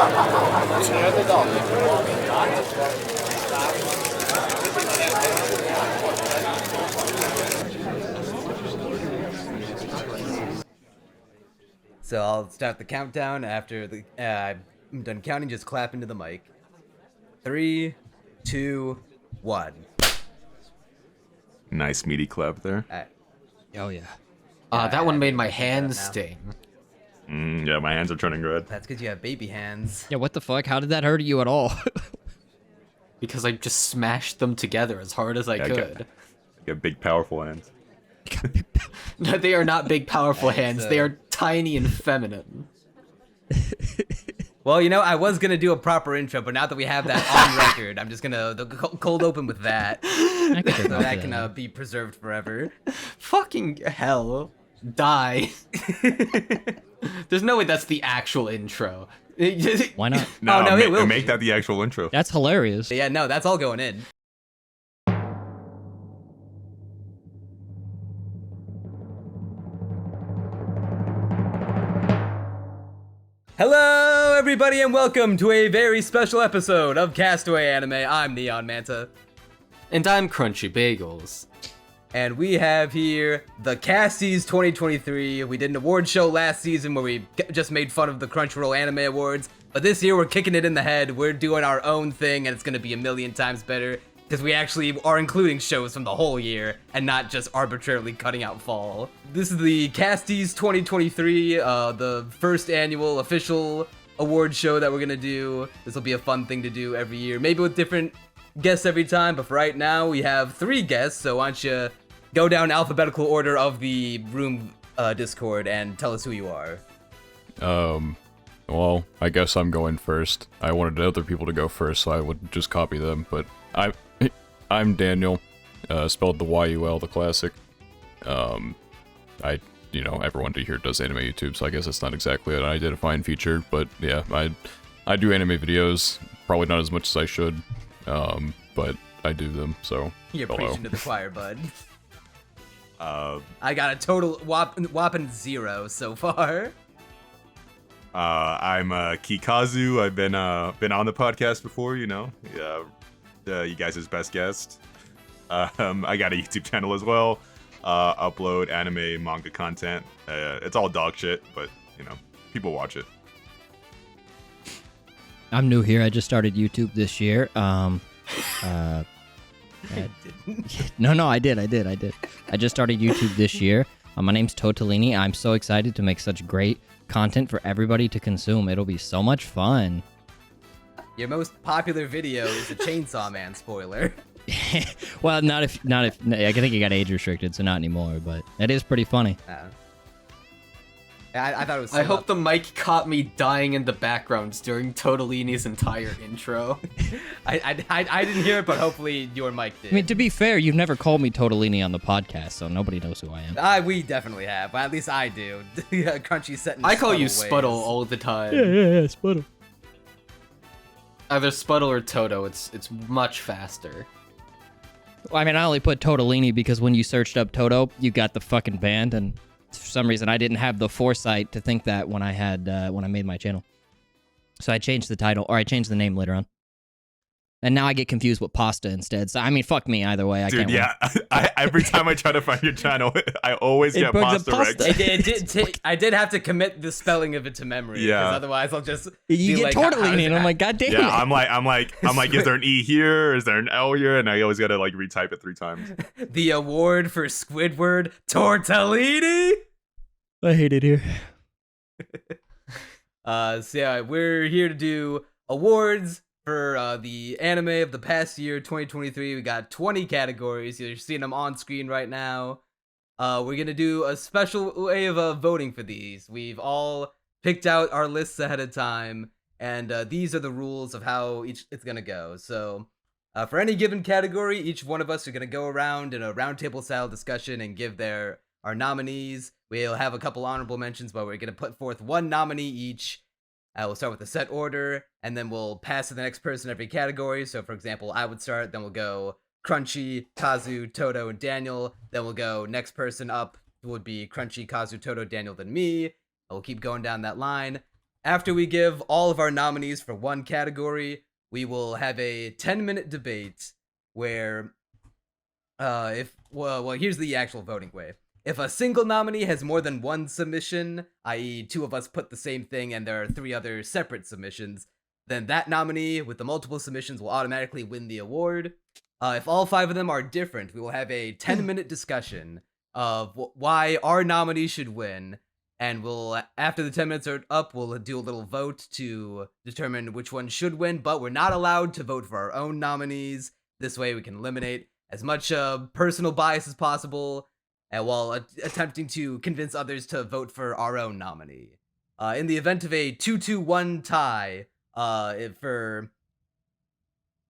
So I'll start the countdown after I'm done counting. Just clap into the mic. 3, 2, 1. Nice meaty clap there. All right. Oh yeah. That one made my hands sting. Yeah, my hands are turning red. That's because you have baby hands. Yeah, what the fuck? How did that hurt you at all? Because I just smashed them together as hard as I could. You got big, powerful hands. No, they are not big, powerful hands. They are tiny and feminine. Well, you know, I was gonna do a proper intro, but now that we have that on record, I'm just gonna cold open with that, so that can be preserved forever. Fucking hell. Die. There's no way that's the actual intro. Why not? No, it will make be. that the actual intro. That's hilarious. Yeah, no, that's all going in. Hello, everybody, and welcome to a very special episode of Castaway Anime. I'm Neon Manta. And I'm Crunchy Bagels. And we have here the Casties 2023. We did an award show last season where we just made fun of the Crunchyroll Anime Awards. But this year we're kicking it in the head. We're doing our own thing, and it's going to be a million times better. Because we actually are including shows from the whole year and not just arbitrarily cutting out fall. This is the Casties 2023, the first annual official award show that we're gonna do. This will be a fun thing to do every year, maybe with different guests every time, but for right now we have 3 guests, so why don't you go down alphabetical order of the room Discord and tell us who you are. Well, I guess I'm going first. I wanted other people to go first, so I would just copy them, but I'm Daniel, spelled the Y-U-L, the classic. Everyone here does anime YouTube, so I guess it's not exactly an identifying feature, but yeah, I do anime videos, probably not as much as I should, but I do them, so You're hello. preaching to the choir, bud. I got a total whopping 0 so far. I'm Kikazu. I've been on the podcast before, you know. You guys' best guest. I got a YouTube channel as well. Upload anime, manga content. It's all dog shit, but you know, people watch it. I'm new here. I just started YouTube this year. No, I did. I just started YouTube this year. My name's Totoellini. I'm so excited to make such great content for everybody to consume. It'll be so much fun. Your most popular video is a Chainsaw Man spoiler. Well, not if I think it got age restricted, so not anymore. But it is pretty funny. I thought it was. I hope the mic caught me dying in the background during Totoellini's entire intro. I didn't hear it, but hopefully your mic did. I mean, to be fair, you've never called me Totoellini on the podcast, so nobody knows who I am. We definitely have. Well, at least I do. Crunchy set in I call you subtle Sputtle ways. all the time. Yeah, Sputtle. Either Sputtle or Toto. It's much faster. Well, I mean, I only put Totoellini because when you searched up Toto, you got the fucking band, and for some reason I didn't have the foresight to think that when I made my channel. So I changed the title, or I changed the name later on. And now I get confused with pasta instead. So I mean, fuck me either way. Dude, yeah. Every time I try to find your channel, I always get pasta Rex. I did have to commit the spelling of it to memory. Yeah. Because otherwise I'll just You get Tortellini, and I'm like, God damn it. Yeah, I'm like, is there an E here? Is there an L here? And I always gotta like retype it 3 times. The award for Squidward, Tortellini. I hate it here. So yeah, we're here to do awards for the anime of the past year, 2023. We got 20 categories. You're seeing them on screen right now. We're gonna do a special way of voting for these. We've all picked out our lists ahead of time, and these are the rules of how it's gonna go. So for any given category, each one of us are gonna go around in a roundtable style discussion and give our nominees. We'll have a couple honorable mentions, but we're gonna put forth 1 nominee each. We'll start with the set order, and then we'll pass to the next person every category. So, for example, I would start, then we'll go Crunchy, Kazu, Toto, and Daniel. Then we'll go next person up would be Crunchy, Kazu, Toto, Daniel, then me. And we'll keep going down that line. after we give all of our nominees for one category, we will have a 10-minute debate where, here's the actual voting way. If a single nominee has more than one submission, i.e. two of us put the same thing and there are 3 other separate submissions, then that nominee with the multiple submissions will automatically win the award. If all 5 of them are different, we will have a 10-minute discussion of why our nominee should win, and we'll, after the 10 minutes are up, we'll do a little vote to determine which one should win, but we're not allowed to vote for our own nominees. This way we can eliminate as much personal bias as possible, and while attempting to convince others to vote for our own nominee. In the event of a 2-1 tie, for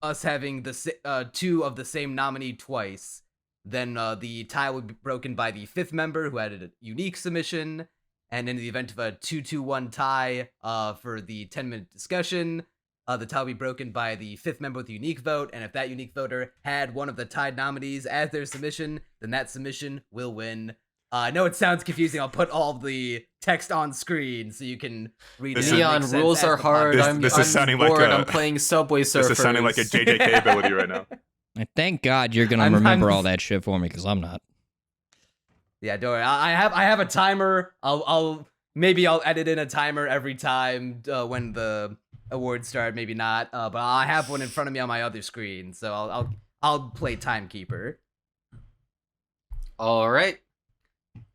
us having the 2 of the same nominee twice, then the tie would be broken by the 5th member who had a unique submission. And in the event of a 2-1 tie for the 10-minute discussion, the tie will be broken by the 5th member with a unique vote. And if that unique voter had one of the tied nominees as their submission, then that submission will win. I know it sounds confusing. I'll put all the text on screen so you can read it. Leon, rules are hard. This is sounding bored. like I'm playing Subway Surfers. This is sounding like a JJK ability right now. And thank God you're gonna remember all that shit for me, because I'm not. Yeah, don't worry. I have a timer. I'll edit in a timer every time when the awards start. Maybe not. But I have one in front of me on my other screen, so I'll play timekeeper. All right.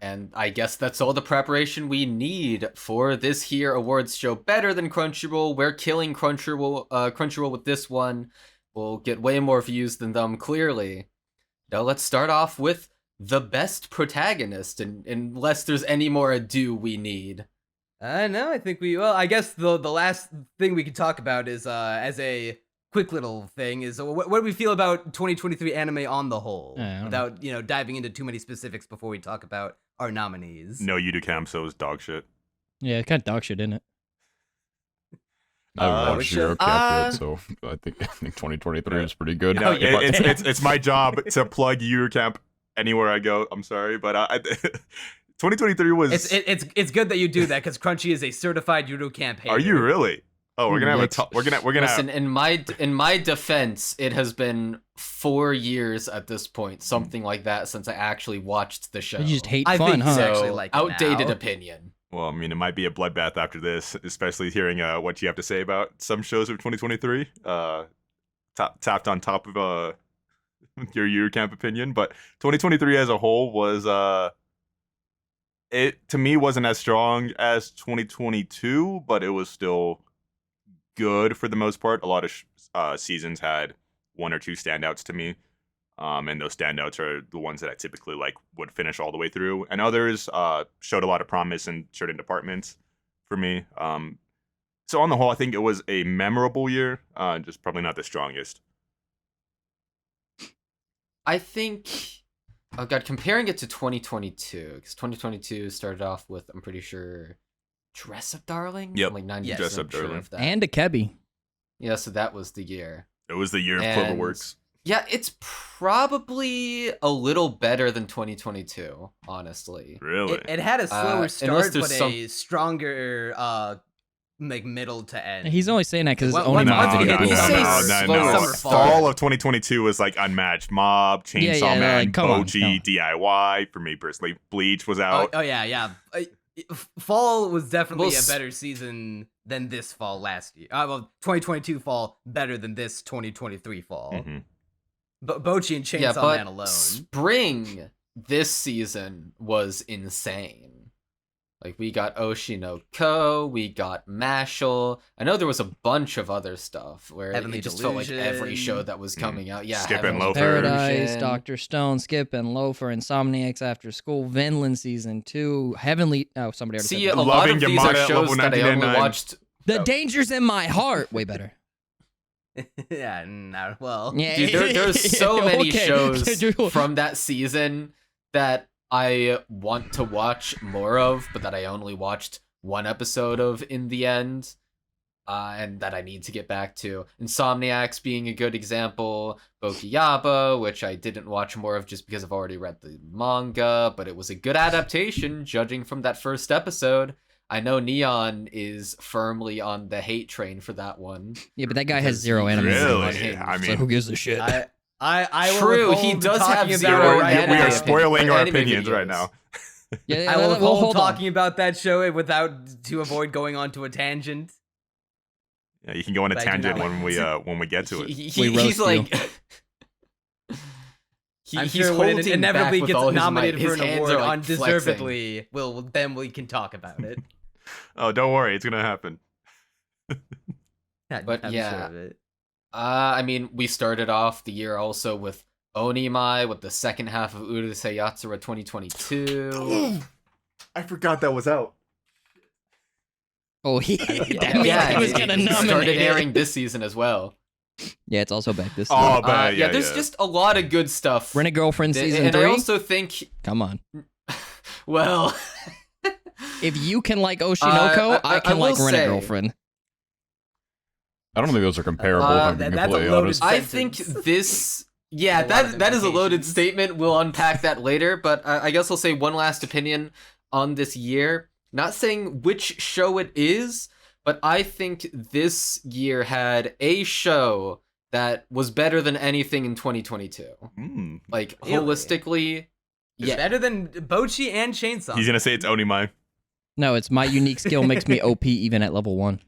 And I guess that's all the preparation we need for this here awards show. Better than Crunchyroll. We're killing Crunchyroll with this one. We'll get way more views than them, clearly. Now let's start off with the best protagonist, unless there's any more ado we need. No, I think I guess the last thing we could talk about is, as a quick little thing, is what do we feel about 2023 anime on the whole, without, diving into too many specifics before we talk about our nominees. No, Yudicam, so it's dog shit. Yeah, it's kind of dog shit, isn't it? I haven't watched Zero Cap yet, so I think 2023 is pretty good. It's my job to plug Eurocamp anywhere I go. I'm sorry, but 2023 was. It's good that you do that, because Crunchy is a certified Eurocamp hater. Are you really? Oh, we're gonna have we're gonna listen. In my defense, it has been 4 years at this point, something like that, since I actually watched the show. You just hate I fun, think huh? so. Actually like it outdated now. opinion. Well, I mean, it might be a bloodbath after this, especially hearing what you have to say about some shows of 2023. Tapped on top of your Eurocamp opinion, but 2023 as a whole was it to me wasn't as strong as 2022, but it was still good for the most part. A lot of seasons had 1 or 2 standouts to me, and those standouts are the ones that I typically would finish all the way through, and others showed a lot of promise in certain departments for me. So on the whole, I think it was a memorable year, just probably not the strongest. I think, oh god, comparing it to 2022, because 2022 started off with, I'm pretty sure, Dress Up Darling? Yep. I'm like 90% Dress Up sure Darling. of that. And a Kebby. Yeah, so that was the year. It was the year of And Cloverworks. yeah, it's probably a little better than 2022, honestly. Really? It had a slower unless start, there's but a stronger middle to end. He's only saying that because it's What- only what- my what- video. did he say No. slower Fall of 2022 was like Unmatched, Mob, Chainsaw Yeah, Man, like, come on, Boji, come on. DIY. For me personally, Bleach was out. Oh yeah. Fall was definitely Well, a better season than this fall last year. 2022 fall better than this 2023 fall. Mhm. Bochi and Chainsaw Yeah, but Man alone. spring this season was insane. Like, we got Oshinoko, we got Mashal. I know there was a bunch of other stuff where Heavenly it just felt like every Delusion. show that was coming out. Yeah, Skip and Heavenly Loafer. Paradise, Delusion. Dr. Stone, Skip and Loafer, Insomniacs After School, Vinland Season 2, Heavenly... Oh, somebody already See, said a that. lot of Loving these are Yamada, shows level that I only 99. watched. The Dangers in My Heart! Way better. Yeah, no, well. Yeah. Dude, there's so many Okay. shows from that season that I want to watch more of, but that I only watched one episode of in the end, and that I need to get back to. Insomniacs being a good example, Bokiyaba, which I didn't watch more of just because I've already read the manga, but it was a good adaptation, judging from that first episode. I know Neon is firmly on the hate train for that one. Yeah, but that guy has Because zero he anime. Really? hate I So mean, who gives a shit? I will True, he withhold does talking have about zero it we right anime are now. spoiling our Anime opinions right videos. now. Yeah, I will we'll withhold hold on. talking about that show without to avoid going on to a tangent. Yeah, you can go on a But I do tangent not when we get to it. We roast He's like. I'm he's sure when it holding inevitably back with gets all his nominated might. for His an hands award are, like, flexing. undeservedly, then we can talk about it. Oh, don't worry, it's gonna happen. But I'm yeah. sure of it. I mean, we started off the year also with Onimai, with the second half of Urusei Yatsura 2022. I forgot that was out. Oh, he, Yeah, he was it gonna nominate started it. airing this season as well. Yeah, it's also back this Oh, year. but Yeah, there's just a lot of good stuff. Rent a Girlfriend season And 3? I also think, Come on. well, If you can like Oshinoko, I can will like Rent a say- Girlfriend. I don't think those are comparable. if I'm being that's a completely loaded honest. I think this. Yeah, A lot of that is a loaded implications. statement. We'll unpack that later, but I guess I'll say one last opinion on this year. Not saying which show it is, but I think this year had a show that was better than anything in 2022. Like, Really? holistically, yeah. Better than Bochi and Chainsaw. He's gonna say it's Onimai. No, it's my unique skill makes me OP even at level 1.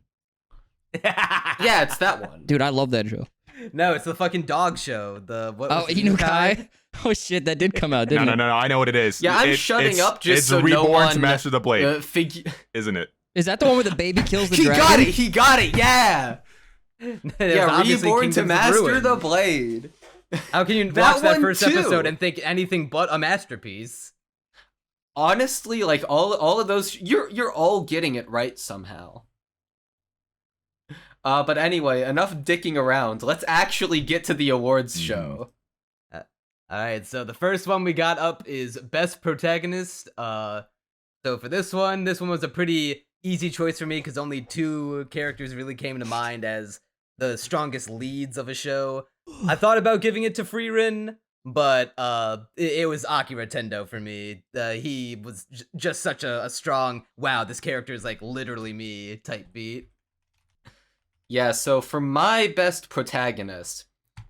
Yeah, it's that one. Dude, I love that show. No, it's the fucking dog show. The what? Oh, was it, Inukai? Oh shit, that did come out, No, didn't no, it? no, I know what it is. Yeah, I'm It's- shutting it's- up just it's so no Reborn one to Master the Blade, figure. isn't it? Is that the one where the baby kills the He dragon? got it. He got it. Yeah. It was Yeah, obviously Reborn to Kingdoms of Master Ruin. the Blade. How can you That watch that one first too. episode and think anything but a masterpiece? Honestly, like all of those, you're all getting it right somehow. But anyway, enough dicking around. Let's actually get to the awards show. All right, so the first one we got up is Best Protagonist. So for this one was a pretty easy choice for me because only 2 characters really came to mind as the strongest leads of a show. I thought about giving it to Frieren, but it was Akira Tendo for me. He was just such a strong, wow, this character is like literally me type beat. Yeah, so for my best protagonist,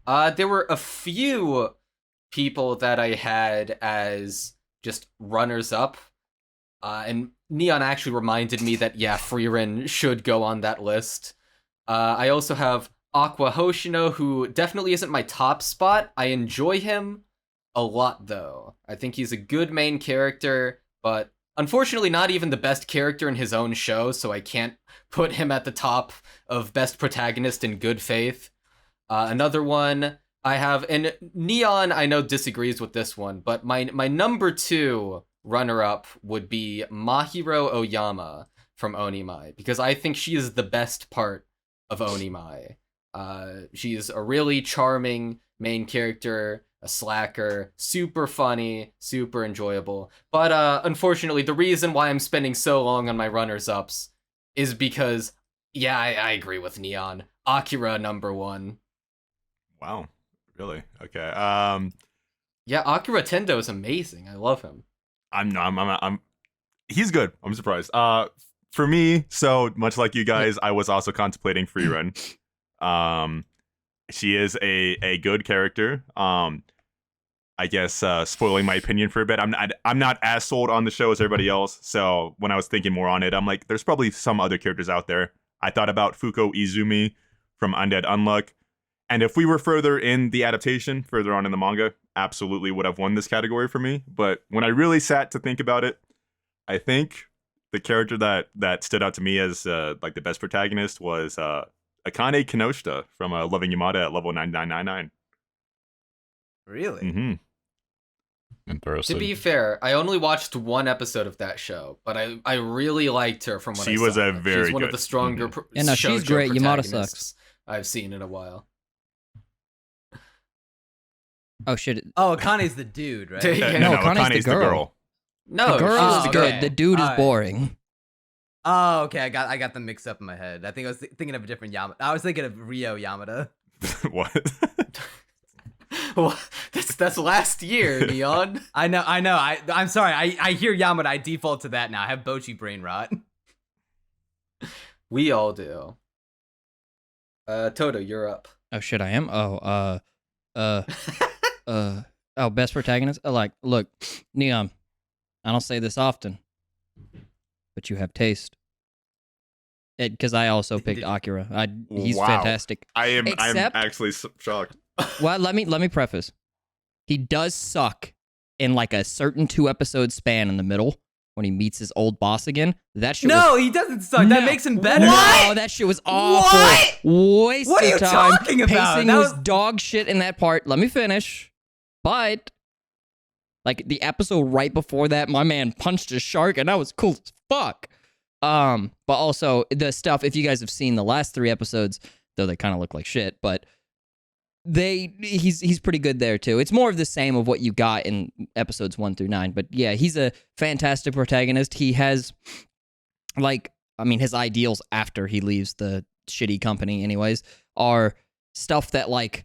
there were a few people that I had as just runners up. And Neon actually reminded me that, yeah, Frieren should go on that list. I also have Aqua Hoshino, who definitely isn't my top spot. I enjoy him a lot, though. I think he's a good main character, but unfortunately not even the best character in his own show, so I can't put him at the top of best protagonist in good faith. Another one I have, and Neon I know disagrees with this one, but my number 2 runner-up would be Mahiro Oyama from Onimai, because I think she is the best part of Onimai. She's a really charming main character, a slacker, super funny, super enjoyable. But unfortunately, the reason why I'm spending so long on my runners-ups is because, yeah, I agree with Neon. Akira number 1. Wow, really? Okay. Yeah, Akira Tendo is amazing. I love him. I'm he's good. I'm surprised. For me, so much like you guys, I was also contemplating Frieren. She is a good character. I guess spoiling my opinion for a bit. I'm not as sold on the show as everybody else. So when I was thinking more on it, I'm like, there's probably some other characters out there. I thought about Fuko Izumi from Undead Unluck, and if we were further in the adaptation, further on in the manga, absolutely would have won this category for me. But when I really sat to think about it, I think the character that stood out to me as like the best protagonist was Akane Kinoshita from Loving Yamada at level 9999. Really? Mm-hmm. Interesting. To be fair, I only watched 1 episode of that show, but I really liked her from what I She saw. was a very She's one of good. the stronger Yeah, no, she's shoujo great. Yamada protagonists I've seen in a while. Oh shit. Oh, Akane's the dude, right? Yeah. No, Akane's the girl. No, The girl she's is the good. girl. The dude is Alright. boring. Oh, okay. I got them mixed up in my head. I think I was thinking of a different Yamada. I was thinking of Ryo Yamada. What? Well, that's last year, Neon. I know. I'm sorry. I hear Yamada. I default to that now. I have Bochi brain rot. We all do. Toto, you're up. Oh shit, I am. Oh, best protagonist. Look, Neon. I don't say this often, but you have taste. Because I also picked Akira. He's Wow. fantastic. I'm Except- actually shocked. Well, let me preface. He does suck in like a certain 2-episode span in the middle when he meets his old boss again. That shit No, was, he doesn't suck. That No. makes him better. No, that shit was awful. What? Waste What are you of time. talking about? Pacing That was was- dog shit in that part. Let me finish. But like the episode right before that, my man punched a shark, and that was cool as fuck. But also the stuff. If you guys have seen the last 3 episodes, though they kind of look like shit, but he's pretty good there too. It's more of the same of what you got in episodes 1 through 9. But yeah, he's a fantastic protagonist. He has his ideals after he leaves the shitty company, anyways, are stuff that like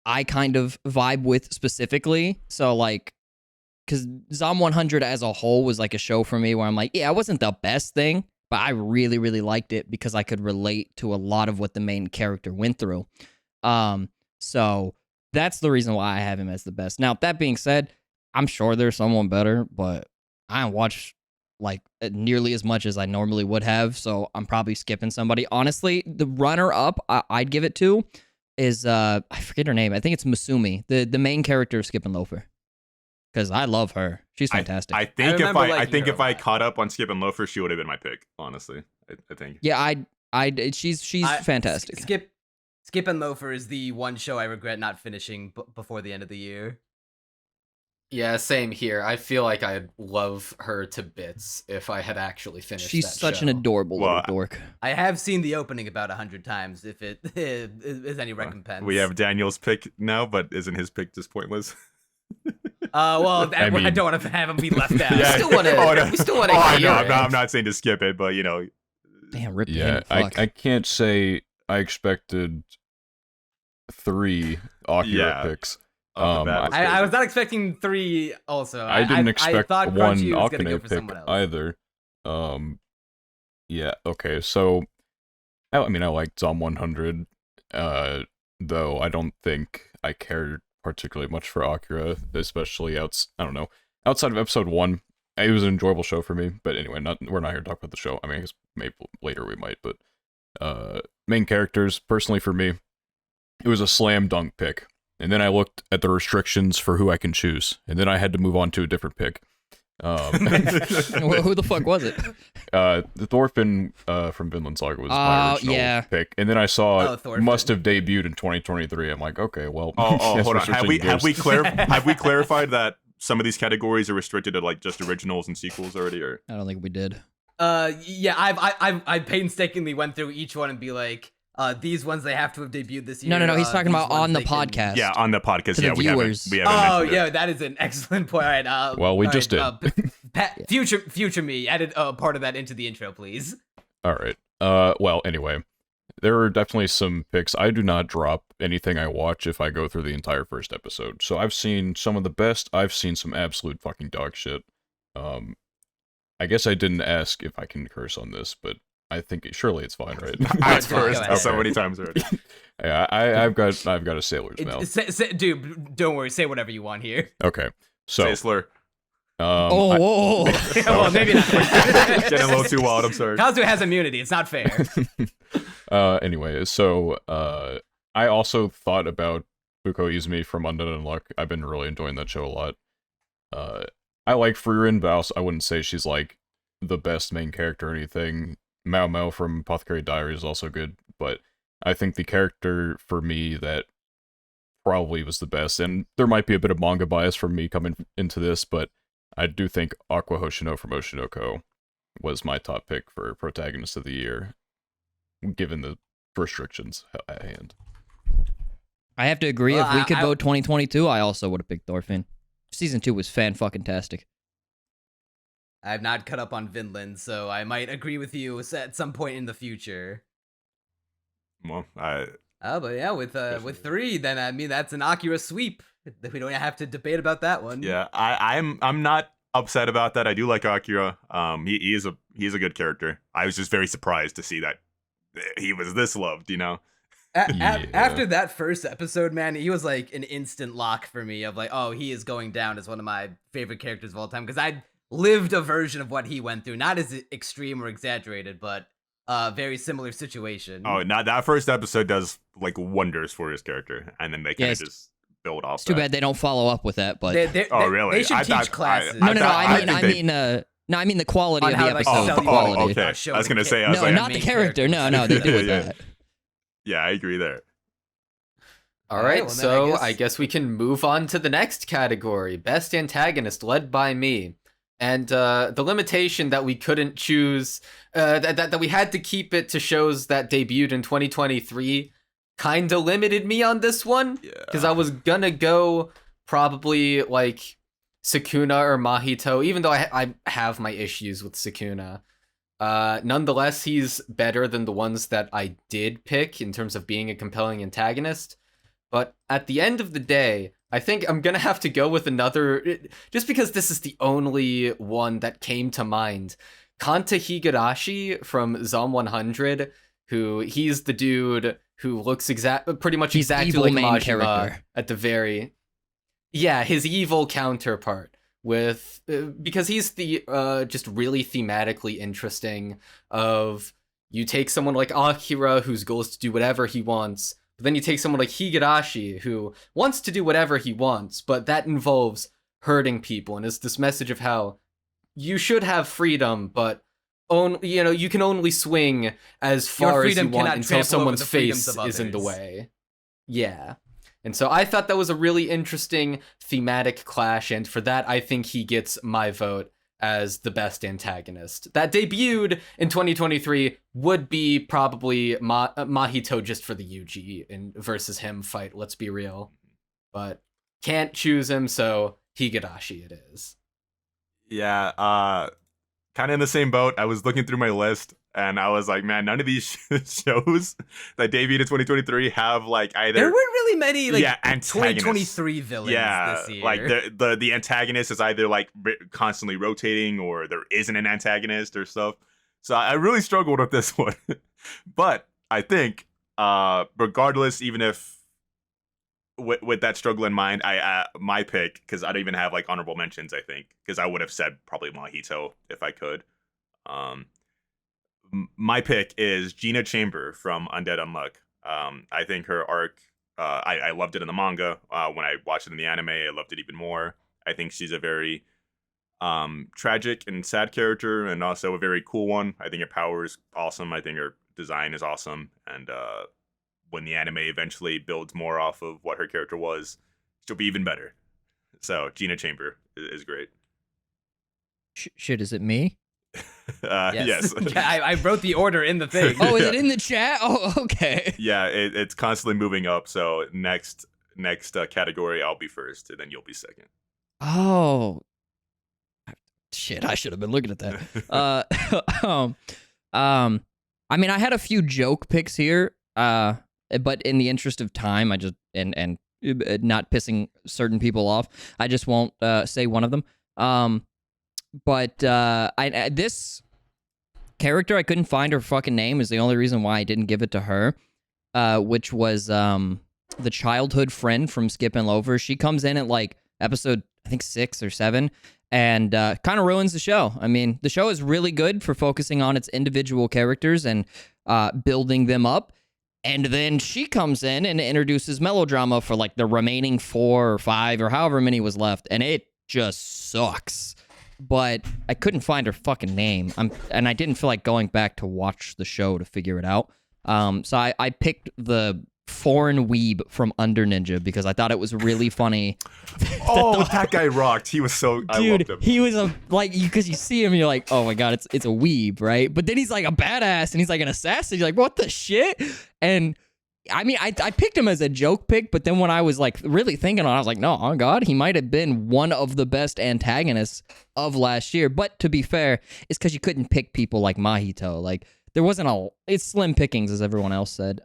I kind of vibe with specifically. So like, because Zom 100 as a whole was like a show for me where I'm like, yeah, it wasn't the best thing, but I really, really liked it because I could relate to a lot of what the main character went through. So that's the reason why I have him as the best. Now, that being said, I'm sure there's someone better, but I don't watch like nearly as much as I normally would have, so I'm probably skipping somebody. Honestly, the runner-up I'd give it to is, I forget her name. I think it's Masumi, the main character of Skip and Loafer. Because I love her. She's fantastic. I think remember if liking her a I lot. caught up on Skip and Loafer, she would have been my pick. Honestly, I think. Yeah, she's fantastic. Skip and Loafer is the one show I regret not finishing before the end of the year. Yeah, same here. I feel like I'd love her to bits if I had actually finished She's that such show. an adorable Well, little dork. I have seen the opening about 100 times. If it is any recompense, We have Daniel's pick now, but isn't his pick just pointless? Well, I mean- don't want to have him be left out. Yeah. still wanna- we still wanna I hear know. it. I'm not saying to skip it, but Damn, rip Yeah, him. Fuck. I can't say I expected 3 Akira Yeah. picks. Off the bat, I was not expecting 3. Also, I didn't I expect thought one Crunchy was gonna go Akane for pick someone else. either. Yeah, okay, so I liked Zom 100, though I don't think I cared particularly much for Akira, especially outside of episode 1. It was an enjoyable show for me, but anyway, we're not here to talk about the show. I mean, I guess maybe later we might, but main characters, personally for me, it was a slam dunk pick. And then I looked at the restrictions for who I can choose, and then I had to move on to a different pick. Who the fuck was it? The Thorfinn from Vinland Saga was my original pick, and then I saw it Thorfinn. must have debuted in 2023. I'm like, okay, well. hold on. Have we clarified? have we clarified that some of these categories are restricted to like just originals and sequels already? Or I don't think we did. Yeah, I painstakingly went through each one and be like, these ones they have to have debuted this year. No. He's talking these about ones on the they can- podcast. yeah, on the podcast. To the Yeah, viewers. we haven't Oh mentioned it. yeah, that is an excellent point. All right, Well, we all just right, future me, added part of that into the intro, please. All right. Well, anyway, there are definitely some picks. I do not drop anything I watch if I go through the entire first episode. So I've seen some of the best. I've seen some absolute fucking dog shit. I guess I didn't ask if I can curse on this, but I think surely it's fine, right? That's Go ahead. first. So many times already. Yeah, I've got a sailor's mouth. Dude, don't worry. Say whatever you want here. Okay, so Say a slur. Whoa. Well, maybe not. Getting a little too wild. I'm sorry. Kazu has immunity. It's not fair. Anyway, so I also thought about Fuko Izumi from Undead Unluck. I've been really enjoying that show a lot. I like Frieren, but I wouldn't say she's like the best main character or anything. Mao Mao from Apothecary Diary is also good, but I think the character for me that probably was the best, and there might be a bit of manga bias from me coming into this, but I do think Aqua Hoshino from Oshinoko was my top pick for Protagonist of the Year, given the restrictions at hand. I have to agree. Well, If we could I- vote 2022, I also would have picked Thorfinn. Season 2 was fan-fucking-tastic. I've not cut up on Vinland, so I might agree with you at some point in the future. Well, But yeah, with 3, then I mean that's an Akira sweep. We don't have to debate about that one. yeah, I'm not upset about that. I do like Akira. He's a good character. I was just very surprised to see that he was this loved, you know. After that first episode, man, he was like an instant lock for me of like, oh, he is going down as one of my favorite characters of all time, because I lived a version of what he went through, not as extreme or exaggerated, but very similar situation. Oh, now that first episode does like wonders for his character, and then they kind of just build off. It's too bad they don't follow up with that. But really? They should teach classes. No, I mean the quality of the episode. Okay. I was gonna say, not the character. No, they do with that. Yeah, I agree there. All right, well, so I guess we can move on to the next category, Best Antagonist, led by me. And the limitation that we couldn't choose, that we had to keep it to shows that debuted in 2023, kind of limited me on this one. Because I was gonna go probably like Sukuna or Mahito, even though I have my issues with Sukuna. Nonetheless, he's better than the ones that I did pick in terms of being a compelling antagonist. But at the end of the day, I think I'm gonna have to go with another, just because this is the only one that came to mind. Kanta Higurashi from Zom 100, who he's the dude who looks pretty much exactly like Majima at the very... Yeah, his evil counterpart. With because he's the just really thematically interesting of, you take someone like Akira whose goal is to do whatever he wants, but then you take someone like Higurashi who wants to do whatever he wants, but that involves hurting people, and it's this message of how you should have freedom, but you can only swing as far as you want until someone's face is in the way. Yeah. And so I thought that was a really interesting thematic clash, and for that, I think he gets my vote as the best antagonist. That debuted in 2023 would be probably Mahito just for the Yuji and versus him fight, let's be real. But can't choose him, so Higurashi it is. Yeah, kind of in the same boat. I was looking through my list, and I was like, man, none of these shows that debuted in 2023 have like either... There weren't really many like 2023 villains this year. Like the antagonist is either like constantly rotating, or there isn't an antagonist or stuff. So I really struggled with this one. But I think, regardless, even if with that struggle in mind, my pick, because I don't even have like honorable mentions, I think, because I would have said probably Mahito if I could. My pick is Gina Chamber from Undead Unluck. I think her arc, I loved it in the manga. When I watched it in the anime, I loved it even more. I think she's a very tragic and sad character, and also a very cool one. I think her power is awesome. I think her design is awesome. And when the anime eventually builds more off of what her character was, she'll be even better. So Gina Chamber is great. Shit, is it me? Yes. I wrote the order in the thing. Oh, is it in the chat? Oh, okay. Yeah, it's constantly moving up. So next category, I'll be first, and then you'll be second. Oh, shit! I should have been looking at that. I mean, I had a few joke picks here, but in the interest of time, I just and not pissing certain people off, I just won't say one of them. But this character, I couldn't find her fucking name, is the only reason why I didn't give it to her, which was the childhood friend from Skip and Loafer. She comes in at like episode, I think 6 or 7, and kind of ruins the show. I mean, the show is really good for focusing on its individual characters and building them up. And then she comes in and introduces melodrama for like the remaining 4 or 5 or however many was left, and it just sucks. But I couldn't find her fucking name. And I didn't feel like going back to watch the show to figure it out. So I picked the foreign weeb from Under Ninja because I thought it was really funny. That guy rocked. He was so... Dude, I loved him. He was because you see him and you're like, oh my god, it's a weeb, right? But then he's like a badass and he's like an assassin. You're like, what the shit? And I mean, I picked him as a joke pick, but then when I was like really thinking on it, I was like, no, oh god, he might have been one of the best antagonists of last year. But to be fair, it's because you couldn't pick people like Mahito. Like, there wasn't it's slim pickings, as everyone else said.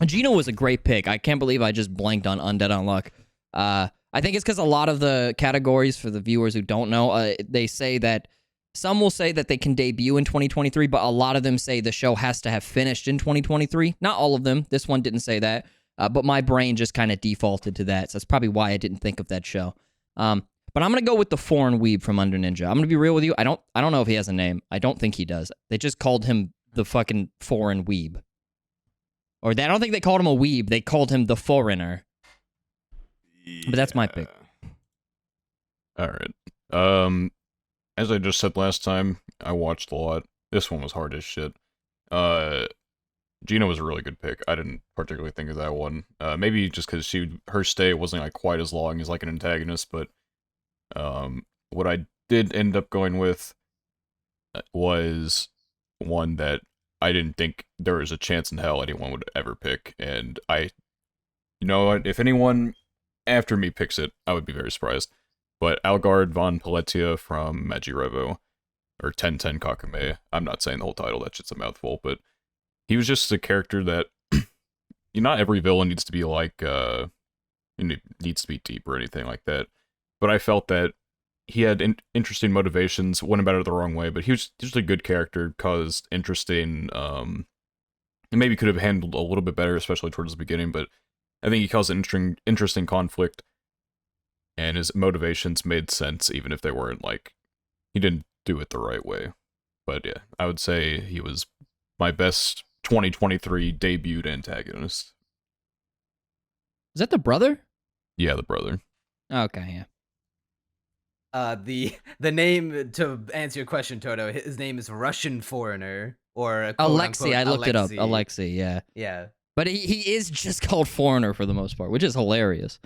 Gino was a great pick. I can't believe I just blanked on Undead Unluck. I think it's because a lot of the categories, for the viewers who don't know, they say that Some will say that they can debut in 2023, but a lot of them say the show has to have finished in 2023. Not all of them. This one didn't say that, but my brain just kind of defaulted to that. So that's probably why I didn't think of that show. But I'm gonna go with the foreign weeb from Under Ninja. I'm gonna be real with you. I don't know if he has a name. I don't think he does. They just called him the fucking foreign weeb. I don't think they called him a weeb. They called him the foreigner. But that's my pick. All right. As I just said last time, I watched a lot. This one was hard as shit. Gina was a really good pick. I didn't particularly think of that one. Maybe just because her stay wasn't like quite as long as like an antagonist, but what I did end up going with was one that I didn't think there was a chance in hell anyone would ever pick, and you know what, if anyone after me picks it, I would be very surprised. But Algard von Paletia from Majirevo, or 1010 Kakume. I'm not saying the whole title, that shit's a mouthful, but he was just a character that not every villain needs to be like needs to be deep or anything like that. But I felt that he had interesting motivations, went about it the wrong way, but he was just a good character, caused interesting, and maybe could have handled a little bit better, especially towards the beginning, but I think he caused an interesting conflict, and his motivations made sense, even if they weren't, like, he didn't do it the right way. But yeah, I would say he was my best 2023 debuted antagonist. Is that the brother? Yeah, the brother. Okay, yeah. The name, to answer your question, Toto, his name is Russian Foreigner, or Alexei. I looked it up. Alexei, yeah. Yeah. But he is just called Foreigner for the most part, which is hilarious.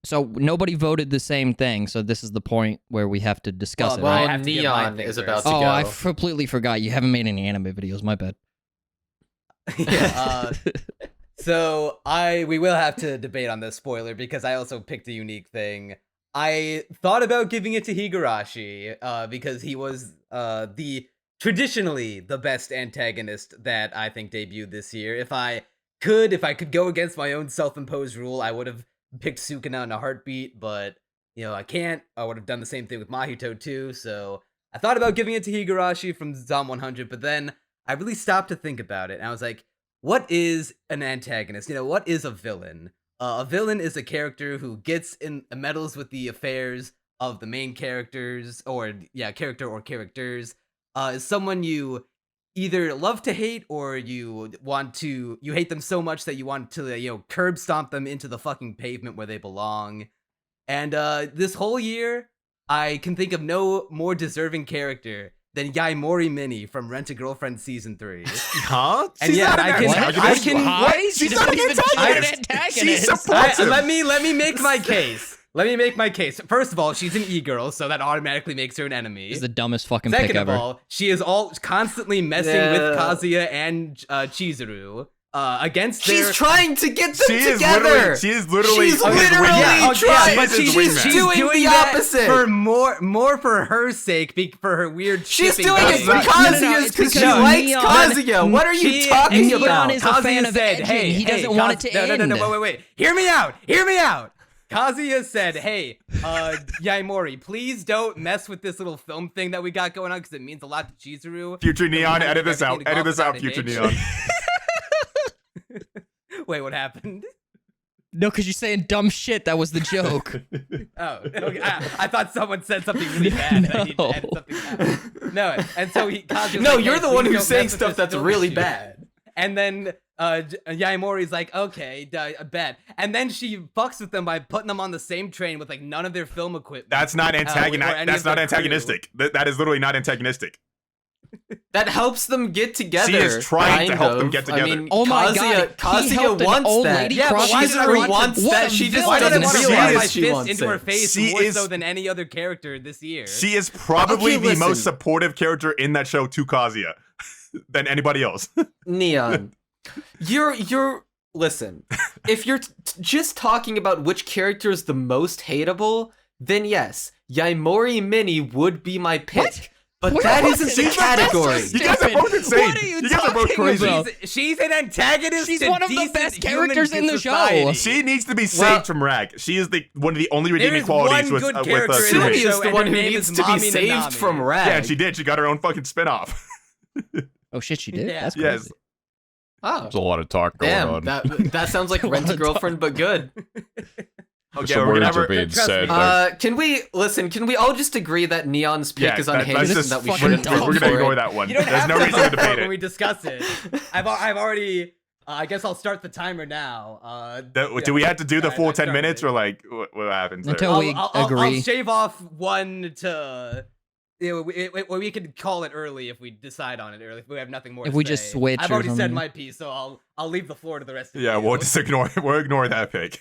So nobody voted the same thing, so this is the point where we have to discuss it, right? Well, Neon is about to go. Oh, I completely forgot. You haven't made any anime videos. My bad. Yeah. So we will have to debate on this spoiler, because I also picked a unique thing. I thought about giving it to Higurashi, because he was traditionally the best antagonist that I think debuted this year. If I could go against my own self-imposed rule, I would have picked Sukuna in a heartbeat, but I can't. I would have done the same thing with Mahito too. So I thought about giving it to Higurashi from Zom 100, but then I really stopped to think about it, and I was like, what is an antagonist? What is a villain? A villain is a character who gets meddles with the affairs of the main characters, character or characters. Is someone you either love to hate, or you hate them so much that you want to curb stomp them into the fucking pavement where they belong. And this whole year, I can think of no more deserving character than Yaimori Mini from Rent a Girlfriend Season 3. Huh? And She's not an antagonist? She's not an antagonist. She supports him. Let me make my case. First of all, she's an e-girl, so that automatically makes her an enemy. This is the dumbest fucking pick ever. Second of all, she is constantly messing with Kazuya and Chizuru. Against She's trying to get them together. She's literally trying, but she's doing the opposite for more for her sake, for her weird. She's shipping doing it for Kazuya's because she likes Kazuya. What are you talking about? Neon is a fan of Edging. He doesn't want it to end. No, wait. Hear me out. Kazuya said, hey, Yaimori, please don't mess with this little film thing that we got going on, because it means a lot to Chizuru. Future Neon, edit this out, Future Neon. Wait, what happened? No, because you're saying dumb shit. That was the joke. Oh, okay. I thought someone said something really bad. No. I need to edit something bad. No, and so Kazuya's no, like, you're hey, the one who's don't saying mess with stuff this that's film really shoot. bad. And then Yaimori's like, okay, bad. And then she fucks with them by putting them on the same train with like none of their film equipment. That's not antagonistic. That's not antagonistic. That is literally not antagonistic. That helps them get together. She is trying to help them get together. I mean, Oh my God, Kazuya wants that. Yeah, but Chizuru wants that. She just doesn't realize my she fist wants into her it. face more so than any other character this year. She is probably Okay, the most listen. supportive character in that show to Kazuya than anybody else. Neon, you're listen. If you're just talking about which character is the most hateable, then yes, Yaimori Mini would be my pick. What? But What that the isn't fuck the is that? category. That's so You guys are stupid. both insane. What are you You guys are both talking crazy. about? She's an antagonist. She's to one of the decent best human characters in the show. society. She needs to be saved Well- from rag. She is one of the only There redeeming is qualities one with good character in Sumi. the Sumi show, is the and one her who name needs is to be Mami saved Nanami. from rag. Yeah, and she did. She got her own fucking spinoff. Oh shit, she did. Yeah. That's crazy. Yes. Oh, There's a lot of talk going damn. on. That sounds like A lot Rent a of Girlfriend, but good. Okay, Some we're gonna words have are her. being trust said. me. there. Can we all just agree that Neon's pick is that's unhinged just and that we fucking shouldn't dumb. vote We're gonna for ignore it? that one. You don't There's have no to reason to vote debate when it. we discuss it. I've already. I guess I'll start the timer now. Do we have to do the Alright, full I 10 started minutes it. or like what happens there? Until we agree. I'll shave off one to. We could call it early if we decide on it early. If we have nothing more. If to we say. just switch I've or already said something. my piece, so I'll leave the floor to the rest of Yeah, you. we'll just ignore that pick.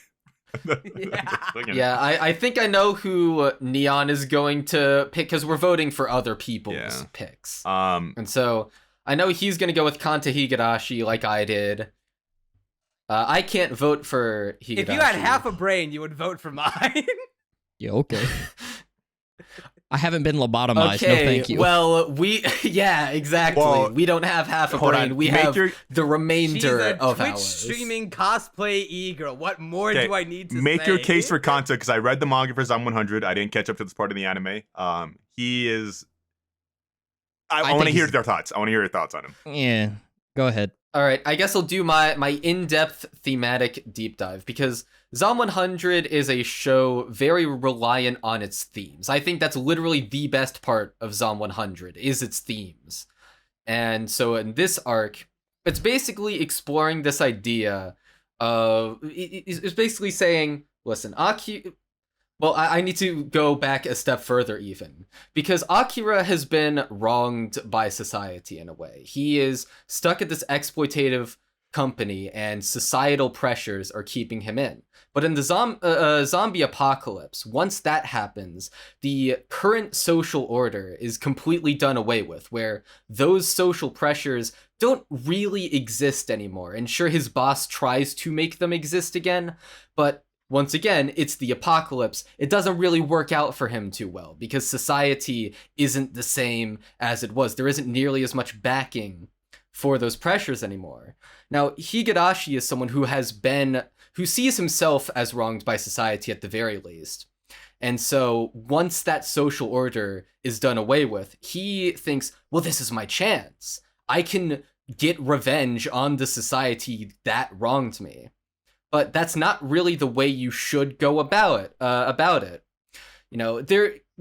Yeah, I think I know who Neon is going to pick because we're voting for other people's Yeah. picks. Um, And so I know he's going to go with Kanta Higurashi like I did. I can't vote for Higurashi. If you had half a brain, you would vote for mine. Yeah, okay. I haven't been lobotomized. Okay, No, thank you. well, yeah, exactly. Well, we don't have half a hold brain. on, We make have your- the She's remainder a of Twitch ours. streaming cosplay e-girl. What more Okay, do I need to make say? your case for Kanta because I read the manga for Zom 100. I didn't catch up to this part of the anime. He is. I think want to hear he's- their thoughts. I want to hear your thoughts on him. Yeah, go ahead. All right, I guess I'll do my in-depth thematic deep dive because Zom 100 is a show very reliant on its themes. I think that's literally the best part of Zom 100 is its themes. And so in this arc, it's basically exploring this idea of it's basically saying, listen, well, I need to go back a step further even, because Akira has been wronged by society in a way. He is stuck at this exploitative company and societal pressures are keeping him in. But in the zombie apocalypse, once that happens, the current social order is completely done away with, where those social pressures don't really exist anymore. And sure, his boss tries to make them exist again, but once again, it's the apocalypse. It doesn't really work out for him too well because society isn't the same as it was. There isn't nearly as much backing for those pressures anymore. Now, Higurashi is someone who sees himself as wronged by society at the very least. And so once that social order is done away with, he thinks, well, this is my chance. I can get revenge on the society that wronged me. But that's not really the way you should go about it. You know,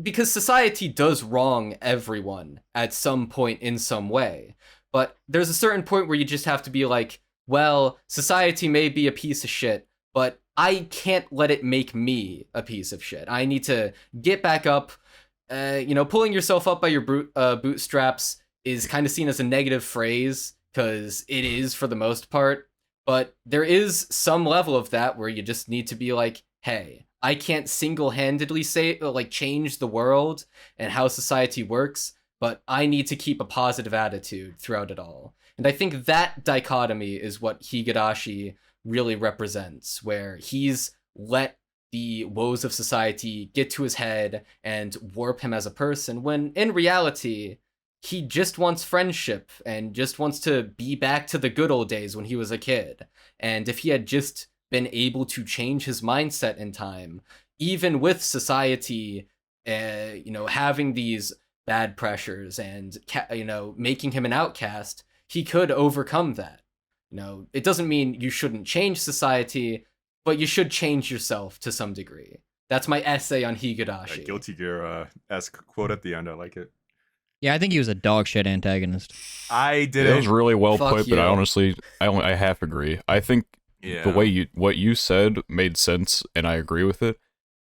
because society does wrong everyone at some point in some way. But there's a certain point where you just have to be like, well, society may be a piece of shit, but I can't let it make me a piece of shit. I need to get back up. Pulling yourself up by your bootstraps is kind of seen as a negative phrase because it is for the most part. But there is some level of that where you just need to be like, hey, I can't single-handedly change the world and how society works, but I need to keep a positive attitude throughout it all. And I think that dichotomy is what Higurashi really represents, where he's let the woes of society get to his head and warp him as a person, when in reality, he just wants friendship and just wants to be back to the good old days when he was a kid. And if he had just been able to change his mindset in time, even with society, having these bad pressures and, making him an outcast, he could overcome that. It doesn't mean you shouldn't change society, but you should change yourself to some degree. That's my essay on Higurashi. Guilty Gear-esque quote at the end. I like it. Yeah, I think he was a dog shit antagonist. I did It was really well Fuck put, but I you. honestly, I half agree. I think the way what you said made sense, and I agree with it.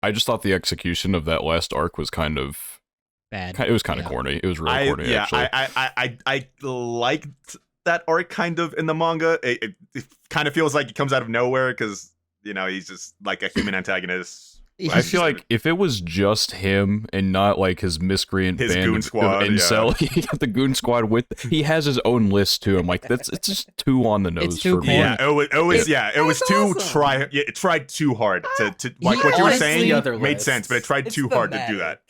I just thought the execution of that last arc was kind of Bad. It was kind of corny. It was really corny, actually. I liked that arc kind of in the manga. It kind of feels like it comes out of nowhere because he's just like a human antagonist. I feel like if it was just him and not like his miscreant His band goon of squad, incel, he got the goon squad he has his own list too. I'm like, it's just too on the nose too for me. corny. It was too awesome. it tried too hard to like He what you were honestly- saying Other made list. sense, but it tried It's too hard to do that.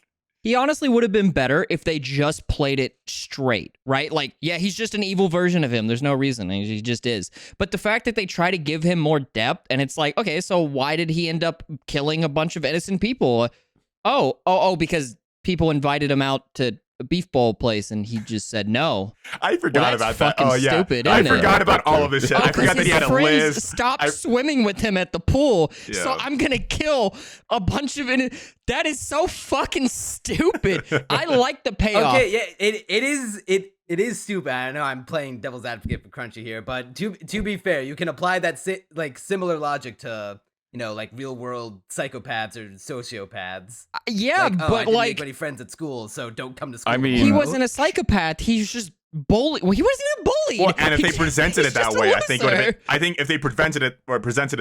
He honestly would have been better if they just played it straight, right? Like, yeah, he's just an evil version of him. There's no reason. He just is. But the fact that they try to give him more depth, and it's like, okay, so why did he end up killing a bunch of innocent people? Because people invited him out to a beef bowl place, and he just said no. I forgot about that. Oh yeah, stupid, I isn't it? forgot about all of this shit. I forgot that he had a list. Stopped swimming with him at the pool, so I'm gonna kill a bunch of it. That is so fucking stupid. I like the payoff. Okay, yeah, it is stupid. I know I'm playing devil's advocate for Crunchy here, but to be fair, you can apply that similar logic to, you know, like real world psychopaths or sociopaths. Yeah, like, but I didn't like, make any friends at school, so don't come to school. I mean, he wasn't a psychopath. He's just bully. Well, he wasn't even bullied. Well, and if they presented it that way, I think if they presented it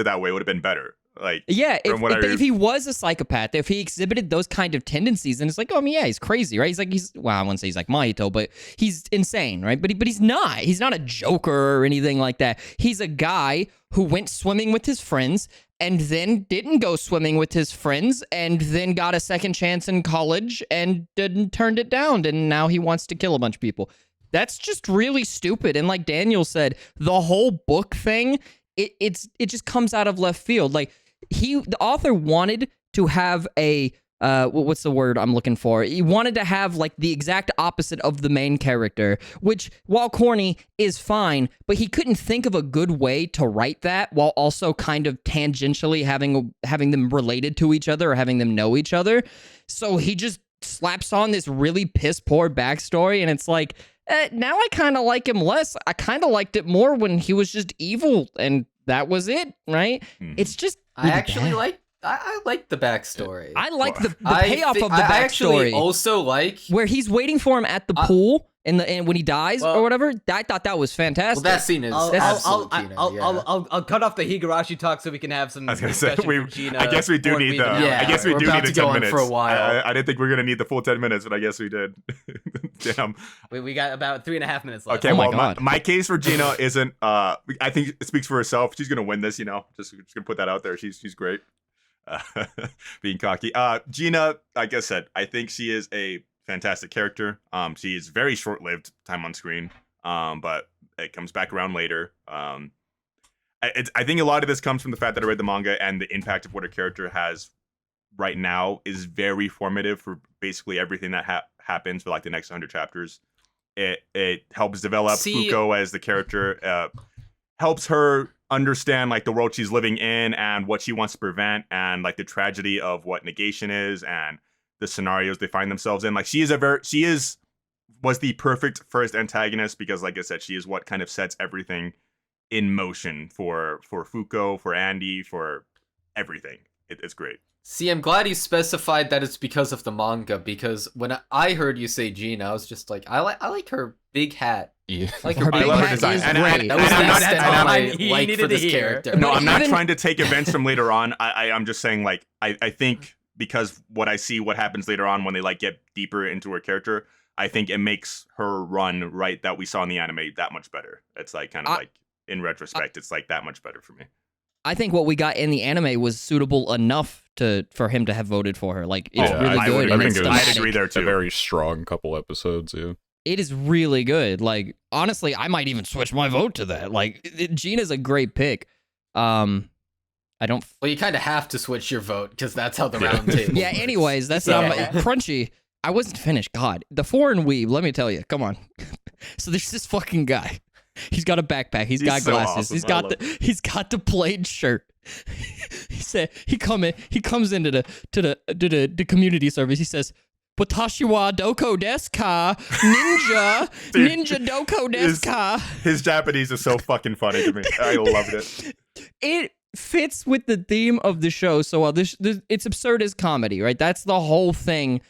that way, it would have been better. Like, yeah, if he was a psychopath, if he exhibited those kind of tendencies, and it's like, oh, I mean, yeah, he's crazy, right? Well, I wouldn't say he's like Mahito, but he's insane, right? But he's not. He's not a joker or anything like that. He's a guy who went swimming with his friends and then didn't go swimming with his friends and then got a second chance in college and turned it down, and now he wants to kill a bunch of people. That's just really stupid. And like Daniel said, the whole book thing, it just comes out of left field. Like, the author wanted to have a what's the word I'm looking for? He wanted to have like the exact opposite of the main character, which, while corny, is fine, but he couldn't think of a good way to write that while also kind of tangentially having them related to each other or having them know each other. So he just slaps on this really piss poor backstory, and it's like, now I kind of like him less. I kind of liked it more when he was just evil, and that was it, right? It's just I actually like the backstory. I like the payoff of the backstory. I actually also like where he's waiting for him at the pool and when he dies or whatever. I thought that was fantastic. Well, that scene is I'll cut off the Higurashi talk so we can have some. I was gonna say Gina I guess we do need the. Yeah, I guess we do need the 10 minutes for a while. I didn't think we were gonna need the full 10 minutes, but I guess we did. Damn. We got about 3.5 minutes left. Okay, oh well, my case for Gina isn't. I think it speaks for herself. She's gonna win this. You know, just gonna put that out there. She's great. Being cocky. Gina, like I said, I think she is a fantastic character. She is very short-lived time on screen, but it comes back around later. I think a lot of this comes from the fact that I read the manga, and the impact of what her character has right now is very formative for basically everything that happens for like the next 100 chapters. It helps develop Fuko as the character, helps her understand like the world she's living in and what she wants to prevent, and like the tragedy of what negation is and the scenarios they find themselves in. Like, was the perfect first antagonist because, like I said, she is what kind of sets everything in motion for Fuko, for Andy, for everything. It's great. See, I'm glad you specified that it's because of the manga, because when I heard you say Gina, I was just like, I like her big hat. Yeah. Like her big love her hat design. is And great. That was the extent of my he like needed for to this hear. character. No, I'm not even- trying to take events from later on. I'm just saying, like, I think because what happens later on when they like get deeper into her character, I think it makes her run right that we saw in the anime that much better. It's like kind of like in retrospect, it's like that much better for me. I think what we got in the anime was suitable enough for him to have voted for her. Like, it's really good. I and it's think I'd thematic. agree there It's a too. very strong couple episodes, yeah. It is really good. Like, honestly, I might even switch my vote to that. Like, Gina's a great pick. I don't. Well, you kind of have to switch your vote because that's how the round table. Yeah. works. Anyways, that's So- not Crunchy. I wasn't finished. God, the foreign weeb. Let me tell you. Come on. So there's this fucking guy. He's got a backpack. He's got so glasses. awesome. He's got the plaid shirt. He said he comes into the community service. He says, "Watashi wa doko desu ka? Ninja, Dude, ninja doko desu ka?" His Japanese is so fucking funny to me. I loved it. It fits with the theme of the show so well. This it's absurd as comedy, right? That's the whole thing.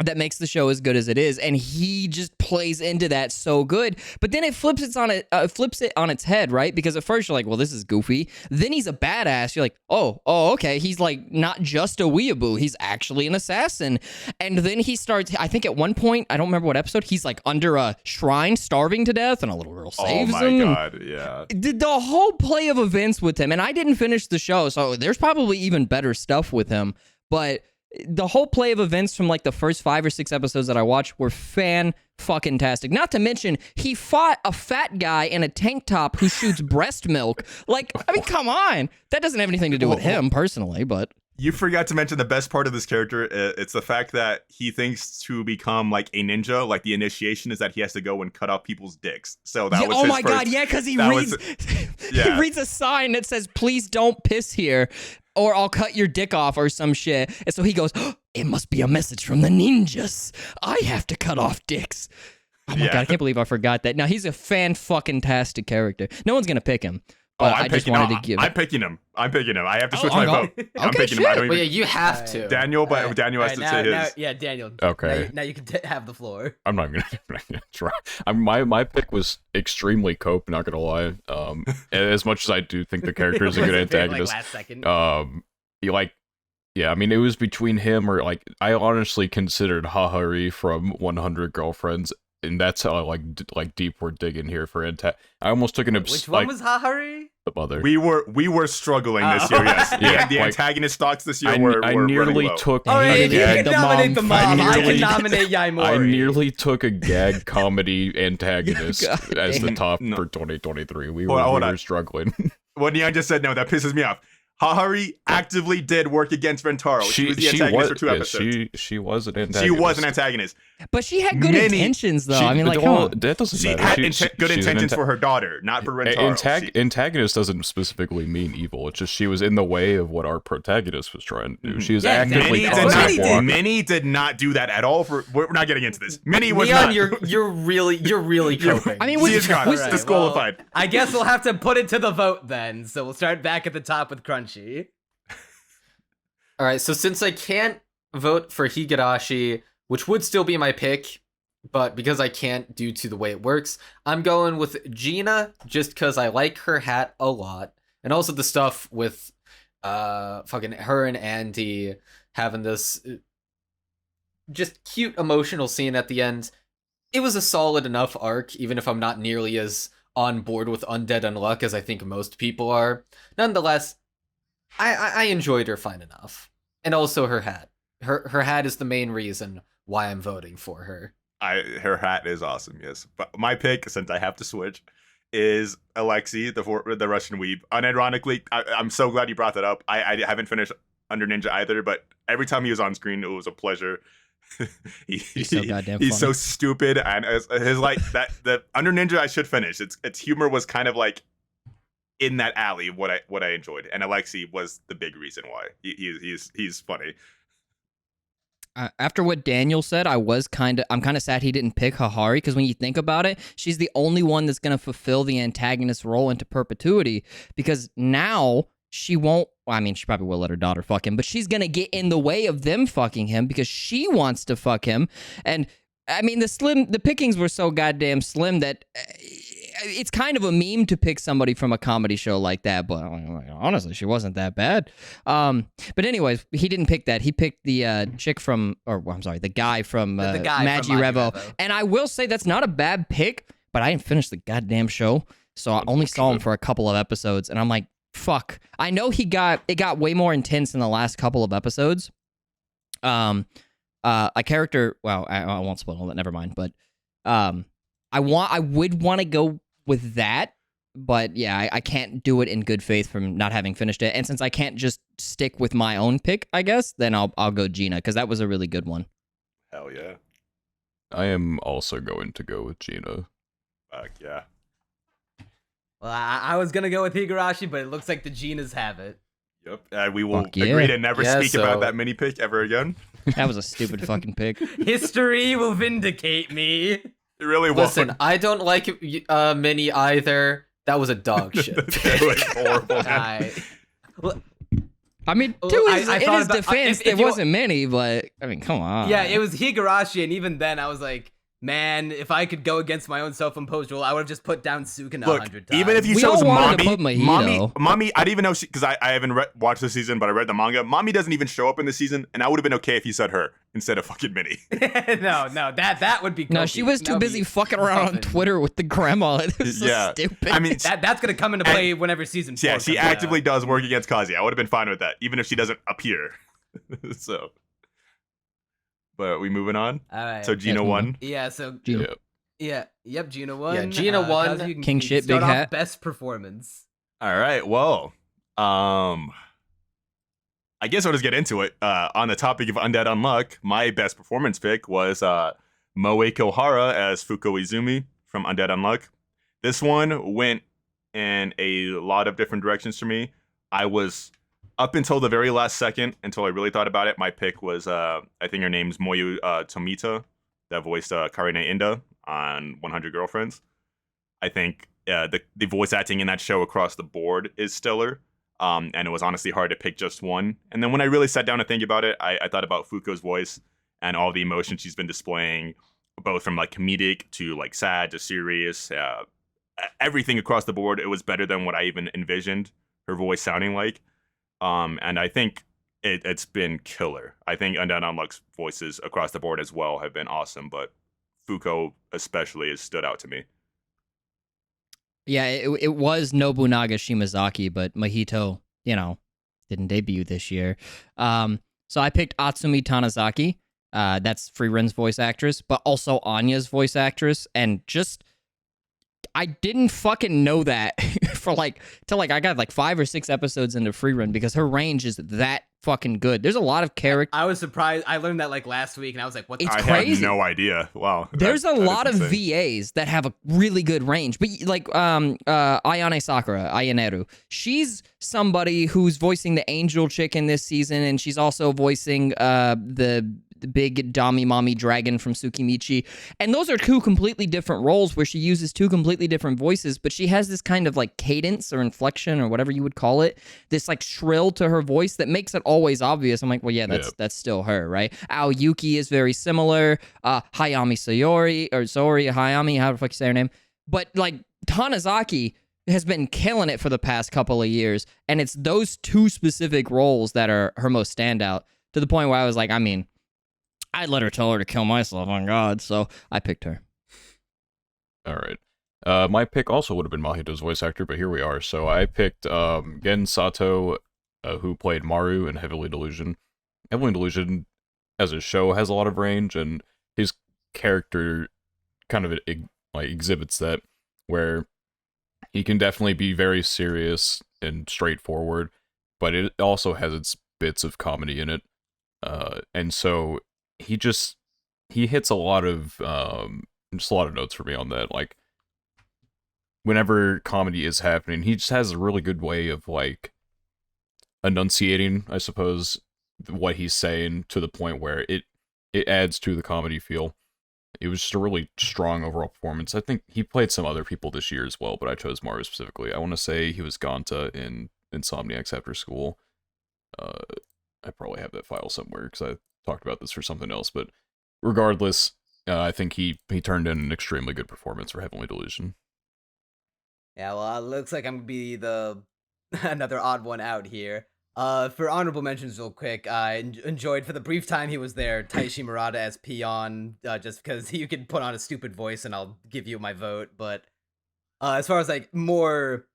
That makes the show as good as it is, and he just plays into that so good. But then it flips it on its head, right? Because at first you're like, well, this is goofy. Then he's a badass. You're like, oh, okay. He's like not just a weeaboo. He's actually an assassin. And then he starts. I think at one point, I don't remember what episode. He's like under a shrine, starving to death, and a little girl saves him. Oh my god, yeah. The whole play of events with him, and I didn't finish the show, so there's probably even better stuff with him. But the whole play of events from like the first 5 or 6 episodes that I watched were fan-fucking-tastic. Not to mention, he fought a fat guy in a tank top who shoots breast milk. Like, I mean, come on. That doesn't have anything to do with him personally, but... You forgot to mention the best part of this character. It's the fact that he thinks to become like a ninja, like the initiation is that he has to go and cut off people's dicks. So that was oh his my first, god, yeah, because he that reads he reads a sign that says, "Please don't piss here, or I'll cut your dick off," or some shit. And so he goes, oh, "It must be a message from the ninjas. I have to cut off dicks." Oh my god, I can't believe I forgot that. Now he's a fan-fucking-tastic character. No one's gonna pick him. But I just wanted to give. I'm picking him. I have to switch Oh, my vote. I'm okay, picking him. I don't Well, yeah, even. you have to. Daniel, but Daniel has to say his. Yeah, Daniel. Okay. Now you can have the floor. I'm not gonna try. My pick was extremely cope. Not gonna lie. As much as I do think the character is a good antagonist. Like last second. Yeah, I mean, it was between him or like I honestly considered Hahari from 100 Girlfriends, and that's how like deep we're digging here for I almost took an Which one was Hahari? the mother. We were struggling this year. Yes, Yeah, the like, antagonist stocks this year I were nearly running low. took. Oh, yeah, He you gag can the nominate the mom. mom. I nearly- can nominate Yaimori. I nearly took a gag comedy antagonist God as the damn. top No. for 2023. We Hold were on. struggling. What Neon just said, no, that pisses me off. Hahari actively did work against Rentaro. She was the antagonist for 2 episodes. She was an antagonist. She was an antagonist. But she had good Many- intentions, though. she- I mean, like, Well, come on. that doesn't She matter. had good she's an intentions for her daughter, not for Rentaro. Antagonist doesn't specifically mean evil. It's just she was in the way of what our protagonist was trying to do. She was Yeah, actively Minnie exactly. causing a block. Minnie did not do that at all. We're not getting into this. Minnie was Neon, not. you're really coping. I mean, She is gone. All right, Disqualified. well, I guess we'll have to put it to the vote then. So we'll start back at the top with Crunchy. All right, so since I can't vote for Higurashi, which would still be my pick, but because I can't due to the way it works, I'm going with Gina just because I like her hat a lot, and also the stuff with fucking her and Andy having this just cute emotional scene at the end. It was a solid enough arc, even if I'm not nearly as on board with Undead Unluck as I think most people are. Nonetheless, I enjoyed her fine enough. And also her hat. Her hat is the main reason why I'm voting for her. Her hat is awesome, yes. But my pick, since I have to switch, is Alexei, the Russian weeb. Unironically, I'm so glad you brought that up. I haven't finished Under Ninja either, but every time he was on screen, it was a pleasure. He's so goddamn He's funny. so stupid, and his like that. The Under Ninja I should finish. Its humor was kind of like in that alley what I enjoyed, and Alexei was the big reason why. He's funny. After what Daniel said, I'm kind of sad he didn't pick Hahari, because when you think about it, she's the only one that's going to fulfill the antagonist role into perpetuity, because now she won't, well, I mean, she probably will let her daughter fuck him, but she's going to get in the way of them fucking him because she wants to fuck him. And I mean, the pickings were so goddamn slim that it's kind of a meme to pick somebody from a comedy show like that, but honestly, she wasn't that bad. But anyways, he didn't pick that. He picked the chick from, the guy from The guy Magi from Magi Revo. Revo. And I will say that's not a bad pick, but I didn't finish the goddamn show, so I only saw him for a couple of episodes, and I'm like, fuck. I know it got way more intense in the last couple of episodes. A character, well, I won't spoil it, never mind, but I would want to go with that, but yeah, I can't do it in good faith from not having finished it. And since I can't just stick with my own pick, I guess, then I'll go Gina, because that was a really good one. Hell yeah. I am also going to go with Gina. Fuck yeah. Well, I was gonna go with Higurashi, but it looks like the Ginas have it. Yep. We will Fuck yeah. agree to never Yeah, speak about that mini pick ever again. That was a stupid fucking pick. History will vindicate me. It really Listen, won't. I don't like Minnie either. That was a dog shit. It was horrible. man. Alright. Well, I mean, Well, to I his, thought in his about- defense, if there you- wasn't many, but I mean, come on. yeah, it was Higurashi, and even then, I was like, man, if I could go against my own self-imposed rule, I would have just put down Sukuna Look, 100 times. even if you We chose all wanted to mommy, put Mahito. mommy, I didn't even know because I haven't watched the season, but I read the manga. Mommy doesn't even show up in the season, and I would have been okay if you said her instead of fucking Minnie. no, that would be. No, Kofi. she was That too would busy be fucking around on Muffin. Twitter with the grandma. It was so Yeah. stupid. I mean, That's gonna come into play whenever season 4 yeah, she comes out. actively does work against Kazi. I would have been fine with that, even if she doesn't appear. So, But we moving on. All right. So Gina move won. on. Yeah. So Gina. yep. Gina won. Yeah, Gina won. Kazu, you King can shit, start big off hat. Best performance. All right. Well, I guess I'll just get into it. On the topic of Undead Unluck, my best performance pick was Moe Kohara as Fuko Izumi from Undead Unluck. This one went in a lot of different directions for me. I was, up until the very last second, until I really thought about it, my pick was, I think her name's Moyu Tomita, that voiced Karine Inda on 100 Girlfriends. I think the voice acting in that show across the board is stellar. And it was honestly hard to pick just one. And then when I really sat down to think about it, I thought about Fuko's voice and all the emotions she's been displaying, both from like comedic to like sad to serious, everything across the board. It was better than what I even envisioned her voice sounding like. And I think it's been killer. I think Undead Unluck's voices across the board as well have been awesome, but Fuko especially has stood out to me. Yeah, it was Nobunaga Shimazaki, but Mahito, didn't debut this year. So I picked Atsumi Tanizaki. That's Freerun's voice actress, but also Anya's voice actress. And just, I didn't fucking know that till I got like 5 or 6 episodes into Freerun because her range is that fucking good. There's a lot of character. I was surprised. I learned that like last week, and I was like, "What?" It's I crazy. had no idea. Wow. There's a that lot of is insane. VAs that have a really good range, but like Ayane Sakura, Ayaneru, she's somebody who's voicing the angel chick in this season, and she's also voicing the big Dami Mommy dragon from Tsukimichi. And those are 2 completely different roles where she uses 2 completely different voices, but she has this kind of like cadence or inflection or whatever you would call it, this like shrill to her voice that makes it always obvious. I'm like, well, yeah, that's still her, right? Aoyuki is very similar. Hayami Sayori, or Sori Hayami, how the fuck you say her name? But like Tanizaki has been killing it for the past couple of years, and it's those 2 specific roles that are her most standout, to the point where I was like, I mean, I'd let her tell her to kill myself on God, so I picked her. All right. My pick also would have been Mahito's voice actor, but here we are. So I picked Gen Sato, who played Maru in Heavenly Delusion. Heavenly Delusion, as a show, has a lot of range, and his character kind of exhibits that, where he can definitely be very serious and straightforward, but it also has its bits of comedy in it. And so he hits a lot of just a lot of notes for me on that. Like, whenever comedy is happening, he just has a really good way of like enunciating, I suppose, what he's saying to the point where it adds to the comedy feel. It was just a really strong overall performance. I think he played some other people this year as well, but I chose Maru specifically. I want to say he was Ganta in Insomniacs After School. I probably have that file somewhere because I talked about this for something else, but regardless, I think he turned in an extremely good performance for Heavenly Delusion. Yeah, well, it looks like I'm gonna be another odd one out here. For honorable mentions, real quick, I enjoyed for the brief time he was there, Taishi Murata as Peon, just because you can put on a stupid voice and I'll give you my vote. But as far as like more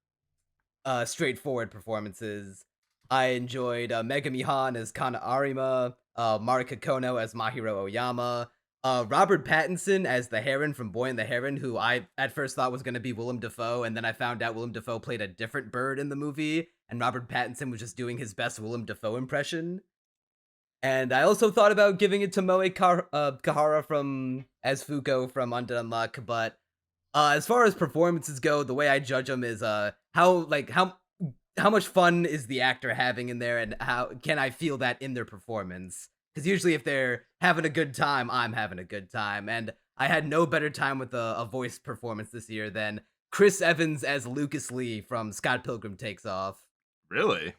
straightforward performances, I enjoyed Megami Han as Kana Arima, Marika Kono as Mahiro Oyama, Robert Pattinson as the Heron from Boy and the Heron, who I at first thought was going to be Willem Dafoe, and then I found out Willem Dafoe played a different bird in the movie, and Robert Pattinson was just doing his best Willem Dafoe impression. And I also thought about giving it to Moe Kahara from as Fuko from Undead Unluck, but as far as performances go, the way I judge them is how much fun is the actor having in there, and how can I feel that in their performance? Because usually if they're having a good time, I'm having a good time. And I had no better time with a voice performance this year than Chris Evans as Lucas Lee from Scott Pilgrim Takes Off. Really?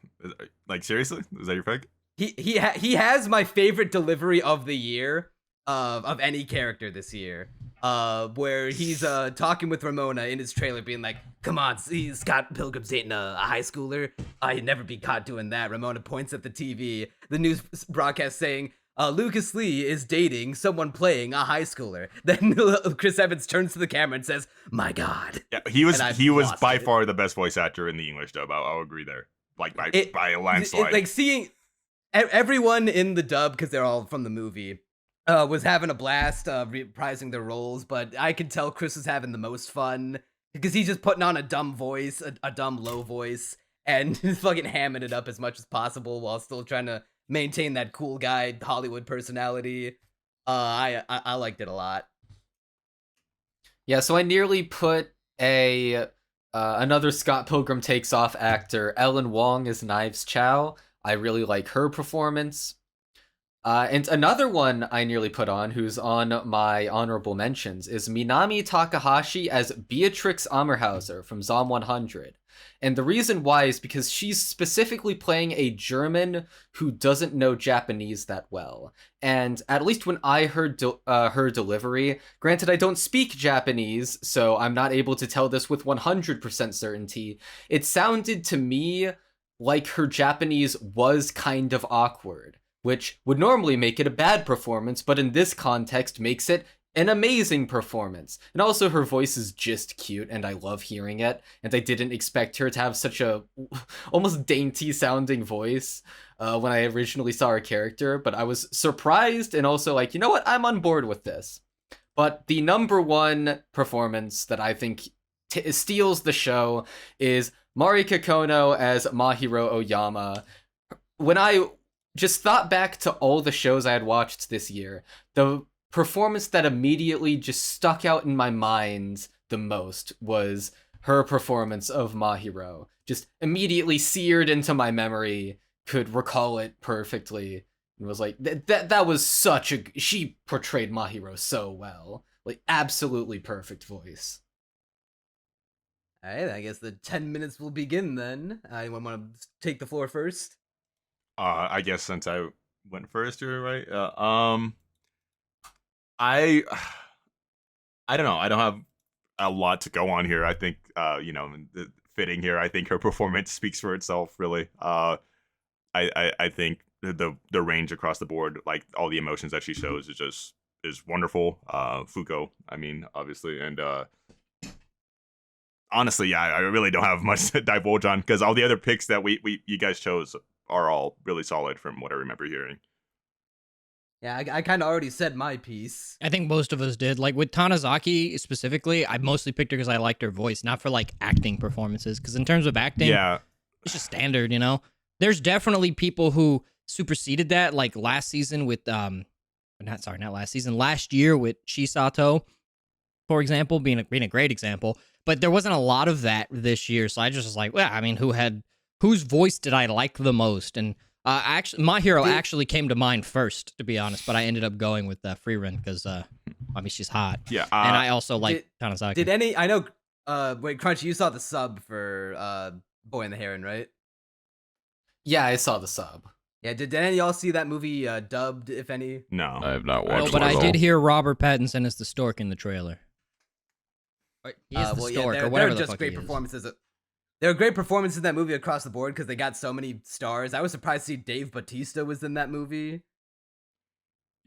Like, seriously? Is that your pick? He has my favorite delivery of the year of any character this year. Where he's talking with Ramona in his trailer, being like, "Come on, see, Scott Pilgrim's dating a high schooler. I'd never be caught doing that." Ramona points at the TV, the news broadcast saying, "Lucas Lee is dating someone playing a high schooler." Then Chris Evans turns to the camera and says, "My God." Yeah, he was by it. far the best voice actor in the English dub. I'll agree there. Like by a landslide. Like seeing everyone in the dub, because they're all from the movie. was having a blast reprising their roles, but I could tell Chris was having the most fun because he's just putting on a dumb voice, a dumb low voice, and fucking hamming it up as much as possible while still trying to maintain that cool guy Hollywood personality. I liked it a lot. Yeah, so I nearly put another Scott Pilgrim Takes Off actor, Ellen Wong, as Knives Chow. I really like her performance. And another one I nearly put on, who's on my honorable mentions, is Minami Takahashi as Beatrix Ammerhauser from Zom 100. And the reason why is because she's specifically playing a German who doesn't know Japanese that well. And at least when I heard her delivery, granted I don't speak Japanese, so I'm not able to tell this with 100% certainty, it sounded to me like her Japanese was kind of awkward, which would normally make it a bad performance, but in this context makes it an amazing performance. And also her voice is just cute, and I love hearing it, and I didn't expect her to have such a almost dainty sounding voice when I originally saw her character, but I was surprised and also like, you know what, I'm on board with this. But the number one performance that I think steals the show is Marika Kono as Mahiro Oyama. When I just thought back to all the shows I had watched this year, the performance that immediately just stuck out in my mind the most was her performance of Mahiro. Just immediately seared into my memory, could recall it perfectly, and was like, that was such a... She portrayed Mahiro so well. Like, absolutely perfect voice. Alright, I guess the 10 minutes will begin then. Anyone want to take the floor first? I guess since I went first, you're right. I don't know. I don't have a lot to go on here. I think fitting here. I think her performance speaks for itself. Really. I think the range across the board, like all the emotions that she shows, is wonderful. Fuko, I mean, obviously, and honestly, yeah, I really don't have much to divulge on because all the other picks that you guys chose are all really solid from what I remember hearing. Yeah, I kind of already said my piece. I think most of us did. Like with Tanizaki specifically, I mostly picked her because I liked her voice, not for like acting performances. Because in terms of acting, yeah, it's just standard, you know? There's definitely people who superseded that, like last season with, last year with Chisato, for example, being a great example. But there wasn't a lot of that this year, so I just was like, well, I mean, whose voice did I like the most? And actually, My Hero actually came to mind first, to be honest, but I ended up going with Freerin because, I mean, she's hot. Yeah, and I also like Tanizaki. I know, wait, Crunchy, you saw the sub for Boy and the Heron, right? Yeah, I saw the sub. Yeah, did any of y'all see that movie dubbed, if any? no, I have not watched No, but it I at did all. hear Robert Pattinson as the stork in the trailer. He is the stork, or whatever the just fuck great he is. performances. There were great performances in that movie across the board because they got so many stars. I was surprised to see Dave Bautista was in that movie.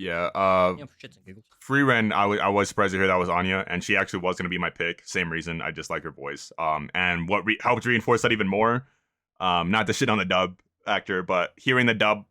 yeah. Yeah, for shits and giggles. Freerin, I was surprised to hear that was Anya, and she actually was going to be my pick. Same reason, I just like her voice. And what helped reinforce that even more, not to shit on the dub actor, but hearing the dub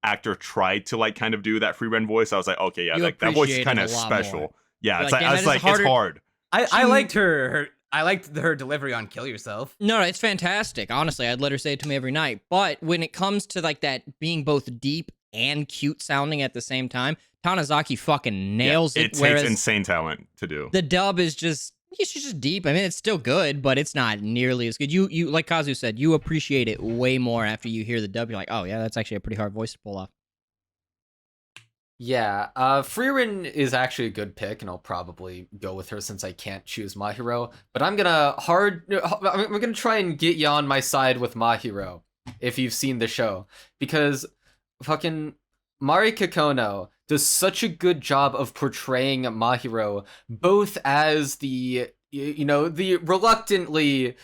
actor try to like kind of do that Freerin voice, I was like, okay, yeah, like that voice is kind of special. more. Yeah, You're it's like, like, damn, I was that is like, it's harder- hard. I liked her. I liked her delivery on "Kill Yourself." No, it's fantastic. Honestly, I'd let her say it to me every night. But when it comes to like that being both deep and cute sounding at the same time, Tanizaki fucking nails it. It Whereas takes insane talent to do. the dub is just, it's just deep. I mean, it's still good, but it's not nearly as good. You like Kazu said, you appreciate it way more after you hear the dub. You're like, oh yeah, that's actually a pretty hard voice to pull off. Yeah, Freerin is actually a good pick, and I'll probably go with her since I can't choose Mahiro. But I'm gonna try and get you on my side with Mahiro if you've seen the show, because fucking Marika Kono does such a good job of portraying Mahiro, both as the the reluctantly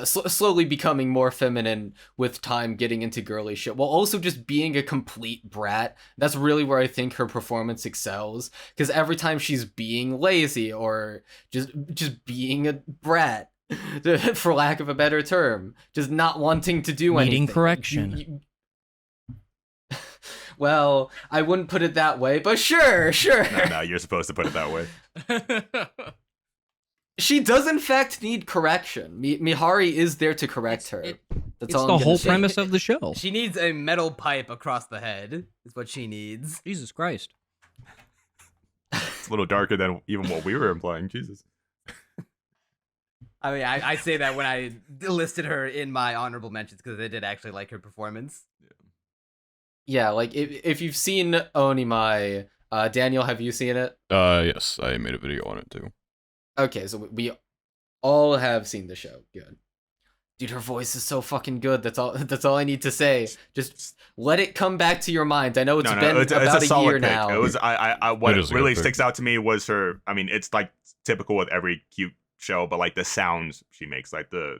slowly becoming more feminine with time, getting into girly shit, while also just being a complete brat. That's really where I think her performance excels, because every time she's being lazy or just being a brat, for lack of a better term, just not wanting to do anything. Needing correction. Well, I wouldn't put it that way, but sure. No, you're supposed to put it that way. She does in fact need correction. Mihari is there to correct her. That's It's all the I'm whole gonna say. premise of the show. She needs a metal pipe across the head. Is what she needs. Jesus Christ. It's a little darker than even what we were implying. Jesus. I mean, I say that when I listed her in my honorable mentions because I did actually like her performance. Yeah, like if you've seen Onimai, Daniel, have you seen it? Yes, I made a video on it too. Okay, so we all have seen the show. Good. Dude, her voice is so fucking good. That's all I need to say. Just let it come back to your mind. I know it's been about a year pick. now. It was what It is a really good pick. sticks out to me was her. I mean, it's like typical with every cute show, but like the sounds she makes, like the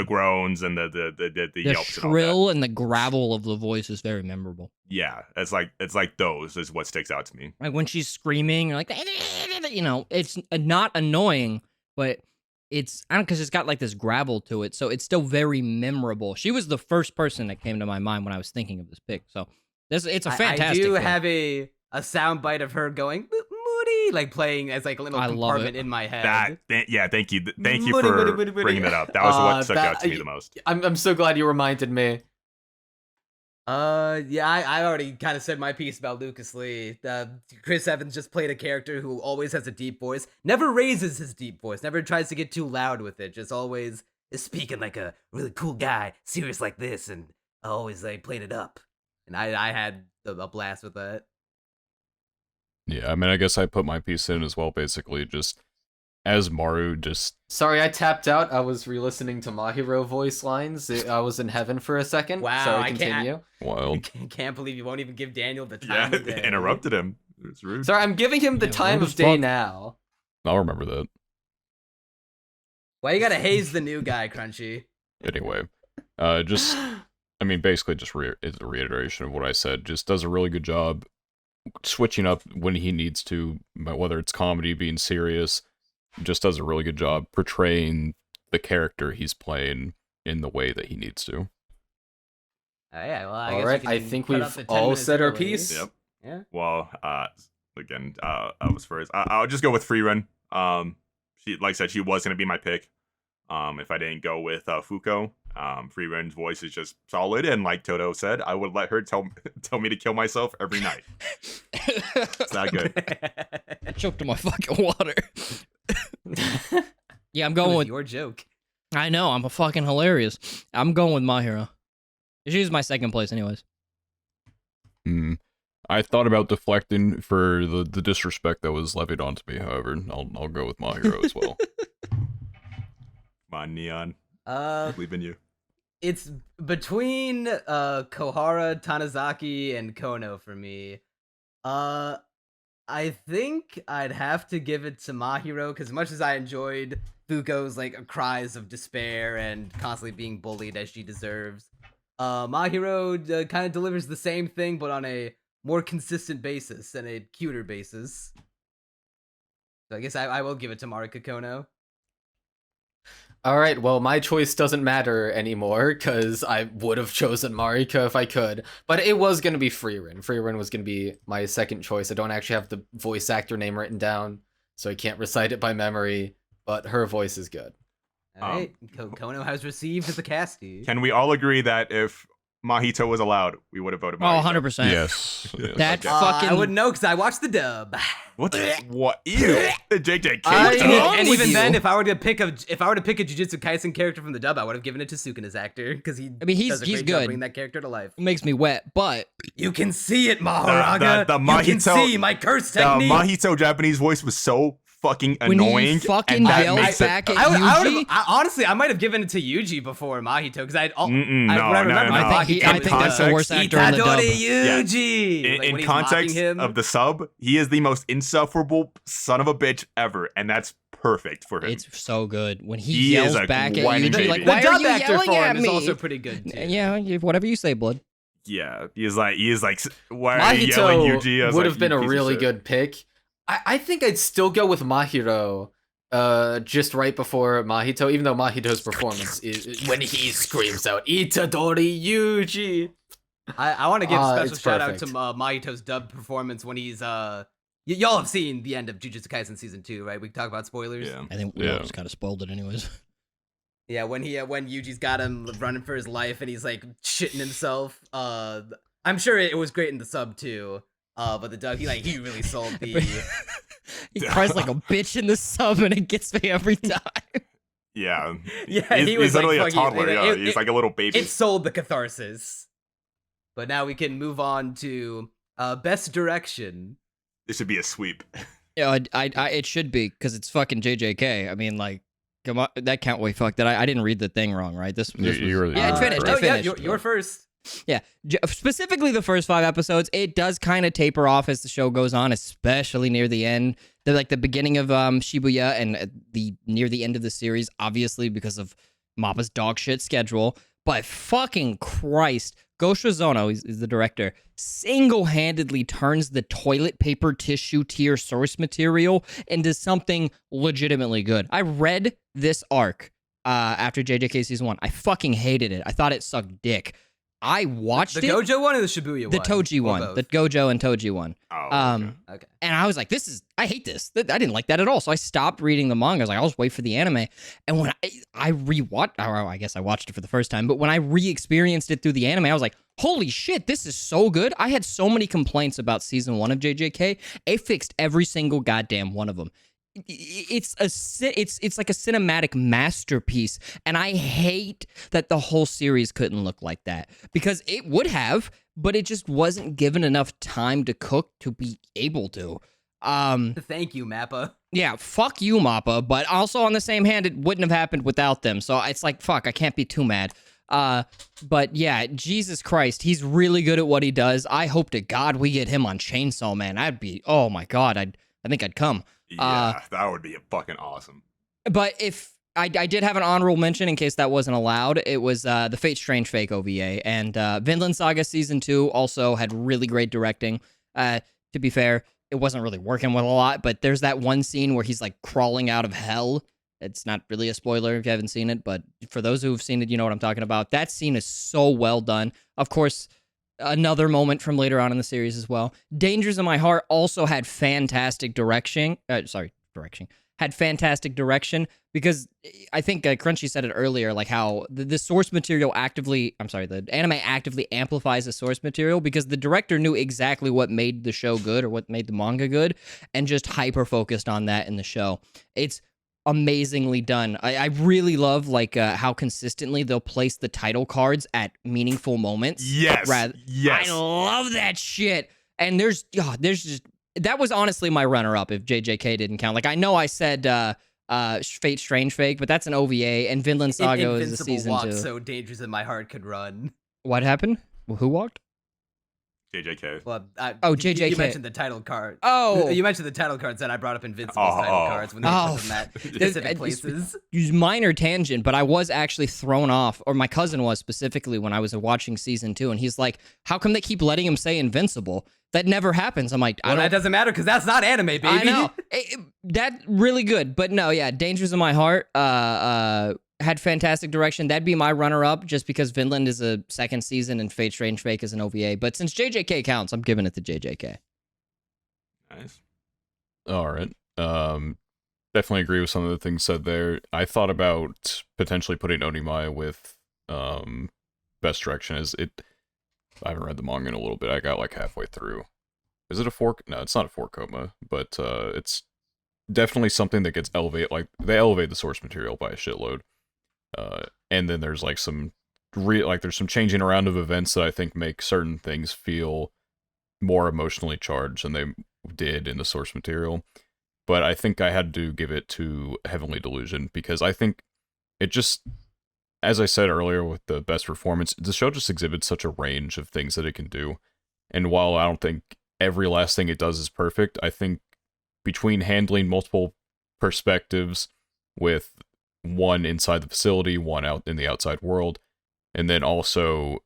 groans and the The yelps and all that. shrill and the gravel of the voice is very memorable. Yeah, it's like those is what sticks out to me. Like when she's screaming, like, you know, it's not annoying, but it's, I don't know, because it's got like this gravel to it, so it's still very memorable. She was the first person that came to my mind when I was thinking of this pick, so it's a fantastic I do pick. have a sound bite of her going Moody, like playing as like a little I love compartment it. in my head. Thank you Moody, for moody, moody, moody. bringing that up. That was what stuck that- out to me the most. I'm so glad you reminded me. Yeah, I already kind of said my piece about Lucas Lee. Chris Evans just played a character who always has a deep voice, never raises his deep voice, never tries to get too loud with it, just always is speaking like a really cool guy, serious like this, and always like playing it up. And I had a blast with that. Yeah, I mean, I guess I put my piece in as well, basically, just as Maru, just... Sorry, I tapped out. I was re-listening to Mahiro voice lines. I was in heaven for a second. Wow, Sorry, I can't- continue. Wild. Can't believe you won't even give Daniel the Yeah, time of day. interrupted him. It's rude. Sorry, I'm giving him the Yeah, time rude of as day fuck. now. I'll remember that. Why you gotta haze the new guy, Crunchy? Anyway, just... I mean, basically just it's a reiteration of what I said. Just does a really good job switching up when he needs to, whether it's comedy, being serious. Just does a really good job portraying the character he's playing in the way that he needs to. Yeah, well, I All guess right, we I can think cut we've off the 10 all minutes said our early. piece. Yep. Yeah. Well, again, I was first. I'll just go with Freerun. She, like I said, she was gonna be my pick. If I didn't go with Fuko, Freerun's voice is just solid, and like Toto said, I would let her tell me to kill myself every night. It's that good. I choked on my fucking water. Yeah, I'm It going was with... your joke. I know, I'm a fucking hilarious. I'm going with My Hero. She's my second place anyways. I thought about deflecting for the disrespect that was levied onto me, however, I'll go with My Hero as well. Come on, Neon. I believe in you. It's between Kohara, Tanizaki, and Kono for me. I think I'd have to give it to Mahiro because as much as I enjoyed Fuko's like cries of despair and constantly being bullied as she deserves, Mahiro kind of delivers the same thing but on a more consistent basis and a cuter basis. So I guess I will give it to Marika Kono. All right, well, my choice doesn't matter anymore because I would have chosen Marika if I could, but it was going to be Freerun. Freerun was going to be my second choice. I don't actually have the voice actor name written down, so I can't recite it by memory, but her voice is good. All right, Kono has received the Casties. Can we all agree that if Mahito was allowed, we would have voted Oh, Mahito? 100%. Yes. That Okay. fucking... I wouldn't know because I watched the dub. What? What? Ew. JJ I- King. wrong And with even you? then, if I were to pick a Jujutsu Kaisen character from the dub, I would have given it to Sukuna actor because he. I mean, he's does a great job good. bringing that character to life. It makes me wet, but You can see it, Mahoraga. the You can Mahito- see my curse The technique. Mahito Japanese voice was so fucking when annoying. he fucking and that yells makes it- back at I Yuji... honestly, I might have given it to Yuji before Mahito because I No, what I remember, no, I no. think, he, I In think that's the worst context- actor in the dub. Itadori Yuji. In, Like, in when he's context mocking him. of the sub, he is the most insufferable son of a bitch ever, and that's perfect for him. It's so good when he, He yells is a back at whiny Yuji, baby. like, the why are dub you actor yelling for at him me? is also pretty good too. Yeah, whatever you say, Blood. Yeah, he is like, why are you yelling, Yuji? I was would like, have been "You a piece of really shit." good pick. I think I'd still go with Mahiro, just right before Mahito, even though Mahito's performance is when he screams out Itadori Yuji. I want to give a special It's shout out to perfect. Mahito's dub performance when he's y'all have seen the end of Jujutsu Kaisen season 2, right? We can talk about spoilers. Yeah. I think we all just kind of spoiled it anyways. Yeah, when Yuji's got him running for his life and he's like shitting himself. I'm sure it was great in the sub too. But the dub, he really sold the. He cries like a bitch in the sub, and it gets me every time. Yeah. Yeah, he's, he was he's literally like a toddler. fucking- He's like a little baby. It sold the catharsis. But now we can move on to best direction. This should be a sweep. Yeah, it should be because it's fucking JJK. I mean, like, come on, that can't wait. Fuck that. I didn't read the thing wrong, right? This was, yeah, it finished. Oh, It finished. yeah, you're first. Yeah, specifically the first 5 episodes, it does kind of taper off as the show goes on, especially near the end. The beginning of Shibuya and near the end of the series, obviously because of Mappa's dog shit schedule. But fucking Christ, Go Shizono is the director, single-handedly turns the toilet paper tissue tier source material into something legitimately good. I read this arc after JJK season 1. I fucking hated it. I thought it sucked dick. I watched the it. Gojo one or the Shibuya one? The Toji Or one. both? The Gojo and Toji one. Oh, Okay. And I was like, I hate this. I didn't like that at all. So I stopped reading the manga. I was like, I'll just wait for the anime. And when I rewatched, or I guess I watched it for the first time, but when I re-experienced it through the anime, I was like, holy shit, this is so good. I had so many complaints about season 1 of JJK. It fixed every single goddamn one of them. It's like a cinematic masterpiece, and I hate that the whole series couldn't look like that, because it would have, but it just wasn't given enough time to cook to be able to. Thank you, Mappa. Yeah, fuck you, Mappa, but also on the same hand, it wouldn't have happened without them, so it's like, fuck, I can't be too mad. But yeah, Jesus Christ, he's really good at what he does. I hope to God we get him on Chainsaw Man. Oh my God, I think I'd come. yeah, that would be fucking awesome. But if I did have an honorable mention in case that wasn't allowed, it was the Fate Strange Fake OVA, and Vinland Saga season 2 also had really great directing. To be fair, it wasn't really working with a lot, but there's that one scene where he's like crawling out of hell. It's not really a spoiler if you haven't seen it, but for those who've seen it, you know what I'm talking about. That scene is so well done. Of course, another moment from later on in the series as well. Dangers in My Heart also had fantastic direction. Had fantastic direction, because I think Crunchy said it earlier, like how the source material the anime actively amplifies the source material, because the director knew exactly what made the show good or what made the manga good, and just hyper focused on that in the show. It's amazingly done. I really love how consistently they'll place the title cards at meaningful moments. Yes. Yes. I love that shit. And there's just, that was honestly my runner-up if JJK didn't count. Like, I know I said Fate Strange Fake, but that's an OVA, and Vinland Saga is a Invincible season walked 2. so Dangers in My Heart could run. What happened? Who walked? JJK. Well, JJK. You mentioned the title card. Oh. You mentioned the title cards that I brought up Invincible's title cards when they put them at specific places. Minor tangent, but I was actually thrown off, or my cousin was specifically when I was watching season 2, and he's like, how come they keep letting him say Invincible? That never happens. I'm like, Well, that doesn't matter because that's not anime, baby. I know. That really good. But no, yeah, Dangers in My Heart had fantastic direction. That'd be my runner-up, just because Vinland is a second season and Fate Strange Fake is an OVA. But since JJK counts, I'm giving it to JJK. Nice. All right. Definitely agree with some of the things said there. I thought about potentially putting Onimai with best direction. I haven't read the manga in a little bit. I got like halfway through. Is it a fork? No, it's not a four koma, but it's definitely something that gets elevated. Like, they elevate the source material by a shitload. And then there's like there's some changing around of events that I think make certain things feel more emotionally charged than they did in the source material. But I think I had to give it to Heavenly Delusion, because I think it just, as I said earlier with the best performance, the show just exhibits such a range of things that it can do. And while I don't think every last thing it does is perfect, I think between handling multiple perspectives with one inside the facility, one out in the outside world, and then also,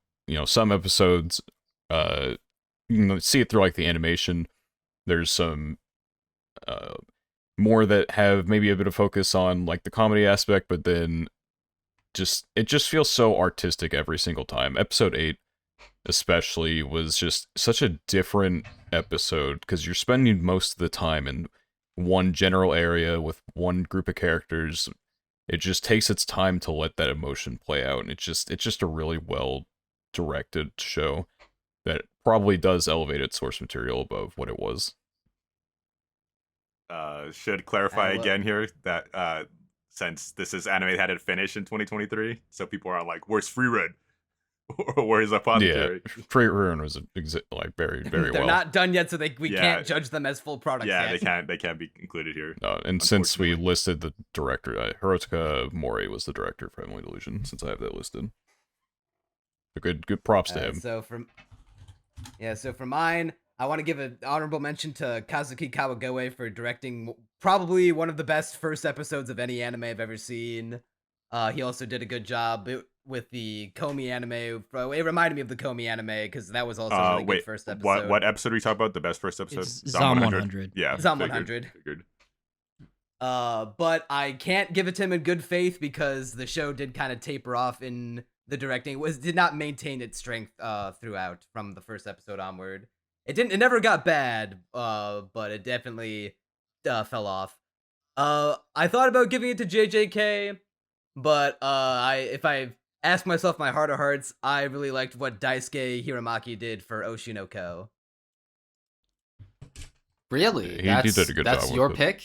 some episodes, you can see it through like the animation. There's some more that have maybe a bit of focus on like the comedy aspect, but then it just feels so artistic every single time. Episode 8, especially was just such a different episode because you're spending most of the time in one general area with one group of characters. It just takes its time to let that emotion play out, and it's just a really well directed show that probably does elevate its source material above what it was. Should clarify again here that since this is anime that had it finish in 2023, so people are like, "Where's Free Run?" or "Where's Apothecary?" Yeah, Free Run was like very They're well. not done yet, so we can't judge them as full products. Yeah, yet. they can't be included here. And since we listed the director, Hirotaka Mori was the director for Heavenly Delusion. Since I have that listed, so good props to him. So for mine, I want to give an honorable mention to Kazuki Kawagoe for directing probably one of the best first episodes of any anime I've ever seen. He also did a good job with the Komi anime. It reminded me of the Komi anime because that was also a really good first episode. What episode are you talking about? The best first episode? Zom 100. Yeah, Zom 100. Figured. But I can't give it to him in good faith because the show did kind of taper off in the directing. It did not maintain its strength throughout from the first episode onward. It never got bad, but it definitely fell off. I thought about giving it to JJK, but if I ask myself my heart of hearts, I really liked what Daisuke Hiramaki did for Oshinoko. Really? He did a good job That's with your it. pick?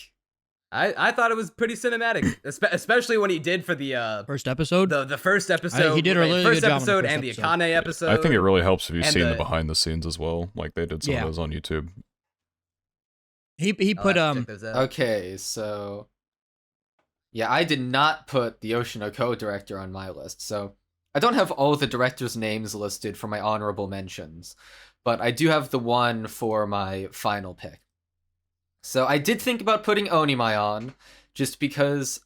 I thought it was pretty cinematic, especially when he did for the First episode? the first episode. He did a really first good job on the episode first and the episode. Akane episode. I think it really helps if you've and seen the the- behind the scenes as well. Like they did some Yeah. of those on YouTube. He I'll put have to check those out. Okay, so yeah, I did not put the Oshinoko director on my list, so I don't have all the directors' names listed for my honorable mentions, but I do have the one for my final pick. So I did think about putting Onimai on, just because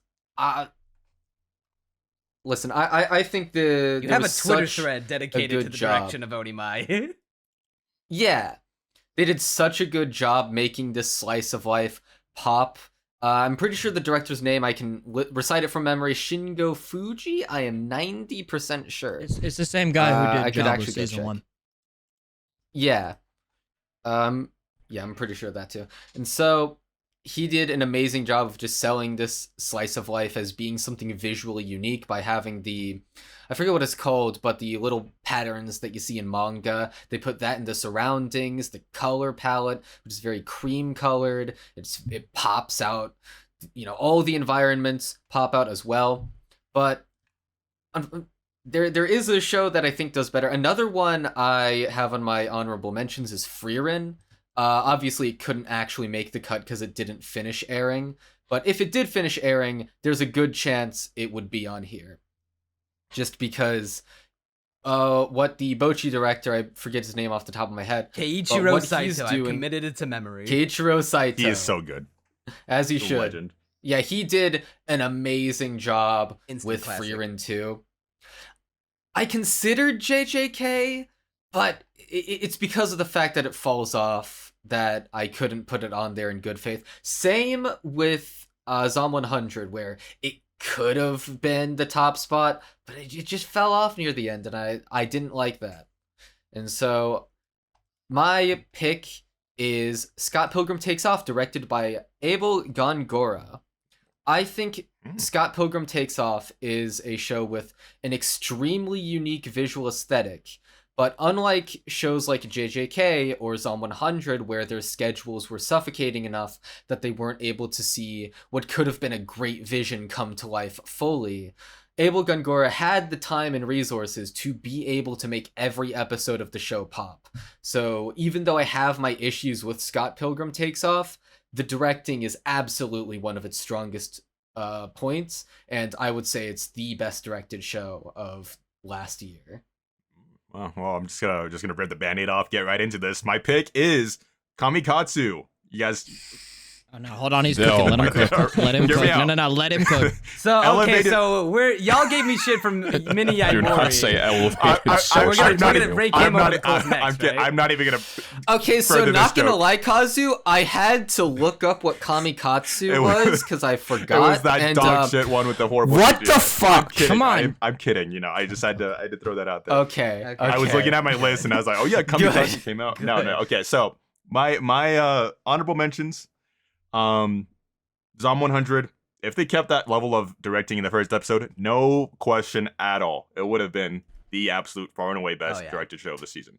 listen, I think You there have a was Twitter such thread dedicated to good the job. direction of Onimai. Yeah, they did such a good job making this slice of life pop. I'm pretty sure the director's name, I can recite it from memory, Shingo Fuji. I am 90% sure. It's the same guy who I did could Jobless actually go season check. 1. Yeah. Yeah, I'm pretty sure of that too. And so he did an amazing job of just selling this slice of life as being something visually unique by having I forget what it's called, but the little patterns that you see in manga, they put that in the surroundings, the color palette, which is very cream colored. It pops out, all the environments pop out as well. But there is a show that I think does better. Another one I have on my honorable mentions is Frieren. Obviously, it couldn't actually make the cut because it didn't finish airing. But if it did finish airing, there's a good chance it would be on here. Just because what the Bochi director, I forget his name off the top of my head. Keiichiro what he's Saito, I doing- committed it to memory. Keiichiro Saito. He is so good. As he He's a should. legend. Yeah, he did an amazing job Instant with classic. Frieren too. I considered JJK, but it's because of the fact that it falls off that I couldn't put it on there in good faith. Same with Zom 100, where it could have been the top spot, but it just fell off near the end, and I didn't like that. And so my pick is Scott Pilgrim Takes Off, directed by Abel Gongora. I think Scott Pilgrim Takes Off is a show with an extremely unique visual aesthetic, but unlike shows like JJK or Zom 100, where their schedules were suffocating enough that they weren't able to see what could have been a great vision come to life fully, Abel Gongora had the time and resources to be able to make every episode of the show pop. So even though I have my issues with Scott Pilgrim Takes Off, the directing is absolutely one of its strongest points, and I would say it's the best directed show of last year. Well, I'm just gonna rip the band-aid off, get right into this. My pick is Kamikatsu. You guys Oh no, hold on, he's No, cooking. Let him okay. cook. Let him Hear cook. me No, out. no, no, let him cook. So okay, Elevated- so y'all gave me shit from Mini Do Yaimori. not say elevated. I, we're gonna break him over the coals next, right? I'm not even gonna. Okay, so further not this gonna joke. lie, Kazu, I had to look up what Kamikatsu It was- was because I forgot. It was that and, dog shit one with the horrible. what CGI. the fuck? I'm kidding. Come on. I'm kidding. You know, I just had to throw that out there. Okay. I I was looking at my list and I was like, oh yeah, Kamikaze Good. came out. No. Okay, so my honorable mentions, Zom 100. If they kept that level of directing in the first episode, no question at all, it would have been the absolute far and away best directed show of the season.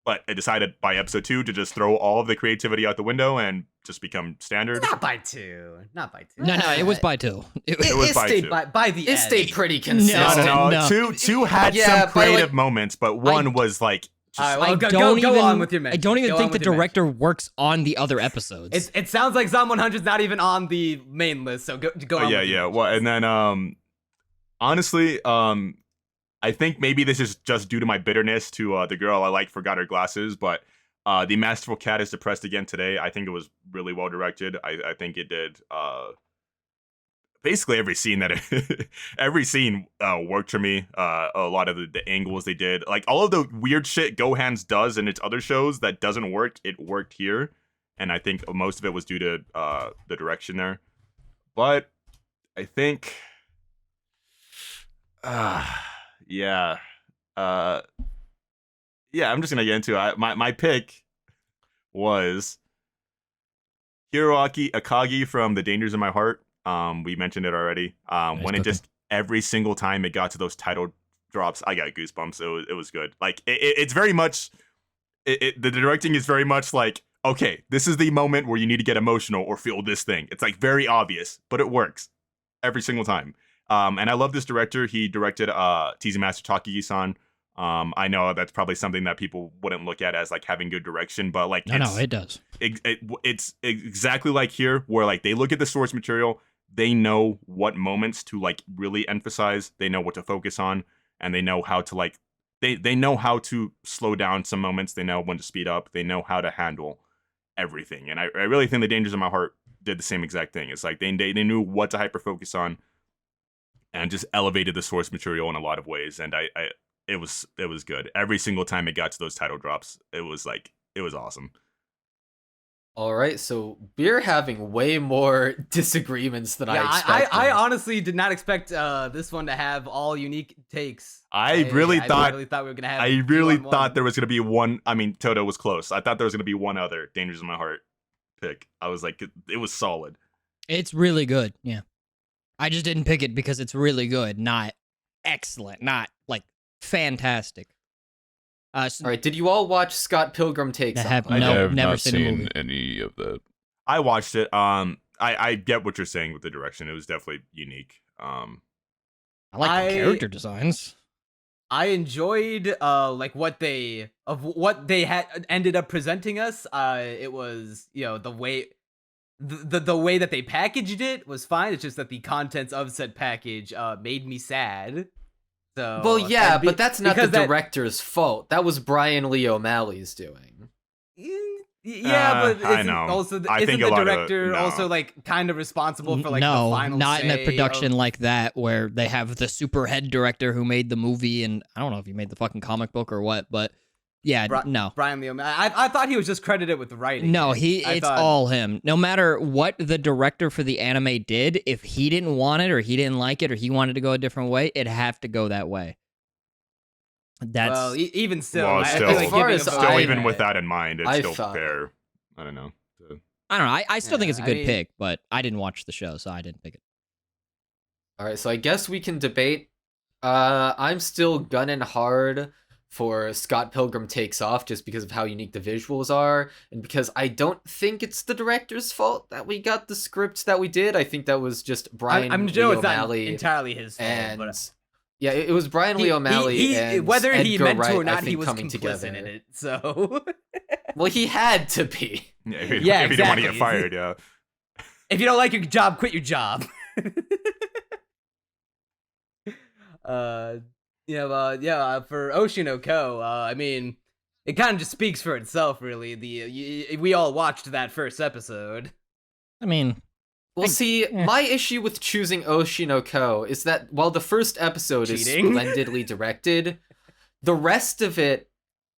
But I decided by episode 2 to just throw all of the creativity out the window and just become standard. Not by 2. Not by 2. No, it was by 2. It, was it by stayed 2. by the It end. stayed pretty No, consistent. No. Two had Yeah, some but, creative like, moments, but one was like just, All right, well, I go don't even. on with your I mention. don't even Go think on the with your mention. director works on the other episodes. It sounds like Zom 100's not even on the main list, so go on. yeah, with your yeah. Well, and then honestly, I think maybe this is just due to my bitterness to the girl I like forgot her glasses, but the Masterful Cat is depressed again today. I think it was really well directed. I think it did basically every scene every scene worked for me. A lot of the angles they did, like all of the weird shit Gohan's does in its other shows that doesn't work, it worked here, and I think most of it was due to the direction there. But I think, yeah, I'm just gonna get into it. My pick was Hiroaki Akagi from The Dangers of My Heart. We mentioned it already. When it just every single time it got to those title drops, I got goosebumps. It was good. Like it's very much the directing is very much like, okay, this is the moment where you need to get emotional or feel this thing. It's like very obvious, but it works every single time. And I love this director. He directed Teasing Master Takagi-san. I know that's probably something that people wouldn't look at as like having good direction, but like no, it does. It's exactly like here, where like they look at the source material, they know what moments to like really emphasize, they know what to focus on, and they know how to like they know how to slow down some moments, they know when to speed up, they know how to handle everything. And I really think The Dangers of My Heart did the same exact thing. It's like they knew what to hyper focus on and just elevated the source material in a lot of ways. And it was good. Every single time it got to those title drops, it was awesome. All right, so we're having way more disagreements than I expected. I honestly did not expect this one to have all unique takes. I really thought we were gonna have. I really 2-on-1. thought there was gonna be one. I mean, Toto was close. I thought there was gonna be one other Dangers of My Heart pick. I was like, it was solid. It's really good. Yeah, I just didn't pick it because it's really good, not excellent, not like fantastic. All right, did you all watch Scott Pilgrim Takes I Off? have I no, have never not seen a movie. any of that. I watched it. I get what you're saying with the direction. It was definitely unique. I like the character designs. I enjoyed like what they had ended up presenting us. It was, you know, the way the way that they packaged it was fine. It's just that the contents of said package made me sad. So Well, yeah, but that's not the because that- director's fault. That was Brian Lee O'Malley's doing. Yeah, but I isn't know. also I isn't think a the lot of it- director no. also like kind of responsible for like no, the final not in a say production of- like that where they have the super head director who made the movie, and I don't know if he made the fucking comic book or what, but yeah, no. Brian Lee O'Malley. I thought he was just credited with writing. No, it. it's thought- all him. No matter what the director for the anime did, if he didn't want it or he didn't like it or he wanted to go a different way, it'd have to go that way. That's Well, even still, Well, I still- feel like As far giving as a Still, vote- even with that in mind, it's I still thought- fair. I don't know. I don't know. I still think Yeah, it's a I good mean- pick, but I didn't watch the show, so I didn't pick it. All right, so I guess we can debate. I'm still gunning hard for Scott Pilgrim Takes Off just because of how unique the visuals are, and because I don't think it's the director's fault that we got the script that we did. I think that was just Brian I'm Lee sure it's not O'Malley entirely his fault, and but yeah, it was Brian Lee O'Malley and whether he Edgar meant Wright, to or I not, think, he was coming complicit together. in it. So Well, he had to be. Yeah, if you, Yeah, if you didn't want to get exactly. fired, yeah. if you don't like your job, quit your job. For Oshinoko, I mean, it kind of just speaks for itself, really. We all watched that first episode. I mean, Well, see, my issue with choosing Oshi no Ko is that while the first episode Cheating. is splendidly directed, the rest of it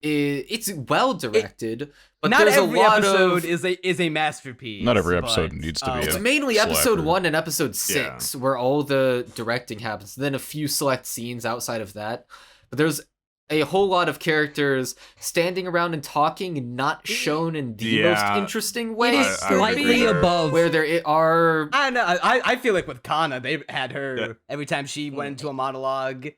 it's well directed, but Not there's every a lot episode of is a masterpiece. Not every episode but, needs to be it's a mainly episode slacker. 1 and episode 6 where all the directing happens, then a few select scenes outside of that. But there's a whole lot of characters standing around and talking, not shown in the most interesting way. it is slightly above where there are. I know. I feel like with Kana, they had her every time she went into a monologue.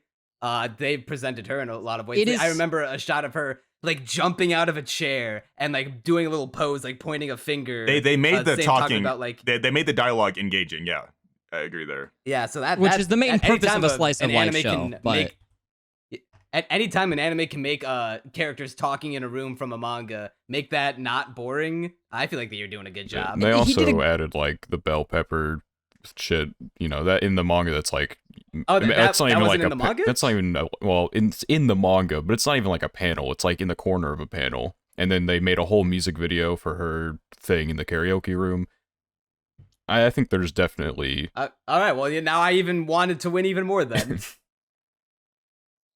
They presented her in a lot of ways. I remember a shot of her like jumping out of a chair and like doing a little pose, like pointing a finger. They made the talking about like they made the dialogue engaging. Yeah, I agree there. yeah. So which is the main purpose of a slice of life show. But at any time an anime can make characters talking in a room from a manga, make that not boring. I feel like that you're doing a good job. And they also added like the bell pepper shit, that in the manga. That's like, that's not even like in the manga? That's not even well, it's in the manga, but it's not even like a panel. It's like in the corner of a panel, and then they made a whole music video for her thing in the karaoke room. I think there's definitely. All right. Well, now I even wanted to win even more then.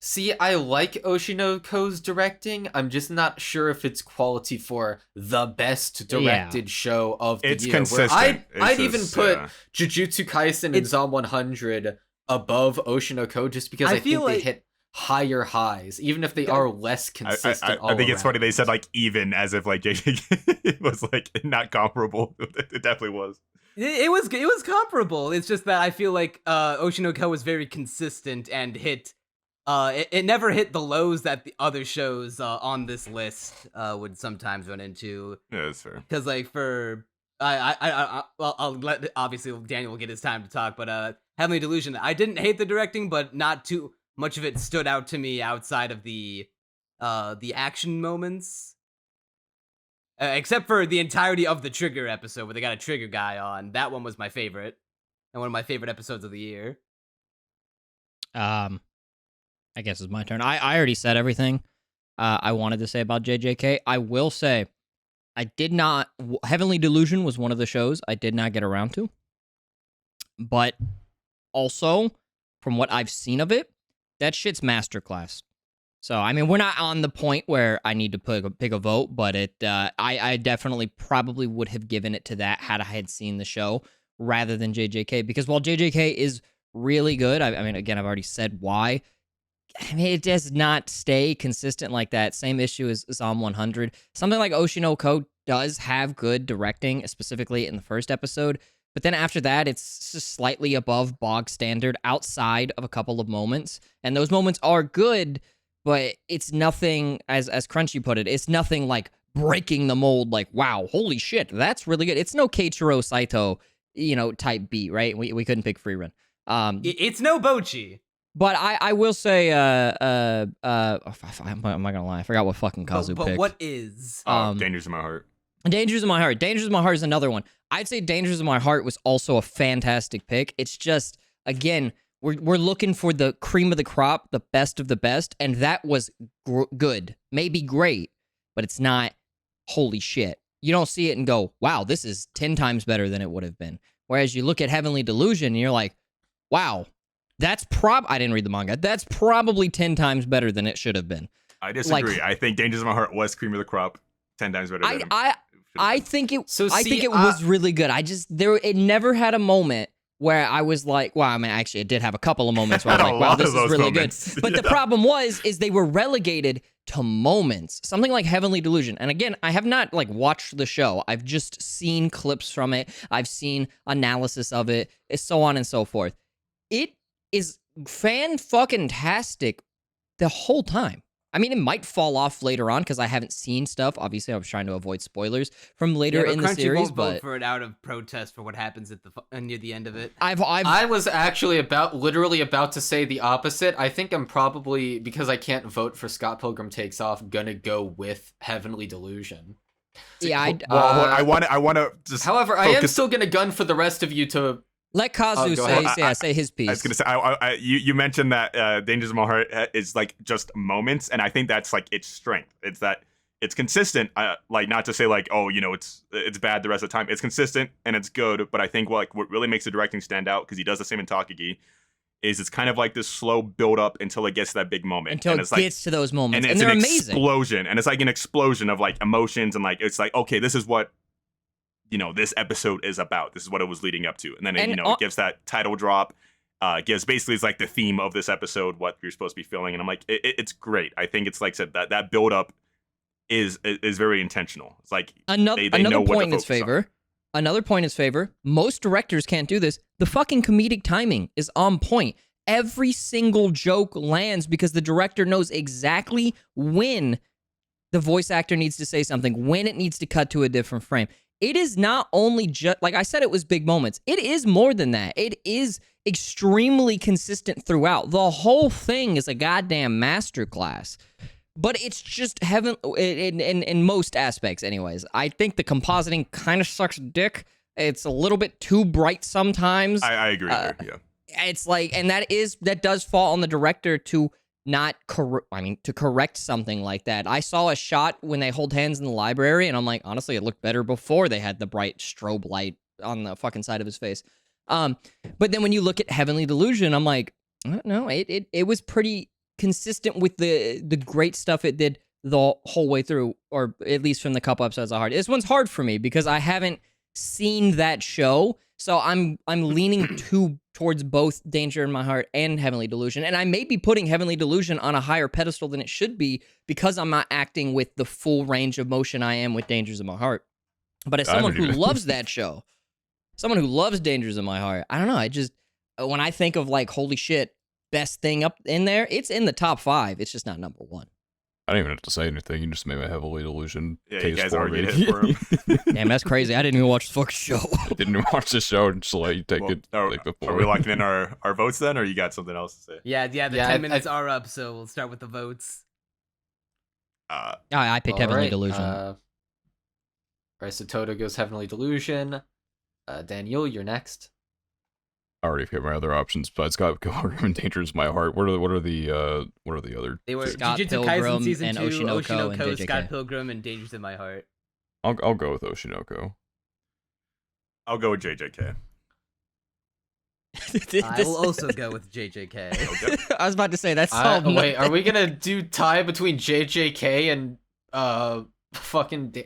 See, I like Oshinoko's directing. I'm just not sure if it's quality for the best directed show of the It's year. consistent. I'd even put Jujutsu Kaisen and Zom 100 above Oshinoko just because I think they hit higher highs, even if they are less consistent. I think it's funny they said like even as if like it was like not comparable. It definitely was. It was comparable. It's just that I feel like Oshinoko was very consistent and hit. It never hit the lows that the other shows on this list would sometimes run into. Yeah, that's fair. Because like for I'll let obviously Daniel will get his time to talk, but Heavenly Delusion, I didn't hate the directing, but not too much of it stood out to me outside of the action moments. Except for the entirety of the Trigger episode where they got a Trigger guy on. That one was my favorite. And one of my favorite episodes of the year. I guess it's my turn. I already said everything I wanted to say about JJK. I will say, I did not... Heavenly Delusion was one of the shows I did not get around to. But also, from what I've seen of it, that shit's masterclass. So, I mean, we're not on the point where I need to pick a vote, but I definitely probably would have given it to that had I had seen the show rather than JJK. Because while JJK is really good, I mean, again, I've already said why. I mean, it does not stay consistent like that. Same issue as Zom 100. Something like Oshinoko does have good directing, specifically in the first episode. But then after that, it's just slightly above bog standard outside of a couple of moments. And those moments are good, but it's nothing, as Crunchy put it, it's nothing like breaking the mold, like, wow, holy shit, that's really good. It's no Keiichiro Saito, type beat, right? We couldn't pick Free Run. It's no Bochi. But I will say, I'm not gonna lie, I forgot what fucking Kazu but picked. What is? Dangers in My Heart. Dangers in My Heart. Dangers in My Heart is another one. I'd say Dangers in My Heart was also a fantastic pick. It's just, again, we're looking for the cream of the crop, the best of the best, and that was good. Maybe great, but it's not holy shit. You don't see it and go, wow, this is 10 times better than it would have been. Whereas you look at Heavenly Delusion and you're like, wow, I didn't read the manga. That's probably 10 times better than it should have been. I disagree. I think Dangers in My Heart was cream of the crop 10 times better than I think it was really good. It never had a moment where I was like, wow, I mean, actually, it did have a couple of moments where I was like, wow, this is really moments. good. But the problem is they were relegated to moments. Something like Heavenly Delusion. And again, I have not watched the show. I've just seen clips from it. I've seen analysis of it, so on and so forth. It is fan-fucking-tastic the whole time. I mean, it might fall off later on because I haven't seen stuff. Obviously, I was trying to avoid spoilers from later in the Crunchy series, won't but vote for it out of protest for what happens at near the end of it. I was actually literally about to say the opposite. I think I'm probably, because I can't vote for Scott Pilgrim Takes Off, gonna go with Heavenly Delusion. Yeah, I want to just. However, I am still gonna gun for the rest of you to. Let Kazu say his piece. I was gonna say, you mentioned that Dangers in My Heart is like just moments, and I think that's like its strength. It's that it's consistent. Like, not to say like, oh, you know, it's bad the rest of the time. It's consistent and it's good. But I think what really makes the directing stand out, because he does the same in Takagi, is it's kind of like this slow build up until it gets to that big moment. Until it gets to those moments, and it's they're an amazing. Explosion, and it's like an explosion of like emotions, and like it's like, okay, this is what, you know, this episode is about. This is what it was leading up to, and then it gives that title drop. Gives basically is like the theme of this episode, what you're supposed to be feeling, and I'm like, it's great. I think it's like I said, that build up is very intentional. It's like another point in his favor. Another point in his favor. Most directors can't do this. The fucking comedic timing is on point. Every single joke lands because the director knows exactly when the voice actor needs to say something, when it needs to cut to a different frame. It is not only just, like I said, it was big moments. It is more than that. It is extremely consistent throughout. The whole thing is a goddamn masterclass. But it's just heaven in most aspects, anyways. I think the compositing kind of sucks dick. It's a little bit too bright sometimes. I agree there, yeah. It's like, and that does fall on the director to not to correct something like that. I saw a shot when they hold hands in the library, and I'm like, honestly, it looked better before they had the bright strobe light on the fucking side of his face. But then when you look at Heavenly Delusion, I'm like, no, it was pretty consistent with the great stuff it did the whole way through, or at least from the couple episodes I heard. This one's hard for me because I haven't seen that show, so I'm leaning towards both Danger in My Heart and Heavenly Delusion, and I may be putting Heavenly Delusion on a higher pedestal than it should be because I'm not acting with the full range of motion I am with Dangers in My Heart. But as someone who loves that show, someone who loves Dangers in My Heart, I don't know, I just, when I think of like, holy shit, best thing up in there, it's in the top 5. It's just not number 1. I didn't even have to say anything. You just made my Heavily Delusion Yeah, you case guys for already me. hit for him. Damn, that's crazy. I didn't even watch the fucking show. I didn't even watch the show and just let you take it like before. Are we locking in our votes then, or you got something else to say? Yeah, the 10 minutes are up, so we'll start with the votes. I picked Heavenly Delusion. All right, so Toto goes Heavenly Delusion. Danyul, you're next. I already picked my other options, but Scott Pilgrim and Danger's My Heart. What are the other? They were Scott Jujutsu Kaisen Pilgrim season and 2, Oshinoko and JJK. Scott Pilgrim, and Dangers in My Heart. I'll go with Oshinoko. I'll go with JJK. I will also go with JJK. I was about to say that's wait, are we gonna do tie between JJK and fucking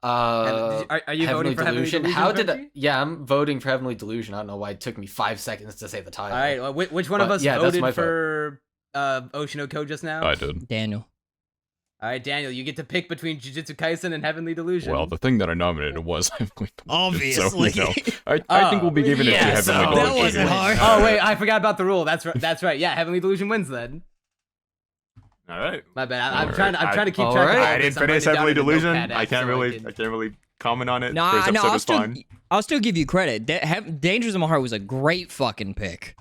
are you voting for Heavenly Delusion? How did I'm voting for Heavenly Delusion. I don't know why it took me 5 seconds to say the title. All right, well, which one of us voted for Oshinoko just now? I did. Daniel. All right, Daniel, you get to pick between Jujutsu Kaisen and Heavenly Delusion. Well, the thing that I nominated was Heavenly Delusion. Obviously. So, I think we'll be giving it to Heavenly Delusion. That wasn't hard. Oh wait, I forgot about the rule. That's right. That's right. Yeah, Heavenly Delusion wins then. All right. My bad. I'm trying to keep track. All right. Of all I this. didn't I'm finish writing down Heavenly in the Delusion. notepad I can't so really comment on it. No, First episode was fine. I'll still give you credit. Dangers in My Heart was a great fucking pick.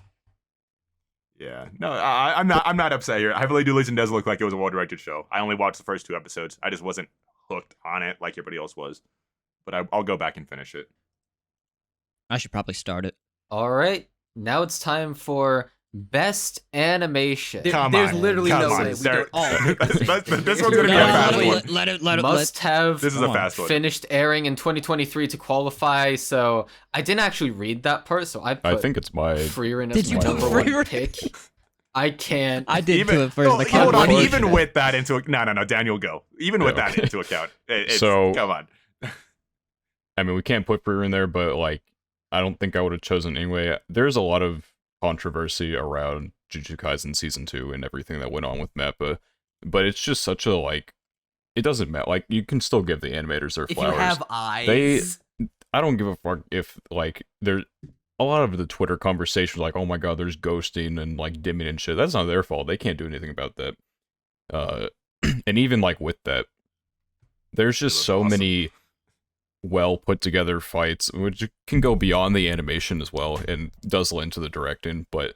Yeah, no, I'm not upset here. Heavenly Delusion does look like it was a well-directed show. I only watched the first 2 episodes. I just wasn't hooked on it like everybody else was. But I'll go back and finish it. I should probably start it. All right, now it's time for Best Animation. There's literally no way. We don't all pick the same thing. This one's gonna be a fast one. Let it. Must have This is a fast one. finished airing in 2023 to qualify. So I didn't actually read that part. So I think it's my. Frieren Did as you my put number 1 Frieren? pick. I can't. I did Even, to it first. no, hold on. Even with that into account, no, Daniel, go. Even with that into account, So- come on. I mean, we can't put Freer in there, but like, I don't think I would have chosen anyway. There's a lot of controversy around Jujutsu Kaisen season 2 and everything that went on with Mappa, but it's just such a like, it doesn't matter. Like, you can still give the animators their If flowers. you have eyes, I don't give a fuck if like there's a lot of the Twitter conversations like, oh my god, there's ghosting and like dimming and shit. That's not their fault. They can't do anything about that. And even like with that, there's just so many well put together fights, which can go beyond the animation as well and does lend to the directing, but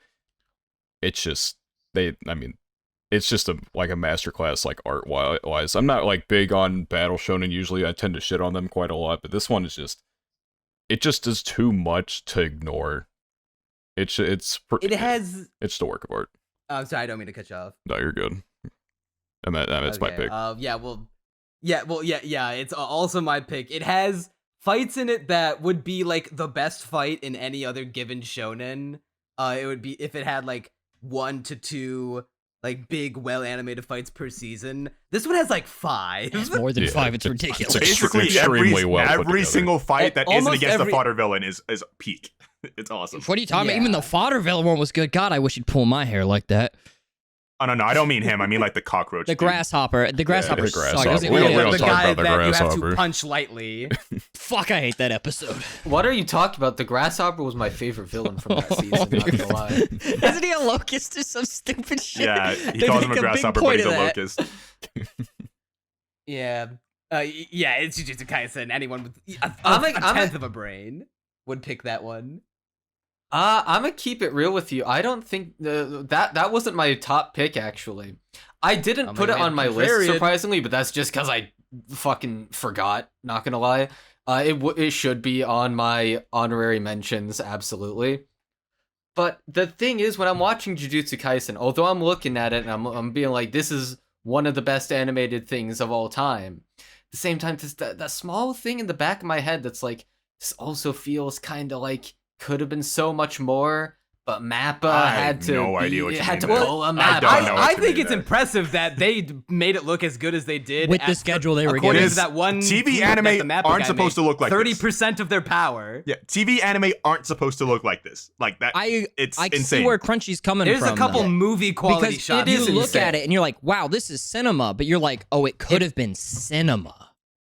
it's just it's just a masterclass like art wise. I'm not like big on Battle Shonen usually. I tend to shit on them quite a lot, but this one is just does too much to ignore. It's just a work of art. Oh, sorry, I don't mean to cut you off. No, you're good. That's my pick. Yeah. It's also my pick. It has fights in it that would be like the best fight in any other given shonen. It would be if it had like 1 to 2 like big, well animated fights per season. This one has like 5. It's more than 5. It's ridiculous. Basically, extremely well put every together. single fight that isn't Almost against every- the fodder villain is peak. It's awesome. What are you talking about? Yeah. Even the fodder villain one was good. God, I wish he'd pull my hair like that. Oh no, I don't mean him. I mean like the cockroach. The dude. grasshopper. The grasshopper. the sucked. grasshopper. Doesn't- We don't- yeah, we don't the talk guy about the that you have grasshopper. to punch lightly. Fuck, I hate that episode. What are you talking about? The grasshopper was my favorite villain from that season. Not gonna lie. Isn't he a locust or some stupid shit? Yeah, he They calls him make a big grasshopper, but point he's of a that. locust. Yeah. Yeah, it's Jujutsu Kaisen. Anyone with a I'm a- 10th of a brain would pick that one. I'm gonna keep it real with you. I don't think that wasn't my top pick actually. I didn't Oh, put my it man, on my list contrarian. surprisingly, but that's just because I fucking forgot. Not gonna lie. It should be on my honorary mentions absolutely. But the thing is, when I'm watching Jujutsu Kaisen, although I'm looking at it and I'm being like, this is one of the best animated things of all time. At the same time, there's that small thing in the back of my head that's like, this also feels kind of like could have been so much more, but Mappa I had have to no idea what you had to mean there. pull a I Mappa. don't know what I you think mean it's there. impressive that they made it look as good as they did With the schedule they were according getting. to that one TV tweet anime that the Mappa aren't guy supposed to made. look like this. 30% of their power. Yeah, TV anime aren't supposed to look like this. Like that. I It's can insane. see where Crunchy's coming There's from. a couple though. movie quality Because shots. you is look insane. at it and you're like, wow, this is cinema. But you're like, oh, it could have been cinema.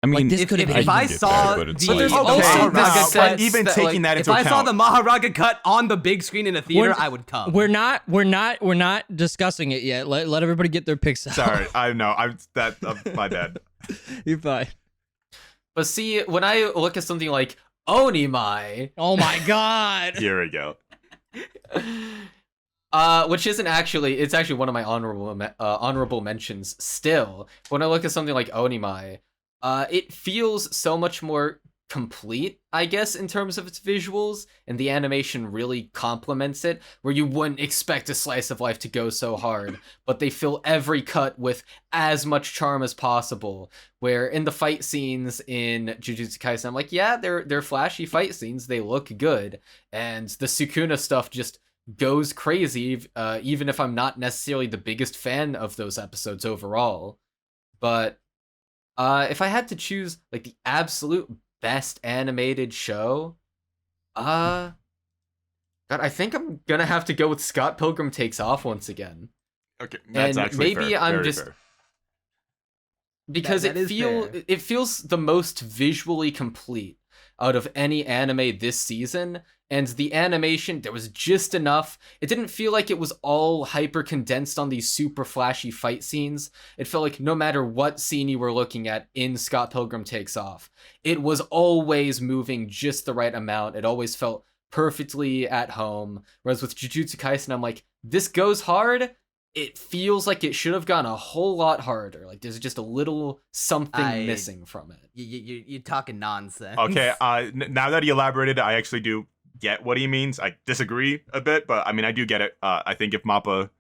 I mean, this could have been. if I get saw that, but it's the- like, But Okay, there's also nah, the but sense even that, taking that If into I account, saw the Maharaga cut on the big screen in a theater, We're- I would come. We're not discussing it yet. Let everybody get their picks out. sorry, I know. My bad. You're fine. But see, when I look at something like Onimai, Oh my god. Here we go. which isn't actually, it's actually one of my honorable mentions still. When I look at something like Onimai, it feels so much more complete, I guess, in terms of its visuals, and the animation really complements it, where you wouldn't expect a slice of life to go so hard, but they fill every cut with as much charm as possible. Where in the fight scenes in Jujutsu Kaisen, I'm like, yeah, they're flashy fight scenes, they look good, and the Sukuna stuff just goes crazy, even if I'm not necessarily the biggest fan of those episodes overall. But if I had to choose like the absolute best animated show, God, I think I'm gonna have to go with Scott Pilgrim Takes Off once again. Okay, that's And actually maybe fair. I'm Very just- fair. Because That is fair. it feels the most visually complete out of any anime this season, and the animation, there was just enough. It didn't feel like it was all hyper condensed on these super flashy fight scenes. It felt like no matter what scene you were looking at in Scott Pilgrim Takes Off, it was always moving just the right amount. It always felt perfectly at home. Whereas with Jujutsu Kaisen, I'm like, this goes hard. It feels like it should have gone a whole lot harder. Like there's just a little something missing from it. You're talking nonsense. Okay, now that he elaborated, I actually do get what he means. I disagree a bit, but I mean, I do get it. I think if Mappa,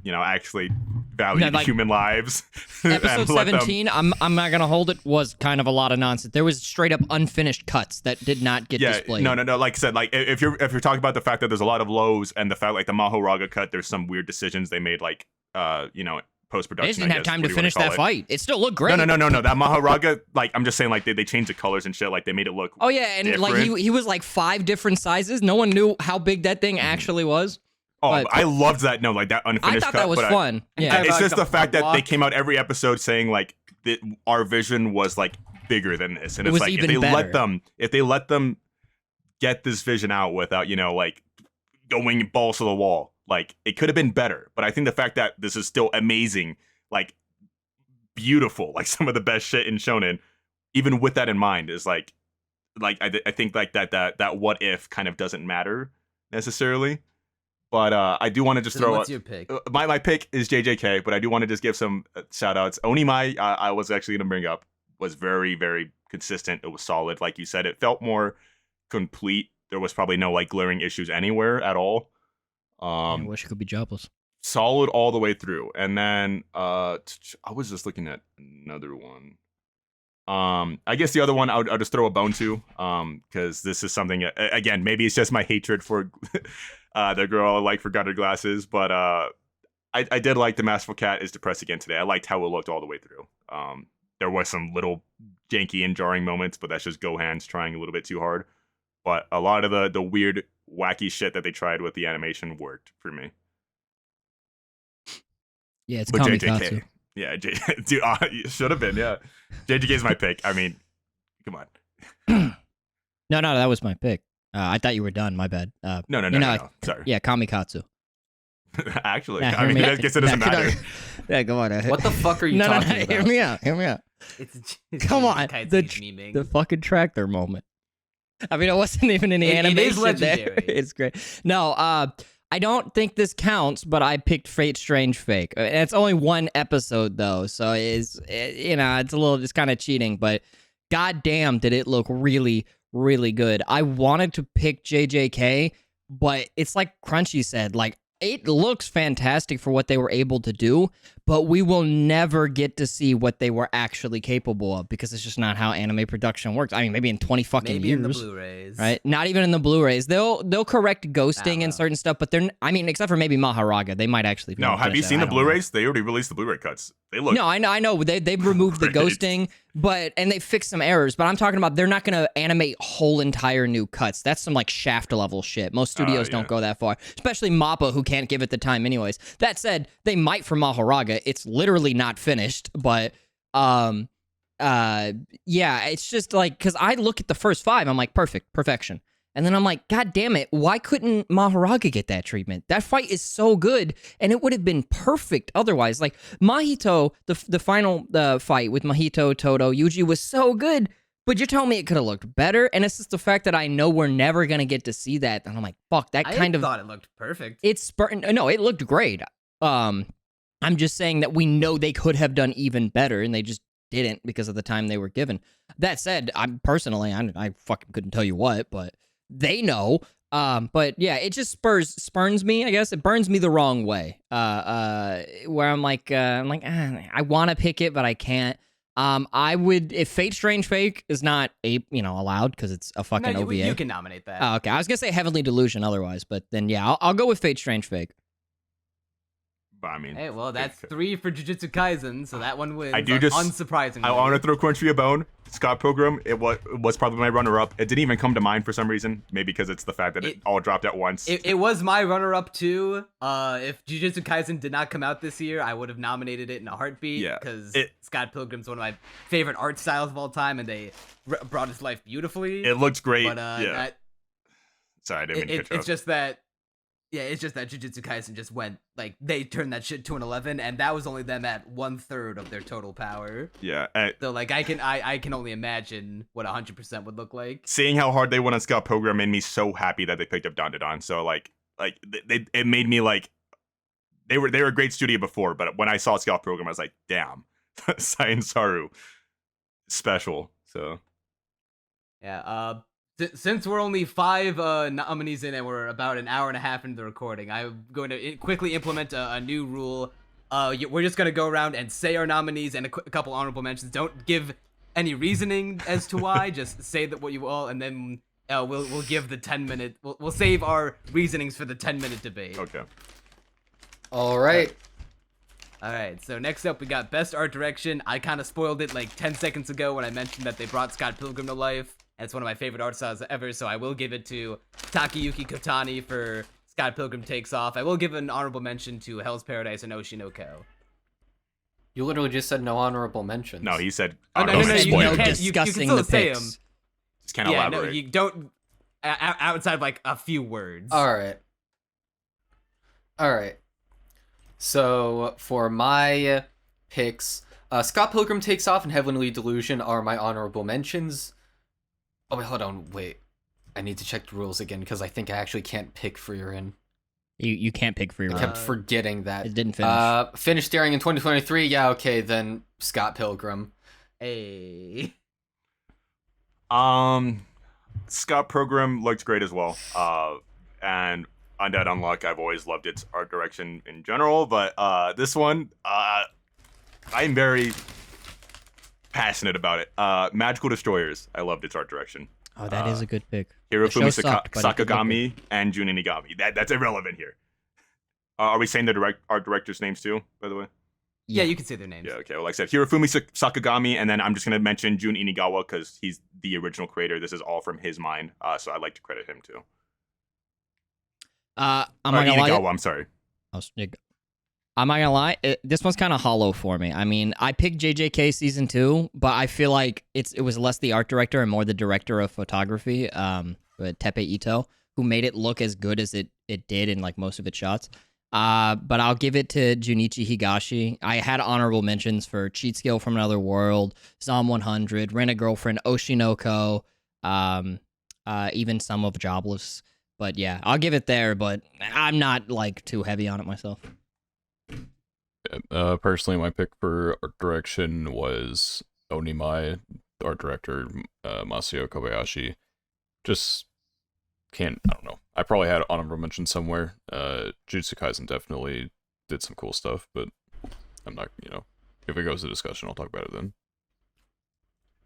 actually valued Yeah, like, human lives, Episode and let them- 17, I'm not gonna hold it, was kind of a lot of nonsense. There was straight up unfinished cuts that did not get displayed. No. Like I said, like if you're talking about the fact that there's a lot of lows and the fact like the Mahoraga cut, there's some weird decisions they made, like post production. They just didn't have time to finish that fight. It still looked great. No. That Mahoraga, like I'm just saying, like they changed the colors and shit. Like they made it look. Oh yeah, and like different. he was like 5 different sizes. No one knew how big that thing actually was. Oh, but- I loved that. No, like that I unfinished thought cut. that was but fun. Yeah. I- It's like just the the fact that they block. came out every episode saying like that our vision was like bigger than this, and It it's was like even if they let them get this vision out without like going balls to the wall, like it could have been better. But I think the fact that this is still amazing, like beautiful, like some of the best shit in shonen, even with that in mind, is like I think like that what if kind of doesn't matter necessarily. But I do want to just So throw what's out your pick? my pick is JJK, but I do want to just give some shout outs. Onimai, I was actually going to bring up, was very, very consistent. It was solid. Like you said, it felt more complete. There was probably no like glaring issues anywhere at all. I wish it could be jobless. Solid all the way through. And then I was just looking at another one. I guess the other one I'll just throw a bone to, because this is something, again, maybe it's just my hatred for the girl I like forgot her glasses, but I did like the Masterful Cat is depressed again today. I liked how it looked all the way through. There was some little janky and jarring moments, but that's just Gohan's trying a little bit too hard. But a lot of the weird, wacky shit that they tried with the animation worked for me. Yeah, it's But Kamikaze. Yeah, dude, it should have been, yeah. JJK is my pick. I mean, come on. No, that was my pick. I thought you were done. My bad. No. Sorry. Yeah, Kamikaze. Actually, Nah, I mean, hear me I guess it doesn't matter. Yeah, come on. What the fuck are you talking about? Hear me out. It's Come on, Kai's memeing. The fucking tractor moment. I mean, it wasn't even any It is animation there. legendary. It's great. No, I don't think this counts, but I picked Fate Strange Fake. And it's only one episode though, so it's kind of cheating. But goddamn, did it look really, really good. I wanted to pick JJK, but it's like Crunchy said, like. It looks fantastic for what they were able to do, but we will never get to see what they were actually capable of because it's just not how anime production works. I mean, maybe in 20 fucking Maybe years. in the Blu-rays. Right? Not even in the Blu-rays. They'll correct ghosting and know. certain stuff, but except for maybe Maharaga, they might actually. No, have you seen the Blu-rays? They already released the Blu-ray cuts. They look. No, I know. They've removed the Great. ghosting, and they fixed some errors. But I'm talking about they're not going to animate whole entire new cuts. That's some like Shaft level shit. Most studios don't go that far, especially Mappa, who can't give it the time anyways. That said, they might for Maharaga. It's literally not finished, but yeah, it's just like because I look at the first 5, I'm like perfection. And then I'm like, God damn it, why couldn't Maharaga get that treatment? That fight is so good, and it would have been perfect otherwise. Like, Mahito, the final fight with Mahito, Toto, Yuji was so good, but you're telling me it could have looked better? And it's just the fact that I know we're never going to get to see that, and I'm like, fuck, that kind of... I thought it looked perfect. No, it looked great. I'm just saying that we know they could have done even better, and they just didn't because of the time they were given. That said, I fucking couldn't tell you what, but... They know, but yeah, it just spurns me. I guess it burns me the wrong way. Where I'm like, I want to pick it, but I can't. I would if Fate Strange Fake is not allowed because it's a fucking OVA. You can nominate that. Oh, okay, I was gonna say Heavenly Delusion otherwise, but then yeah, I'll go with Fate Strange Fake. But I mean, Hey, well, that's 3 for Jujutsu Kaisen, so that one wins. I do just unsurprisingly. I want to throw Crunchy a bone. Scott Pilgrim, it was probably my runner-up. It didn't even come to mind for some reason. Maybe because it's the fact that it all dropped at once. It was my runner-up too. If Jujutsu Kaisen did not come out this year, I would have nominated it in a heartbeat. Yeah, because Scott Pilgrim's one of my favorite art styles of all time, and they brought his life beautifully. It looks great. But yeah. Sorry, I didn't mean to cut you it's just that. Yeah, it's just that Jujutsu Kaisen just went, like, they turned that shit to an 11, and that was only them at 1/3 of their total power. Yeah. So, like, I can only imagine what 100% would look like. Seeing how hard they went on Scott Pilgrim made me so happy that they picked up Dandadan. So, it made me, like, they were a great studio before, but when I saw Scott Pilgrim, I was like, damn, Saiyan Saru, special, so. Yeah, since we're only 5 nominees in and we're about an hour and a half into the recording, I'm going to quickly implement a new rule. We're just going to go around and say our nominees and a couple honorable mentions. Don't give any reasoning as to why. Just say that what you all, and then we'll give the 10-minute. We'll save our reasonings for the 10-minute debate. Okay. All right. All right. So next up, we got Best Art Direction. I kind of spoiled it like 10 seconds ago when I mentioned that they brought Scott Pilgrim to life. It's one of my favorite art styles ever, so I will give it to Takayuki Kotani for Scott Pilgrim Takes Off. I will give an honorable mention to Hell's Paradise and Oshinoko. You literally just said no honorable mentions. No, he said. Oh, no, you you can't- can discussing still the say picks. them. Just can't Yeah, elaborate. no, you don't. Outside of like a few words. All right. So for my picks, Scott Pilgrim Takes Off and Heavenly Delusion are my honorable mentions. Oh wait, hold on, wait. I need to check the rules again because I think I actually can't pick Frieren. You can't pick Free I Run. kept forgetting that. It didn't finish. Finished airing in 2023. Yeah, okay, then Scott Pilgrim. Hey. Scott Pilgrim looked great as well. And Undead Unluck, I've always loved its art direction in general, but this one, I'm very passionate about it. Magical Destroyers. I loved its art direction. Oh, that is a good pick. Hirofumi show sucked, but it did look Sakagami and Jun Inigami. That's irrelevant here. Are we saying the art directors' names too, by the way? Yeah, you can say their names. Yeah, okay. Well, like I said, Hirofumi Sakagami, and then I'm just going to mention Jun Inigawa because he's the original creator. This is all from his mind, so I'd like to credit him too. I'm not gonna Inigawa, lie. I'm sorry. I'm not gonna lie. This one's kind of hollow for me. I mean, I picked JJK season 2, but I feel like it was less the art director and more the director of photography, Tepe Ito, who made it look as good as it did in like most of its shots. But I'll give it to Junichi Higashi. I had honorable mentions for Cheat Skill from Another World, Zom 100, Rent a Girlfriend, Oshinoko, even some of Jobless. But yeah, I'll give it there, but I'm not like too heavy on it myself. Personally, my pick for art direction was Onimai, the art director, Masao Kobayashi. Just I don't know. I probably had honorable mention somewhere. Jujutsu Kaisen definitely did some cool stuff, but I'm not, if it goes to discussion, I'll talk about it then.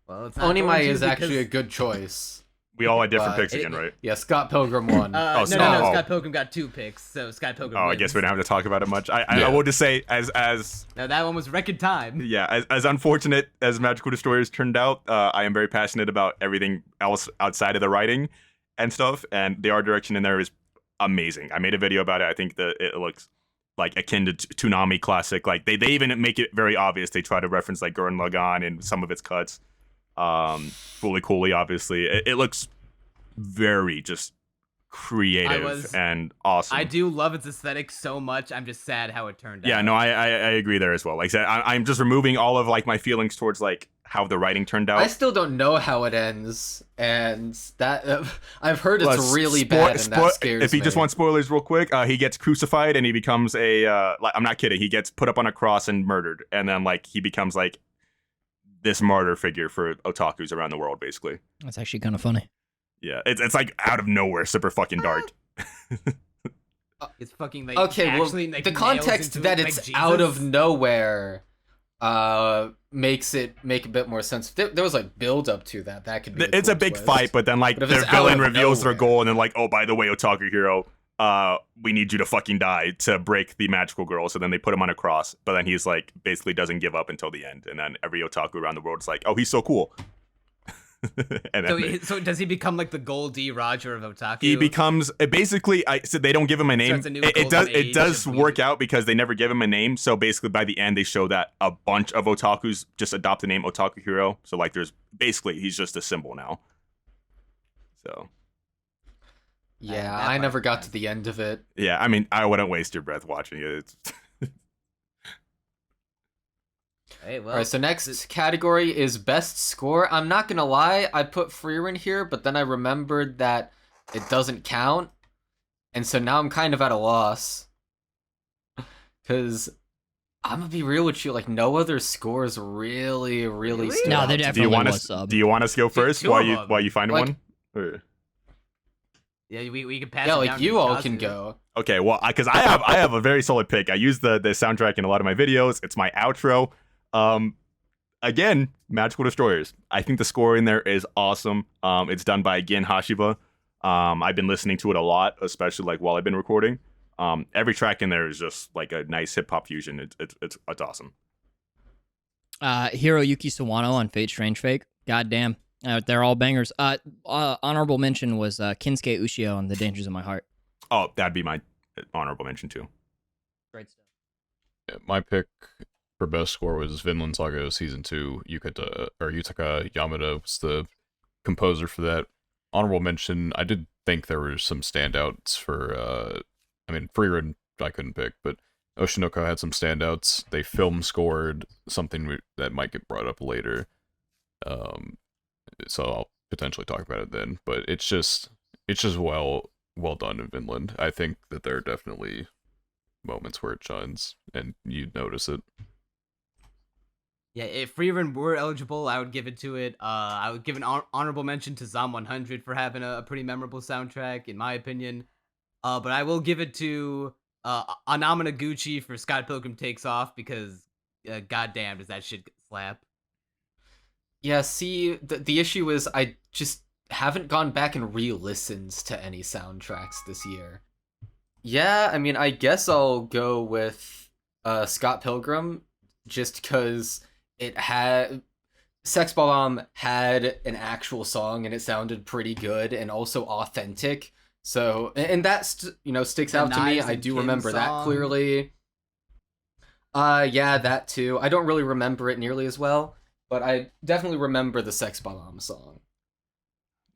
Well, it's not going Onimai to is because- actually a good choice. We all had different picks again, right? Yeah, Scott Pilgrim won. no, so- Scott Pilgrim got 2 picks, so Scott Pilgrim Oh, I wins. guess we don't have to talk about it much. Yeah. I will just say, as Now, that one was record time. yeah, as unfortunate as Magical Destroyers turned out, I am very passionate about everything else outside of the writing and stuff, and the art direction in there is amazing. I made a video about it. I think that it looks like akin to Toonami classic. Like they even make it very obvious. They try to reference like Gurren Lagann in some of its cuts. Fully Cooley, obviously. It looks very just creative and awesome. I do love its aesthetic so much. I'm just sad how it turned out. Yeah, no, I agree there as well. Like I said, I'm just removing all of like my feelings towards like how the writing turned out. I still don't know how it ends, and that I've heard it's Well, really bad, and that scares if you just me. want spoilers real quick, he gets crucified and he becomes I'm not kidding, he gets put up on a cross and murdered, and then like he becomes like this martyr figure for otakus around the world, basically. That's actually kind of funny. Yeah, it's like out of nowhere, super fucking dark. It's fucking like Okay, well, actually, like, the nails context into that it, like it's out of Jesus. nowhere makes it make a bit more sense. There was like build up to that. That could be. It's cool a big twist. fight, but then like But if their it's out villain of reveals their nowhere- goal, and then like, oh, by the way, otaku hero, we need you to fucking die to break the magical girl. So then they put him on a cross, but then he's like basically doesn't give up until the end, and then every otaku around the world is like, oh, he's so cool. And then So does he become like the Goldie Roger of otaku? he becomes basically. So they don't give him a name. Starts a new It golden it age does of work weird- out because they never give him a name. So basically, by the end, they show that a bunch of otakus just adopt the name Otaku Hero. So like, there's basically he's just a symbol now. So Yeah, that I part never is got fine. to the end of it. yeah, I mean, I wouldn't waste your breath watching it. It's Hey, well, All right, so next category is best score. I'm not gonna lie, I put Freer here, but then I remembered that it doesn't count, and so now I'm kind of at a loss. Cause I'm gonna be real with you, like no other scores really Really? stood No, out there to me. do you definitely want was to sub. do you want us to go first two while of you them. find Like- one? Or- yeah, we can pass. Yeah, it like down you to all Kikazu. can go. Okay, well, because I have a very solid pick. I use the soundtrack in a lot of my videos. It's my outro. Again, Magical Destroyers. I think the score in there is awesome. It's done by Gin Hashiba. I've been listening to it a lot, especially like while I've been recording. Every track in there is just like a nice hip hop fusion. It's awesome. Hiroyuki Sawano on Fate Strange Fake. Goddamn. They're all bangers. Honorable mention was Kinsuke Ushio on The Dangers of My Heart. Oh, that'd be my honorable mention too. Great stuff. Yeah, my pick for best score was Vinland Saga Season 2. Yutaka Yamada was the composer for that. Honorable mention, I did think there were some standouts for, Freerun I couldn't pick, but Oshinoko had some standouts. They film scored something that might get brought up later. So I'll potentially talk about it then, but it's just well done in Vinland. I think that there are definitely moments where it shines and you'd notice it. Yeah, if Freerun were eligible, I would give it to it. I would give an honorable mention to Zom 100 for having a pretty memorable soundtrack, in my opinion. But I will give it to Anamina Gucci for Scott Pilgrim Takes Off because, goddamn, does that shit slap? Yeah, see, the issue is I just haven't gone back and re-listened to any soundtracks this year. Yeah, I mean, I guess I'll go with Scott Pilgrim, just because it had Sex Bomb had an actual song and it sounded pretty good and also authentic. So, and that sticks The out to me. Knives I and do Kim remember that song. clearly. Yeah, that too. I don't really remember it nearly as well, but I definitely remember the Sex Bomb song.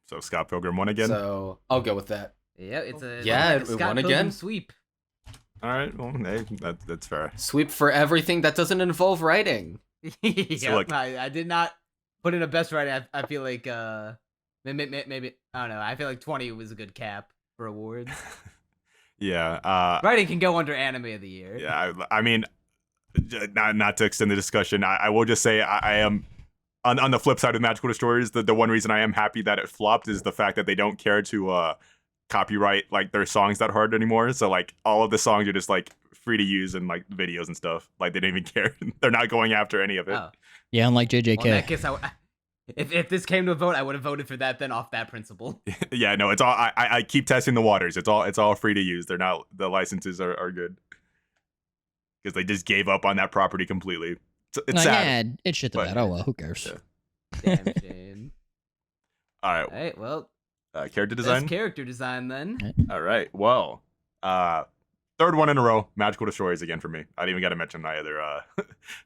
So Scott Pilgrim won again. So I'll go with that. Yeah, it's a Yeah, like a it Scott won Pilgrim again. sweep. All right, well, hey, that's fair. Sweep for everything that doesn't involve writing. Yeah, like- I did not put in a best writing. I feel like maybe I don't know. I feel like 20 was a good cap for awards. Yeah. Writing can go under anime of the year. Yeah. I mean, not to extend the discussion, I will just say I am on the flip side of Magical Destroyers. The one reason I am happy that it flopped is the fact that they don't care to copyright like their songs that hard anymore. So like all of the songs are just like free to use in like videos and stuff. Like they don't even care. They're not going after any of it. Oh. Yeah, unlike JJK. Well, in that case, if this came to a vote, I would have voted for that then off that principle. Yeah, no, it's all I keep testing the waters. It's all free to use. They're not, the licenses are good. Because they just gave up on that property completely. It's sad. Yeah, it's shit the but- bed. Oh well, who cares? Yeah. Damn shame. All right, All right, well, character design. best character design then. All right, well, third one in a row, Magical Destroyers again for me. I didn't even got to mention my other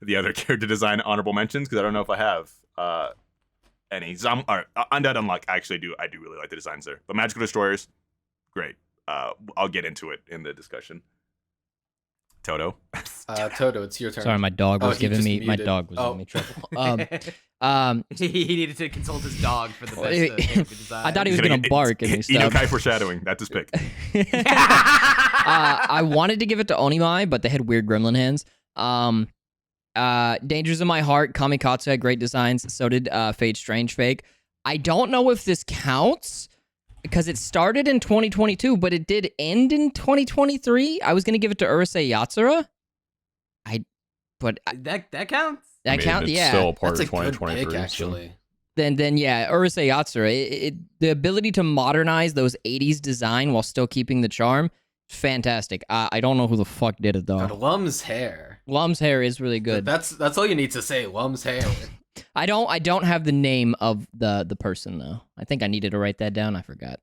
the other character design honorable mentions because I don't know if I have any. So Undead Unluck. I do really like the designs there, but Magical Destroyers, great. I'll get into it in the discussion. Toto. Toto, it's your turn. Sorry, my dog Oh, was he giving just me muted. my dog was Oh. giving me trouble. He needed to consult his dog for the best character design. I thought he was gonna bark and he stopped. Inokai foreshadowing. That's his pick. I wanted to give it to Onimai, but they had weird gremlin hands. Dangers in My Heart, Kamikatsu had great designs. So did Fate Strange Fake. I don't know if this counts because it started in 2022, but it did end in 2023. I was gonna give it to Urusei Yatsura. that counts. That I mean, count, it's yeah. still a part That's of a good 2023. pick, so- actually. Then yeah, Urusei Yatsura. The ability to modernize those 80s design while still keeping the charm, fantastic. I don't know who the fuck did it though. God, Lum's hair. Lum's hair is really good. That's all you need to say. Lum's hair. I don't have the name of the person though. I think I needed to write that down. I forgot.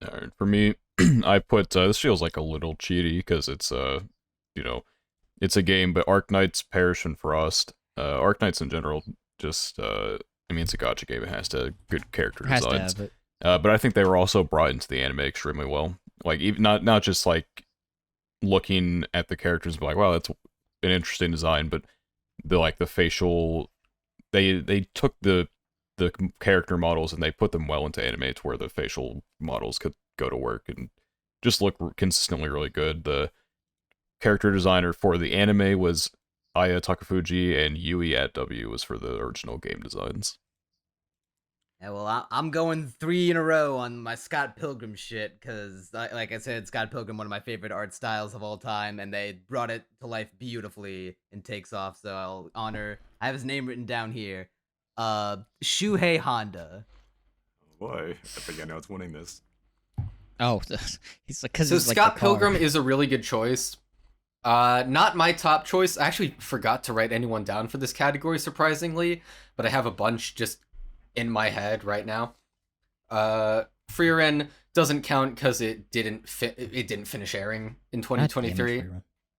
All right, for me, I put this feels like a little cheaty because it's it's a game, but Arknights, Perish and Frost. Arknights in general, just I mean, it's a gacha game. It has to have good character Has to designs. have it. But I think they were also brought into the anime extremely well. Like even not just like looking at the characters and be like, wow, that's an interesting design, but the facial, they took the character models and they put them well into anime to where the facial models could go to work and just look consistently really good. The character designer for the anime was Aya Takafuji, and Yui at W was for the original game designs. Yeah, well, I'm going 3 in a row on my Scott Pilgrim shit because, like I said, Scott Pilgrim, one of my favorite art styles of all time, and they brought it to life beautifully in Takes Off. So I'll honor. I have his name written down here. Shuhei Honda. Boy, I think I know it's winning this. Oh, he's like because So Scott Pilgrim is a really good choice. Not my top choice. I actually forgot to write anyone down for this category, surprisingly, but I have a bunch just in my head right now. Frieren doesn't count because it didn't finish airing in 2023,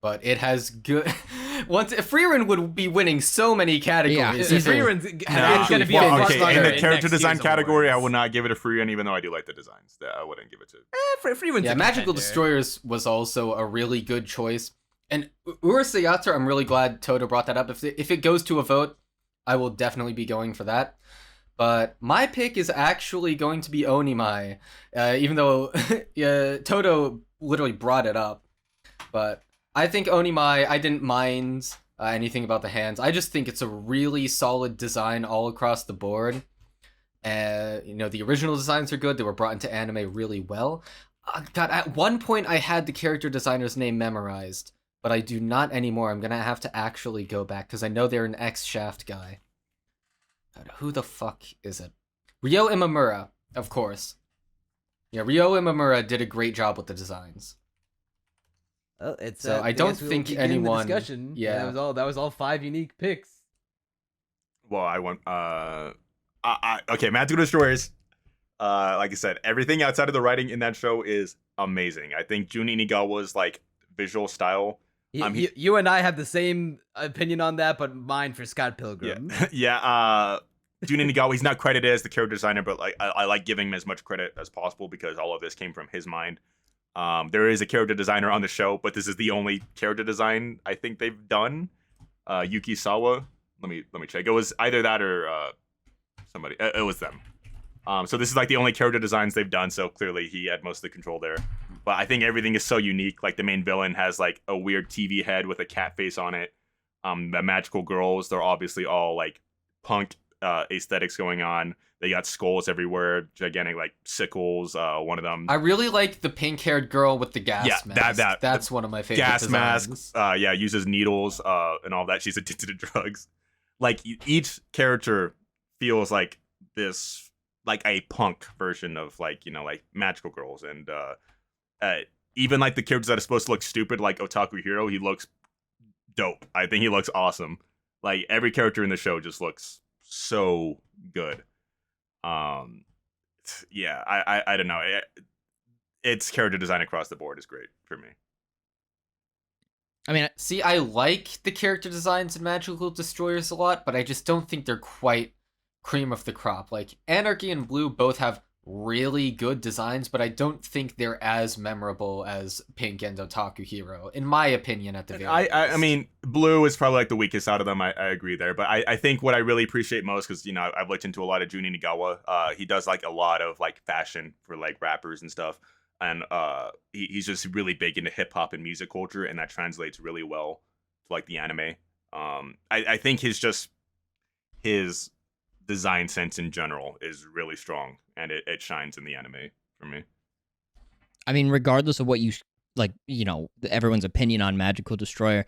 but it has good. Frieren would be winning so many categories. if it Frieren's Nah. gonna be Well, a okay, front in runner the character next design year's category, I awards. would not give it a Frieren, even though I do like the designs. I wouldn't give it to. Frieren's Yeah, a Magical contender. Destroyers was also a really good choice. And Urusei Yatsura, I'm really glad Toto brought that up. If it goes to a vote, I will definitely be going for that. But my pick is actually going to be Onimai, even though Toto literally brought it up. But I think Onimai, I didn't mind anything about the hands. I just think it's a really solid design all across the board. The original designs are good. They were brought into anime really well. God, at one point I had the character designer's name memorized, but I do not anymore. I'm going to have to actually go back because I know they're an X-Shaft guy. God, who the fuck is it? Ryo Imamura, of course. Yeah, Ryo Imamura did a great job with the designs. Well, it's So I I don't guess we'll think begin the anyone- discussion. yeah. That was all 5 unique picks. Well, I want. Okay, Magical Destroyers. Like I said, everything outside of the writing in that show is amazing. I think Jun Inigawa's like visual style. You and I have the same opinion on that, but mine for Scott Pilgrim. Yeah. Jun Inigawa, he's not credited as the character designer, but like I like giving him as much credit as possible because all of this came from his mind. There is a character designer on the show, but this is the only character design I think they've done. Yuki Sawa. Let me check. It was either that or somebody. It was them. So this is like the only character designs they've done. So clearly he had most of the control there. But I think everything is so unique. Like the main villain has like a weird TV head with a cat face on it. The magical girls, they're obviously all like punk aesthetics going on. They got skulls everywhere, gigantic like sickles. One of them. I really like the pink-haired girl with the gas mask. That's one of my favorite gas designs. mask. Yeah, uses needles and all that. She's addicted to drugs. Like each character feels like this, like a punk version of like like magical girls, and even like the characters that are supposed to look stupid, like Otaku Hero, he looks dope. I think he looks awesome. Like every character in the show just looks so good. Yeah, I don't know. It's character design across the board is great for me. I mean, See, I like the character designs in Magical Destroyers a lot, but I just don't think they're quite cream of the crop. Like, Anarchy and Blue both have really good designs, but I don't think they're as memorable as Pink and Otaku Hero, in my opinion, at the very least. I mean, Blue is probably like the weakest out of them. I agree there. But I think what I really appreciate most, because, I've looked into a lot of Jun Inigawa. He does like a lot of like fashion for like rappers and stuff. And he's just really big into hip hop and music culture, and that translates really well to like the anime. I think his design sense in general is really strong, and it shines in the anime for me. I mean, regardless of what you like, everyone's opinion on Magical Destroyer,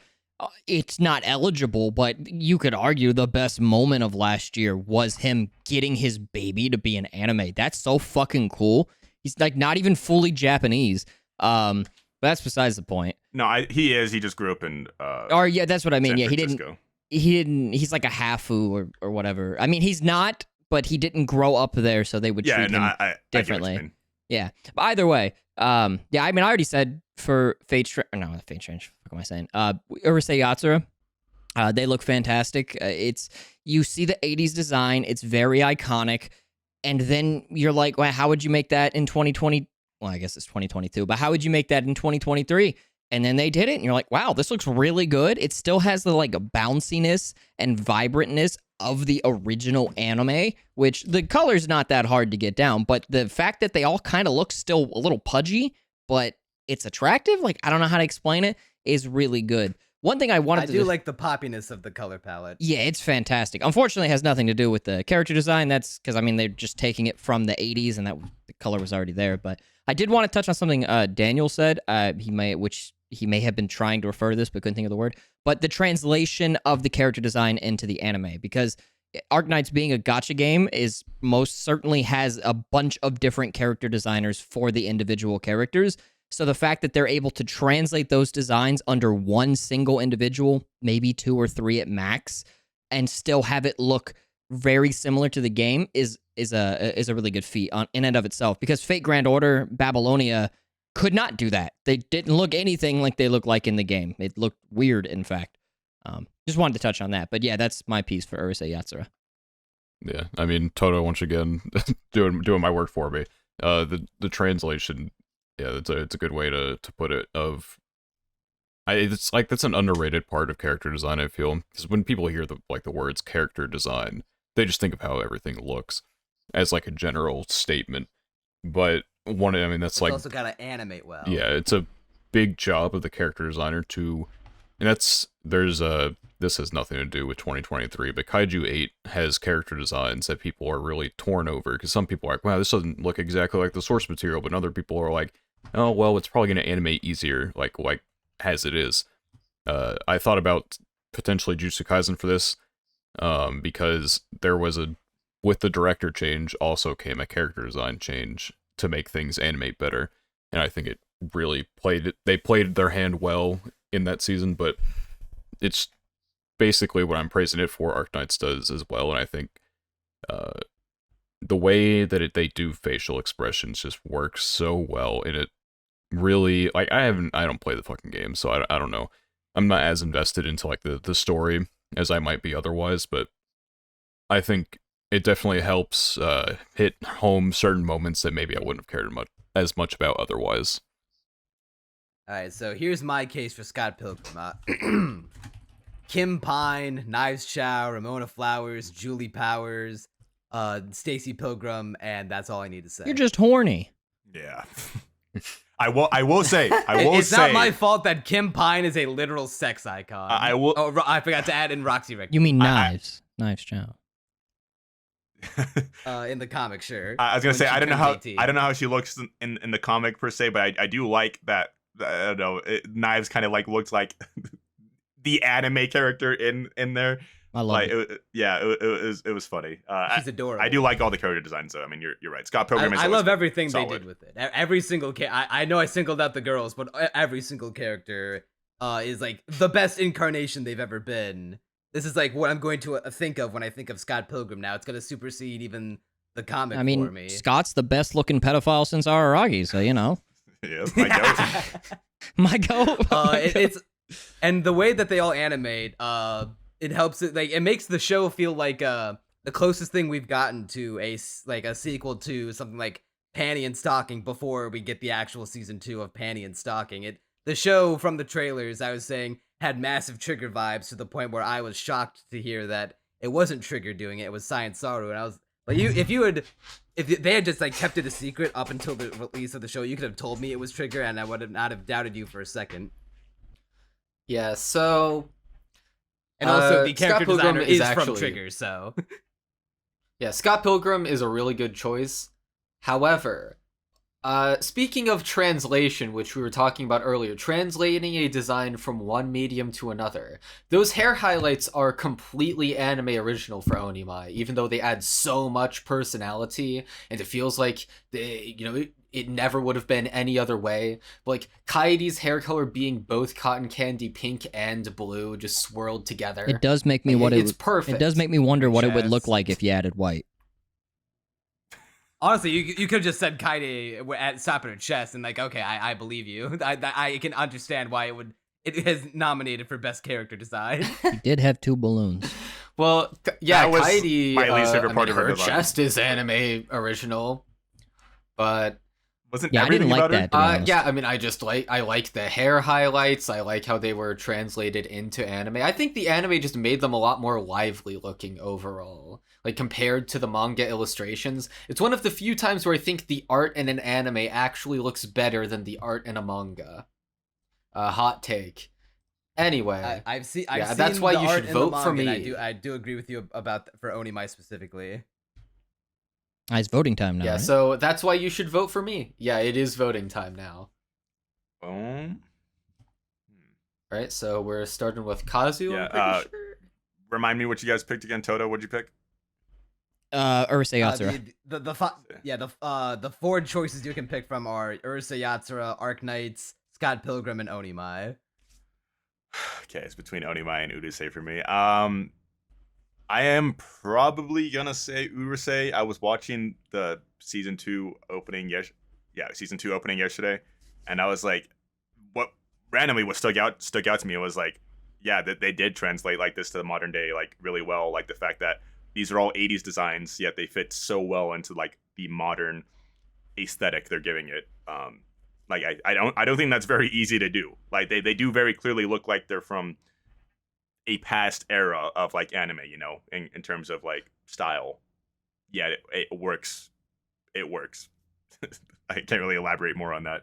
it's not eligible, but you could argue the best moment of last year was him getting his baby to be an anime. That's so fucking cool. He's like not even fully Japanese. But that's besides the point. No, he is. He just grew up in. Or yeah, that's what I mean. San Yeah, Francisco. he didn't. He's like a hafu or whatever. I mean, he's not, but he didn't grow up there, so they would treat him I get what you differently. mean. Yeah, but either way, yeah. I mean, I already said for Fate not Fate Strange. What am I saying? Urusei Yatsura. They look fantastic. You see the 80s design. It's very iconic. And then you're like, well, how would you make that in 2020? Well, I guess it's 2022, but how would you make that in 2023? And then they did it, and you're like, wow, this looks really good. It still has the like bounciness and vibrantness of the original anime, which the color's not that hard to get down, but the fact that they all kind of look still a little pudgy, but it's attractive, like I don't know how to explain it, is really good. One thing I do like the poppiness of the color palette. Yeah, it's fantastic. Unfortunately, it has nothing to do with the character design. That's because, I mean, they're just taking it from the 80s, and the color was already there. But I did want to touch on something Daniel said. He may have been trying to refer to this, but couldn't think of the word. But the translation of the character design into the anime, because Arknights being a gacha game is most certainly has a bunch of different character designers for the individual characters. So the fact that they're able to translate those designs under one single individual, maybe 2 or 3 at max, and still have it look very similar to the game is a really good feat in and of itself. Because Fate Grand Order Babylonia could not do that. They didn't look anything like they look like in the game. It looked weird, in fact. Just wanted to touch on that. But yeah, that's my piece for Urusei Yatsura. Yeah, I mean, Toto once again doing my work for me. The translation. Yeah, it's a good way to put it. It's like that's an underrated part of character design, I feel, because when people hear the words character design, they just think of how everything looks as like a general statement. But that's It's like also gotta animate well. yeah, it's a big job of the character designer to, and this has nothing to do with 2023, but Kaiju 8 has character designs that people are really torn over, because some people are like, wow, this doesn't look exactly like the source material, but other people are like, oh, well, it's probably going to animate easier, like as it is. I thought about potentially Jujutsu Kaisen for this, because there was a with the director change also came a character design change to make things animate better. And I think it really they played their hand well in that season, but it's basically what I'm praising it for, Arknights does as well. And I think the way that they do facial expressions just works so well, and it really, like, I don't play the fucking game, so I don't know. I'm not as invested into like the story as I might be otherwise, but I think it definitely helps hit home certain moments that maybe I wouldn't have cared as much about otherwise. All right, so here's my case for Scott Pilgrim. Kim Pine, Knives Chow, Ramona Flowers, Julie Powers, Stacy Pilgrim, and that's all I need to say. You're just horny. Yeah. I will say. It's not my fault that Kim Pine is a literal sex icon. I will. Oh, I forgot to add in Roxy Rick. You mean Knives? Knives Chow. In the comic, sure. I was gonna When say she I don't know turns 18. how she looks in the comic per se, but I do like that. I don't know. Knives kind of like looks like the anime character in there. I love like it. it was funny. She's adorable. I do like all the character designs though. I mean, you're right. Scott Pilgrim is I always love everything solid. they did with it. Every single I know I singled out the girls, but every single character is like the best incarnation they've ever been. This is like what I'm going to think of when I think of Scott Pilgrim now. It's going to supersede even the comic I mean, for me. Scott's the best looking pedophile since Araragi, so you know. Yeah, my goat. My goat. It's and the way that they all animate, it helps it, like, it makes the show feel like the closest thing we've gotten to a sequel to something like Panty and Stocking before we get the actual season 2 of Panty and Stocking. The show from the trailers, I was saying, had massive Trigger vibes to the point where I was shocked to hear that it wasn't Trigger doing it, it was Science Saru, and I was like, if they had just like kept it a secret up until the release of the show, you could have told me it was Trigger, and I would have not have doubted you for a second. Yeah, so And also, the Scott character Pilgrim designer is is from actually- Trigger, so yeah, Scott Pilgrim is a really good choice. However, speaking of translation, which we were talking about earlier, translating a design from one medium to another, those hair highlights are completely anime original for Onimai, even though they add so much personality, and it feels like it never would have been any other way. But, like, Kaede's hair color being both cotton candy pink and blue, just swirled together. It does make me It's perfect. It does make me wonder what it would Yes. look like if you added white. honestly, you could have just said Kaede at stop at her chest, and like, okay, I believe you. I can understand why it is nominated for best character design. He did have 2 balloons. Well, yeah, That was Kaede, my least favorite part of her her design. chest is anime original, but Wasn't Yeah, I didn't everything like about her? that. To be honest. yeah, I mean, I like the hair highlights. I like how they were translated into anime. I think the anime just made them a lot more lively looking overall. Like, compared to the manga illustrations, it's one of the few times where I think the art in an anime actually looks better than the art in a manga. Hot take. Anyway, I've seen. that's why the you art should in the vote for manga, me. and I do agree with you about for Onimai specifically. It's voting time now. yeah, right? so that's why you should vote for me. Yeah, it is voting time now. Right, so we're starting with Kazu. Yeah, I'm pretty sure. Remind me what you guys picked again, Toto. What'd you pick? Urusei Yatsura. The 4 choices you can pick from are Urusei Yatsura, Arknights, Scott Pilgrim, and Onimai. Okay, it's between Onimai and Urusei for me. I am probably gonna say Urusei. I was watching the season 2 opening season 2 opening yesterday, and I was like, what stuck out to me was like, yeah, that they did translate like this to the modern day like really well. Like the fact that these are all 80s designs, yet they fit so well into like the modern aesthetic they're giving it. Like I don't think that's very easy to do. Like they do very clearly look like they're from a past era of like anime, you know, in terms of like style. Yeah, it works. It works. I can't really elaborate more on that.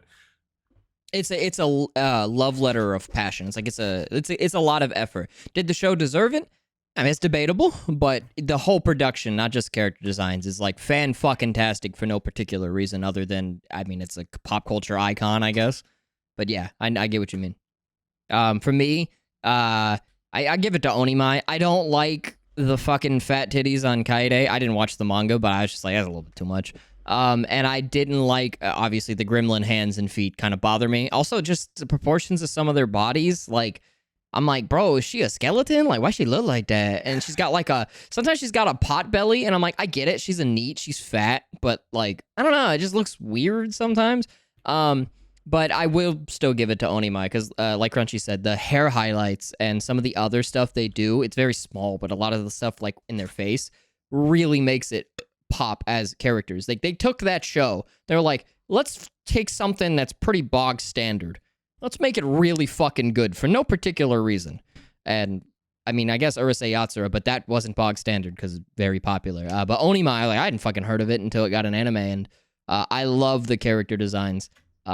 It's a love letter of passion. It's like it's a lot of effort. Did the show deserve it? I mean, it's debatable, but the whole production, not just character designs, is like fan-fucking-tastic for no particular reason other than, I mean, it's a pop culture icon, I guess. But yeah, I get what you mean. For me, I give it to Onimai. I don't like the fucking fat titties on Kaede. I didn't watch the manga, but I was just like, that's a little bit too much. And I didn't like, obviously, the gremlin hands and feet kind of bother me. Also, just the proportions of some of their bodies. Like, I'm like, bro, is she a skeleton? Like, why she look like that? And she's got like sometimes she's got a pot belly, and I'm like, I get it. She's a NEET. She's fat, but like, I don't know. It just looks weird sometimes. But I will still give it to Onimai because, like Crunchy said, the hair highlights and some of the other stuff they do, it's very small, but a lot of the stuff like in their face really makes it pop as characters. Like they took that show, they're like, let's take something that's pretty bog standard. Let's make it really fucking good for no particular reason. And I mean, I guess Urusei Yatsura, but that wasn't bog standard because it's very popular. But Onimai, like I hadn't fucking heard of it until it got an anime, and I love the character designs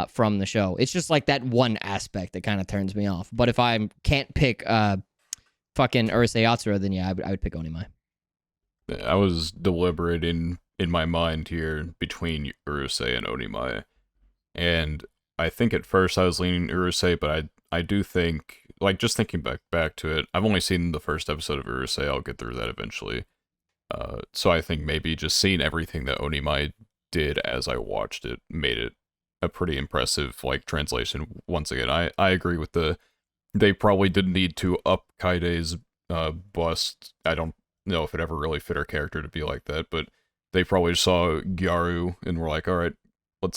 from the show. It's just like that one aspect that kind of turns me off. But if I can't pick fucking Urusei Yatsura, then yeah, I would pick Onimai. I was deliberating in my mind here between Urusei and Onimai, and I think at first I was leaning Urusei, but I do think, like, just thinking back to it, I've only seen the first episode of Urusei. I'll get through that eventually. So I think maybe just seeing everything that Onimai did as I watched it made it a pretty impressive, like, translation. Once again, I agree with they probably didn't need to up Kaide's bust. I don't know if it ever really fit her character to be like that, but they probably just saw Gyaru and were like, all right,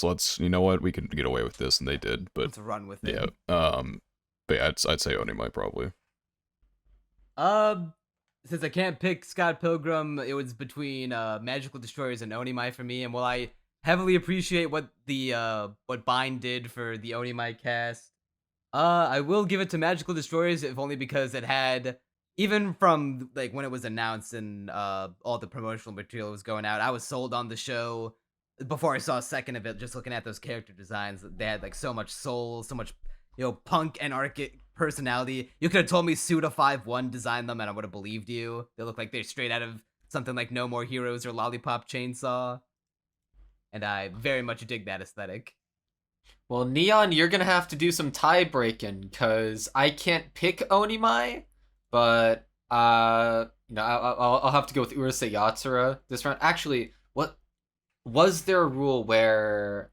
let's you know what, we can get away with this, and they did. But Let's run with it. yeah, but yeah, I'd say Onimai probably. Since I can't pick Scott Pilgrim, it was between Magical Destroyers and Onimai for me. And while I heavily appreciate what Bind did for the Onimai cast, I will give it to Magical Destroyers, if only because it had, even from like when it was announced and all the promotional material was going out, I was sold on the show before I saw a second of it. Just looking at those character designs, they had like so much soul, so much punk anarchic personality. You could have told me Suda 5-1 designed them and I would have believed you. They look like they're straight out of something like No More Heroes or Lollipop Chainsaw, and I very much dig that aesthetic. Well, Neon, you're gonna have to do some tie breaking because I can't pick Onimai, but I'll have to go with Urusei Yatsura this round. Actually, what was there a rule where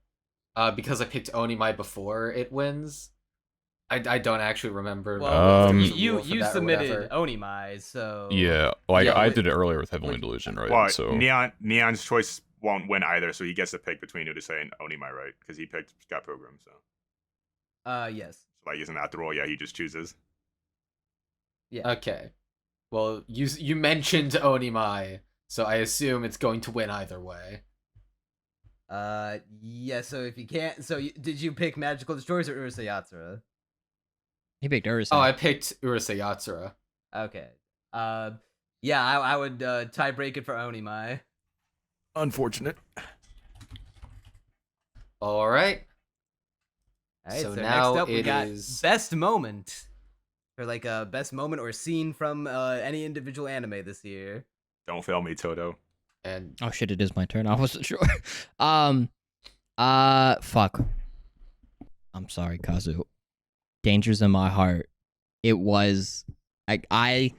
because I picked Onimai before it wins? I don't actually remember. Well, you submitted Onimai, so yeah, like I did it earlier with Heavenly Delusion, right? Well, so Neon's choice won't win either, so he gets to pick between Urusei and Onimai, right? Because he picked Scott Pilgrim, so. Yes. So, like, isn't that the rule? Yeah, he just chooses. Yeah. Okay. Well, you mentioned Onimai, so I assume it's going to win either way. Yeah. So if you can't, did you pick Magical Destroyers or Urusei Yatsura? He picked Urusei. Oh, I picked Urusei Yatsura. Okay. Yeah, I would tie break it for Onimai. Unfortunate. All right. Alright, So so now next up we it got is- best moment. Or like a best moment or scene from any individual anime this year. Don't fail me, Toto. And Oh shit, it is my turn. I wasn't sure. Fuck. I'm sorry, Kazu. Dangers in My Heart. It was I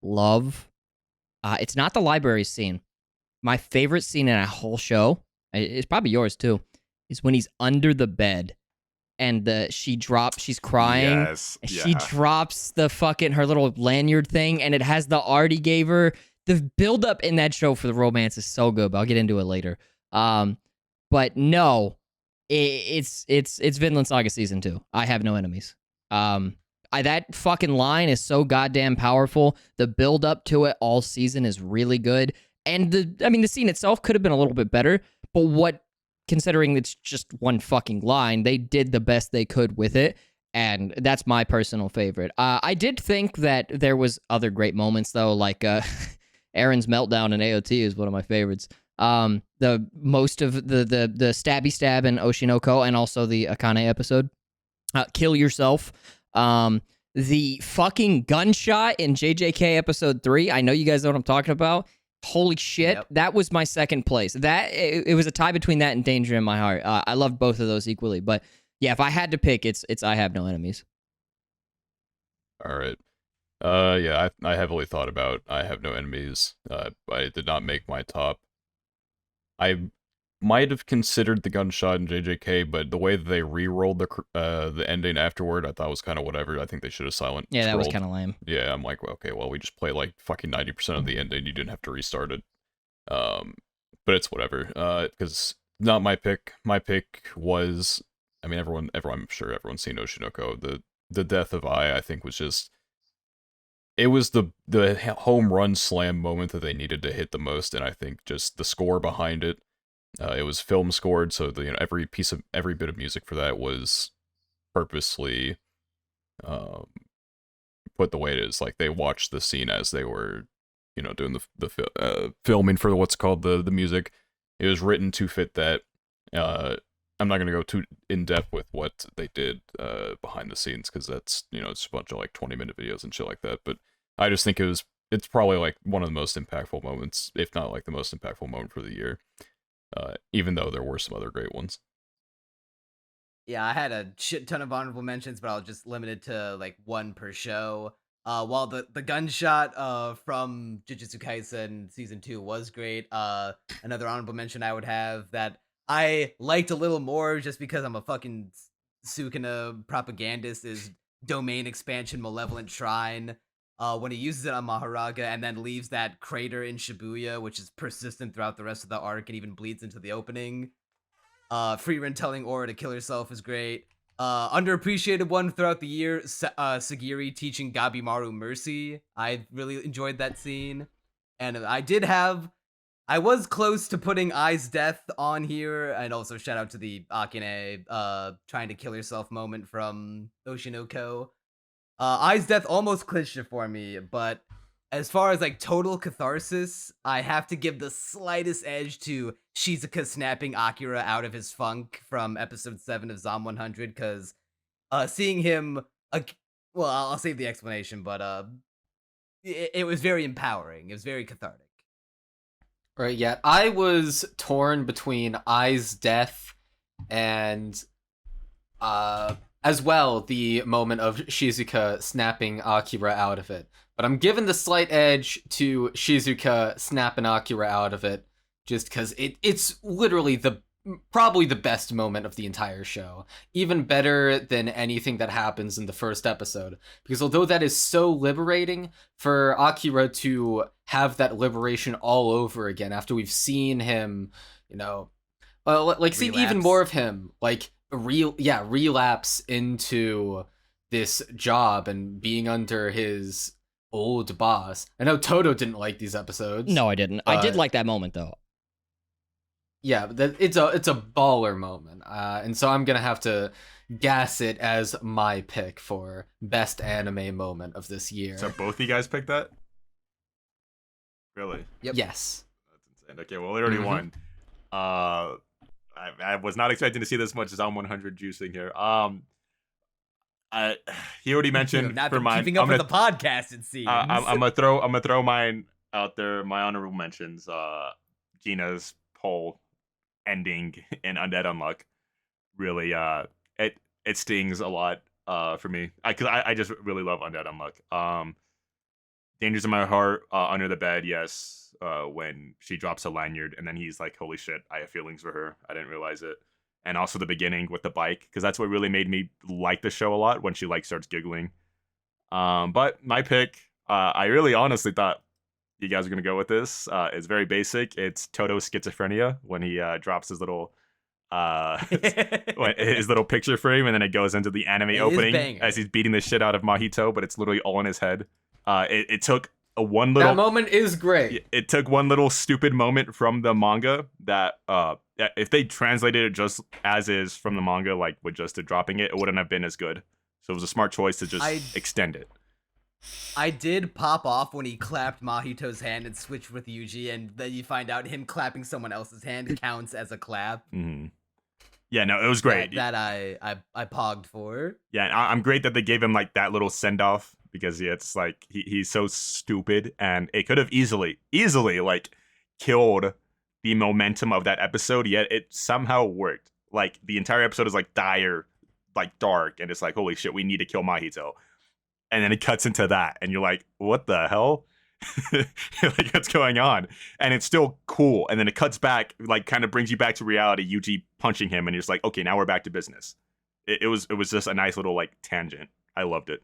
love it's not the library scene. My favorite scene in a whole show, it's probably yours too, is when he's under the bed and she's crying. Yes. She Yeah. drops the fucking her little lanyard thing, and it has the art he gave her. The build up in that show for the romance is so good, but I'll get into it later. But no, it's Vinland Saga season 2. I have no enemies. That fucking line is so goddamn powerful. The build up to it all season is really good, and the scene itself could have been a little bit better. But considering it's just one fucking line, they did the best they could with it. And that's my personal favorite. I did think that there was other great moments though, like Aaron's meltdown in AOT is one of my favorites. The most of the stabby stab in Oshinoko, and also the Akane episode. Kill Yourself. The fucking gunshot in JJK episode 3. I know you guys know what I'm talking about. Holy shit, Yep. That was my second place. That it was a tie between that and Danger in My Heart. I loved both of those equally, but yeah, if I had to pick, it's I Have No Enemies. all right. Yeah, I heavily thought about I Have No Enemies. I did not make my top. I might have considered the gunshot in JJK, but the way that they re-rolled the ending afterward, I thought was kind of whatever. I think they should have silent Yeah, that was scrolled. kind of lame. Yeah, I'm like, well, okay, well, we just play like fucking 90% of the ending. You didn't have to restart it. But it's whatever. Because not my pick. My pick was, I mean, everyone, I'm sure everyone's seen Oshinoko. The death of I think was just, it was the home run slam moment that they needed to hit the most, and I think just the score behind it. It was film scored, so every bit of music for that was purposely put the way it is. Like they watched the scene as they were, doing the filming for what's called the music. It was written to fit that. I'm not gonna go too in depth with what they did behind the scenes because that's it's a bunch of like 20-minute videos and shit like that. But I just think it's probably like one of the most impactful moments, if not like the most impactful moment for the year. Even though there were some other great ones. Yeah, I had a shit ton of honorable mentions, but I'll just limit it to like one per show. While the gunshot from Jujutsu Kaisen season 2 was great, another honorable mention I would have that I liked a little more just because I'm a fucking Sukuna propagandist is Domain Expansion Malevolent Shrine. When he uses it on Maharaga and then leaves that crater in Shibuya, which is persistent throughout the rest of the arc and even bleeds into the opening. Frieren telling Aura to kill herself is great. Underappreciated one throughout the year, Sagiri teaching Gabimaru mercy. I really enjoyed that scene. And I was close to putting Ai's death on here, and also shout out to the Akane trying to kill herself moment from Oshinoko. Ai's death almost clinched it for me, but as far as like total catharsis, I have to give the slightest edge to Shizuka snapping Akira out of his funk from episode 7 of Zom 100, because seeing him, well, I'll save the explanation, but it was very empowering. It was very cathartic. Right, yeah. I was torn between Ai's death and as well the moment of Shizuka snapping Akira out of it. But I'm giving the slight edge to Shizuka snapping Akira out of it just because it's literally probably the best moment of the entire show. Even better than anything that happens in the first episode. Because although that is so liberating, for Akira to have that liberation all over again after we've seen him, seen even more of him, like, relapse into this job and being under his old boss. I know Toto didn't like these episodes. No, I didn't. I did like that moment though. Yeah, it's a baller moment, and so I'm gonna have to gas it as my pick for best anime moment of this year. So both of you guys picked that? Really? Yep. Yes. That's insane. Okay, well, it already won. I was not expecting to see this much Zom 100 juicing here. He already mentioned not for mine. keeping up with the podcast, it seems. I'm gonna throw mine out there. My honorable mentions. Gina's poll ending in Undead Unluck. Really, it stings a lot for me. Cause I just really love Undead Unluck. Dangers in My Heart, Under the Bed, yes. When she drops a lanyard and then he's like, holy shit, I have feelings for her. I didn't realize it. And also the beginning with the bike, because that's what really made me like the show a lot, when she like starts giggling. But my pick, I really honestly thought you guys were gonna go with this. It's very basic. It's Toto's schizophrenia when he drops his little his little picture frame, and then it goes into the anime opening as he's beating the shit out of Mahito, but it's literally all in his head. It took one little that moment is great. It took one little stupid moment from the manga that if they translated it just as is from the manga, like with just dropping it, it wouldn't have been as good. So it was a smart choice to just extend it. I did pop off when he clapped Mahito's hand and switched with Yuji, and then you find out him clapping someone else's hand counts as a clap. Mm-hmm. Yeah, no, it was great. That I pogged for. Yeah, and I'm great that they gave him like that little send off, because it's like he's so stupid, and it could have easily like killed the momentum of that episode, yet it somehow worked. Like the entire episode is like dire, like dark, and it's like, holy shit, we need to kill Mahito. and then it cuts into that, and you're like, what the hell? You're like, what's going on? And it's still cool, and then it cuts back, like kind of brings you back to reality. Yuji punching him, and you're just like, okay, now we're back to business. It was just a nice little like tangent. I loved it.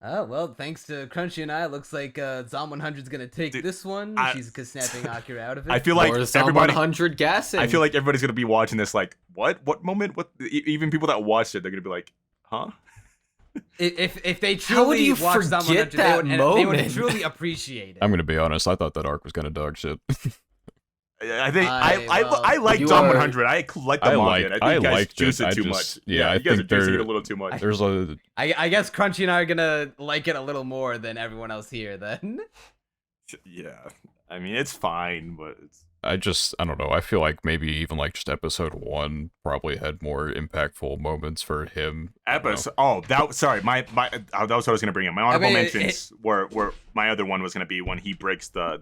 Oh, well, thanks to Crunchy and I, it looks like Zom 100's gonna take Dude, this one. She's snapping Akira out of it. I feel like Or Zom everybody 100 gassing. I feel like everybody's gonna be watching this like, what moment? What? Even people that watched it, they're gonna be like, huh? If they How would truly you watch Zom forget 100, that they moment? would truly appreciate it. I'm gonna be honest. I thought that arc was kind of dog shit. I think well, I like you Zom are- 100. I like the I manga. like- I think I you guys liked juice it. it I too just- much. yeah, I you guys are think juicing it they're- a little too much. There's a I guess Crunchy and I are gonna like it a little more than everyone else here. Then Yeah, I mean it's fine, but it's I don't know. I feel like maybe even like just episode 1 probably had more impactful moments for him. I don't know. episode. Oh, that sorry. My that was what I was gonna bring up. My honorable mean, mentions were my other one was gonna be when he breaks the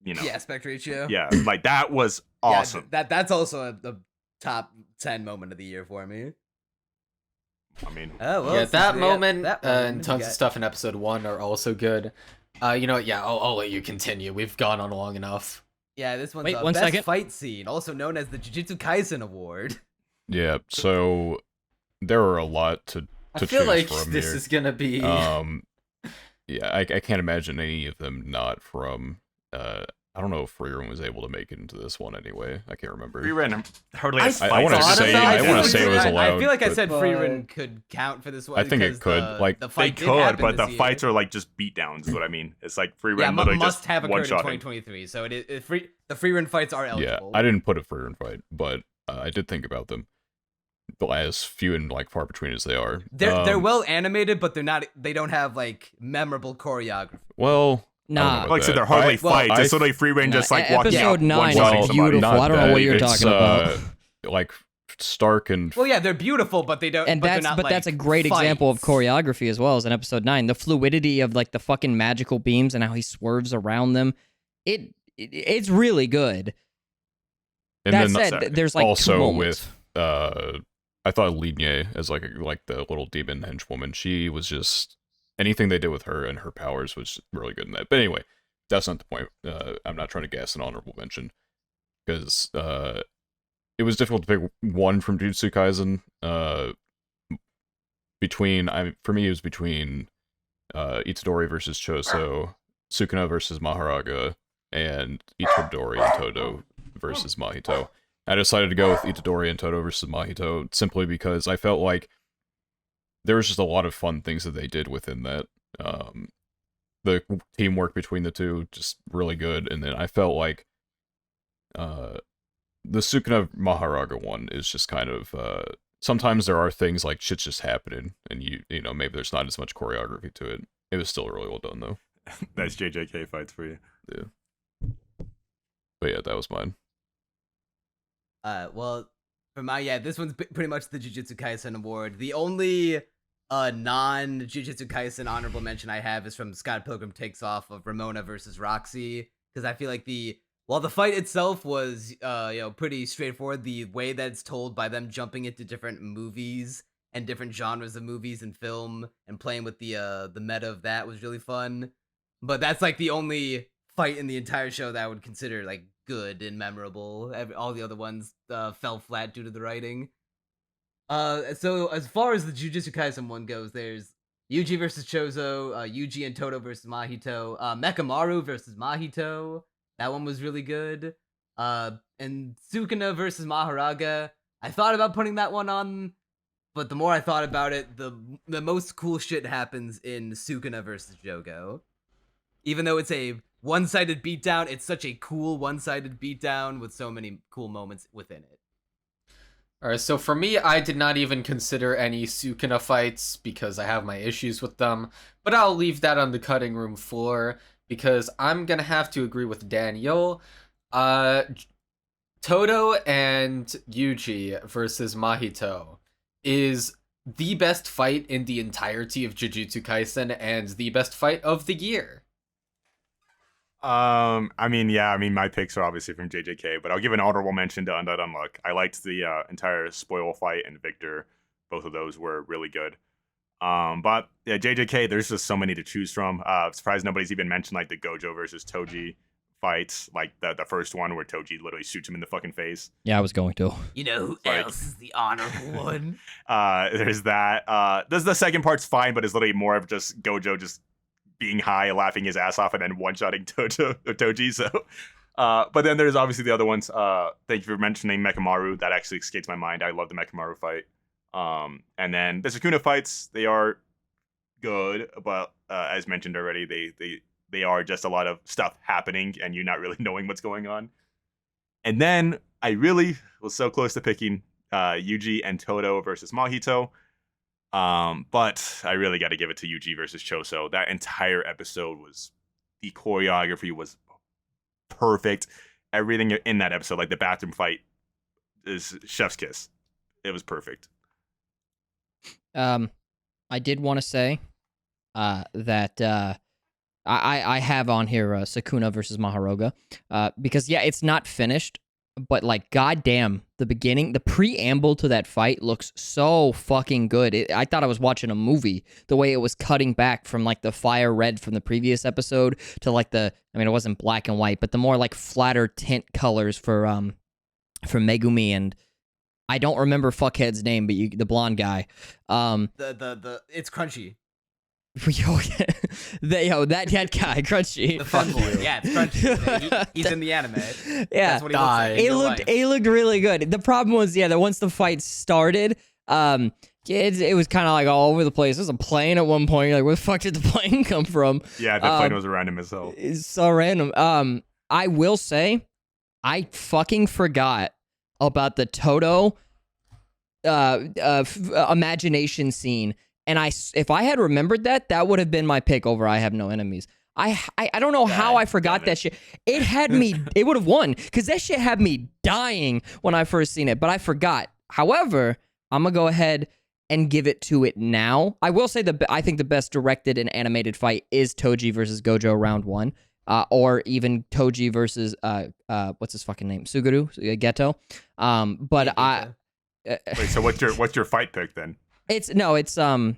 you know yeah, aspect ratio. yeah, like that was awesome. Yeah, that's also a top 10 moment of the year for me. I mean, Oh well, Yeah, since that we got moment that and you tons got- of stuff in episode 1 are also good. You know what? Yeah, I'll let you continue. We've gone on long enough. Yeah, this one's Wait, one best second. fight scene, also known as the Jujutsu Kaisen Award. Yeah, so there are a lot to I choose feel like from this here. is gonna be. Yeah, I can't imagine any of them not from. I don't know if Freerum was able to make it into this one anyway. I can't remember. we ran hardly. I a I wanna fight. say- I wanna say it was I allowed, feel like I but- said But- Freerun could count for this one. I think it because could, like, the They fight did could, happen but the this fights year. are like just beatdowns. Is what I mean. It's like free yeah, run literally must just have one occurred in shotting. 2023. So the free run fights are Yeah, eligible. I didn't put a Freerum fight, but I did think about them. But as few and like far between as they are, They're well animated, but they're not. They don't have like memorable choreography. well. I don't know Nah. about Like I said, that. they're hardly Well, fights. I- It's literally free reign, just like walking episode out, 9 one is shotting well, somebody. beautiful. I don't know that. what you're It's, talking about. Like Stark and Well, yeah, they're beautiful, but they don't. And but they're that's not, but that's a like, great example of fights. choreography as well as in episode 9. The fluidity of like the fucking magical beams and how he swerves around them. It's really good. and That then said, there's like also two moments. with I thought Ligne as like the little demon henchwoman. She was just anything they did with her and her powers was really good in that. But anyway, that's not the point. I'm not trying to gas an honorable mention because it was difficult to pick one from Jujutsu Kaisen. For me, it was between Itadori versus Choso, Sukuna versus Maharaga, and Itadori and Todo versus Mahito. I decided to go with Itadori and Todo versus Mahito simply because I felt like there was just a lot of fun things that they did within that. The teamwork between the two, just really good. And then I felt like the Sukuna Maharaga one is just kind of sometimes there are things like shit's just happening and you know maybe there's not as much choreography to it. It was still really well done though. That's JJK fights for you. But yeah, that was mine. Well, for my this one's pretty much the Jujutsu Kaisen award. The only non Jujutsu Kaisen honorable mention I have is from Scott Pilgrim Takes Off of Ramona versus Roxy, because I feel like while the fight itself was pretty straightforward, the way that it's told by them jumping into different movies and different genres of movies and film and playing with the meta of that was really fun. But that's like the only fight in the entire show that I would consider like good and memorable. All the other ones fell flat due to the writing. So as far as the Jujutsu Kaisen one goes, there's Yuji versus Chozo, Yuji and Todo versus Mahito, Mekamaru versus Mahito. That one was really good. And Sukuna versus Maharaga. I thought about putting that one on, but the more I thought about it, the most cool shit happens in Sukuna versus Jogo. Even though it's a one-sided beatdown, it's such a cool one-sided beatdown with so many cool moments within it. Alright, so for me, I did not even consider any Sukuna fights because I have my issues with them, but I'll leave that on the cutting room floor because I'm gonna have to agree with Danyul. Todo and Yuji versus Mahito is the best fight in the entirety of Jujutsu Kaisen and the best fight of the year. I mean, my picks are obviously from JJK, but I'll give an honorable mention to Undead Unluck. I liked the entire spoil fight and Victor. Both of those were really good. But yeah, JJK, there's just so many to choose from. Surprised nobody's even mentioned like the Gojo versus Toji fights, like the first one where Toji literally shoots him in the fucking face. Yeah, I was going to. You know who Like- else is the honorable one? There's that. The second part's fine, but it's literally more of just Gojo just being high, laughing his ass off, and then one-shotting Toji. So, but then there's obviously the other ones. Thank you for mentioning Mechamaru. That actually escapes my mind. I love the Mechamaru fight. And then the Sukuna fights, they are good, but as mentioned already, they are just a lot of stuff happening, and you're not really knowing what's going on. And then I really was so close to picking Yuji and Toto versus Mahito. But I really got to give it to Yuji versus Choso. That entire episode the choreography was perfect. Everything in that episode, like the bathroom fight, is chef's kiss. It was perfect. I did want to say that I have on here Sukuna versus Maharoga because yeah, it's not finished, but like goddamn, the preamble to that fight looks so fucking good. I thought I was watching a movie. The way it was cutting back from like the fire red from the previous episode to like it wasn't black and white, but the more like flatter tint colors for Megumi, and I don't remember fuckhead's name, but the blonde guy. It's Crunchy. That guy, Crunchy. The fun boy. Yeah, it's Crunchy. He's in the anime. Yeah, That's what he looks like in real life. it looked really good. The problem was, that once the fight started, it was kind of like all over the place. There's a plane at one point. You're like, where the fuck did the plane come from? Yeah, the plane was random as hell. It's so random. I will say, I fucking forgot about the Toto imagination scene. And if I had remembered that would have been my pick over I Have No Enemies. I don't know how I forgot that shit. It had me, it would have won, because that shit had me dying when I first seen it, but I forgot. However, I'm going to go ahead and give it to it now. I will say I think the best directed and animated fight is Toji versus Gojo round 1. Or even Toji versus, what's his fucking name? Suguru? Geto. But I... Wait, so what's your fight pick then? It's Maharaga.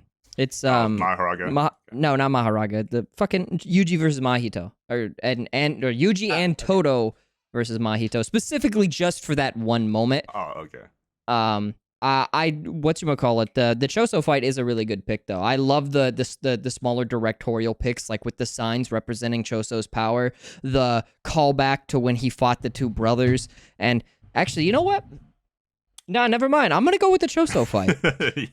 No, not Maharaga. The fucking Yuji versus Mahito, or Yuji and Toto versus Mahito, specifically just for that one moment. Oh, okay. Whatchamacallit, the Choso fight is a really good pick though. I love the smaller directorial picks, like with the signs representing Choso's power, the callback to when he fought the two brothers, and actually, you know what? Nah, never mind. I'm gonna go with the Choso fight.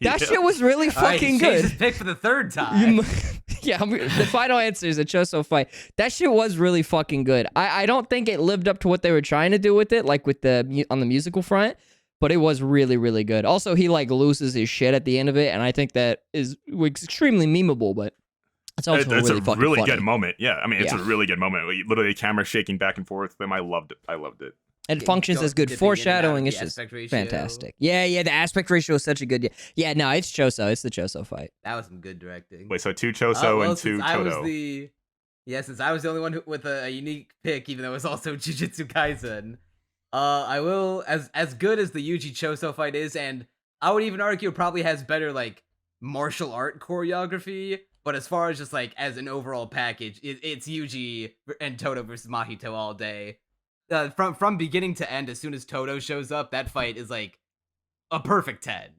That shit was really fucking good. His pick for the third time. The final answer is a Choso fight. That shit was really fucking good. I don't think it lived up to what they were trying to do with it, like with on the musical front, but it was really, really good. Also, he like loses his shit at the end of it, and I think that is extremely memeable, but it's also It's really a fucking really funny. good moment. Yeah, I mean, it's a really good moment. Like, literally, the camera shaking back and forth. I loved it. It functions as good foreshadowing. It's just fantastic. Yeah, the aspect ratio is such a good... Yeah, no, it's Choso. It's the Choso fight. That was some good directing. Wait, so 2 Choso and 2 since Toto. Since I was the only one with a unique pick, even though it was also Jujutsu Kaisen, I will, as good as the Yuji Choso fight is, and I would even argue it probably has better like martial art choreography, but as far as just like as an overall package, it's Yuji and Toto versus Mahito all day. From beginning to end, as soon as Toto shows up, that fight is like a perfect 10.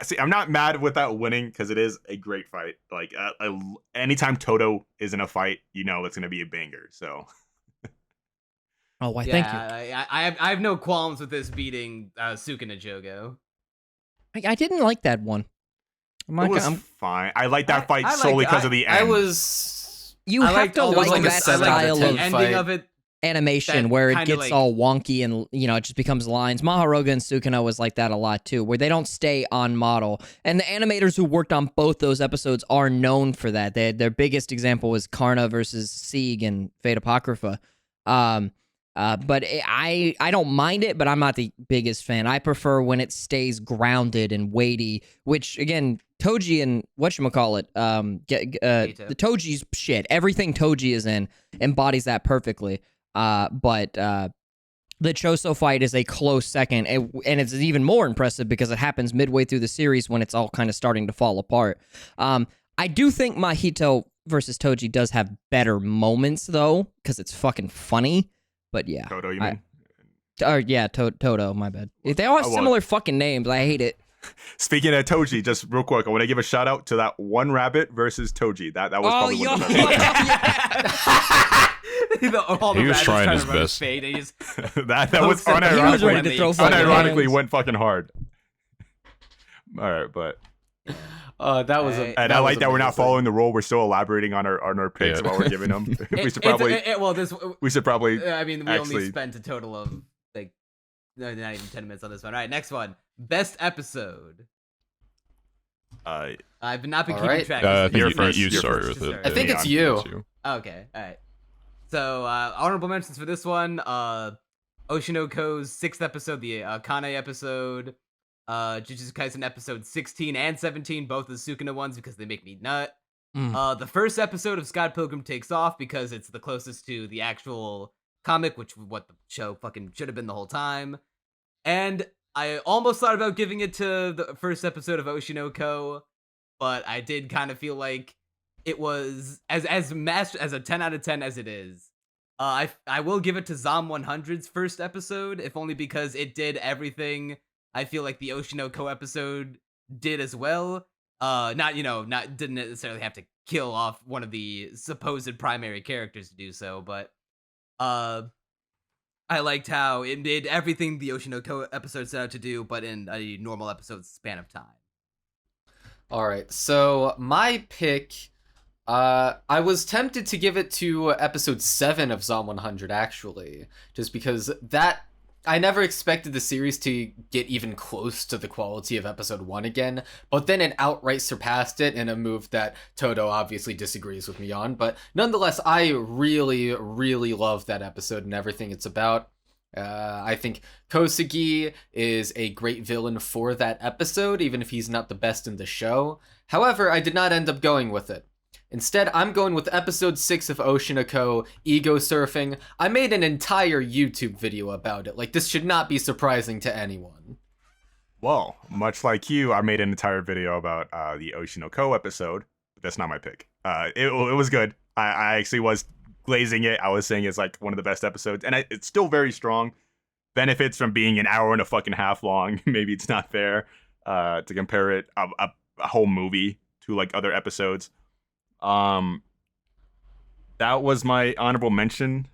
See, I'm not mad with that winning because it is a great fight. Like, anytime Toto is in a fight, you know it's gonna be a banger. So. Oh, why? Yeah, Thank you. I have no qualms with this beating Sukuna Jogo. I didn't like that one. It was fine. I like that fight solely because of the end. You have to like that style of ending of it. Animation where it gets all wonky and it just becomes lines. Maharoga and Sukuna was like that a lot too, where they don't stay on model. And the animators who worked on both those episodes are known for that. Their biggest example was Karna versus Sieg and Fate Apocrypha. But I don't mind it, but I'm not the biggest fan. I prefer when it stays grounded and weighty, which again, Toji and whatchamacallit, the Toji's shit. Everything Toji is in embodies that perfectly. But the Choso fight is a close second, and it's even more impressive because it happens midway through the series when it's all kind of starting to fall apart. I do think Mahito versus Toji does have better moments, though, because it's fucking funny. But yeah. Toto, you mean? Toto, my bad. They all have similar fucking names. I hate it. Speaking of Toji, just real quick, I want to give a shout out to that one rabbit versus Toji. That was probably one of the best. He was trying his best. that was unironically went fucking hard. All right, but that was a. And I like that we're not following the rule. We're still elaborating on our picks while we're giving them. We should probably. I mean, we only spent a total of like not even 10 minutes on this one. All right, next one. Best episode. I've not been keeping track. You're first. You started with it. I think it's you. Okay, all right. So honorable mentions for this one: Oshinoko's 6th episode, the Akane episode, Jujutsu Kaisen episode 16 and 17, both the Sukuna ones because they make me nut. The first episode of Scott Pilgrim Takes Off because it's the closest to the actual comic, which what the show fucking should have been the whole time. And I almost thought about giving it to the first episode of Oshinoko, but I did kind of feel like it was as a 10 out of 10 as it is. I will give it to Zom 100's first episode, if only because it did everything I feel like the Oshinoko episode did as well. Didn't necessarily have to kill off one of the supposed primary characters to do so, but I liked how it did everything the Oshinoko episode set out to do, but in a normal episode span of time. All right, so my pick, I was tempted to give it to episode 7 of Zom 100, actually, just because that I never expected the series to get even close to the quality of episode 1 again, but then it outright surpassed it in a move that Toto obviously disagrees with me on, but nonetheless, I really, really love that episode and everything it's about. I think Kosugi is a great villain for that episode, even if he's not the best in the show. However, I did not end up going with it. Instead, I'm going with episode 6 of Oshinoko, Ego Surfing. I made an entire YouTube video about it. Like, this should not be surprising to anyone. Well, much like you, I made an entire video about the Oshinoko episode, but that's not my pick. It was good. I actually was glazing it. I was saying it's like one of the best episodes, and it's still very strong. Benefits from being an hour and a fucking half long. Maybe it's not fair to compare it a whole movie to like other episodes. That was my honorable mention.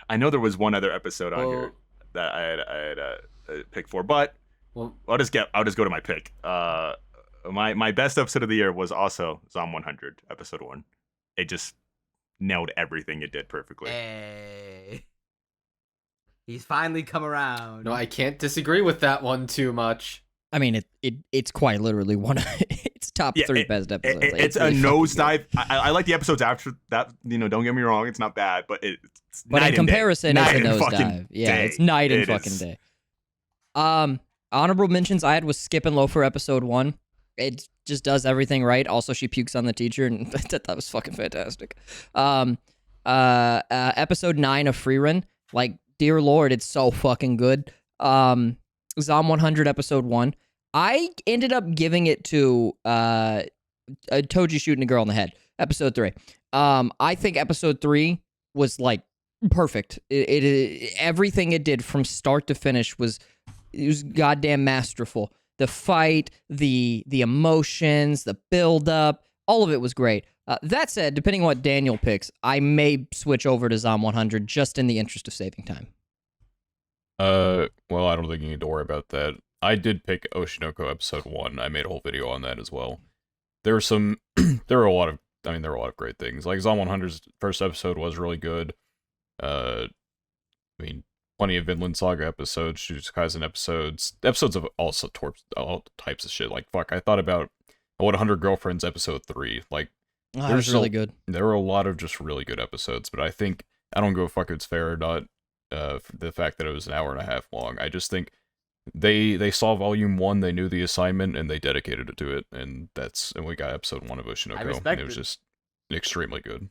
I know there was one other episode on here that I had picked for, but I'll just go to my pick. My best episode of the year was also Zom 100, episode 1. It just nailed everything it did perfectly. Hey. He's finally come around. No, I can't disagree with that one too much. I mean, it's quite literally one of it's top 3 best episodes. It's a nosedive. I like the episodes after that. Don't get me wrong, it's not bad, but it's but in comparison, it's a nosedive. Yeah, it's night and fucking day. Honorable mentions I had was Skip and Loafer episode 1. It just does everything right. Also, she pukes on the teacher, and that was fucking fantastic. Episode 9 of Freerun, like, dear lord, it's so fucking good. Zom 100 episode 1. I ended up giving it to Toji shooting a girl in the head. Episode 3. I think episode 3 was like perfect. It everything it did from start to finish was goddamn masterful. The fight, the emotions, the build up, all of it was great. That said, depending on what Daniel picks, I may switch over to Zom 100 just in the interest of saving time. Well, I don't think you need to worry about that. I did pick Oshinoko episode 1. I made a whole video on that as well. There were a lot of great things. Like Zom 100's first episode was really good. I mean, plenty of Vinland Saga episodes, Jujutsu Kaisen episodes of all types of shit. Like, fuck, I thought about What 100 Girlfriends episode 3. Like, that was really good. There were a lot of just really good episodes, but I don't give a fuck if it's fair or not. The fact that it was an hour and a half long. I just think they saw volume 1, they knew the assignment, and they dedicated it to it, and we got episode 1 of Oshinoko, and it was just extremely good,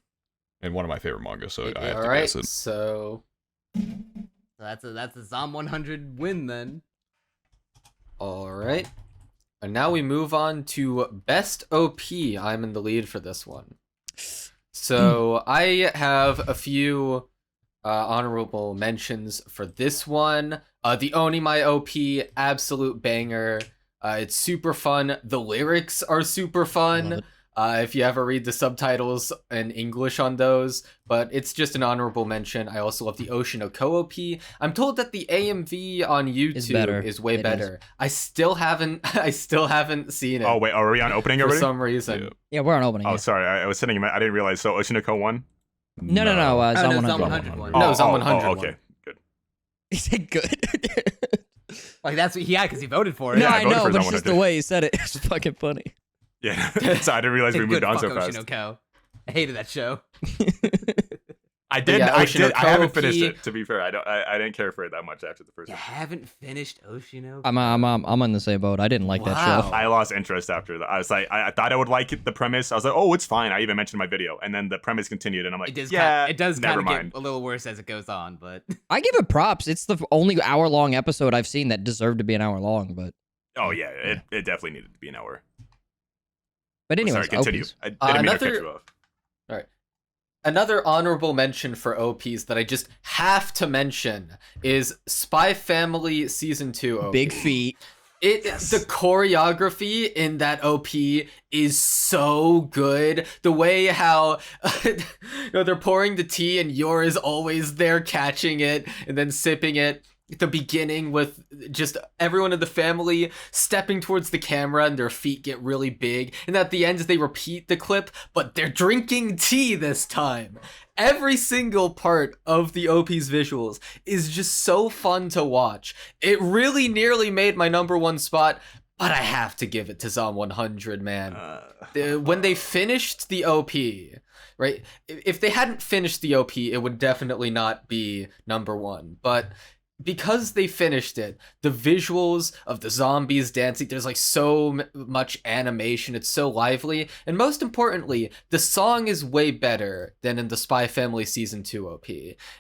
and one of my favorite manga. So I have to guess it. So So that's a Zom 100 win then. All right. And now we move on to best OP. I'm in the lead for this one. So I have a few honorable mentions for this one. The Onimai OP, absolute banger. It's super fun. The lyrics are super fun. If you ever read the subtitles in English on those, but it's just an honorable mention. I also love the Oshinoko OP. I'm told that the AMV on YouTube is way better. I still haven't seen it. Oh wait, are we on opening for already? some reason? Yeah, we're on opening. Oh, Yeah. sorry, I was sitting. I didn't realize. So Oshinoko won. No. Zom 100. Zom 100 one. No, Zom 100 Oh, won. okay, good. Is it good? Like that's what because he voted for it. No, Yeah, I I voted know, for but Zom it's just 100. the way he said it. It's fucking funny. Yeah, so I didn't realize we moved Good, on fuck so fast. Oshinoko. I hated that show. I did. Yeah, I Oshinoko haven't finished OP. it. To be fair, I didn't care for it that much after the first You one. haven't finished Oshinoko? I'm on the same boat. I didn't like that Wow. show. I lost interest after that. I was like, I thought I would like the premise. I was like, oh, it's fine. I even mentioned in my video, and then the premise continued, and I'm like, It does. yeah, It does never kind of mind. get a little worse as it goes on, but I give it props. It's the only hour-long episode I've seen that deserved to be an hour long. But Oh yeah, it definitely needed to be an hour. anyways, Sorry, continue. OPs. I didn't mean to cut Another- you off. Another honorable mention for OPs that I just have to mention is Spy Family Season 2 OP. Big feet. The choreography in that OP is so good. The way how they're pouring the tea and Yor is always there catching it and then sipping it. The beginning with just everyone in the family stepping towards the camera and their feet get really big, and at the end they repeat the clip, but they're drinking tea this time. Every single part of the OP's visuals is just so fun to watch. It really nearly made my #1 spot, but I have to give it to Zom 100, man. When they finished the OP, right? If they hadn't finished the OP, it would definitely not be #1, but because they finished it, the visuals of the zombies dancing, there's like so much animation, it's so lively, and most importantly, the song is way better than in the Spy Family Season 2 OP.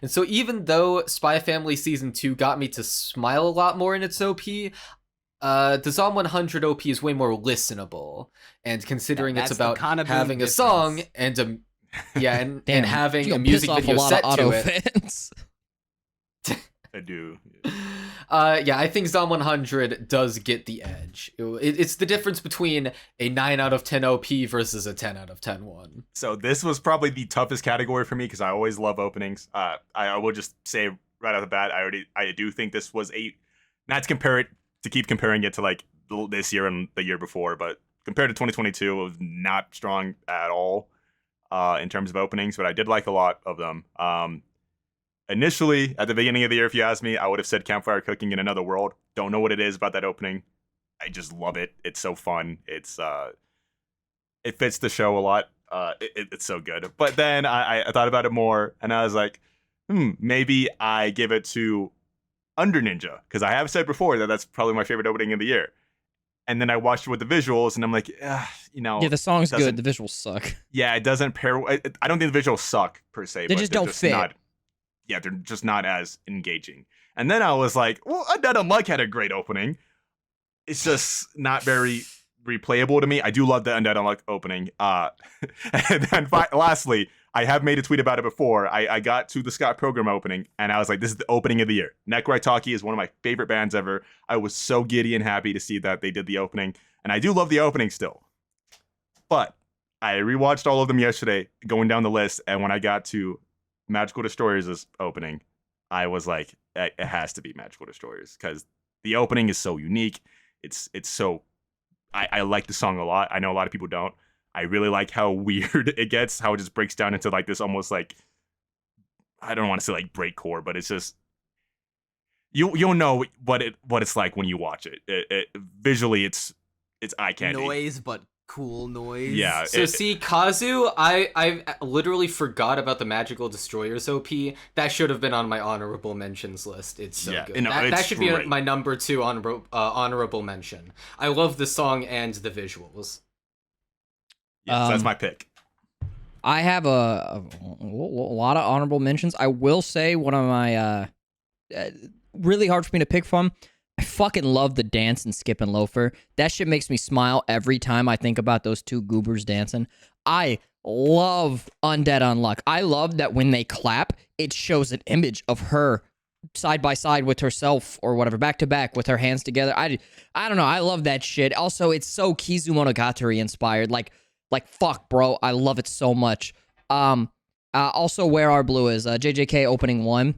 And so even though Spy Family Season 2 got me to smile a lot more in its OP, the Zom 100 OP is way more listenable, and considering it's That's the about kind of big having a difference. song and a and Damn, having you a gonna music piss off video a lot set of to auto it. fans. I do. Yeah, I think Zom 100 does get the edge. It's the difference between a 9 out of 10 OP versus a 10 out of 10 one. So this was probably the toughest category for me because I always love openings. I will just say right off the bat, I do think this was not to keep comparing it to like this year and the year before, but compared to 2022, it was not strong at all in terms of openings, but I did like a lot of them. Initially, at the beginning of the year, if you asked me, I would have said Campfire Cooking in Another World. Don't know what it is about that opening. I just love it. It's so fun. It fits the show a lot. It's so good. But then I thought about it more, and I was like, maybe I give it to Under Ninja, because I have said before that that's probably my favorite opening of the year. And then I watched it with the visuals, and I'm like, Yeah, the song's good. The visuals suck. Yeah, it doesn't pair. I don't think the visuals suck per se. They but just they're don't fit. They're just not as engaging. And then I was like, well, Undead Unluck had a great opening. It's just not very replayable to me. I do love the Undead Unluck opening. And then lastly, I have made a tweet about it before. I got to the Scott Pilgrim opening, and I was like, this is the opening of the year. Nekroitaki is one of my favorite bands ever. I was so giddy and happy to see that they did the opening. And I do love the opening still. But I rewatched all of them yesterday, going down the list, and when I got to Magical Destroyers' opening, I was like, it has to be Magical Destroyers, because the opening is so unique. It's so... I like the song a lot. I know a lot of people don't. I really like how weird it gets, how it just breaks down into like this almost like... I don't want to say like breakcore, but it's just... You'll know what it's like when you watch it. Visually, it's eye candy. Noise, but cool noise. Yeah. So see, Kazu, I literally forgot about the Magical Destroyers OP. That should have been on my honorable mentions list. It's so Yeah, good. no, That it's should be great. my #2 honorable mention. I love the song and the visuals. Yes, that's my pick. I have a lot of honorable mentions. I will say one of my really hard for me to pick from. I fucking love the dance in Skip and Loafer. That shit makes me smile every time I think about those two goobers dancing. I love Undead Unluck. I love that when they clap, it shows an image of her side by side with herself or whatever, back to back with her hands together. I don't know. I love that shit. Also, it's so Kizu Monogatari inspired. Like fuck, bro. I love it so much. Also, Where Our Blue is JJK opening 1.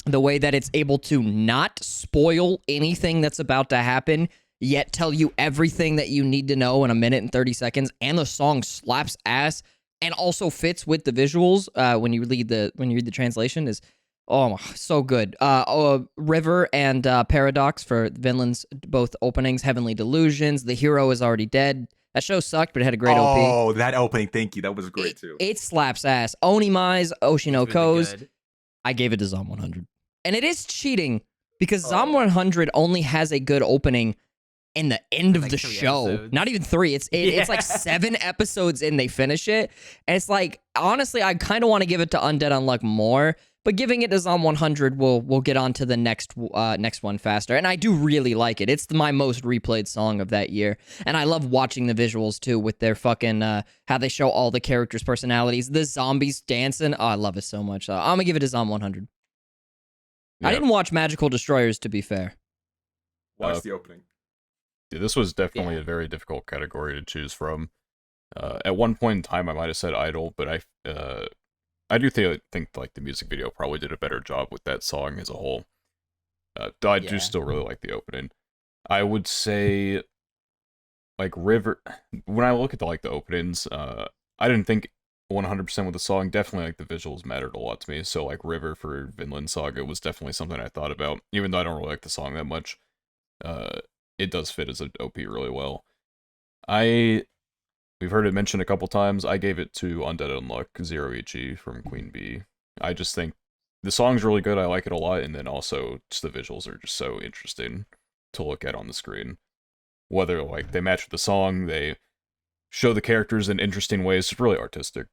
The way that it's able to not spoil anything that's about to happen, yet tell you everything that you need to know in a minute and 30 seconds, and the song slaps ass and also fits with the visuals when you read the translation is so good. River and Paradox for Vinland's both openings. Heavenly Delusions. The Hero is Already Dead. That show sucked, but it had a great OP. Oh, that opening, thank you. That was great too. It slaps ass. Onimai's Oshinokos. Really good. I gave it to Zom 100. And it is cheating because Zom 100 only has a good opening in the end of Like the 3 show. episodes. Not even 3. It's like 7 episodes in they finish it. And it's like, honestly, I kind of want to give it to Undead Unluck more, but giving it to Zom 100 we'll get on to the next one faster. And I do really like it. It's my most replayed song of that year. And I love watching the visuals too with their fucking how they show all the characters' personalities. The zombies dancing. Oh, I love it so much. I'm going to give it to Zom 100. I didn't watch Magical Destroyers, to be fair. Watch the opening. Yeah, this was definitely a very difficult category to choose from. At one point in time, I might have said Idol, but I do think like the music video probably did a better job with that song as a whole. Though I do still really like the opening. I would say, like River. When I look at the openings, I didn't think 100% with the song. Definitely like the visuals mattered a lot to me. So like River for Vinland Saga was definitely something I thought about, even though I don't really like the song that much. It does fit as an OP really well. We've heard it mentioned a couple times. I gave it to Undead Unluck, Zero Ichi from Queen Bee. I just think the song's really good. I like it a lot, and then also just the visuals are just so interesting to look at on the screen. Whether like they match with the song, they show the characters in interesting ways. It's really artistic.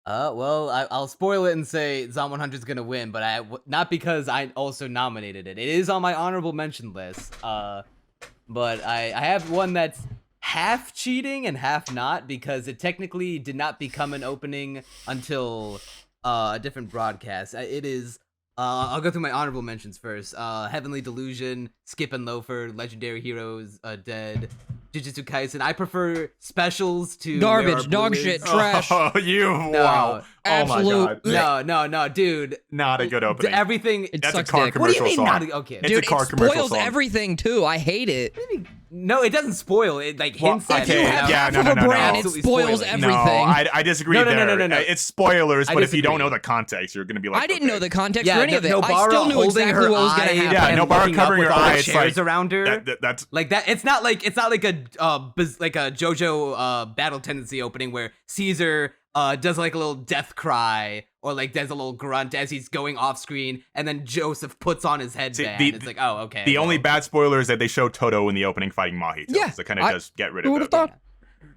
Well, I'll spoil it and say Zom 100 is gonna win, but not because I also nominated it. It is on my honorable mention list. But I have one that's half cheating and half not because it technically did not become an opening until a different broadcast. It is. I'll go through my honorable mentions first. Heavenly Delusion, Skip and Loafer, Legendary Heroes, Dead, Jujutsu Kaisen. I prefer specials to Garbage, dog shit, trash. Oh, wow. Absolute. Oh my god. No, dude. Not a good opening. Everything. It That's a sucks car dick. What do you commercial mean song. not? Okay. It's Dude, a car it commercial spoils song. everything too. I hate it. No, it doesn't spoil. It like Well, hints at okay, it. yeah, half no, of no, a no, brand, no. it Absolutely spoils spoil it. everything. No, I disagree No, there. no. It's spoilers, I but if you don't disagree. know the context, you're gonna be like, I didn't know the context Yeah, for any of it. I Nobara still knew holding exactly her what was gonna eye happen. Yeah, and Nobara looking up covering with her all the eye, it's chairs like- around her. That's Like that, it's not like a JoJo Battle Tendency opening where Caesar does like a little death cry or like does a little grunt as he's going off screen, and then Joseph puts on his headband. It's like, oh, okay. the only well. bad spoiler is that they show Toto in the opening fighting Mahito. Yeah, So it kind of does get rid Who of would have that. thought?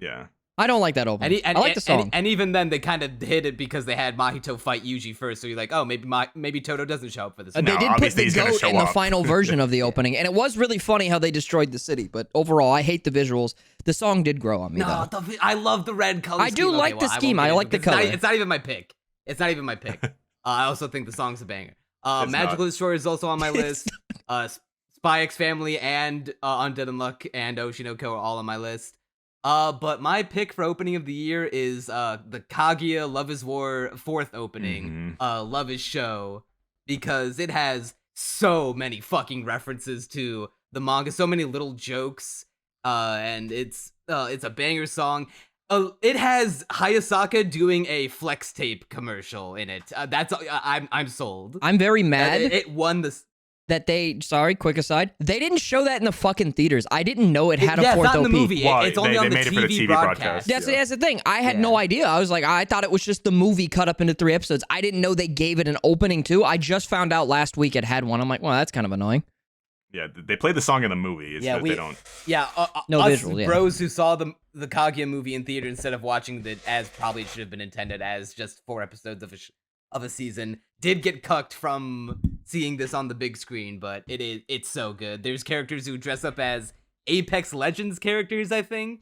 Yeah. I don't like that opening. I like the song. And even then, they kind of hid it because they had Mahito fight Yuji first. So you're like, oh, maybe Toto doesn't show up for this. They No, did put obviously the he's gonna goat show in the up. final version of the opening, and it was really funny how they destroyed the city. But overall, I hate the visuals. The song did grow on me, No, though. I love the red color. I do scheme. like the I won't scheme. get I into like it the because color. It's not even my pick. It's not even my pick. I also think the song's a banger. It's Magical not. Destroyer is also on my list. Spy X Family and Undead Unluck and Oshinoko are all on my list. But my pick for opening of the year is the Kaguya Love is War 4th opening, Love is Show, because it has so many fucking references to the manga, so many little jokes, and it's a banger song. It has Hayasaka doing a flex tape commercial in it. I'm sold. I'm very mad It won this. that they. Sorry, quick aside. They didn't show that in the fucking theaters. I didn't know it had a Yeah, it's fourth not in OP. the movie. Well, It's only they on the made it for the TV TV broadcast. broadcast. That's the thing. I had Yeah. no idea. I was like, I thought it was just the movie cut up into 3 episodes. I didn't know they gave it an opening too. I just found out last week it had one. I'm like, well, that's kind of annoying. Yeah, they played the song in the movie. It's Yeah, that they don't. Yeah, No us visual, yeah. bros who saw the Kaguya movie in theater instead of watching it as probably it should have been intended as just 4 episodes of a season did get cucked from seeing this on the big screen, but it's so good. There's characters who dress up as Apex Legends characters, I think.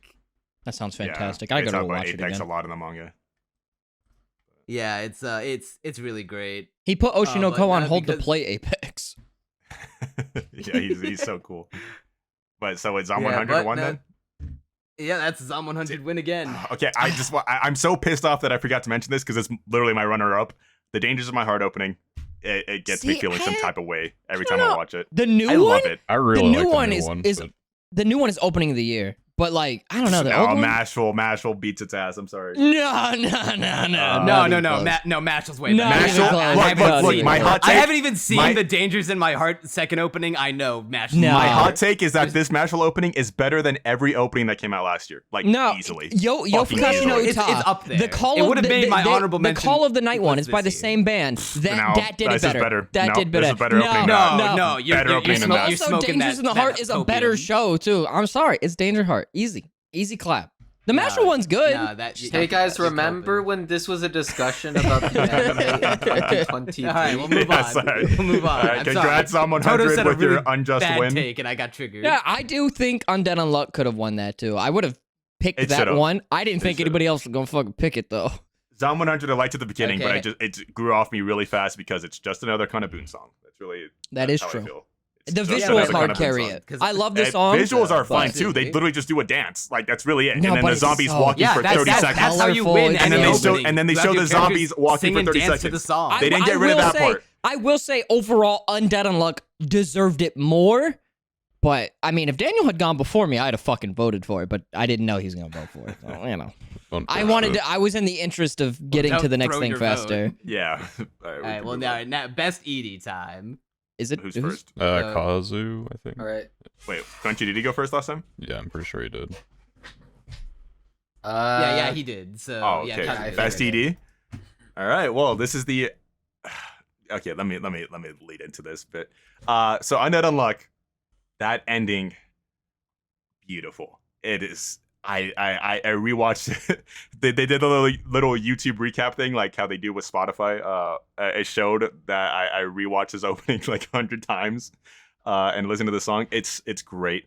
That sounds Yeah, fantastic. I they gotta talk go about watch it Apex again. a lot in the manga. Yeah, it's really great. He put but Oshinoko on not hold to because- play Apex. Yeah, he's so cool. But so it's Zom Yeah, 100 but won no- then? Yeah, that's Zom 100 win again. Okay, I'm so pissed off that I forgot to mention this because it's literally my runner-up. The Dangers of My Heart opening. It gets me See, feeling some I- type of way every I time don't I know. watch it. The new I one, love it. I really the new like one the new is one, is but the new one is opening of the year. But like, I don't know. The No, old one? Mashal beats its ass. I'm sorry. No. No, not even close. Mashall's way Not better. even Mashal, close. I look, haven't look, seen my it. hot I take. haven't even seen my- the Dangers in My Heart second opening. I know Mashal. No. My hot take is that this Mashal opening is better than every opening that came out last year. Like, No, easily. Yofukashi easily. no It's Uta. up there. The call It of would've the, made my the- honorable the mention Call of the Night one list is by the this year. same band. That did it this is better. better. That No, did this better. is better opening. No. You're Better opening than that. you're Also, smoking Dangerous in the that Heart is a better copium. show too. I'm sorry, it's Danger Heart. Easy clap. The Mashal one's good. Nah, that, Hey guys, remember when this was a discussion about the anime in 2023? All right, we'll move on. Yeah, sorry. We'll move on. All right, I'm congrats sorry. on Toto 100 said a with your really unjust bad win. take, and I got triggered. Yeah, I do think Undead Unluck could have won that too. I would have picked It that should've. one. I didn't It think should've. anybody else was gonna fucking pick it though. Zom 100 I liked at the beginning, but Okay. it grew off me really fast because it's just another kind of Boon song. That's Is how I true. feel. It's The just visuals another hard kind of Boon carry song. it. 'Cause I love the song. Visuals are fine but- too. They literally just do a dance. Like that's really it. No, and then but the it's zombies so- walking Yeah, for that's, 30 that's, seconds. that's how you Colorful, win. and in then the they show- opening. and then they You show have the your characters zombies walking sing for and 30 dance to seconds. the song. They didn't get rid of that part. I will say overall, Undead Unluck deserved it more. But I mean, if Daniel had gone before me, I'd have fucking voted for it. But I didn't know he was gonna vote for it. So, you know, I wanted to. I was in the interest of getting to the next throw thing your vote. faster. Yeah. All right, well now best Edie time. Is it? Who's who's- first? Kazu, I think. All right. Wait, Crunchy, did he go first last time? Yeah, I'm pretty sure he did. Yeah, he did. So Oh, yeah, okay. Kazu did. Best ED. All right. Well, this is the. Okay, let me lead into this bit. So Undead Unluck, that ending, beautiful. It is. I rewatched it. They did a little YouTube recap thing, like how they do with Spotify. It showed that I rewatched his opening like 100 times, and listened to the song. It's great.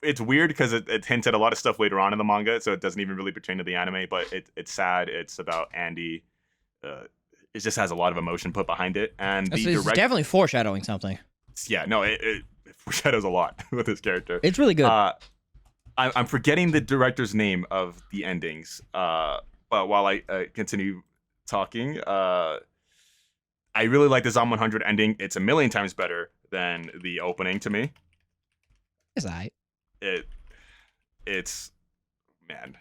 It's weird because it hints at a lot of stuff later on in the manga, so it doesn't even really pertain to the anime. But it's sad. It's about Andy. It just has a lot of emotion put behind it, and It's the direct. definitely foreshadowing something. Yeah, no, it foreshadows a lot with this character. It's really good. I'm forgetting the director's name of the endings. But while I continue talking, I really like the Zom 100 ending. It's a million times better than the opening to me. It's alright. It's man.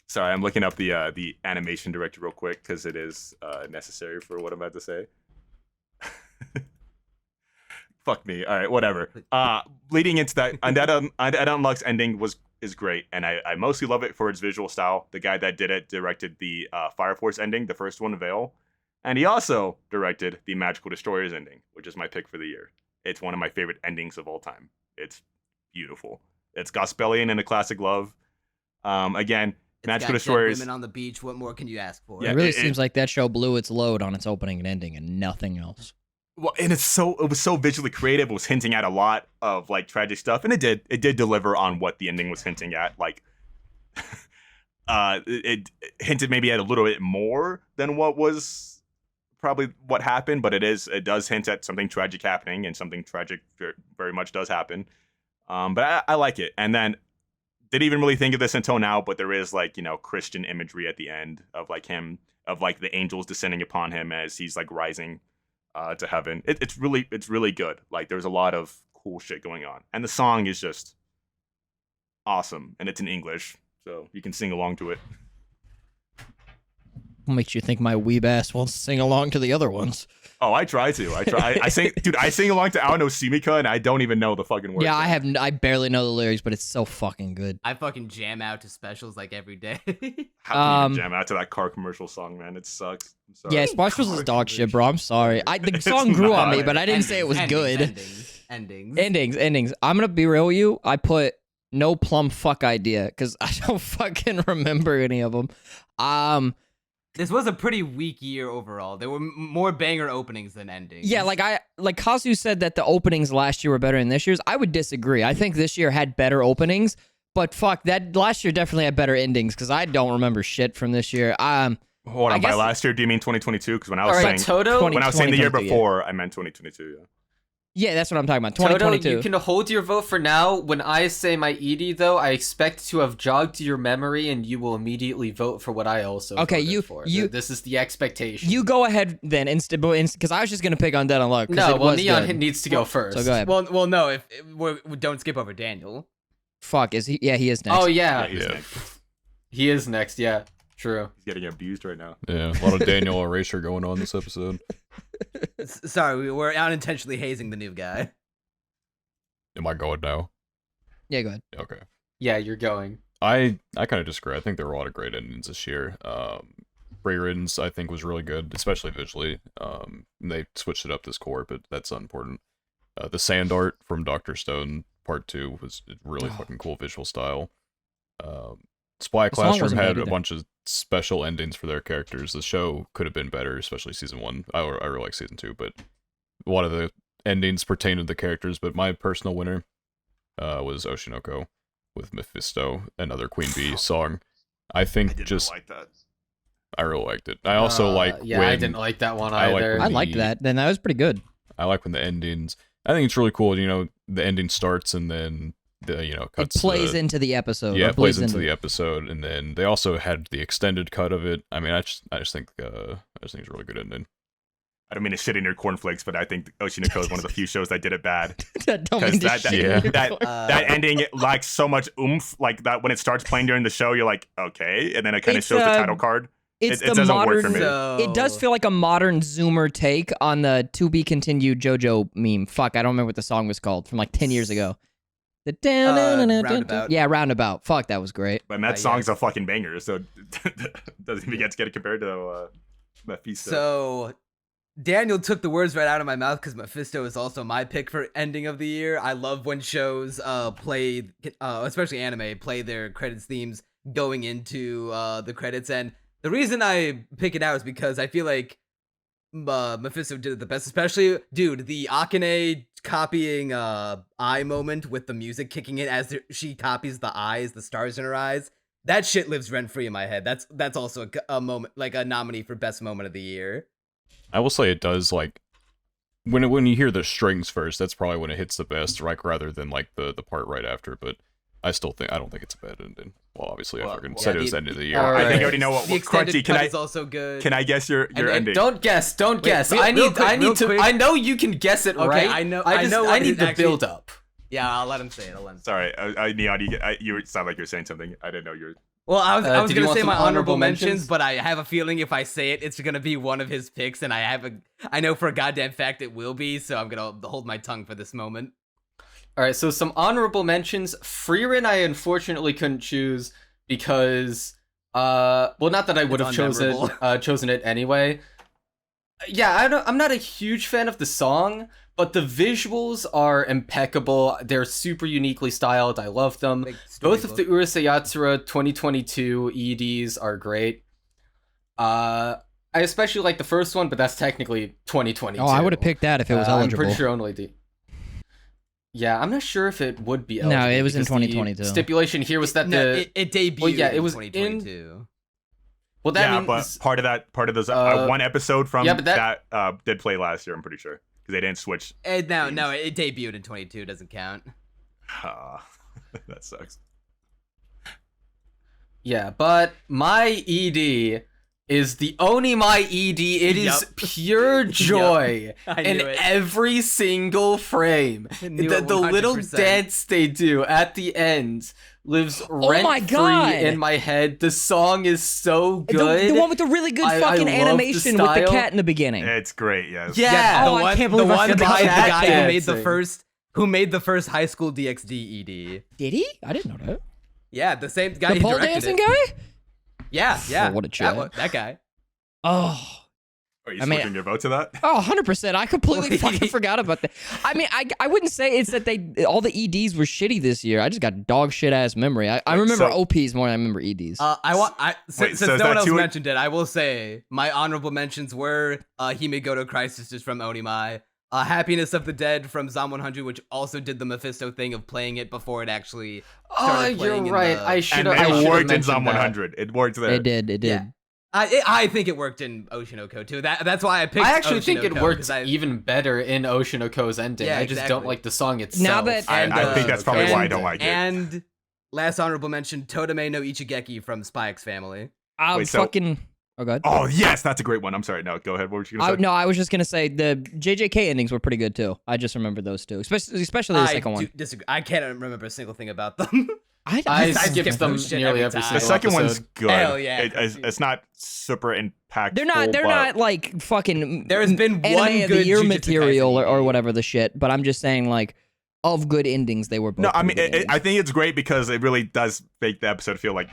Sorry, I'm looking up the animation director real quick because it is necessary for what I'm about to say. Fuck me. All right, whatever. Leading into that, Undead Unluck's ending is great, and I mostly love it for its visual style. The guy that did it directed the Fire Force ending, the first one, Veil, and he also directed the Magical Destroyers ending, which is my pick for the year. It's one of my favorite endings of all time. It's beautiful. It's Gospelian and a classic love. Again, It's Magical got dead Destroyers. women on the beach. What more can you ask for? Yeah, It really it- seems like that show blew its load on its opening and ending, and nothing else. Well, and it was so visually creative. It was hinting at a lot of like tragic stuff, and it did deliver on what the ending was hinting at. Like, it hinted maybe at a little bit more than what was probably what happened, but it does hint at something tragic happening, and something tragic very much does happen. But I like it, and then didn't even really think of this until now, but there is like Christian imagery at the end of like him of like the angels descending upon him as he's like rising to heaven. It's really good. Like there's a lot of cool shit going on, and the song is just awesome, and it's in English, so you can sing along to it. What makes you think my weeb ass won't sing along to the other ones? Oh, I try to. I sing, dude. I sing along to Ao no Simika, and I don't even know the fucking words. Yeah, I barely know the lyrics, but it's so fucking good. I fucking jam out to specials like every day. How can you jam out to that car commercial song, man? It sucks. I'm sorry. Yeah, Sparkles is dog shit, bro. I'm sorry. The It's song grew on me, not. but I didn't say it was good. Endings. Endings. I'm gonna be real with you. I put no plum fuck idea because I don't fucking remember any of them. This was a pretty weak year overall. There were more banger openings than endings. Yeah, like Kazu said that the openings last year were better than this year's. I would disagree. I think this year had better openings, but fuck, that last year definitely had better endings because I don't remember shit from this year. Hold on, by last year, do you mean 2022? Because when I was saying Toto, when I was saying the year 2022, before, I meant 2022. Yeah. Yeah, that's what I'm talking about. Toto, 2022. you can hold your vote for now. When I say my ED, though, I expect to have jogged your memory, and you will immediately vote for what I also voted for. This is the expectation. You go ahead then, because I was just gonna pick on Dead on Luck. No, well, Neon needs to go first. So go ahead. Well, no. If we don't skip over Daniel. Fuck, is he? Yeah, he is next. Oh yeah, He's next. He is next. Yeah, true. He's getting abused right now. Yeah, a lot of Daniel erasure going on this episode. Sorry, we're unintentionally hazing the new guy. Am I going now? Yeah, go ahead. Okay. Yeah, you're going. I kind of disagree. I think there were a lot of great endings this year. Freyrin's, I think, was really good, especially visually. They switched it up this core, but that's unimportant. The sand art from Dr. Stone Part 2 was really fucking cool visual style. Spy Classroom had a bunch of special endings for their characters. The show could have been better, especially season 1. I really like season 2, but a lot of the endings pertain to the characters. But my personal winner was Oshinoko with Mephisto, another Queen Bee song. I think I didn't like that. I really liked it. I also like yeah, when I didn't like that one either. I liked that. Then that was pretty good. I like when the endings. I think it's really cool. You know, the ending starts and then cuts. It plays into the episode. Yeah, it plays into the episode, and then they also had the extended cut of it. I mean, I just think it's a really good ending. I don't mean to shit in your cornflakes, but I think Oshinoko is one of the few shows that did it bad. Don't mean to shit in your That ending, it lacks so much oomph. Like that when it starts playing during the show, you're like, okay, and then it kind of shows the title card. It doesn't work for me. It does feel like a modern Zoomer take on the to be continued JoJo meme. Fuck, I don't remember what the song was called from like 10 years ago. Roundabout. Yeah, Roundabout. Fuck, that was great. But that song's a fucking banger, so doesn't even get to get it compared to Mephisto. So Daniel took the words right out of my mouth because Mephisto is also my pick for ending of the year. I love when shows play, especially anime, play their credits themes going into the credits. And the reason I pick it out is because I feel like Mephisto did it the best, especially, dude, the Akane copying eye moment with the music kicking in as she copies the eyes, the stars in her eyes. That shit lives rent free in my head. That's also a moment, like a nominee for best moment of the year. I will say it does, like, when you hear the strings first, that's probably when it hits the best, like, rather than like the part right after. But I don't think it's a bad ending. Well, obviously, I fucking said it was the end of the year. I think I already know what The extended Crunchy. cut is also good. Can I guess your ending? Don't guess. Wait, I need to. quick. I know you can guess it Okay, right. I know I need the actually- build up. Yeah, I'll let him say it. Sorry, Neon, you sound like you're saying something. I didn't know you were. Well, I was did you gonna want say some my honorable honorable mentions, mentions? but I have a feeling if I say it, it's gonna be one of his picks, and I know for a goddamn fact it will be. So I'm gonna hold my tongue for this moment. All right, so some honorable mentions. Frieren, I unfortunately couldn't choose because, well, not that I would have chosen it anyway. Yeah, I'm not a huge fan of the song, but the visuals are impeccable. They're super uniquely styled. I love them. Both of the Urusei Yatsura 2022 EDs are great. I especially like the first one, but that's technically 2022. Oh, I would have picked that if it was eligible. I'm pretty sure only the. Yeah, I'm not sure if it would be eligible. No, it was in because 2022. The stipulation here was that it debuted. Well, yeah, it was in 2022. Well, that means, but part of those one episode from that did play last year. I'm pretty sure because they didn't switch. No, it debuted in 2022. Doesn't count. That sucks. Yeah, but my ED is the Onimai ED. It is pure joy in every single frame. The little dance they do at the end lives rent-free in my head. The song is so good. The one with the really good fucking animation with the cat in the beginning. It's great, yes. Yeah. I can't believe I forgot the that. guy who made the first High School DxD ED. Did he? I didn't know that. Yeah, the same guy The who pole directed dancing it. guy? Yeah. Oh, what a chat. That guy. Oh. Are you I mean, switching your vote to that? Oh, 100%. I completely fucking forgot about that. I mean, I wouldn't say it's that all the EDs were shitty this year. I just got dog shit ass memory. I remember OPs more than I remember EDs. Since so is no that one else two- mentioned it, I will say my honorable mentions were Himigoto Crisis is from Onimai, Happiness of the Dead from Zom 100, which also did the Mephisto thing of playing it before it actually started playing. You're right. I should have. And it worked in Zom 100. It worked there. It did. Yeah. I think it worked in Oshinoko too. That's why I picked. I actually think it Oshinoko, worked 'cause even better in Oshinoko's ending. Yeah, I just don't exactly. like the song itself. Now that- I think that's probably why I don't like it. And last honorable mention, Totome no Ichigeki from Spy X Family. Wait, so- fucking. Oh god. Oh yes, that's a great one. I'm sorry. No, go ahead. What were you gonna say? No, I was just gonna say the JJK endings were pretty good too. I just remember those two, especially the second one. Disagree. I can't remember a single thing about them. I skip skipped them those shit nearly every every time. The single second episode. one's good. Hell yeah. It's not super impactful. They're but not like fucking. There has been anime one of the good year Jujutsu material Kaisen or ED. whatever the shit. But I'm just saying, like, of good endings, they were both. No, I mean, pretty good I endings. think it's great because it really does make the episode feel like,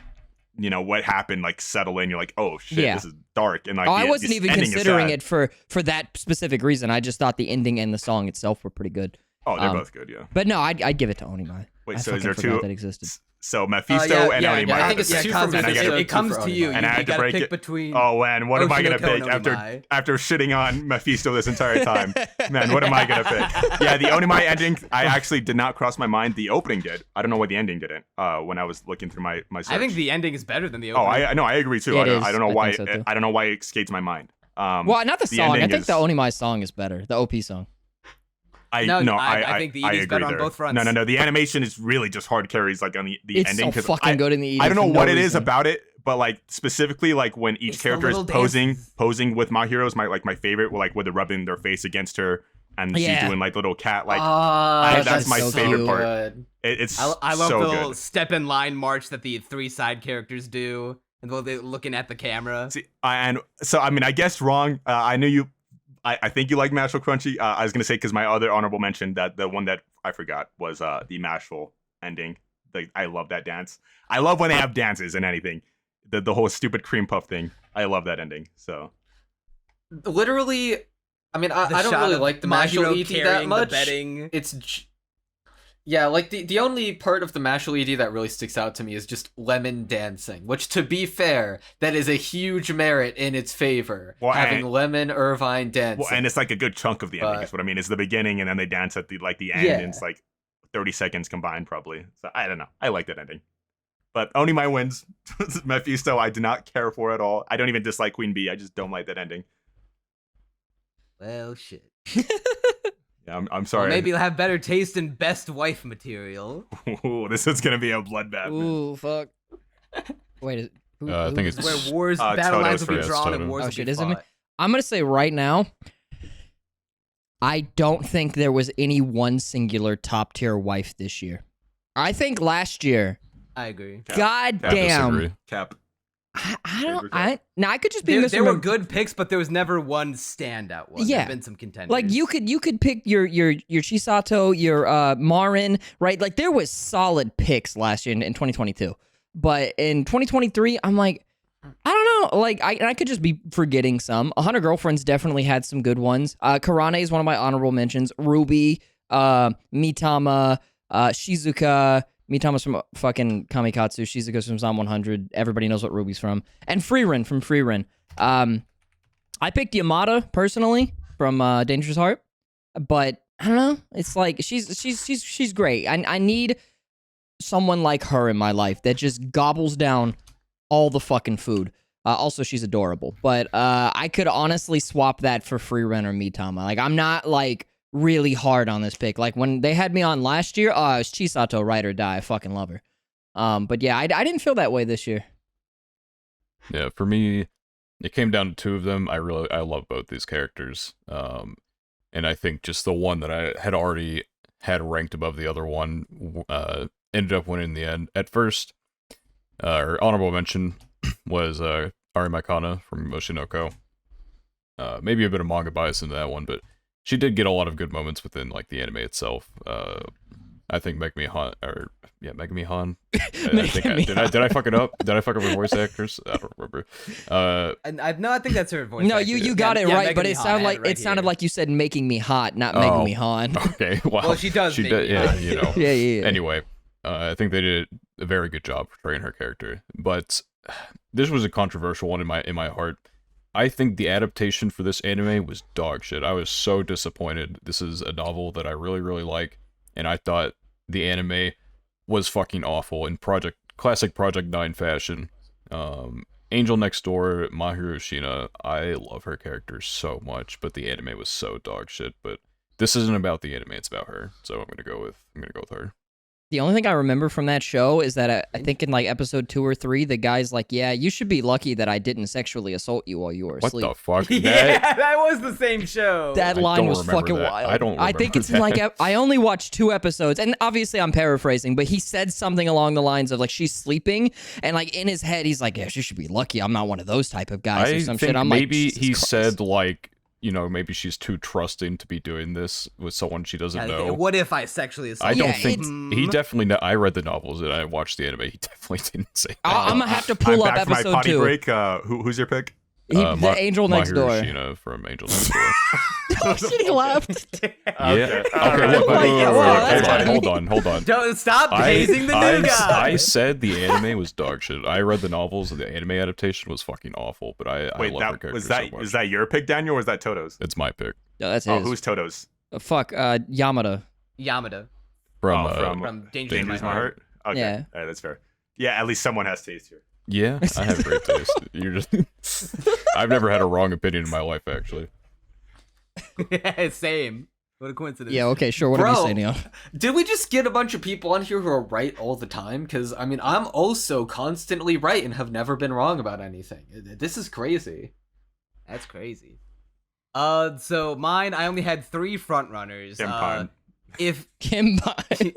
you know, what happened, like, settle in. You're like, oh shit, Yeah. this is dark, and like, I the- wasn't this even ending is considering sad. it for that specific reason. I just thought the ending and the song itself were pretty good. Oh, they're um, both good, yeah. But no, I'd give it to Onimai. Wait, I so is fucking there forgot two? that existed. So Mephisto and Onimai. I think it's yeah, two Kazu, for And I it, gotta- it comes two to for you. Onimai. And I You had to gotta break pick it. between. Oh man, what am I gonna Oshinoko pick and Onimai. after shitting on Mephisto this entire time? Man, what am I gonna pick? Yeah, the Onimai ending, I actually did not cross my mind. The opening did. I don't know why the ending didn't. When I was looking through my search. I think the ending is better than the Oh, opening. I know. I agree too. It is. I don't know I why. think so, too. I don't know why it escapes my mind. Well, not the song. I ending think is- the Onimai song is better. The OP song. I think the ED is better on both fronts. No. The animation is really just hard carries, like on the It's ending. so 'cause fucking good in the ED. I don't know for no what it is reason. about it, but like specifically, like when each It's the character is little posing dances. with my heroes, my favorite, like where they're rubbing their face against her and she's Yeah. doing like little cat like. Ah, that's my so favorite part. good. It's I love so the good. little step in line march that the three side characters do, and while they're looking at the camera. See, and so I mean, I guess wrong. I knew you. I think you like Mashal Crunchy. I was gonna say because my other honorable mention that the one that I forgot was the Mashal ending. Like I love that dance. I love when they have dances and anything. The whole stupid cream puff thing. I love that ending. So Literally, I mean, The I don't shot really of like the My Mashal Hero ED that carrying the much. bedding. Yeah, like the only part of the Mashal ED that really sticks out to me is just Lemon dancing, which to be fair, that is a huge merit in its favor. Well, having and- Lemon Irvine dancing. well, and it's like a good chunk of the ending. But- Is what I mean. It's the beginning and then they dance at the end. Yeah. And it's like 30 seconds combined probably. So I don't know. I like that ending. But only my wins. Mephisto, I do not care for at all. I don't even dislike Queen Bee. I just don't like that ending. Well, shit. Yeah, I'm Well, sorry. maybe you'll have better taste in best wife material. Ooh, this is gonna be a bloodbath. man. Ooh, fuck. Wait, I think who's- it's- Where wars, battle Toto's lines will be first, drawn Toto. and wars Oh, will shit, be is it me? fought. I'm gonna say right now, I don't think there was any one singular top tier wife this year. I think last year, I agree. Cap. god I damn, disagree. Cap. I don't. Favorite cap. Now I could just be There were misremembering. good picks, but there was never one standout one. Yeah. There've been some contenders. Like you could pick your Chisato, your Marin, right? Like there was solid picks last year in 2022, but in 2023, I'm like, I don't know. Like I could just be forgetting some. 100 Girlfriends definitely had some good ones. Karane is one of my honorable mentions. Ruby, Mitama, Shizuka. Mitama's from fucking Kamikatsu. Shizuka's from Zom 100. Everybody knows what Ruby's from. And Freerin from Freerin. I picked Yamada personally from Dangerous Heart, but I don't know. It's like she's great. I need someone like her in my life that just gobbles down all the fucking food. Also, she's adorable, but I could honestly swap that for Freerin or Mitama. Like I'm not like really hard on this pick. Like when they had me on last year, it was Chisato, ride or die. I fucking love her. But yeah, I didn't feel that way this year. Yeah, for me, it came down to two of them. I love both these characters. And I think just the one that I had already had ranked above the other one ended up winning in the end. At first, her honorable mention was Ari Maikana from Oshinoko. Maybe a bit of manga bias into that one, but she did get a lot of good moments within like the anime itself. I think Megami Han, or yeah, Megami Han. Did I fuck it up? Did I fuck up her voice actors? I don't remember. I think that's her voice. No, actor. you got it right, but Megan it Han, sounded I like had it right sounded here. like you said making me hot, not making me Han. Okay, wow. Well, she does. She make does, me yeah, hot. you know. Yeah. Anyway, I think they did a very good job portraying her character, but this was a controversial one in my heart. I think the adaptation for this anime was dog shit. I was so disappointed. This is a novel that I really, really like, and I thought the anime was fucking awful in classic Project 9 fashion. Angel Next Door, Mahiru Shina, I love her character so much, but the anime was so dog shit. But this isn't about the anime; it's about her. So I'm gonna go with her. The only thing I remember from that show is that I think in like episode 2 or 3, the guy's like, "Yeah, you should be lucky that I didn't sexually assault you while you were What asleep." the fuck? Yeah, that was the same show. That I line don't was remember fucking that. wild. I don't I think remember it's in like that. I only watched 2 episodes, and obviously I'm paraphrasing, but he said something along the lines of like she's sleeping, and like in his head he's like, "Yeah, she should be lucky. I'm not one of those type of guys or I some think shit." I'm maybe like, Jesus he Christ. said like, you know, maybe she's too trusting to be doing this with someone she doesn't know. What if I sexually I assault? don't Yeah, think it's- he definitely. I read the novels and I watched the anime. He definitely didn't say that. I'm gonna have to I'm pull up back from my episode potty 2. break. Who's your pick? The Angel Next Mahiru Door. Shina from Angel Next Door. She laughed. Yeah. Okay. Okay. Look, Well, yeah, well, that's hold fine. on. Hold on. Don't stop hazing the new guy. I said the anime was dog shit. I read the novels and the anime adaptation was fucking awful. But I Wait, love her that character was so that. much. Is that your pick, Daniel, or is that Toto's? It's my pick No, that's Oh, his. who's Toto's? Fuck, Yamada. Yamada from. from Danger in My Dangerous Heart. Okay, Yeah. all right, that's fair. Yeah, at least someone has taste here. Yeah, I have great taste. You're just. I've never had a wrong opinion in my life, actually. Same. What a coincidence. Yeah, okay, sure. What are you Bro. saying, Neon? Did we just get a bunch of people on here who are right all the time? Because, I mean, I'm also constantly right and have never been wrong about anything. This is crazy. That's crazy. So mine, I only had 3 front runners. Kimpan. If Kimbai.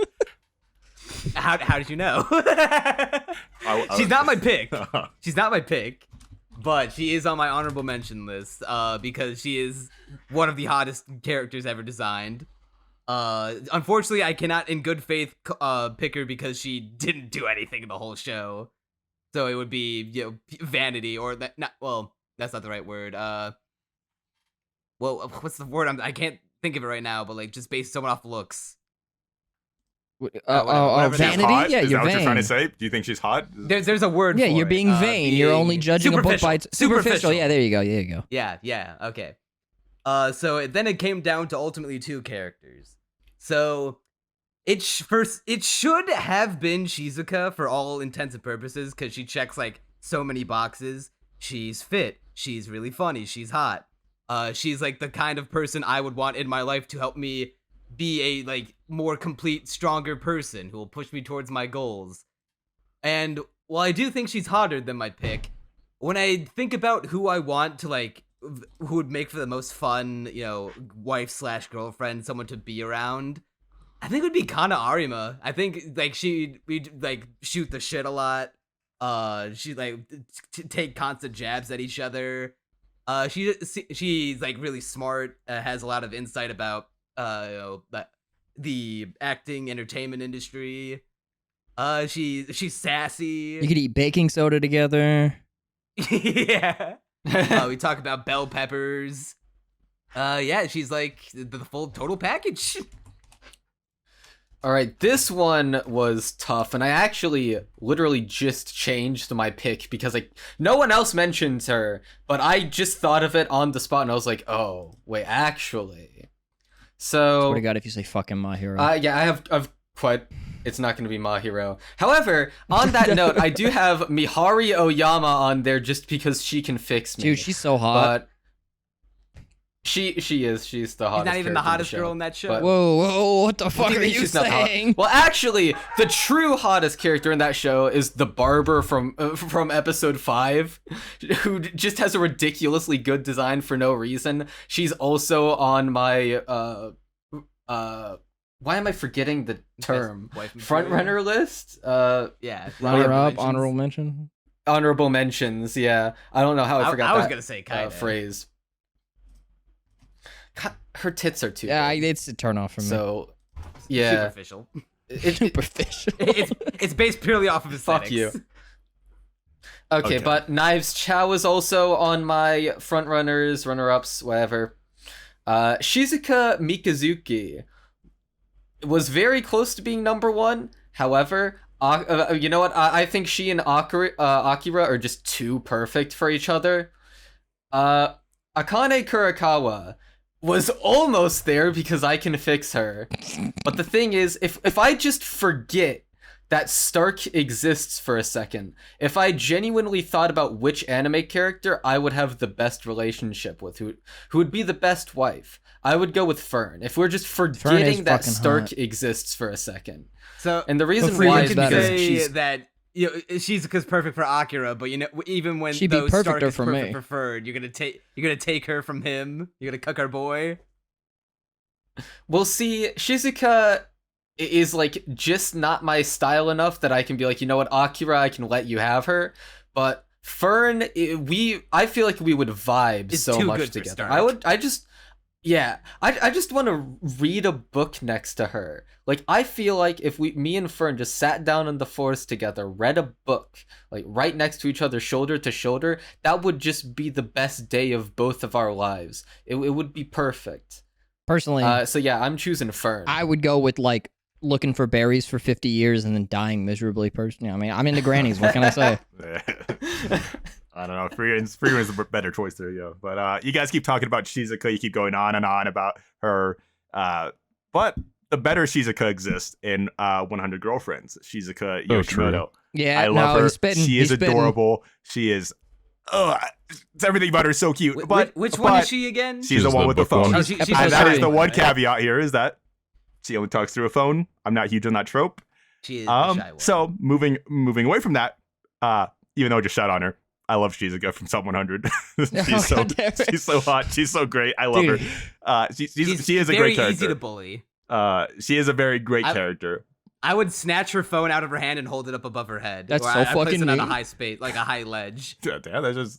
how did you know? I- She's not my pick. She's not my pick, but she is on my honorable mention list. Because she is one of the hottest characters ever designed. Unfortunately, I cannot, in good faith, pick her because she didn't do anything in the whole show. So it would be, vanity or that. Not well. That's not the right word. Well, what's the word? I can't think of it right now. But like, just base someone off looks. whatever. Vanity? Hot? Yeah, Is you're that what you're trying to vain. say? Do you think she's hot? There's a word. Yeah, for you're it. being vain. You're only judging a book by its superficial. Yeah, there you go. There you go. Yeah, okay. So then it came down to ultimately 2 characters. So it should have been Shizuka for all intents and purposes because she checks like so many boxes. She's fit. She's really funny. She's hot. She's like the kind of person I would want in my life to help me be a like more complete, stronger person who will push me towards my goals. And while I do think she's hotter than my pick, when I think about who I want to like, who would make for the most fun, wife/girlfriend, someone to be around, I think it would be Kana Arima. I think like we'd like shoot the shit a lot. She like take constant jabs at each other. She's like really smart. Has a lot of insight about the acting entertainment industry. She's sassy. You could eat baking soda together. Yeah. We talk about bell peppers. Yeah, she's like the full total package. All right, this one was tough, and I actually literally just changed my pick because like no one else mentions her, but I just thought of it on the spot, and I was like, oh wait, actually. So Swear to God, if you say fucking My Hero. yeah, I've quite. It's not going to be Mahiro. However, on that note, I do have Mihari Oyama on there just because she can fix me. Dude, she's so hot. But she is. She's the hottest. She's not even the character in hottest show. girl in that show. But- Whoa, what the What fuck do are think you she's not hot? saying? Well, actually, the true hottest character in that show is the barber from episode 5, who just has a ridiculously good design for no reason. She's also on my why am I forgetting the term? Wife Front material. runner list? Yeah. Runner up, mentions. honorable mention. Honorable mentions. Yeah, I don't know how I forgot I was that gonna say kind of phrase. Her tits are too. Yeah, big. it's a turn off for me. So, yeah. superficial. Superficial. It's based purely off of aesthetics. Fuck you. Okay, but Knives Chow is also on my frontrunners, runner-ups, whatever. Shizuka Mikazuki was very close to being number one. However, you know what? I think she and Akira are just too perfect for each other. Akane Kurakawa was almost there because I can fix her. But the thing is, if I just forget that Stark exists for a second, if I genuinely thought about which anime character I would have the best relationship with, who would be the best wife, I would go with Fern. If we're just forgetting that Stark exists for a second. So, and the reason why is because she's that Shizuka's perfect for Akira, but even when she'd be Stark is for perfect me. for Fern, you're gonna take her from him. You're gonna cuck our boy. Well, see, Shizuka is like just not my style enough that I can be like, you know what, Akira, I can let you have her. But Fern, I feel like we would vibe it's so too much good together. For Stark. I just want to read a book next to her. Like, I feel like if me and Fern just sat down in the forest together, read a book, like right next to each other, shoulder to shoulder, that would just be the best day of both of our lives. It would be perfect. Personally, so yeah, I'm choosing Fern. I would go with like looking for berries for 50 years and then dying miserably. Personally, I mean, I'm into grannies. What can I say? I don't know. Freeman's a better choice there, yo. But you guys keep talking about Shizuka. You keep going on and on about her. But the better Shizuka exists in 100 Girlfriends. Shizuka Yoshimoto. Yeah, I love her. Spitting. She is adorable. She is. Everything about her is so cute. But which one is she again? She's the one with the phone. Oh, And that is the one caveat here, is that she only talks through a phone. I'm not huge on that trope. She is the shy one. So moving away from that, even though I just shot on her, I love Shizuka from Sub 100. she's so hot. She's so great. I love her. She is a great character. Very easy to bully. She is a very great character. I would snatch her phone out of her hand and hold it up above her head. That's or so I fucking place it mean. on a high space, like a high ledge. Damn, that's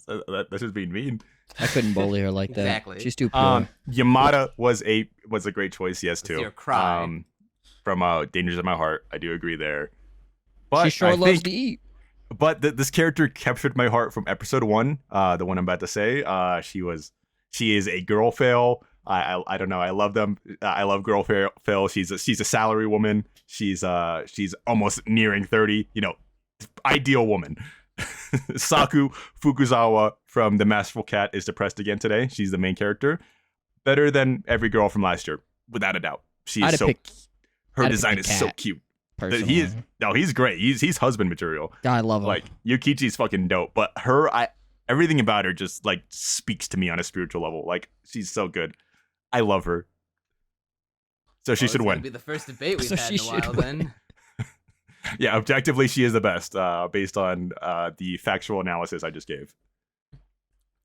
just being mean. I couldn't bully her like that. Exactly. She's too pure. Yamada was a great choice, yes, too. Your cry. From Dangers of My Heart, I do agree there. But she sure loves to eat. But this character captured my heart from episode 1. The one I'm about to say. She is a girl fail. I don't know. I love them. I love girl fail. She's a salary woman. She's almost nearing 30. You know, ideal woman. Saku Fukuzawa from The Masterful Cat is depressed again today. She's the main character. Better than every girl from last year, without a doubt. Her design is so cute. Personally. He's great. He's husband material. I love him. Like, Yukichi's fucking dope, but everything about her just like speaks to me on a spiritual level. Like, she's so good. I love her. So she should win. Be the first debate we've So had she in a while. should Then Yeah, objectively, she is the best, based on the factual analysis I just gave.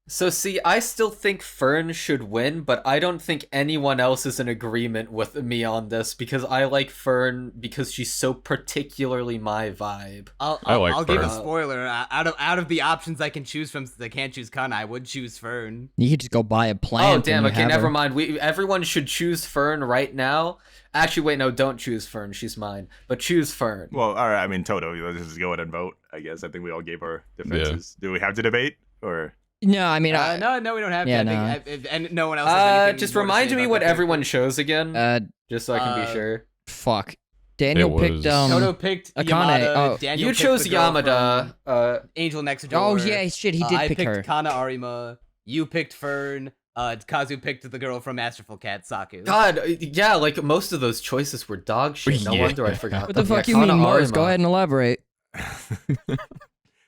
So see, I still think Fern should win, but I don't think anyone else is in agreement with me on this because I like Fern because she's so particularly my vibe. I'll give Fern. a spoiler. Out of the options I can choose from, since I can't choose Kana, I would choose Fern. You could just go buy a plant. Oh damn! and Okay, have never her. mind. Everyone should choose Fern right now. Actually, wait, no, don't choose Fern. She's mine. But choose Fern. Well, all right. I mean, Toto, let's just go ahead and vote. I guess I think we all gave our defenses. Do we have to debate or? No, I mean, no, we don't have to. Yeah, I think, and no one else. Has anything Just more to remind say me about what the everyone character. chose again, just so I can be uh, sure. fuck. Daniel It picked was- Toto picked Akane. Yamada. Oh. Daniel You picked chose the girl Yamada. from Angel Next Door. Oh yeah, shit, he did I pick picked her. Kana Arima. You picked Fern. Kazu picked the girl from Masterful Cat, Saku. God, yeah, like most of those choices were dog shit. No Yeah. wonder I forgot. What the them. fuck Yeah, you mean, Kana Morris? Arima. Go ahead and elaborate.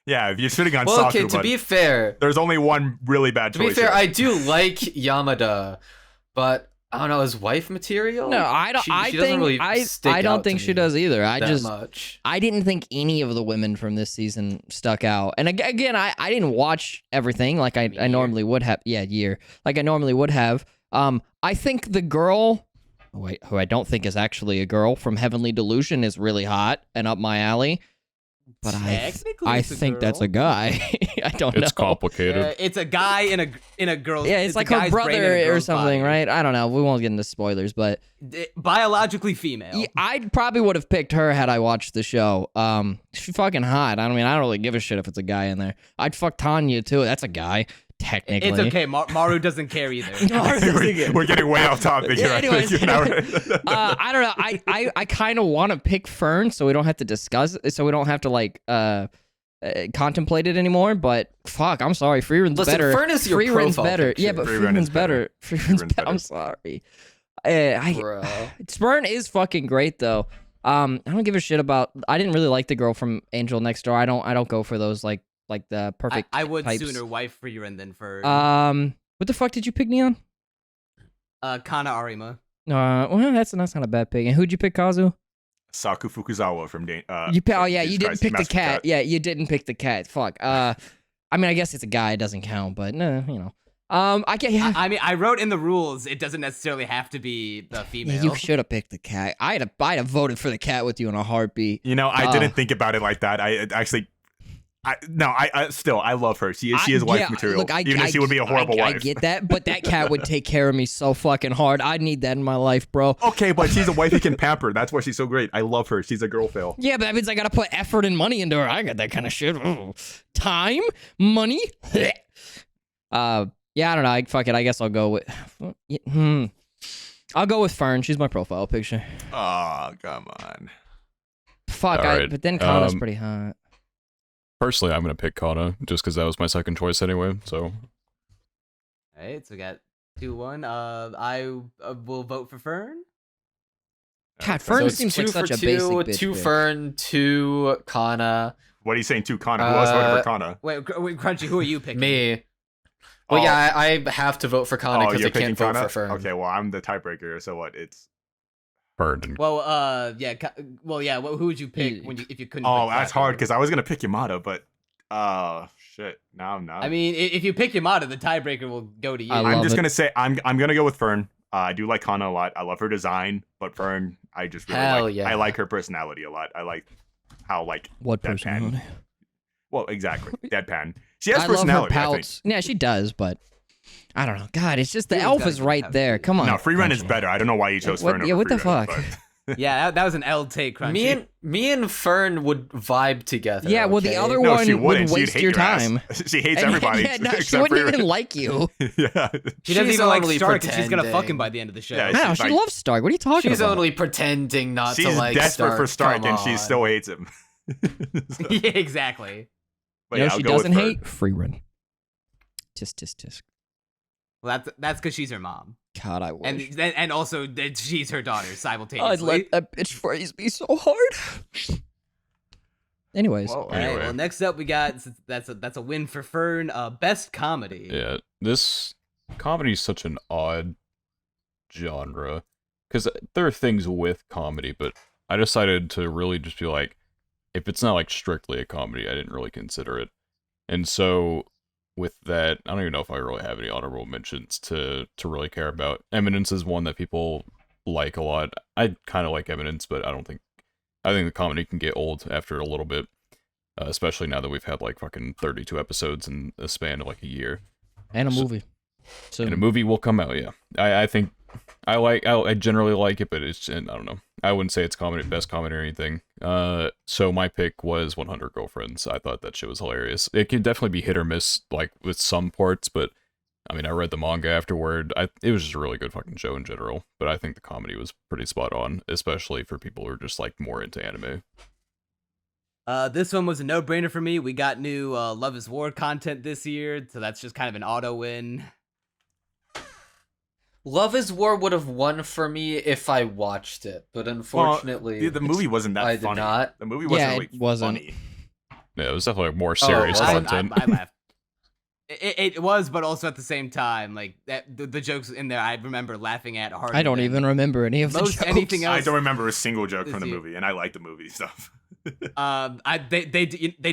Yeah, if you're sitting on Well, Saku, okay, to but be fair, there's only one really bad to choice. be fair, here. I do like Yamada, but I don't know, his wife material. No, I don't. She I doesn't think really stick I don't out think to she me does either. I that just much. I didn't think any of the women from this season stuck out. And again, I didn't watch everything like I normally would have. Yeah, like I normally would have. I think the girl, who I don't think is actually a girl, from Heavenly Delusion is really hot and up my alley. but Technically, I it's a think that's a girl. guy. I don't know. It's complicated. It's a guy in a girl's. Yeah, it's like a her guy's brain in a brother or girl's something, body. right? I don't know. We won't get into spoilers, but Biologically female. yeah, I probably would have picked her had I watched the show. She's fucking hot. I don't really give a shit if it's a guy in there. I'd fuck Tanya too. That's a guy, technically. It's okay. Maru doesn't care either. Maru doesn't care. We're getting way off topic here. Yeah, I anyways. think, you know? I don't know. I kind of want to pick Fern so we don't have to discuss it, so we don't have to like contemplate it anymore. But fuck, I'm sorry. Freerun's Listen, better. Fern is your Freerun's profile better. picture. Yeah, but Freerun Freerun's is better. better. Freerun's Freerun's better. I'm better. sorry. Bro. Fern is fucking great though. I don't give a shit about. I didn't really like the girl from Angel Next Door. I don't go for those like the perfect. I would types. sooner wife Freerun than for What the fuck did you pick, Neon? Kana Arima. Well, that's not a bad pick. And who'd you pick, Kazu? Saku Fukuzawa from You pick. Oh yeah, Jesus you didn't Christ, pick the Master cat. Yeah, you didn't pick the cat. Fuck. I mean, I guess it's a guy. It doesn't count, but no, you know. I get. Yeah. I mean, I wrote in the rules it doesn't necessarily have to be the female. Yeah, you should have picked the cat. I'd have voted for the cat with you in a heartbeat. You know, I didn't think about it like that. I actually, I still love her. She is wife material. Look, even if she would be a horrible wife. I get that, but that cat would take care of me so fucking hard. I need that in my life, bro. Okay, but she's a wife you can pamper. That's why she's so great. I love her. She's a girl fail. Yeah, but that means I gotta put effort and money into her. I got that kind of shit. Time, money. Yeah, I don't know. Fuck it. I guess I'll go with. I'll go with Fern. She's my profile picture. Oh, come on. Fuck. All right, But then Kana's pretty hot. Personally, I'm gonna pick Kana just because that was my second choice anyway. So All right, so we got 2-1. I will vote for Fern. God, So Fern it's seems 2 like for such a 2, basic bitch. 2 bitch. Fern, 2 Kana, What are you saying to Kana? Who else voted for Kana? Wait, Crunchy, who are you picking? me. Well, Oh. yeah, I have to vote for Kana because you're I can't picking vote Kana? for Fern. Okay, well, I'm the tiebreaker, so what? It's Fern. Well, yeah, who would you pick if you couldn't? oh, pick that's Saku? hard because I was gonna pick Yamada, but shit. Now I'm not. I mean, if you pick Yamada, the tiebreaker will go to you. I love I'm just it. gonna say I'm gonna go with Fern. I do like Kana a lot. I love her design, but Fern, I just really Hell like. yeah. I like her personality a lot. I like how What deadpan. personality? Well, exactly, deadpan. She has I love her personality. I think. pouts. Yeah, she does, but I don't know. God, it's just the Freerun's elf gotta is keep right having there. it. Come on. No, free run is Crunchy. better. I don't know why you chose What- Fern over yeah, what the free run, fuck? Yeah, that was an L take, Crunchy. Me and Fern would vibe together. Yeah, well, the okay? other No, one she would wouldn't. She'd waste hate your your ass. time. She hates And- everybody. yeah, no, she except wouldn't Free even Run. like you. Yeah. She doesn't She's even like only Stark, and she's gonna fuck pretending. him by the end of the show. Yeah, No, she's she like- loves Stark. What are you talking She's about? only pretending not She's to like desperate Stark. for Stark, Come and she on. still hates him. So- Yeah, exactly. but You know, yeah, I'll she go with doesn't Fern. hate free run. Tisk tisk tisk. Well, that's because she's her mom, God, I wish. and also that she's her daughter I'd simultaneously. let that bitch phrase me so hard. Anyways, Well, All right. anyway. Well, next up we got that's a win for Fern. Best comedy. Yeah, this comedy is such an odd genre because there are things with comedy, but I decided to really just be like, if it's not like strictly a comedy, I didn't really consider it. And so with that, I don't even know if I really have any honorable mentions to really care about. Eminence is one that people like a lot. I kind of like Eminence, but I think the comedy can get old after a little bit, especially now that we've had like fucking 32 episodes in a span of like a year. and a so- movie. So And a movie will come out, yeah. I think I generally like it, but it's, and I don't know. I wouldn't say it's best comedy or anything. So my pick was 100 Girlfriends. I thought that shit was hilarious. It could definitely be hit or miss, like with some parts, but I mean, I read the manga afterward. It was just a really good fucking show in general, but I think the comedy was pretty spot on, especially for people who are just like more into anime. This one was a no-brainer for me. We got new Love is War content this year, so that's just kind of an auto win. Love is War would have won for me if I watched it, but unfortunately, the movie wasn't that I did funny. not. The movie wasn't Yeah, really it wasn't. funny. Yeah, it was definitely more serious was it? content. I laughed. It was, but also at the same time, like the jokes in there, I remember laughing at hard. I don't even remember any of the most jokes. anything I else. don't remember a single joke from the Is he- movie, and I like the movie stuff. They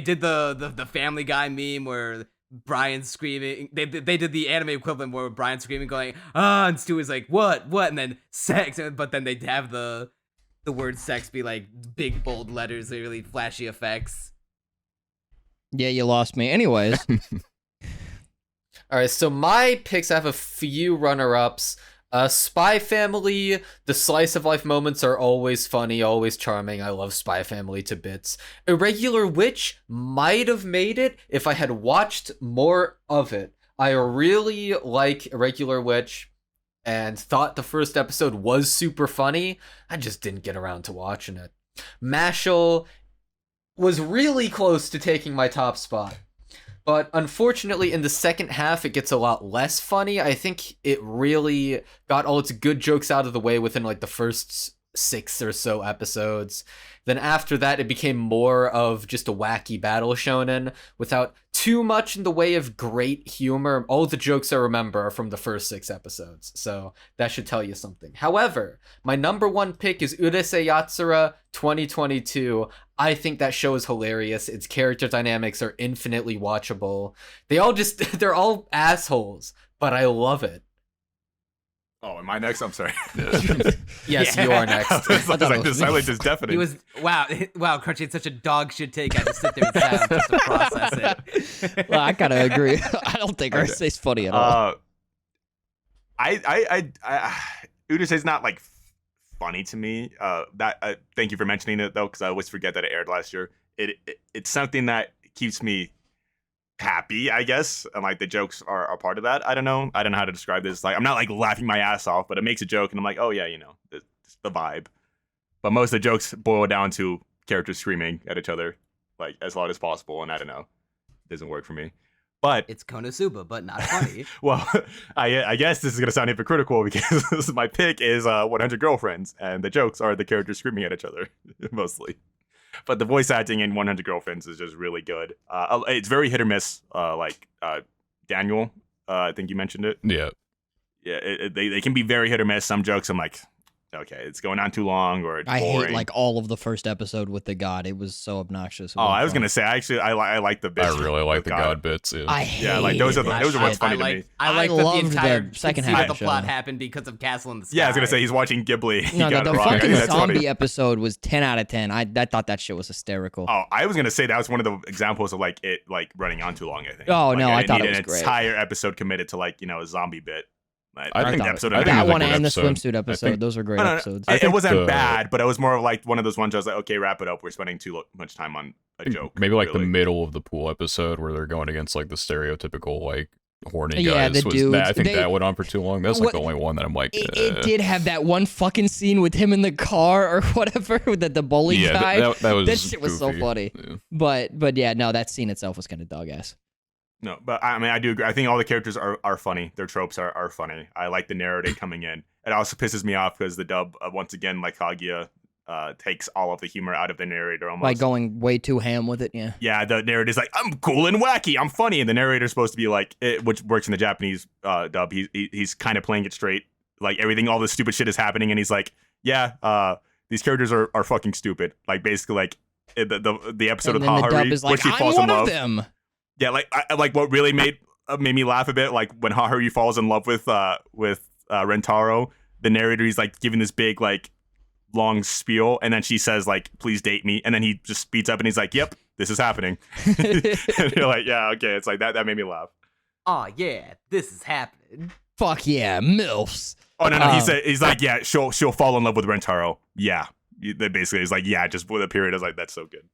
did the Family Guy meme where Brian's screaming. They did the anime equivalent where Brian's screaming, going and Stewie's like what, and then sex, but then they have the word sex be like big bold letters, really flashy effects. Yeah, you lost me. Anyways, All right, so my picks, I have a few runner-ups. Spy Family, the slice of life moments are always funny, always charming. I love Spy Family to bits. Irregular Witch might have made it if I had watched more of it. I really like Irregular Witch and thought the first episode was super funny. I just didn't get around to watching it. Mashal was really close to taking my top spot. But unfortunately, in the second half, it gets a lot less funny. I think it really got all its good jokes out of the way within like the first 6 or so episodes. Then after that, it became more of just a wacky battle shonen without too much in the way of great humor. All the jokes I remember are from the first 6 episodes, so that should tell you something. However, my number 1 pick is Urusei Yatsura 2022. I think that show is hilarious. Its character dynamics are infinitely watchable. They're all assholes, but I love it. Oh, am I next? I'm sorry. Yes, Yeah. you are next. It's like the silence is deafening. He was wow, Crunchy. It's such a dog shit take. I had to sit there and sound just to process it. well, I kind of agree. I don't think Urusei's funny at all. Urusei's not like funny to me. Thank you for mentioning it though, because I always forget that it aired last year. It's something that keeps me happy, I guess, and like the jokes are a part of that. I don't know how to describe this. Like I'm not like laughing my ass off, but it makes a joke, and I'm like, oh yeah, it's the vibe. But most of the jokes boil down to characters screaming at each other like as loud as possible, and I don't know, it doesn't work for me. But It's Konosuba, but not funny. well, I guess this is gonna sound hypocritical because my pick is 100 Girlfriends, and the jokes are the characters screaming at each other mostly. But the voice acting in 100 Girlfriends is just really good. It's very hit or miss. Danyul, I think you mentioned it. Yeah. Yeah, they can be very hit or miss. Some jokes I'm like, okay, it's going on too long, or it's I boring. hate like all of the first episode with the god. It was so obnoxious. Oh, I was gonna say I like the bits. I really like with the god bits. Yeah. I hate like those are that what's shit. funny to me. I like that loved the entire the second conceit half of the of the plot show. happened because of Castle in the Sky. Yeah, I was gonna say he's watching Ghibli. He No, got the it wrong. I fucking think that's zombie funny. episode was 10 out of 10. I thought that shit was hysterical. Oh, I was gonna say that was one of the examples of like it like running on too long. I think. Oh, Like, no, I thought need it was an great. entire episode committed to like a zombie bit. I think the episode. I think that it was a one good and the episode. swimsuit episode. I think- Those were great No, no, no. episodes. I It think wasn't the- bad, but it was more of like one of those ones. I was like, okay, wrap it up. We're spending too much time on a joke. Maybe like really. the middle of the pool episode where they're going against like the stereotypical like horny Yeah, guys. the dudes. I think They- that went on for too long. That's like What- the only one that I'm like. It did have that one fucking scene with him in the car or whatever with the bully Yeah, guy. that was That shit was so goofy. funny. Yeah. But yeah, no, that scene itself was kind of dog ass. No, but I mean, I do agree. I think all the characters are funny. Their tropes are funny. I like the narrative coming in. It also pisses me off because the dub, once again, like Kaguya, takes all of the humor out of the narrator almost. Like going way too ham with it. Yeah. Yeah, the narrator's like, I'm cool and wacky, I'm funny, and the narrator's supposed to be like, which works in the Japanese dub. He's kind of playing it straight, like everything, all this stupid shit is happening, and he's like, yeah, these characters are fucking stupid. Like basically, like the episode And of then the dub Hahari, is where like, she I'm falls one in of love. them. Yeah, like like what really made me laugh a bit, like when Haharu falls in love with Rentaro, the narrator is like giving this big like long spiel, and then she says like, please date me, and then he just speeds up and he's like, yep, this is happening. And you're like, yeah, okay. It's like that made me laugh. Oh yeah, this is happening. Fuck yeah, MILFs. Oh no, he's like, yeah, she'll fall in love with Rentaro. Yeah. That basically is like, yeah, just with a period. I was like, that's so good.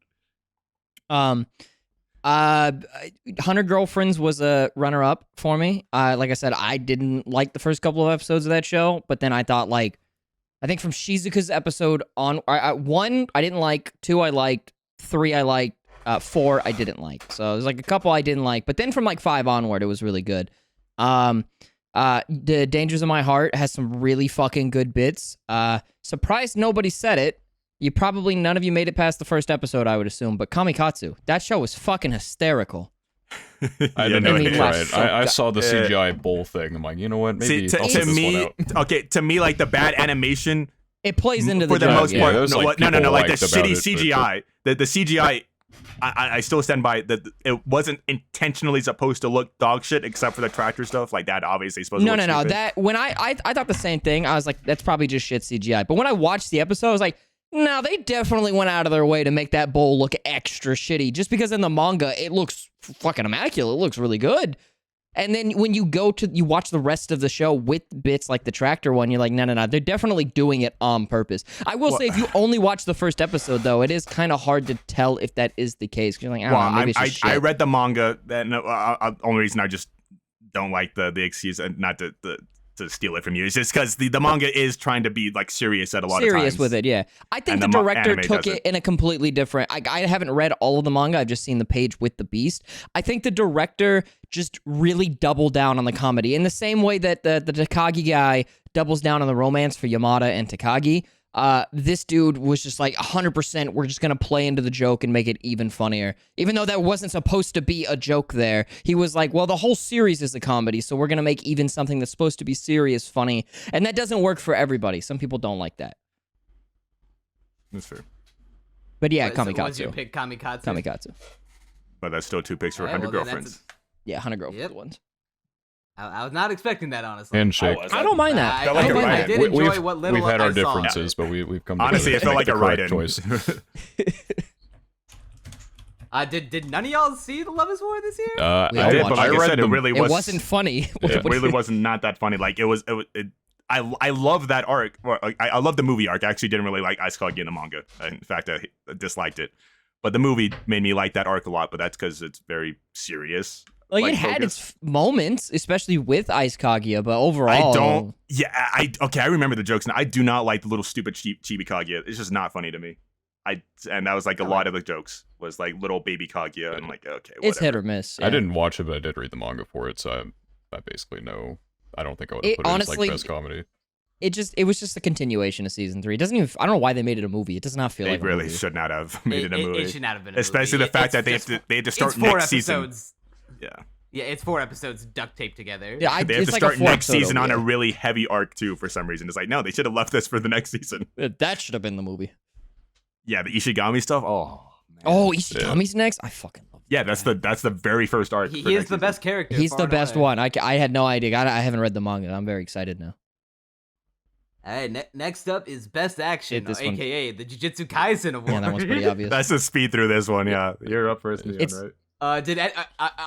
100 Girlfriends was a runner-up for me. Like I said, I didn't like the first couple of episodes of that show, but then I thought like, I think from Shizuka's episode on, 1 I didn't like, 2 I liked, 3 I liked, 4 I didn't like. So there's like a couple I didn't like, but then from like 5 onward, it was really good. The Dangers of My Heart has some really fucking good bits. Surprised nobody said it. None of you made it past the first episode, I would assume, but Kamikatsu, that show was fucking hysterical. I didn't I even mean, try like, it. so I saw the CGI bull thing. I'm like, you know what? Maybe See, I'll to check this me, one out. okay, to me, like the bad animation It plays into the for the joke, most yeah. part. there was, No, like, no, people like the liked about shitty it, but- CGI. The CGI, I still stand by that. It wasn't intentionally supposed to look dog shit, except for the tractor stuff. Like that, obviously supposed to No, look stupid. That when I thought the same thing. I was like, that's probably just shit CGI. But when I watched the episode, I was like, No, they definitely went out of their way to make that bowl look extra shitty. Just because in the manga it looks fucking immaculate, it looks really good. And then when you watch the rest of the show with bits like the tractor one, you're like, no. They're definitely doing it on purpose. I will say, if you only watch the first episode, though, it is kind of hard to tell if that is the case. 'Cause you're like, I don't know, maybe it's just shit. I read the manga. The only reason I just don't like the excuse, and not to steal it from you, is just because the manga is trying to be like serious at a lot of times. Serious with it, yeah. I think the director took it in a completely different. I haven't read all of the manga. I've just seen the page with the beast. I think the director just really doubled down on the comedy in the same way that the Takagi guy doubles down on the romance for Yamada and Takagi. This dude was just like 100%. We're just gonna play into the joke and make it even funnier, even though that wasn't supposed to be a joke. There, he was like, "Well, the whole series is a comedy, so we're gonna make even something that's supposed to be serious funny," and that doesn't work for everybody. Some people don't like that. That's fair. But yeah, So what's Kamikatsu. your pick? Kamikatsu. Kamikatsu. But that's still 2 picks for 100 girlfriends. Yeah, 100 girlfriends. Yep. The ones. I was not expecting that, honestly. Handshake. I don't mind that. Felt like a I write-in. did enjoy what little We've had our I saw. differences, but we've come Honestly, together it to felt make like a the correct write-in. choice. Did none of y'all see The Love Is War this year? I did, but like I said, it really was. It wasn't funny. It really was not that funny. Like I love that arc. Well, I love the movie arc. I actually didn't really like Ice Kage in the manga. In fact, I disliked it. But the movie made me like that arc a lot. But that's because it's very serious. Like it had its moments, especially with Ice Kaguya, but overall, I don't. Yeah, I remember the jokes now. I do not like the little stupid chibi Kaguya. It's just not funny to me. And that was like a lot of the jokes was like little baby Kaguya, and I'm like, okay, whatever. It's hit or miss. Yeah. I didn't watch it, but I did read the manga for it, so I basically know. I don't think I would have put it as like best comedy. It was just a continuation of season 3. It doesn't even. I don't know why they made it a movie. It does not feel like They really a movie. should not have made it a movie. It should not have been a Especially movie. the fact that they had to start it's 4 next episodes. season. Yeah. Yeah, it's 4 episodes duct taped together. Yeah, They have it's to like start a next 4-episode season on a OVA. really heavy arc too. For some reason, it's like no, they should have left this for the next season. That should have been the movie. Yeah, the Ishigami stuff. Oh, man. Oh, Ishigami's next. I fucking love. Yeah, that's the very first arc. He for is next the season. best character. He's far the and best away. one. I had no idea. I haven't read the manga. I'm very excited now. All right, next up is Best Action, This one. aka the Jujutsu Kaisen Award. Yeah, that one's pretty obvious. That's a speed through this one. Yeah, you're up first, Neon, It's- right?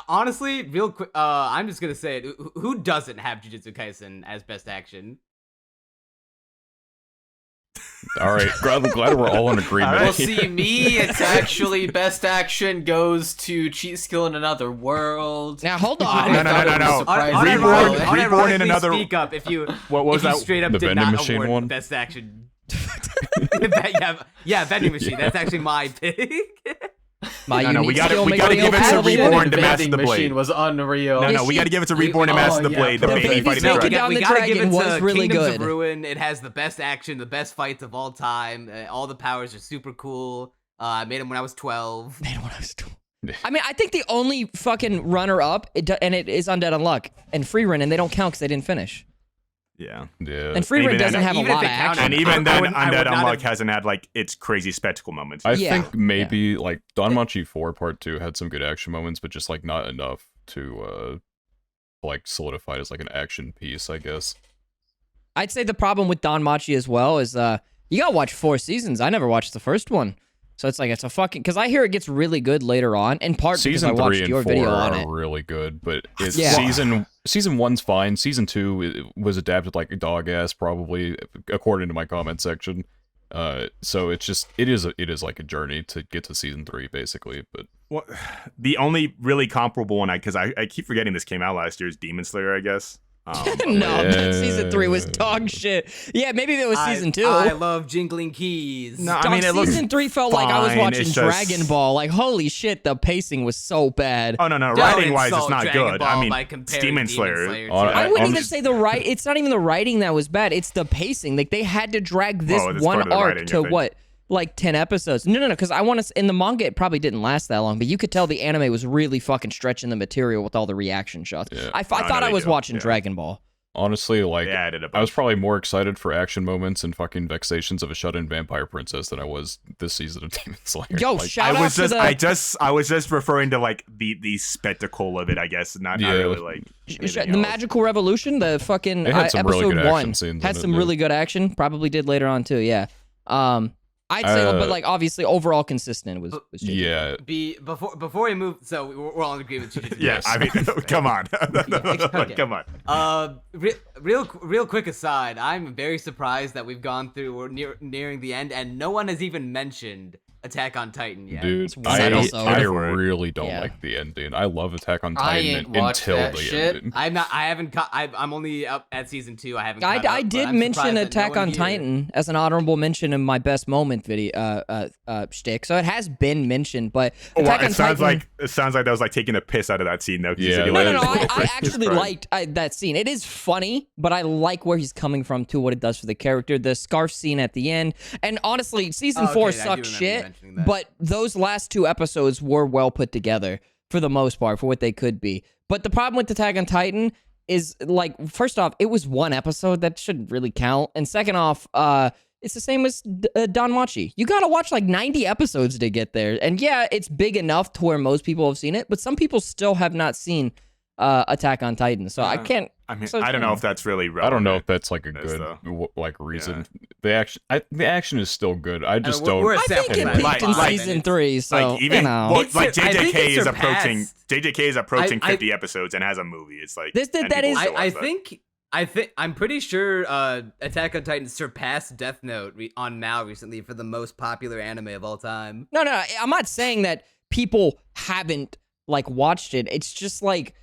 Honestly, real quick, I'm just gonna say it. Who doesn't have Jujutsu Kaisen as Best Action? All right, glad we're all in agreement. All Well, right. see, me, it's actually best action goes to Cheat Skill in Another World. Now hold on. No, no, no, no, no. Unironically Reborn in Another- Speak up if you What was if you that? straight up The did vending not machine award one? Best Action. yeah, vending machine. That's actually my pick. My No, no, we unique gotta- skill we makes gotta me give it to available. Reborn to Master vending the Blade. machine was unreal. No, Yeah, no, we she- got to give it to Reborn and Master the yeah, Blade. The the baby baby fighting the taking dragon. down the we gotta give dragon it to was really Kingdoms good. of Ruin. It has the best action, the best fights of all time. All the powers are super cool. I made them when I was 12. Man, when I was 12. I mean, I think the only fucking runner-up, and it is Undead Unluck and Freerun, and they don't count because they didn't finish. Yeah. Yeah. And Freerun even doesn't then- have a even if lot they of count action. And I even then, would not Undead Unluck have- hasn't had like its crazy spectacle moments. I Yeah, think maybe like Danmachi 4 Part 2 had some good action moments, but just like not enough to like solidify it as like an action piece, I guess. I'd say the problem with Don Machi as well is you gotta watch 4 seasons. I never watched the first one. So it's like, it's a fucking... Because I hear it gets really good later on, in part because I Season 3 watched and your 4 video on are it. really good, but it's Yeah. season 1's fine. Season 2 it was adapted like a dog ass, probably, according to my comment section. So it's just it is like a journey to get to season 3, basically. But Well, the only really comparable one, because I keep forgetting this came out last year, is Demon Slayer, I guess. No, that season 3 was dog shit. Yeah, maybe if it was season 2. I love jingling keys. No, I Dog, mean, it looks season 3 felt like I was fine, watching it's just- Dragon Ball. Like, holy shit, the pacing was so bad. Oh no, Don't writing wise, it's insult not Dragon good. Ball I mean, by it's comparing Demon Slayer. to I I'm wouldn't even just- say it's not even the writing that was bad. It's the pacing. Like, they had to drag this Oh, that's one part of the arc writing, I to think. what? Like 10 episodes. No, because I want to. In the manga, it probably didn't last that long, but you could tell the anime was really fucking stretching the material with all the reaction shots. Yeah. I thought no, I they was do. watching Yeah. Dragon Ball. honestly, like They added a I was bunch. probably more excited for action moments and fucking vexations of a shut-in vampire princess than I was this season of Demon Slayer. Yo, Like, shout I out was to just the I was just referring to like the spectacle of it, I guess, not Yeah. really like anything the else. Magical Revolution. The fucking It had some really episode good action 1 scenes had in it, some yeah. really good action. Probably did later on too. Yeah. I'd say, but like obviously overall consistent was Yeah. Before we move, so we're all in agreement. Yeah, I mean, come on. Okay. Come on. Real quick aside, I'm very surprised that we've gone through. We're nearing the end, and no one has even mentioned Attack on Titan yet. Dude, one I episode. really don't Yeah. like the ending. I love Attack on I Titan ain't watched until that the shit. ending. I'm only up at season 2. I haven't. Caught I up, but did I'm mention surprised that Attack no one on here- Titan as an honorable mention in my best moment video shtick, so it has been mentioned. But Well, Attack on it sounds Titan, like that was like taking a piss out of that scene though. 'Cause you Yeah, said you that no, liked is it. I actually liked that scene. It is funny, but I like where he's coming from to what it does for the character. The scarf scene at the end, and honestly, season Oh, 4 okay, I do sucked remember you shit. mentioning that. But those last 2 episodes were well put together for the most part for what they could be. But the problem with Attack on Titan is, like, first off, it was 1 episode that shouldn't really count, and second off, it's the same as Danmachi. You gotta watch like 90 episodes to get there. And yeah, it's big enough to where most people have seen it, but some people still have not seen Attack on Titan. So I can't. I mean, so- I don't know if that's really relevant. I don't know if that's like a Yes, good though. like reason. The action is still good. I just we're don't. a I think sample it size. peaked in Like- season 3. So like even you know. well, It's- like I think JJK it is approaching. surpassed- JJK is approaching I- 50 episodes and has a movie. It's like This- and that people is- still watch that. I think I'm pretty sure Attack on Titan surpassed Death Note on Mal recently for the most popular anime of all time. No, I'm not saying that people haven't like watched it. It's just like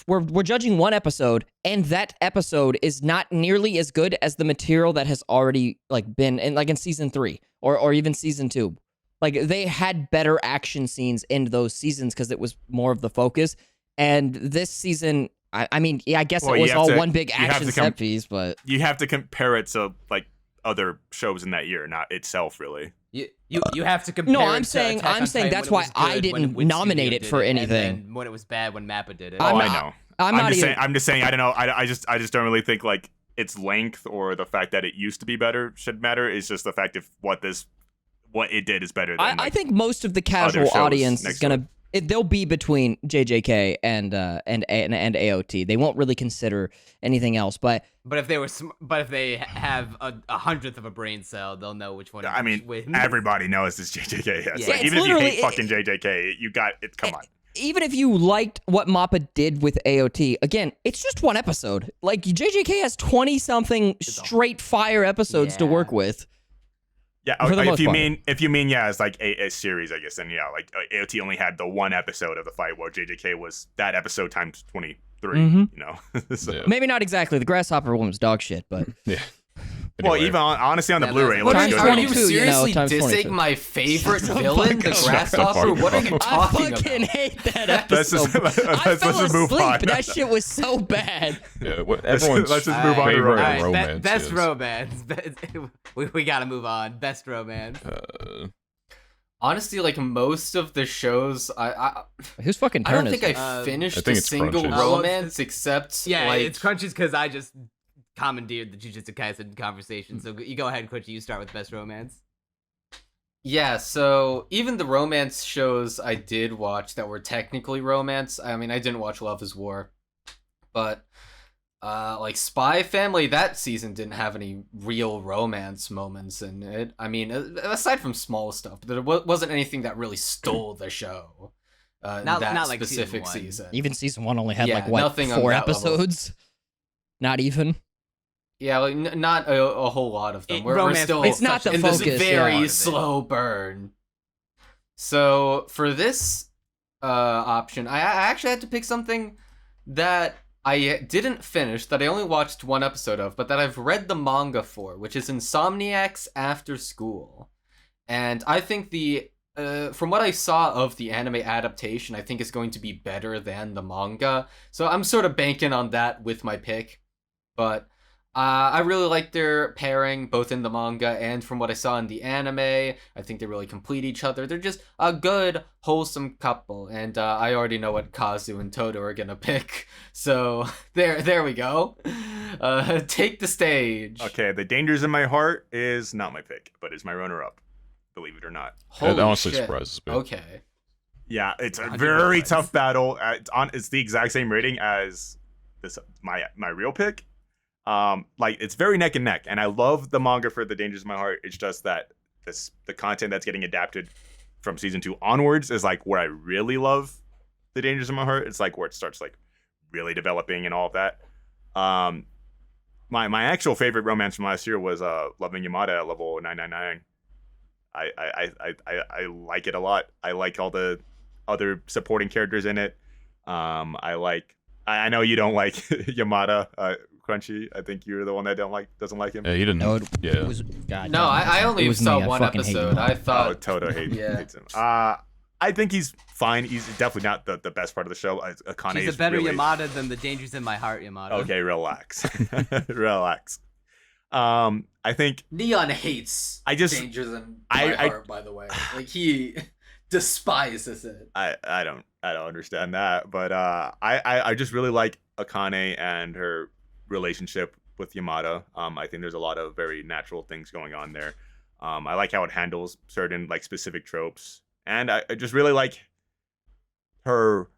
we're judging 1 episode, and that episode is not nearly as good as the material that has already like been in season 3 or even season 2. Like they had better action scenes in those seasons because it was more of the focus. And this season, I mean, yeah, I guess Well, it you was have all to- one big you have action to set piece, but You have to compare it to like other shows in that year, not itself really. You have to compare. No, it I'm to saying- Attack I'm on saying Titan that's when it why was I good, didn't when Wit nominate Studio it did for and anything. then when it was bad when Mappa did it. I'm Oh, not- I know. I'm not even. I'm just saying. I don't know. I just don't really think like its length or the fact that it used to be better should matter. It's just the fact of what it did is better than. I like, think most of the casual shows audience is next gonna. They'll be between JJK and AOT. They won't really consider anything else. But But if they have a 100th of a brain cell, they'll know which one. I mean, wins. everybody knows it's JJK. Yes. Yeah, Like, it's even if you literally- hate fucking JJK, you got it. Come on. even if you liked what Mappa did with AOT, again, it's just 1 episode. Like JJK has 20 something straight fire episodes to Yeah. work with. Yeah, For the most if you part. mean yeah, it's like a series, I guess. Then yeah, like AOT only had the 1 episode of the fight, while JJK was that episode times 23. Mhm. You know. So, Yeah. Maybe not exactly. The Grasshopper one was dog shit, but Yeah. Well, Anyway. even honestly on the Yeah, Blu-ray, it what looks times good. Are you 22, you know, seriously times dissing 22. my favorite Shut the villain, fuck the up. grasshopper? What are you I talking fucking about? hate that Let's episode. just- I let's fell just move asleep. on. That shit was so bad. Yeah, everyone's let's just move on to favorite romance. romance best is- romance. we gotta move on. Best romance. Honestly, like most of the shows, Whose fucking I turn don't is think it? I Um, finished I think a it's single Crunchy's. romance except Yeah, like it's Crunchy's because I just commandeered the Jujutsu Kaisen conversation. So you go ahead, Crunchy. You start with best romance. Yeah, so even the romance shows I did watch that were technically romance, I mean, I didn't watch Love is War, but like Spy Family, that season didn't have any real romance moments in it. I mean, aside from small stuff, there wasn't anything that really stole the show. In Not that like specific season one. season. Even season 1 only had Yeah, like what nothing on 4 that level. episodes. Not even. Yeah, like not a whole lot of them. We're Romance still plays It's not such the in a this focus, very yeah. slow burn. So for this option, I actually had to pick something that I didn't finish, that I only watched 1 episode of, but that I've read the manga for, which is Insomniac's After School. And I think from what I saw of the anime adaptation, I think it's going to be better than the manga. So I'm sort of banking on that with my pick. But I really like their pairing, both in the manga and from what I saw in the anime. I think they really complete each other. They're just a good, wholesome couple. And I already know what Kazu and Toto are gonna pick. So there we go. Take the stage. Okay, The Dangers in My Heart is not my pick, but is my runner-up. Believe it or not. That Holy honestly shit. surprises me. Okay. Yeah, it's a 100 very points. tough battle. It's the exact same rating as my real pick. Like it's very neck and neck, and I love the manga for The Dangers of My Heart. It's just that the content that's getting adapted from season 2 onwards is like where I really love the Dangers in My Heart. It's like where it starts like really developing and all of that. My actual favorite romance from last year was Loving Yamada at level 999. I like it a lot. I like all the other supporting characters in it. I know you don't like Yamada, Crunchy. I think you're the one that doesn't like him. Yeah, he didn't. No, Yeah. it was, God, No, I only saw one episode. I Oh, thought Toto hates him. I think he's fine. He's definitely not the best part of the show. Akane She's is a better really... Yamada than the Dangers in My Heart Yamada. Okay, relax. Relax. I think Neon hates Dangers in My Heart, by the way. Like, he despises it. I don't understand that, but I just really like Akane and her relationship with Yamada. I think there's a lot of very natural things going on there. I like how it handles certain like specific tropes, and I just really like her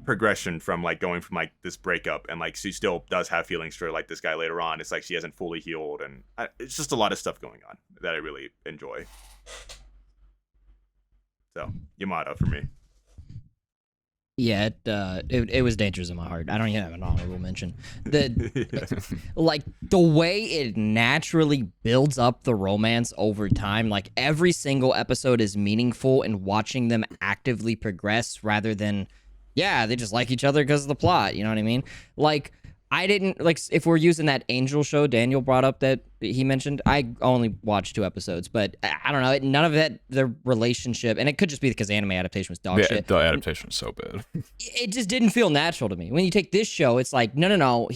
progression from like going from like this breakup, and like she still does have feelings for like this guy later on. It's like she hasn't fully healed, and it's just a lot of stuff going on that I really enjoy. So Yamada for me. Yeah, it was Dangers in My Heart. I don't even have an honorable mention. Like the way it naturally builds up the romance over time, like every single episode is meaningful, and watching them actively progress rather than, yeah, they just like each other because of the plot. You know what I mean? Like, I didn't, like, if we're using that Angel show Daniel brought up that he mentioned, I only watched 2 episodes, but I don't know, none of that, the relationship, and it could just be because anime adaptation was dog shit. The adaptation was so bad. It just didn't feel natural to me. When you take this show, it's like, no,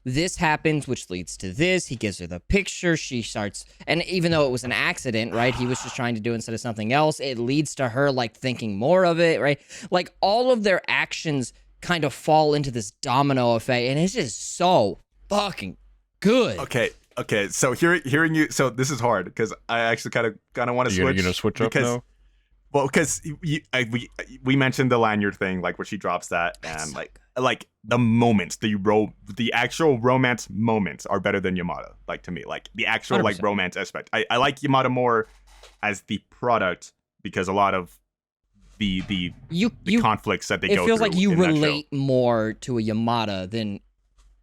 this happens, which leads to this, he gives her the picture, she starts, and even though it was an accident, right, he was just trying to do instead of something else, it leads to her, like, thinking more of it, right? Like, all of their actions kind of fall into this domino effect, and it's just so fucking good. Okay. So hearing you, so this is hard because I actually kind of want to switch. You're gonna switch up now? Well, because we mentioned the lanyard thing, like where she drops that, and so like the moments, the actual romance moments are better than Yamada. Like to me, like the actual 100%. like romance aspect. I like Yamada more as the product because a lot of the conflicts that they go through. It feels like you in that show. relate more to a Yamada than.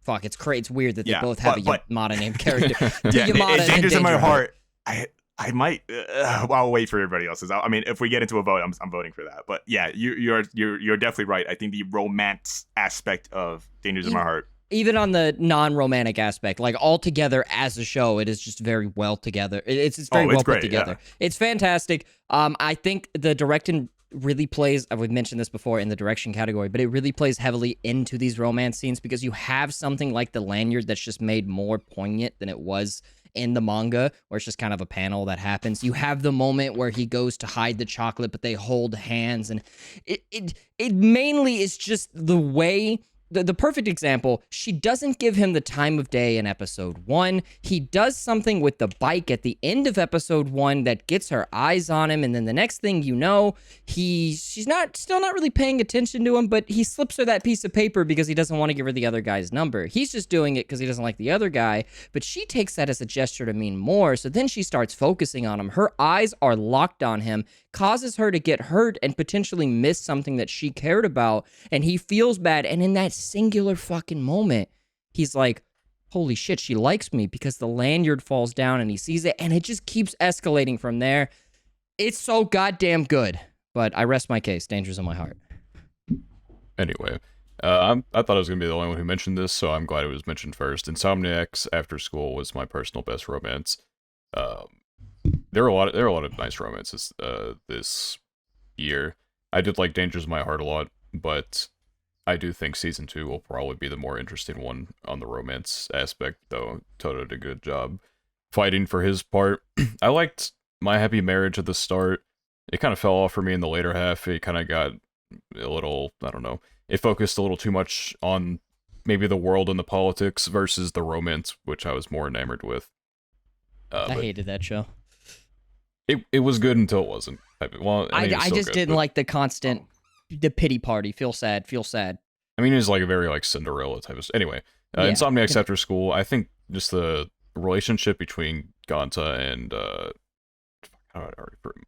Fuck, it's crazy. It's weird that they both have a Yamada named character. Yamada and Dangers in My Danger Heart. I might. I'll wait for everybody else's. I mean, if we get into a vote, I'm voting for that. But yeah, you're definitely right. I think the romance aspect of Dangers in My Heart. Even on the non-romantic aspect, like all together as a show, it is just very well together. It's very well put together. Yeah. It's fantastic. I think the directing really plays, I've mentioned this before in the direction category, but it really plays heavily into these romance scenes because you have something like the lanyard that's just made more poignant than it was in the manga, where it's just kind of a panel that happens. You have the moment where he goes to hide the chocolate, but they hold hands, and it mainly is just the way. The perfect example, she doesn't give him the time of day in episode 1. He does something with the bike at the end of episode 1 that gets her eyes on him, and then the next thing you know, she's still not really paying attention to him, but he slips her that piece of paper because he doesn't want to give her the other guy's number. He's just doing it because he doesn't like the other guy, but she takes that as a gesture to mean more, so then she starts focusing on him. Her eyes are locked on him, causes her to get hurt and potentially miss something that she cared about, and he feels bad, and in that singular fucking moment, he's like, holy shit, she likes me, because the lanyard falls down and he sees it, and it just keeps escalating from there. It's so goddamn good. But I rest my case. Dangers in My Heart. Anyway, I thought I was going to be the only one who mentioned this, so I'm glad it was mentioned first. Insomniac's After School was my personal best romance. There are a lot of nice romances this year. I did like Dangers in My Heart a lot, but I do think season 2 will probably be the more interesting one on the romance aspect, though Toto did a good job fighting for his part. I liked My Happy Marriage at the start. It kind of fell off for me in the later half. It kind of got a little, I don't know, it focused a little too much on maybe the world and the politics versus the romance, which I was more enamored with. I hated that show. It was good until it wasn't. Well, I just didn't like the constant, the pity party, feel sad. I mean, it's like a very like Cinderella type of. Anyway, Insomniac's After School. I think just the relationship between Ganta and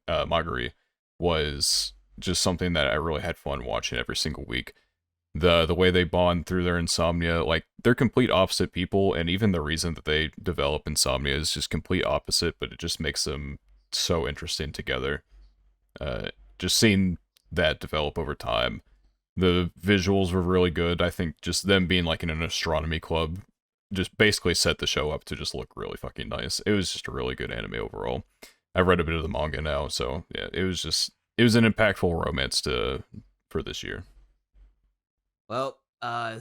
Magari was just something that I really had fun watching every single week. The way they bond through their insomnia, like they're complete opposite people, and even the reason that they develop insomnia is just complete opposite, but it just makes them so interesting together. Just seeing that develop over time. The visuals were really good. I think just them being like in an astronomy club just basically set the show up to just look really fucking nice. It was just a really good anime overall. I've read a bit of the manga now, so yeah, it was an impactful romance for this year. Well,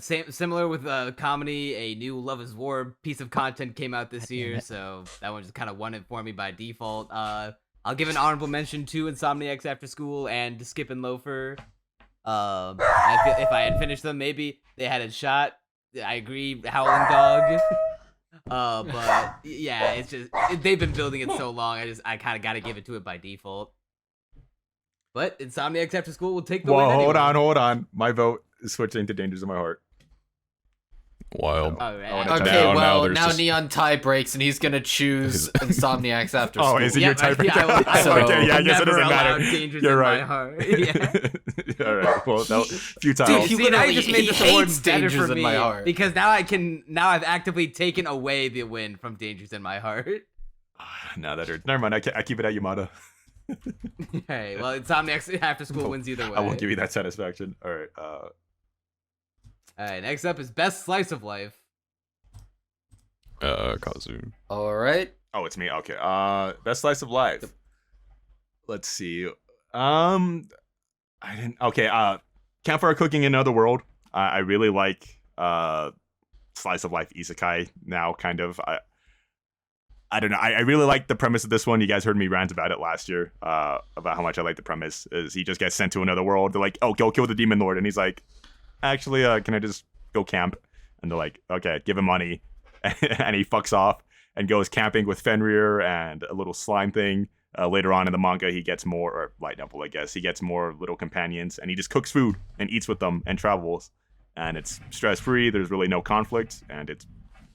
similar with comedy, a new Love is War piece of content came out this year, so that one just kind of won it for me by default. I'll give an honorable mention to Insomniacs After School and Skip and Loafer. I feel if I had finished them, maybe they had a shot. I agree, Howling Dog. But yeah, it's just they've been building it so long. I kind of got to give it to it by default. But Insomniacs After School will take the win. Whoa, anyway. hold on. My vote is switching to Dangers in My Heart. Wild. All right. Okay, Now well, there's now just- Neon tie breaks, and he's gonna choose Insomniacs After School. Oh, is it your tiebreaker? So- Okay, yeah, I guess it Never doesn't matter. allowed Dangers You're in right. My Heart. Yeah. All right. Well, that was futile. Dude, he See, now you literally- just made he this award hates better Dangers for in me My Heart. because now I've actively taken away the win from Dangers in My Heart. No, that hurts. Never mind. I keep it at Yamada. Hey, well, Insomniacs After School wins either way. I won't give you that satisfaction. All right. All right, next up is Best Slice of Life. Kazu. All right. Oh, it's me. Okay. Best slice of life. Let's see. I didn't. Okay. Campfire Cooking in Another World. I really like slice of life isekai now. Kind of. I don't know. I really like the premise of this one. You guys heard me rant about it last year. About how much I like the premise. Is he just gets sent to another world? They're like, oh, go kill the demon lord, and he's like, actually, can I just go camp? And they're like, okay, give him money. And he fucks off and goes camping with Fenrir and a little slime thing. Later on in the manga, he gets more, or light novel, I guess, he gets more little companions, and he just cooks food and eats with them and travels. And it's stress-free, there's really no conflict, and it's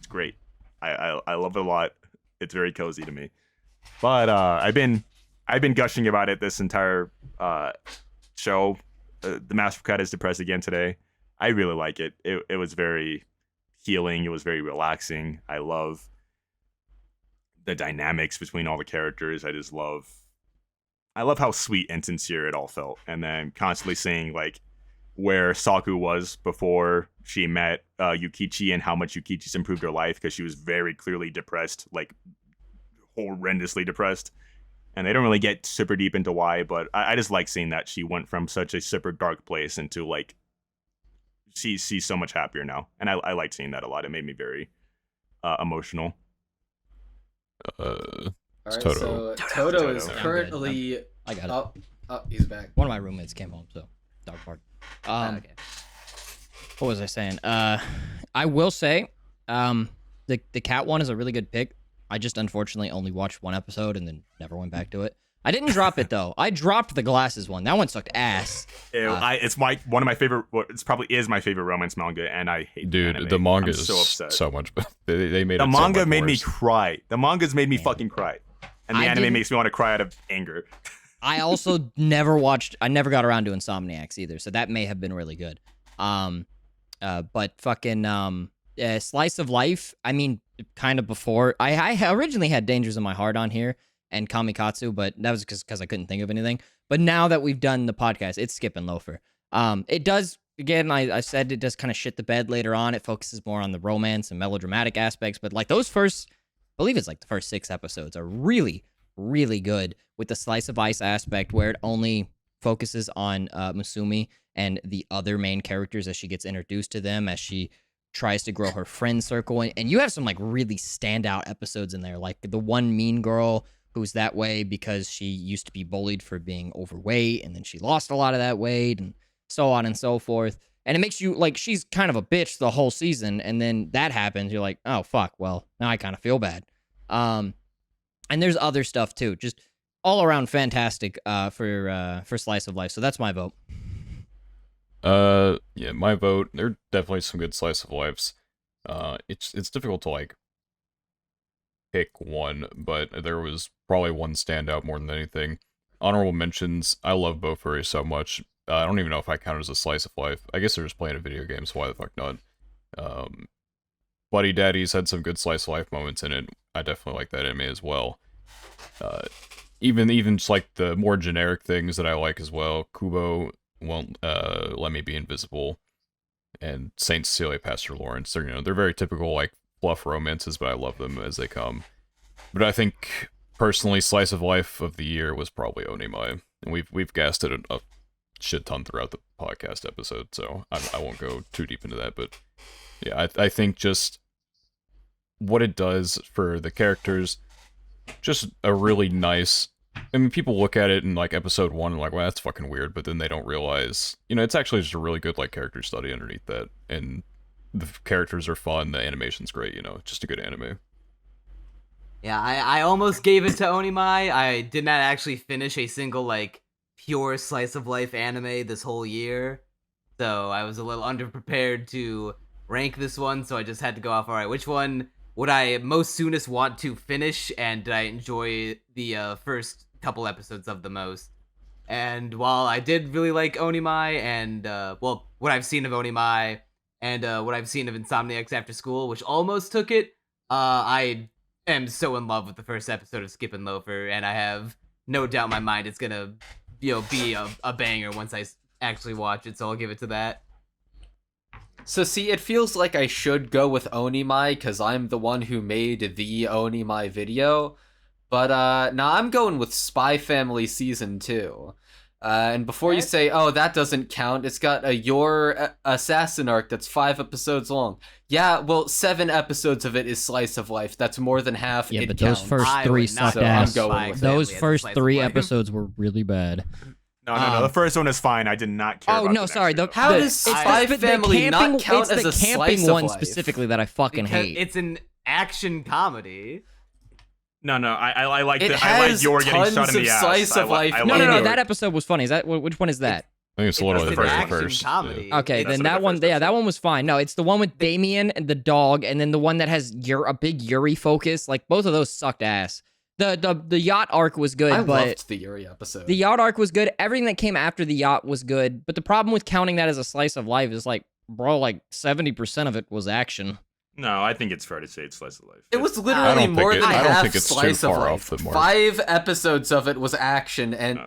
great. I love it a lot. It's very cozy to me. But I've been gushing about it this entire show. The Master Cut is depressed again today. I really like it. It was very healing. It was very relaxing. I love the dynamics between all the characters. I love how sweet and sincere it all felt. And then constantly seeing like where Saku was before she met Yukichi and how much Yukichi's improved her life, because she was very clearly depressed, like horrendously depressed. And they don't really get super deep into why, but I just like seeing that she went from such a super dark place into like she's so much happier now, and I liked seeing that a lot. It made me very emotional. All It's right. Toto. So Toto is Toto. currently. I got it. Oh, he's back. One of my roommates came home, so dog park. Okay. What was I saying? I will say, the cat one is a really good pick. I just unfortunately only watched one episode and then never went back to it. I didn't drop it though. I dropped the glasses one. That one sucked ass. It's one of my favorite. Well, it's probably is my favorite romance manga, and I hate Dude, anime. the manga I'm is so upset. so much better. They made The it so manga much made me worse. cry. The manga's made me fucking cry, and the I anime didn't- makes me want to cry out of anger. I also never got around to Insomniacs either, so that may have been really good. But fucking Slice of Life, I mean, kind of before I originally had Dangers in My Heart on here and Kamikatsu, but that was because I couldn't think of anything. But now that we've done the podcast, it's Skip and Loafer. It does, again, I said it does kind of shit the bed later on. It focuses more on the romance and melodramatic aspects, but like those first, I believe it's like the first 6 episodes are really, really good with the slice of ice aspect where it only focuses on Musumi and the other main characters as she gets introduced to them, as she tries to grow her friend circle. And you have some like really standout episodes in there, like the one mean girl who's that way because she used to be bullied for being overweight, and then she lost a lot of that weight, and so on and so forth. And it makes you like, she's kind of a bitch the whole season, and then that happens, you're like, oh fuck, well now I kind of feel bad. And there's other stuff too, just all around fantastic for Slice of Life. So that's my vote. Yeah, my vote. There are definitely some good slice of lives. It's difficult to like pick one, but there was probably one standout more than anything. Honorable mentions, I love Bofuri so much. I don't even know if I count it as a slice of life. I guess they're just playing a video game, so why the fuck not? Buddy Daddies had some good slice of life moments in it. I definitely like that anime as well. Even just like the more generic things that I like as well. Kubo Won't Let Me Be Invisible, and Saint Cecilia Pastor Lawrence. They're very typical like fluff romances, but I love them as they come. But I think personally, slice of life of the year was probably Onimai, and we've gassed it a shit ton throughout the podcast episode, so I won't go too deep into that. But yeah, I think just what it does for the characters, just a really nice. I mean, people look at it in like episode 1 and like, well, that's fucking weird, but then they don't realize, it's actually just a really good like character study underneath that, and the characters are fun, the animation's great, just a good anime. Yeah, I almost gave it to Onimai. I did not actually finish a single like pure slice of life anime this whole year, so I was a little underprepared to rank this one. So I just had to go off. All right, which one would I most soonest want to finish, and did I enjoy the first couple episodes of the most? And while I did really like Onimai, and what I've seen of Onimai, and what I've seen of Insomniacs After School, which almost took it, I am so in love with the first episode of Skip and Loafer, and I have no doubt in my mind it's gonna, be a banger once I actually watch it. So I'll give it to that. So see, it feels like I should go with Onimai because I'm the one who made the Onimai video, but nah, I'm going with Spy Family Season 2. And before you say, oh, that doesn't count, it's got a Your Assassin arc that's 5 episodes long. Yeah, well, 7 episodes of it is slice of life. That's more than half. Yeah, it but counts. those first 3 sucked ass. Those first 3 episodes were really bad. No. The first one is fine. I did not care. Oh about no, the sorry. next How does Spy Family not count as a slice of life? It's the camping one specifically that I fucking hate. It's an action comedy. No, I like it the I like your getting shot in the ass. Slice of life. No, that episode was funny. Is that which one is that? I think it's literally the an first. comedy. Yeah. Okay, Yeah, then that's that one, first that one was fine. No, it's the one with Damien and the dog, and then the one that has a big Yuri focus. Like both of those sucked ass. The yacht arc was good, I but loved the Yuri episode. the yacht arc was good. Everything that came after the yacht was good. But the problem with counting that as a slice of life is like, bro, like 70% of it was action. No, I think it's fair to say it's slice of life. It was I literally don't more think than I don't half think it's too slice of far life. off the mark. 5 episodes of it was action, and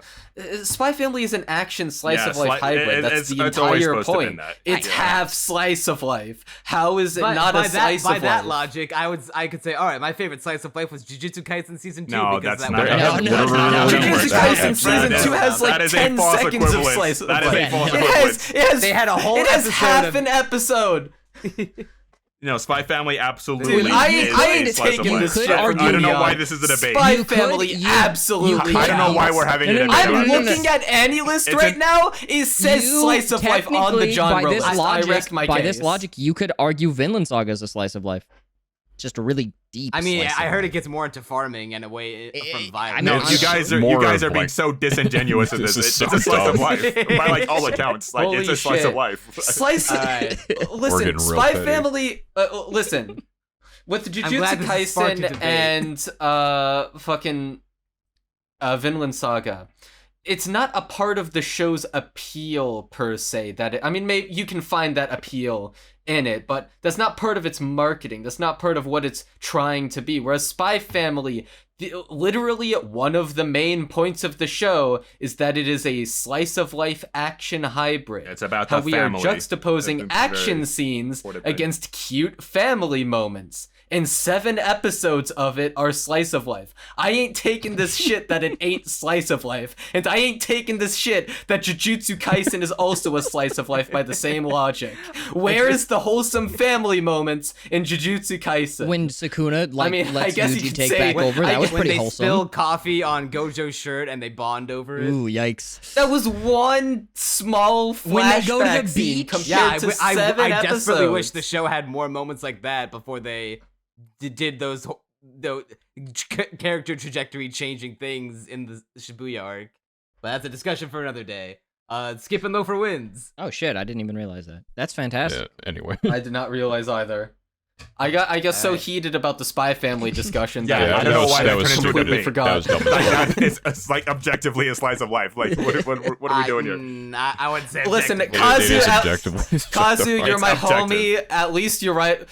Spy Family is an action slice of life hybrid. That's the entire point. It's half slice of life. How is it not a slice of life? By that logic, I could say, all right, my favorite slice of life was Jujutsu Kaisen Season 2. No, because that's that not. was Jujutsu Kaisen Season 2 has like 10 seconds of slice of life. That is a false equivalence. They had a whole It has episode half of- an episode. No, Spy Family absolutely Dude, I is ain't a slice of taking life. this shit I from don't know you, why this is a debate. Spy You could- Family you- absolutely. you I don't know why we're having a debate. I'm about this. looking at AniList It's right an- now. It says You slice of life on the technically, genre by this list. logic, I rest my by case. this logic, you could argue Vinland Saga is a slice of life. Just a really deep. I mean, slice I of heard life. it gets more into farming and away from violence. No, No, you guys are more of, being like- so disingenuous with This this. is It's so a slice of dumb. life by like all accounts. Like Holy it's a slice shit. of life. Slice. Alright. We're Listen, getting real Spy petty. Family. Listen, with glad Jujutsu this is sparked a Kaisen debate. and fucking Vinland Saga, it's not a part of the show's appeal per se. I mean, maybe you can find that appeal in it, but that's not part of its marketing. That's not part of what it's trying to be. Whereas Spy Family, literally one of the main points of the show is that it is a slice of life action hybrid. It's about how the we family. are juxtaposing It's a action very scenes important thing. against cute family moments. And 7 episodes of it are slice of life. I ain't taking this shit that it ain't slice of life. And I ain't taking this shit that Jujutsu Kaisen is also a slice of life by the same logic. Where is the wholesome family moments in Jujutsu Kaisen? When Sukuna I mean, I lets guess you Yuji could take say- back over, that was when pretty they wholesome. spill coffee on Gojo's shirt and they bond over it. Ooh, yikes! That was one small flashback When they go to the scene beach? compared Yeah, to 7 I desperately episodes. wish the show had more moments like that before they did those character trajectory changing things in the Shibuya arc. But that's a discussion for another day. Skip and Loafer wins. Oh shit! I didn't even realize that. That's fantastic. Yeah, anyway. I did not realize either. I got so heated about the Spy Family discussion Yeah, that I don't know why that I turned into a completely debate. forgot. That was dumb. Like, it's like objectively a slice of life. Like, what are we doing here? I wouldn't say. Listen, objectively. It is Kazu, objectively. Kazu, you're It's my objective. homie. At least you're right.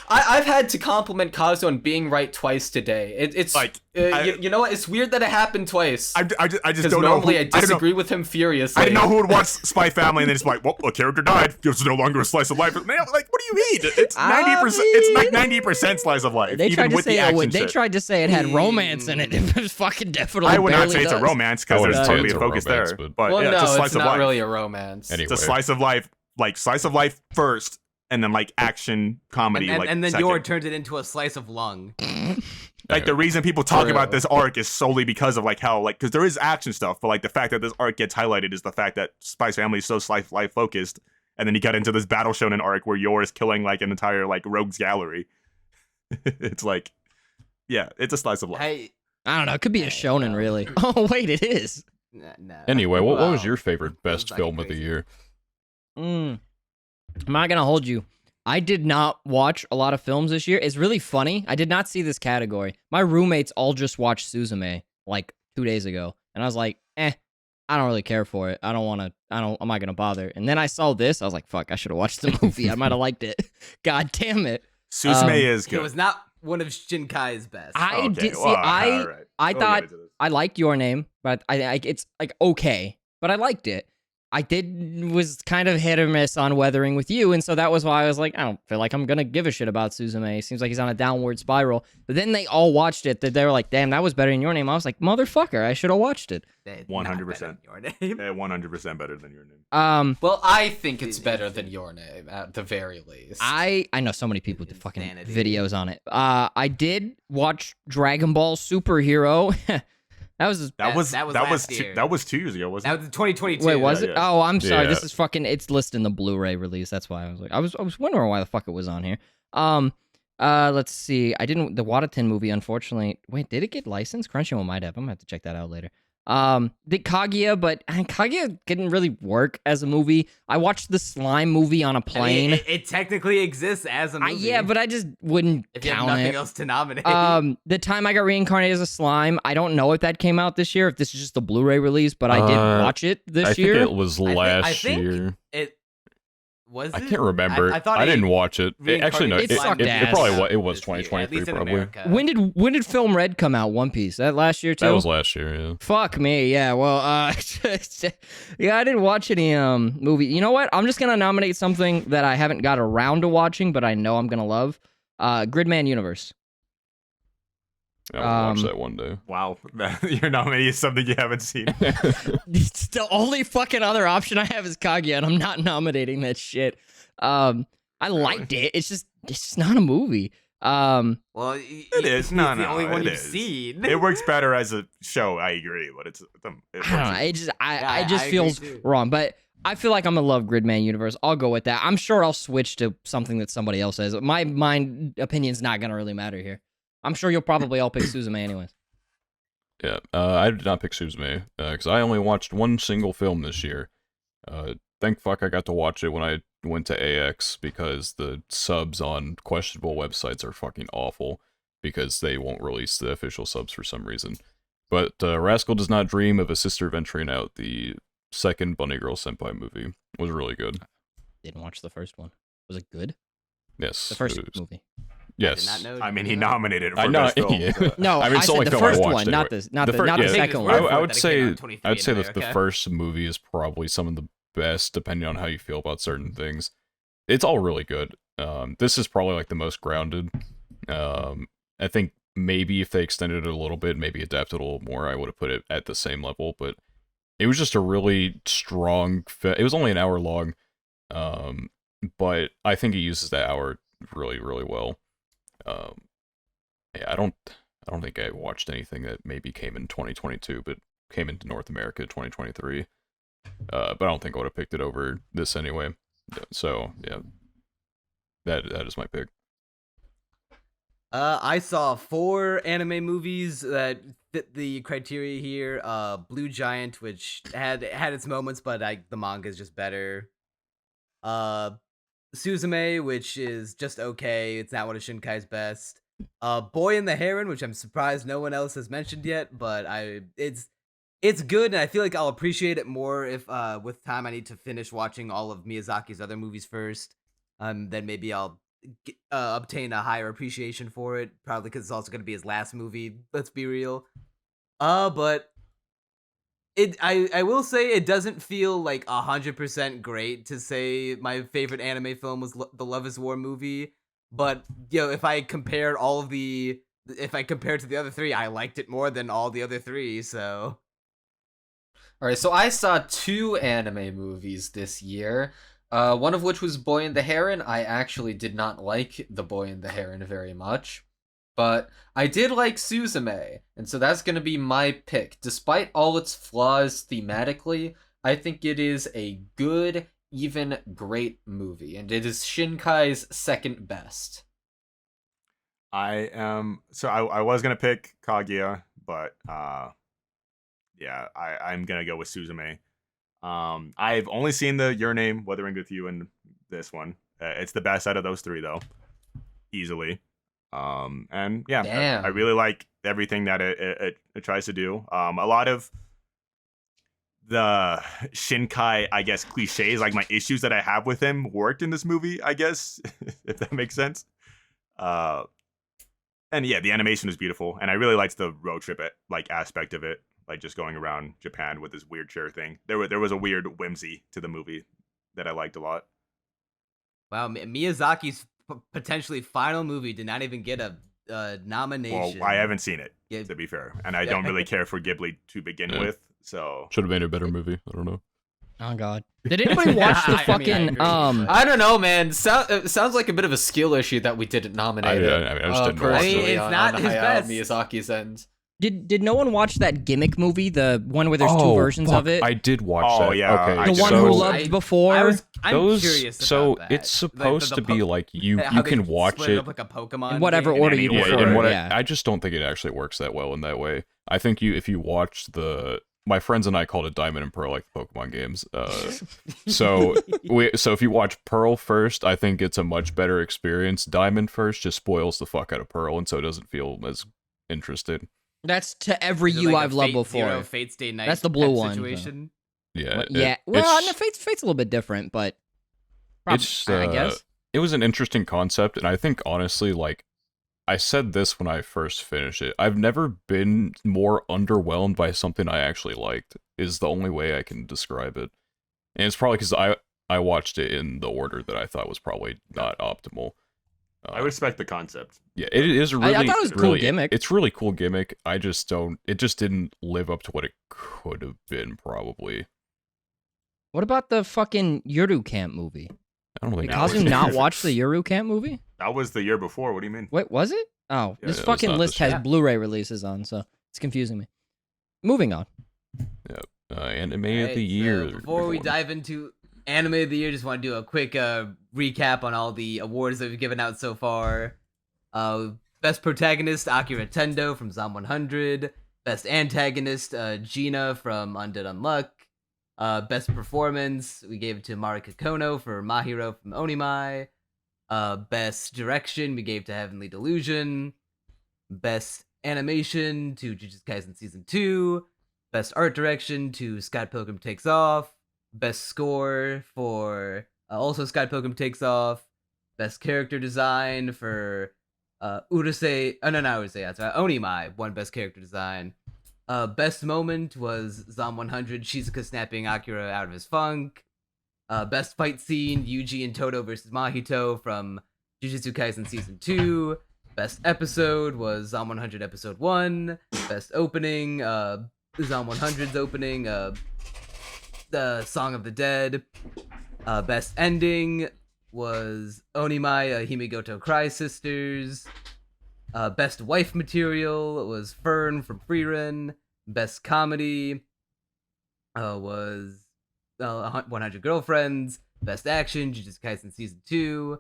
I've had to compliment Kazu on being right twice today. It's Like, you know what? It's weird that it happened twice. I just Because don't know. normally Who, I disagree with him furiously. I didn't know who would watch Spy Family and then it's like, well, a character died. It's no longer a slice of life. Man, like, what do you mean? It's 90%. It's like 90% slice of life. They even tried to with say the action they shit. tried to say it had romance in it. It was fucking definitely. I would not barely say it's a does. romance I because wouldn't there's say totally it's a a focus romance, there. but- But Well, yeah, no, it's a slice it's of not life. really a romance. Anyway. It's a slice of life, like slice of life first, and then like action comedy. And, like and then second. Yor turns it into a slice of lung. Like the reason people talk For about real. this arc is solely because of like how like because there is action stuff, but like the fact that this arc gets highlighted is the fact that Spy's Family is so slice life focused, and then you get into this battle shonen arc where Yor is killing like an entire like rogues gallery. It's like, yeah, it's a slice of life. Hey, I don't know. It could be a shonen, really. Oh wait, it is. nah. Anyway, what was Wow. your favorite best Fucking film of the crazy. year? I'm not gonna hold you. I did not watch a lot of films this year. It's really funny. I did not see this category. My roommates all just watched Suzume like 2 days ago, and I was like, I don't really care for it. I'm not gonna bother. And then I saw this. I was like, fuck, I should have watched the movie. I might have liked it. God damn it. Suzume is It good. was not one of Shinkai's best. I Okay, did see. well, I alright. I We'll thought get into this. I liked Your Name, but I it's like okay, but I liked it. I was kind of hit or miss on Weathering with You, and so that was why I was like, I don't feel like I'm gonna give a shit about Suzume. Seems like he's on a downward spiral. But then they all watched it. That they were like, damn, that was better than Your Name. I was like, motherfucker, I should have watched it. 100%. Your name. Yeah, 100% better than your name. Well, I think it's better than Your Name at the very least. I know so many people with fucking Insanity. videos on it. I did watch Dragon Ball Superhero. That was That was last year. that was 2 years ago, wasn't That it? was 2022. wait, was yeah, it? yeah. Oh, I'm sorry. Yeah. This is fucking. It's listed in the Blu-ray release. That's why I was like, I was wondering why the fuck it was on here. Let's see. I didn't. The Watatin movie, unfortunately. Wait, did it get licensed? Crunchyroll might have. I'm gonna have to check that out later. Did Kaguya, but Kaguya didn't really work as a movie. I watched the Slime movie on a I mean, plane. it technically exists as a movie. Yeah, but I just wouldn't if you have count nothing it. else to nominate. The Time I Got Reincarnated as a Slime, I don't know if that came out this year, if this is just a Blu-ray release, but I did watch it this I think year. it was last I think year. it was. I it? can't remember. I thought I it didn't watch it. Actually, no. It sucked It ass. probably was. It was this year, at 2023 least in probably. America. When did Film Red come out? One Piece. That last year too. That was last year. Yeah. Fuck me. Yeah. Well, yeah, I didn't watch any movie. You know what? I'm just gonna nominate something that I haven't got around to watching, but I know I'm gonna love. Gridman Universe. I'll watch that one day. Wow, you're nominating something you haven't seen. It's the only fucking other option I have is Kaguya, and I'm not nominating that shit. I liked it. It's just not a movie. Well, It is. No, it's the no, only one it you've is. seen. It works better as a show. I agree, but it I don't works know. as- It just Yeah, it just I agree feels too. wrong. But I feel like I'm gonna love Gridman Universe. I'll go with that. I'm sure I'll switch to something that somebody else says. My opinion's not gonna really matter here. I'm sure you'll probably all pick Suzume anyways. Yeah, I did not pick Suzume because I only watched one single film this year. Thank fuck I got to watch it when I went to AX because the subs on questionable websites are fucking awful because they won't release the official subs for some reason. But Rascal Does Not Dream of a Sister Venturing Out, the second Bunny Girl Senpai movie, was really good. Didn't watch the first one. Was it good? Yes. The first it was- movie. Yes. I did not know. I mean, he nominated it I for know. best film. Yeah. so- No, I mean, it's the only said the film I first watched one, not anyway. the not The the fir- not the yeah. second Take one. his word I for would it that it came out say in 23 I'd say in that the America. first movie is probably some of the best, depending on how you feel about certain things. It's all really good. This is probably like the most grounded. I think maybe if they extended it a little bit, maybe adapted a little more, I would have put it at the same level. But it was just a really strong. It was only an hour long, but I think it uses that hour really, really well. Yeah, I don't think I watched anything that maybe came in 2022, but came into North America in 2023. But I don't think I would have picked it over this anyway. So yeah, that is my pick. I saw 4 anime movies that fit the criteria here. Blue Giant, which had its moments, but the manga is just better. Suzume, which is just okay. It's not one of Shinkai's best. Boy and the Heron, which I'm surprised no one else has mentioned yet, but it's good, and I feel like I'll appreciate it more if with time I need to finish watching all of Miyazaki's other movies first. Then maybe I'll obtain a higher appreciation for it. Probably because it's also going to be his last movie. Let's be real. But I will say it doesn't feel like 100% great to say my favorite anime film was the Love Is War movie. But if I compared if I compare it to the other three, I liked it more than all the other three. So. All right, so I saw 2 anime movies this year. One of which was Boy and the Heron. I actually did not like The Boy and the Heron very much. But I did like Suzume, and so that's going to be my pick. Despite all its flaws thematically, I think it is a good, even great movie, and it is Shinkai's second best. I was gonna pick Kaguya, but yeah, I'm gonna go with Suzume. I've only seen the Your Name, Wuthering With You, and this one. It's the best out of those 3, though, easily. And yeah, Damn. I really like everything that it tries to do. A lot of the Shinkai, I guess, cliches, like my issues that I have with him, worked in this movie, I guess, if that makes sense. And yeah, the animation is beautiful, and I really liked the road trip aspect of it, like just going around Japan with this weird chair thing. There was a weird whimsy to the movie that I liked a lot. Wow, Miyazaki's potentially final movie did not even get a nomination. Well, I haven't seen it, Yeah. to be fair, and I don't really care for Ghibli to begin with, so... Should have made a better movie. I don't know. Oh god. Did anybody watch the I mean, I fucking agree. I don't know, man. Sounds like a bit of a skill issue that we didn't nominate it. I just didn't watch it. personally It's on not his Hayao best. Miyazaki's end. Did no one watch that gimmick movie, the one where there's 2 versions of it? I did watch Oh, that. yeah, Okay. I The one so- who loved before. I'm those, curious about so that. it's supposed the to be like you how they can watch split it up like a Pokemon in whatever game. order any you order. prefer. and what yeah. I just don't think it actually works that well in that way. I think if you watch my friends and I called it Diamond and Pearl, like the Pokemon games. So if you watch Pearl first, I think it's a much better experience. Diamond first just spoils the fuck out of Pearl, and so it doesn't feel as interested. That's to every Is it you like a I've loved Fate before. Zero, Fate Stay Night That's the blue type one, so. situation. Yeah, Yeah. Well, no, Fate's a little bit different, but I guess. It was an interesting concept, and I think honestly, like I said this when I first finished it, I've never been more underwhelmed by something I actually liked. Is the only way I can describe it, and it's probably because I watched it in the order that I thought was probably not optimal. I respect the concept. Yeah, it is really. I thought it was a cool really, gimmick. It's really cool gimmick. I just don't. It just didn't live up to what it could have been. Probably. What about the fucking Yuru Camp movie? I don't Did think. Kazu not watch the Yuru Camp movie? That was the year before. What do you mean? Wait, was it? Oh, Yeah, this it was fucking not list this has year. Blu-ray releases on, so it's confusing me. Moving on. Anime of Alright, the year. so before we everyone. dive into anime of the year, just want to do a quick recap on all the awards that we've given out so far. Best protagonist, Akira Tendo from Zom 100. Best antagonist, Gina from Undead Unluck. Best performance, we gave it to Marika Kono for Mahiro from Onimai. Best direction, we gave to Heavenly Delusion. Best animation to Jujutsu Kaisen Season 2. Best art direction to Scott Pilgrim Takes Off. Best score for also Scott Pilgrim Takes Off. Best character design for Urusei. Oh, no, not Urusei. That's right. Onimai won best character design. Best moment was Zom 100 Shizuka snapping Akira out of his funk. Best fight scene, Yuji and Toto versus Mahito from Jujutsu Kaisen Season 2. Best episode was Zom 100 Episode 1. Best opening, Zom 100's opening, the Song of the Dead. Best ending was Onimai, Himigoto Cry Sisters. Best wife material was Fern from Frieren. Best comedy was 100 Girlfriends. Best action, Jujutsu Kaisen Season 2.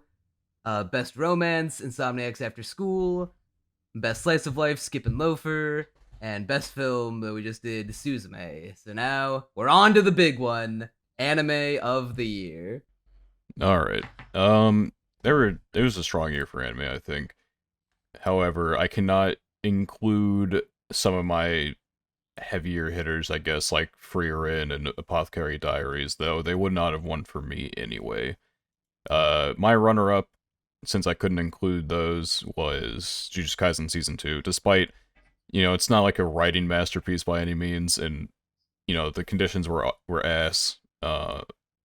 Best romance, Insomniacs After School. Best slice of life, Skip and Loafer. And best film that we just did, Suzume. So now we're on to the big one, anime of the year. All right. It was a strong year for anime, I think. However, I cannot include some of my heavier hitters, I guess, like Frieren and Apothecary Diaries, though they would not have won for me anyway. My runner-up, since I couldn't include those, was Jujutsu Kaisen Season 2, despite, it's not like a writing masterpiece by any means, and, the conditions were ass.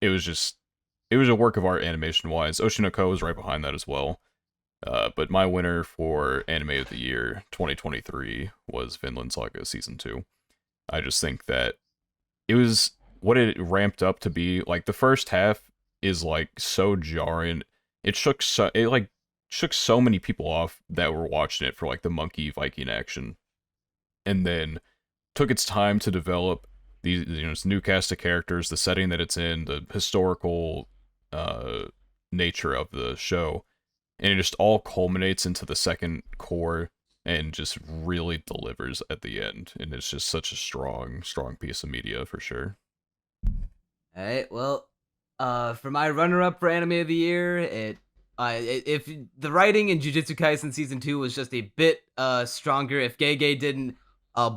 It was a work of art animation-wise. Oshinoko was right behind that as well. But my winner for Anime of the Year 2023 was Vinland Saga Season 2. I just think that it was what it ramped up to be. Like, the first half is, like, so jarring. It shook so many people off that were watching it for, like, the monkey Viking action. And then took its time to develop these, this new cast of characters, the setting that it's in, the historical nature of the show. And it just all culminates into the second core and just really delivers at the end. And it's just such a strong piece of media for sure. All right, well, for my runner-up for Anime of the Year, if the writing in Jujutsu Kaisen Season 2 was just a bit stronger, if Gege didn't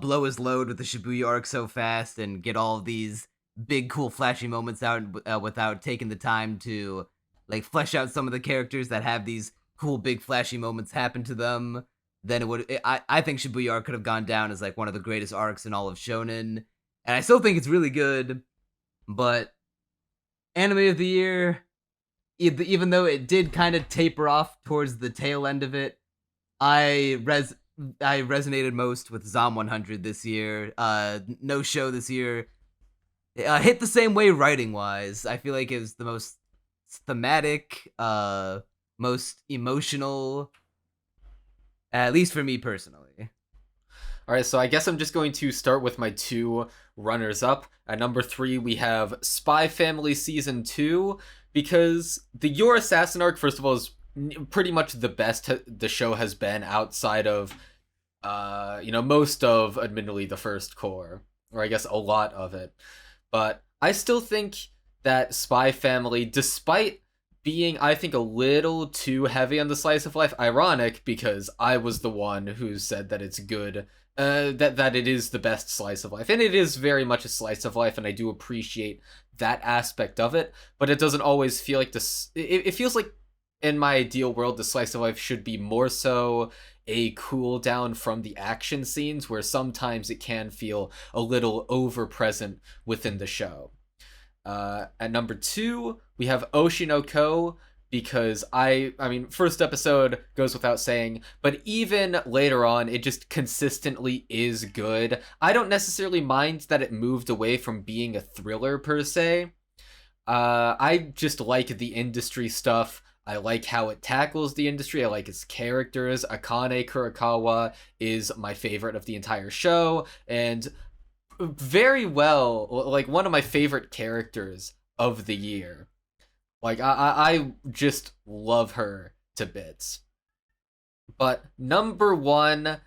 blow his load with the Shibuya arc so fast and get all of these big, cool, flashy moments out without taking the time to like flesh out some of the characters that have these cool, big, flashy moments happen to them, then I think Shibuya arc could have gone down as like one of the greatest arcs in all of Shonen, and I still think it's really good. But Anime of the Year, even though it did kind of taper off towards the tail end of it, I resonated most with Zom 100 this year. No show this year hit the same way writing wise. I feel like it was the most thematic, most emotional, at least for me personally. All right, so I guess I'm just going to start with my two runners up. At number 3, we have Spy Family Season 2, because the Your Assassin arc, first of all, is pretty much the best the show has been outside of, most of, admittedly, the first core, or I guess a lot of it. But I still think that Spy Family, despite being, I think, a little too heavy on the slice of life, ironic, because I was the one who said that it's good, that it is the best slice of life, and it is very much a slice of life, and I do appreciate that aspect of it, but it doesn't always feel like this. It feels like, in my ideal world, the slice of life should be more so a cool down from the action scenes, where sometimes it can feel a little over present within the show. At number 2, we have Oshinoko, because I mean, first episode goes without saying, but even later on, it just consistently is good. I don't necessarily mind that it moved away from being a thriller per se. I just like the industry stuff. I like how it tackles the industry. I like its characters. Akane Kurakawa is my favorite of the entire show, and very well, like, one of my favorite characters of the year. Like, I just love her to bits. But number 1,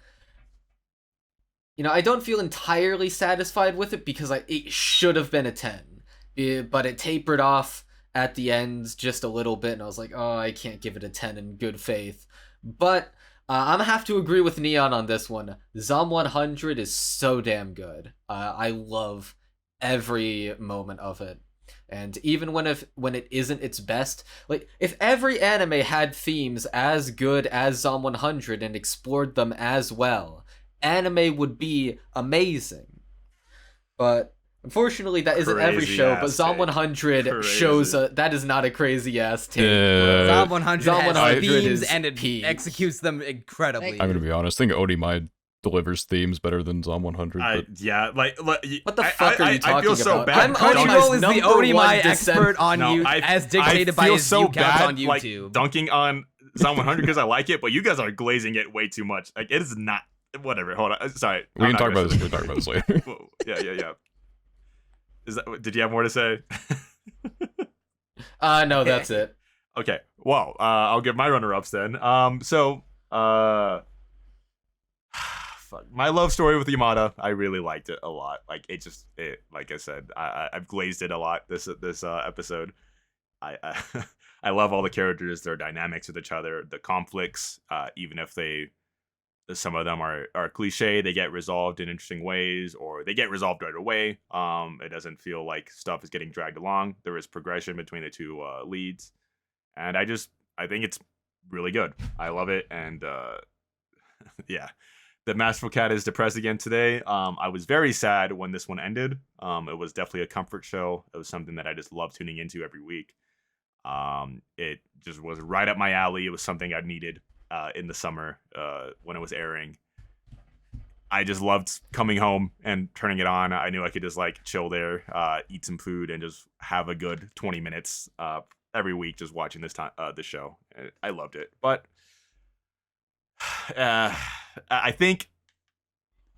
I don't feel entirely satisfied with it, because it should have been a 10. But it tapered off at the end just a little bit, and I was like, oh, I can't give it a 10 in good faith. But I'm gonna have to agree with Neon on this one. Zom 100 is so damn good. I love every moment of it. And even when it isn't its best, like, if every anime had themes as good as Zom 100 and explored them as well, anime would be amazing. But unfortunately, that isn't every show, but Zom 100 shows that is not a crazy ass take. Zom 100 has themes is and it peak. executes them incredibly. I'm gonna be honest. I think AOTY delivers themes better than Zom 100. What the fuck are you talking I feel so about? bad. Crunchyroll is the number OTY one expert on No, you, as dictated by I feel his so view counts bad, on YouTube. like, dunking on Zom 100 because I like it, but you guys are glazing it way too much. Like, it is not. Whatever. Hold on. Sorry. We can talk about this. We can talk about this later. Yeah. Did you have more to say? No, that's it. Okay. Well, I'll give my runner-ups then. Fuck. My love story with Yamada, I really liked it a lot. Like, like I said, I've glazed it a lot this episode. I love all the characters, their dynamics with each other, the conflicts, even if some of them are cliche, they get resolved in interesting ways, or they get resolved right away. It doesn't feel like stuff is getting dragged along. There is progression between the two leads, and I think it's really good. I love it, and yeah. The Masterful Cat is depressed again today. I was very sad when this one ended. It was definitely a comfort show. It was something that I just love tuning into every week. It just was right up my alley. It was something I needed in the summer when it was airing. I just loved coming home and turning it on. I knew I could just like chill there, eat some food, and just have a good 20 minutes every week just watching this show. I loved it. But I think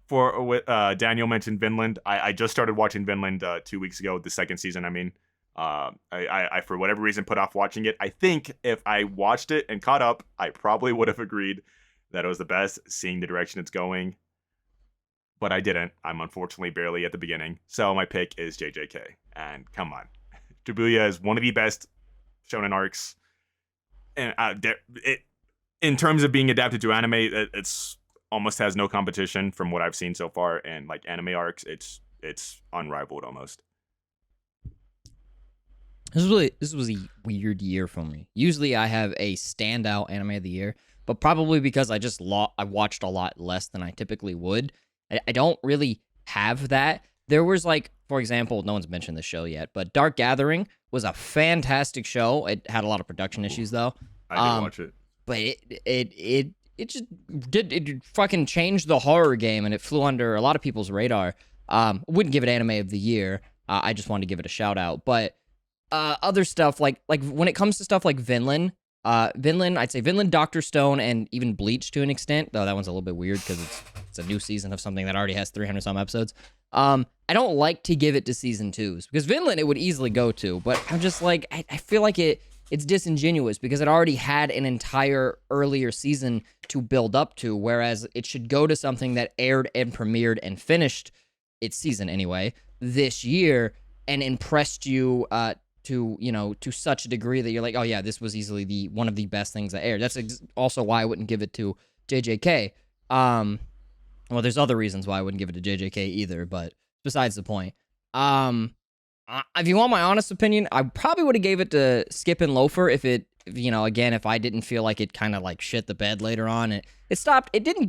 for what Daniel mentioned Vinland, I just started watching Vinland 2 weeks ago, the second season. I mean, I for whatever reason put off watching it. I think if I watched it and caught up, I probably would have agreed that it was the best, seeing the direction it's going. But I didn't. I'm unfortunately barely at the beginning. So my pick is JJK. And come on, Shibuya is one of the best shonen arcs, and in terms of being adapted to anime, it's almost has no competition from what I've seen so far. And like anime arcs, it's unrivaled almost. This was a weird year for me. Usually I have a standout anime of the year, but probably because I watched a lot less than I typically would. I don't really have that. There was like, for example, no one's mentioned this show yet, but Dark Gathering was a fantastic show. It had a lot of production issues though. I did watch it. But it just did fucking change the horror game, and it flew under a lot of people's radar. Wouldn't give it anime of the year. I just wanted to give it a shout out. But other stuff like when it comes to stuff like Vinland, I'd say Vinland, Dr. Stone, and even Bleach to an extent, though that one's a little bit weird because it's a new season of something that already has 300 some episodes. I don't like to give it to season 2s because Vinland it would easily go to, but I'm just like I feel like it's disingenuous because it already had an entire earlier season to build up to, whereas it should go to something that aired and premiered and finished its season anyway this year and impressed you to such a degree that you're like, oh yeah, this was easily one of the best things that aired. That's also why I wouldn't give it to JJK. Well, there's other reasons why I wouldn't give it to JJK either, but besides the point. If you want my honest opinion, I probably would have gave it to Skip and Loafer if I didn't feel like it kind of like shit the bed later on. It stopped. It didn't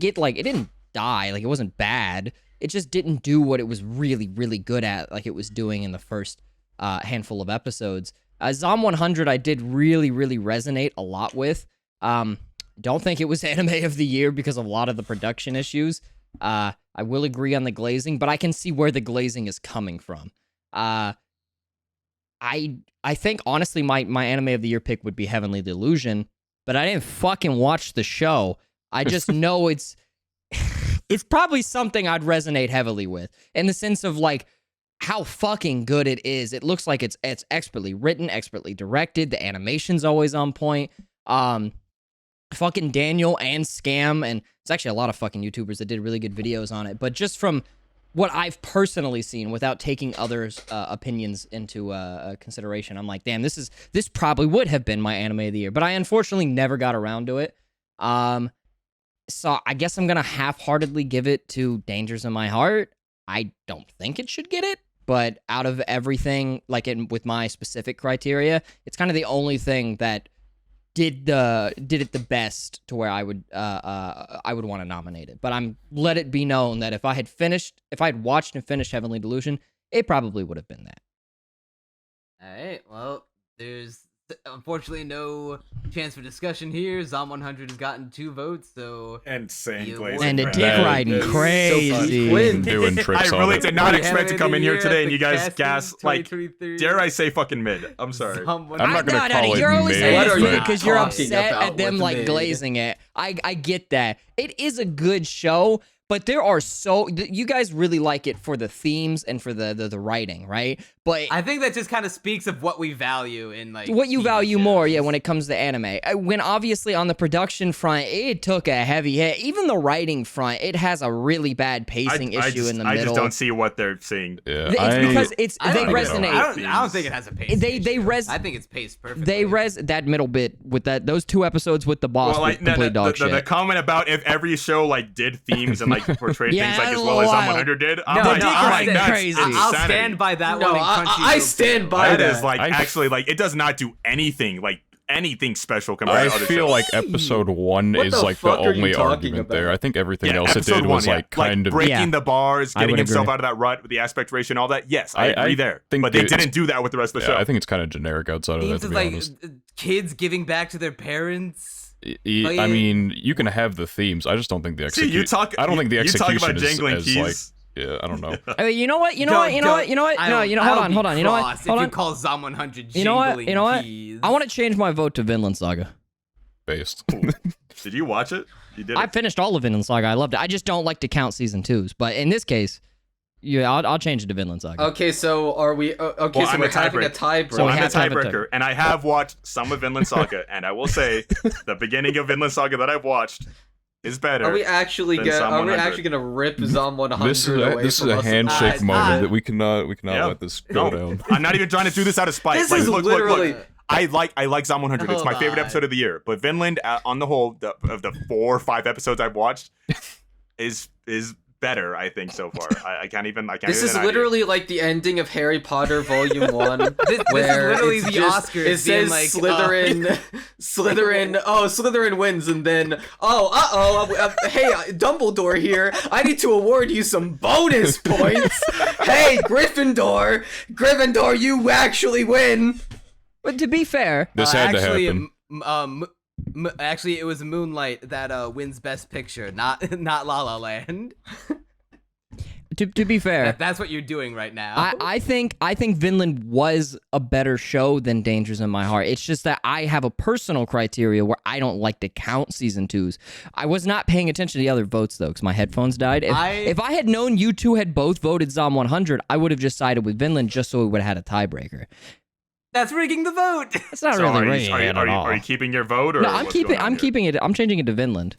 die. Like it wasn't bad. It just didn't do what it was really, really good at, like it was doing in the first handful of episodes. Zom 100 I did really, really resonate a lot with. Don't think it was anime of the year because of a lot of the production issues. I will agree on the glazing, but I can see where the glazing is coming from. I think honestly my anime of the year pick would be Heavenly Delusion, but I didn't fucking watch the show. I just know it's probably something I'd resonate heavily with in the sense of like how fucking good it is. It looks like it's expertly written, expertly directed. The animation's always on point. Fucking Danyul and Scam, and it's actually a lot of fucking YouTubers that did really good videos on it. But just from what I've personally seen, without taking others' opinions into consideration, I'm like, damn, this probably would have been my anime of the year. But I unfortunately never got around to it. So I guess I'm gonna half-heartedly give it to Dangers in My Heart. I don't think it should get it, but out of everything, with my specific criteria, it's kind of the only thing that did it the best to where I would want to nominate it. But let it be known that if I had watched and finished Heavenly Delusion, it probably would have been that. All right. Well, there's unfortunately no chance for discussion here. Zom 100 has gotten 2 votes, so and saying the glazing award and a right dick now riding is crazy. Win. Doing tricks I on really it. did not The expect to anime come of in the here year today at and the you guys Casties gas like 2023. dare I say fucking mid. I'm sorry. Zom I'm not gonna 100. call it You're only mid, saying What are this you because you're talking upset about at them with like mid? glazing it. I get that. It is a good show, but there are you guys really like it for the themes and for the writing, right? But I think that just kind of speaks of what we value in like what you TV value more, shows. yeah, when it comes to anime. When obviously on the production front, it took a heavy hit. Even the writing front, it has a really bad pacing issue in the middle. I just don't see what they're seeing. Yeah, It's because I they don't know. resonate. I don't think it has a pace. They issue. res- I think it's paced perfectly. They that middle bit with those 2 episodes with the boss was complete dog shit. The comment about if every show like did themes and like portrayed Yeah, things like that's as a well as little Zom wild. 100 did. No, I'm like, ridiculous. that's Crazy. I'll insanity. stand by that No, one. in I Crunchyroll. stand by That that. is like actually like it does not do anything special compared I to other feel shows. like episode 1 What is the like the fuck are you only talking argument there. about? I think everything else it episode did was one, like kind of breaking Yeah. the bars, I getting would himself agree. out of that rut with the aspect ratio and all that. Yes, I agree there. think But they it's- didn't do that with the rest of the Yeah, show. I think it's kind of generic outside of that, Themes to is be like honest. kids giving back to their parents. I mean, you can have the themes. I just don't think the See, execution. I don't think the you talk execution about is jangling as keys. like. Yeah, I don't know. I mean, you know what? No, I hold don't on. be You know what? crossed Hold if on. you call Zom 100 You know what? jingling You know what? keys. I want to change my vote to Vinland Saga. Based. Did you watch it? You did. I finished all of Vinland Saga. I loved it. I just don't like to count season 2s. But in this case, yeah, I'll change it to Vinland Saga. Okay, so are we? Okay, Well, so I'm we're a having a tiebreaker. tiebreaker. So we I'm a have to have a tiebreaker, and I have watched some of Vinland Saga, and I will say the beginning of Vinland Saga that I've watched is better. Are we actually than gonna? Zom Are we 100. actually gonna rip Zom 100 This away is from a us? handshake Ah, moment ah. that we cannot Yeah. let this go No, down. I'm not even trying to do this out of spite. This like, is look, literally. Look. I like Zom 100. It's my Hold favorite on. episode of the year. But Vinland, on the whole, of the 4 or 5 episodes I've watched, is better. I think so far. I can't even. This is literally like the ending of Harry Potter Volume 1. This is where literally it's the just- Oscars It being says like, Slytherin, Slytherin. Oh, Slytherin wins, and then hey, Dumbledore here. I need to award you some bonus points. Hey, Gryffindor, you actually win. But to be fair, This had to actually, happen. Actually, it was Moonlight that wins Best Picture, not La La Land. to be fair, That's what you're doing right now. I think Vinland was a better show than Dangers in My Heart. It's just that I have a personal criteria where I don't like to count season 2s. I was not paying attention to the other votes though, because my headphones died. If I had known you two had both voted Zom 100, I would have just sided with Vinland just so we would have had a tiebreaker. That's rigging the vote. It's not So really are you, rigging are, you, it are, at you, all. are you keeping your vote? Or No, I'm what's keeping. going on I'm here? keeping it. I'm changing it to Vinland.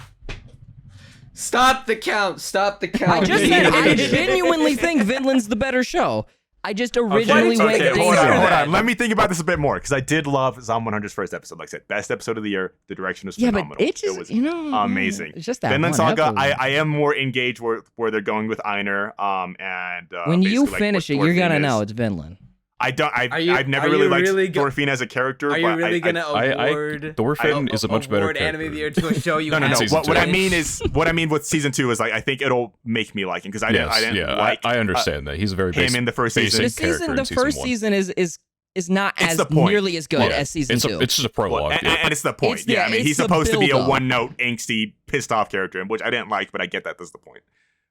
Stop the count. Stop the count. I just said I genuinely think Vinland's the better show. I just originally went Okay, hold Danger. on. Let me think about this a bit more because I did love Zom 100's first episode. Like I said, best episode of the year. The direction was Yeah, phenomenal. but it just was amazing. It's just that Vinland one Saga, episode. I am more engaged where they're going with Einar. And when you basically, like, finish what it, you're Thorfinn gonna is. know it's Vinland. I don't. Are you- I've never are really you liked really Thorfinn as a character. Are you but really gonna award? Thorfinn is a much better award character. Anime of the Year to a show you No. have Season What I two. mean is, what I mean with season 2 is like I think it'll make me like him because I didn't like I understand that he's a very him in the first basic season. The first one. season is not It's as the point. nearly as good as season it's 2. It's just a prologue. Well, and it's the point. It's the- I mean, it's he's the supposed to be a build-up. one-note, angsty, pissed-off character, which I didn't like, but I get that. That's the point.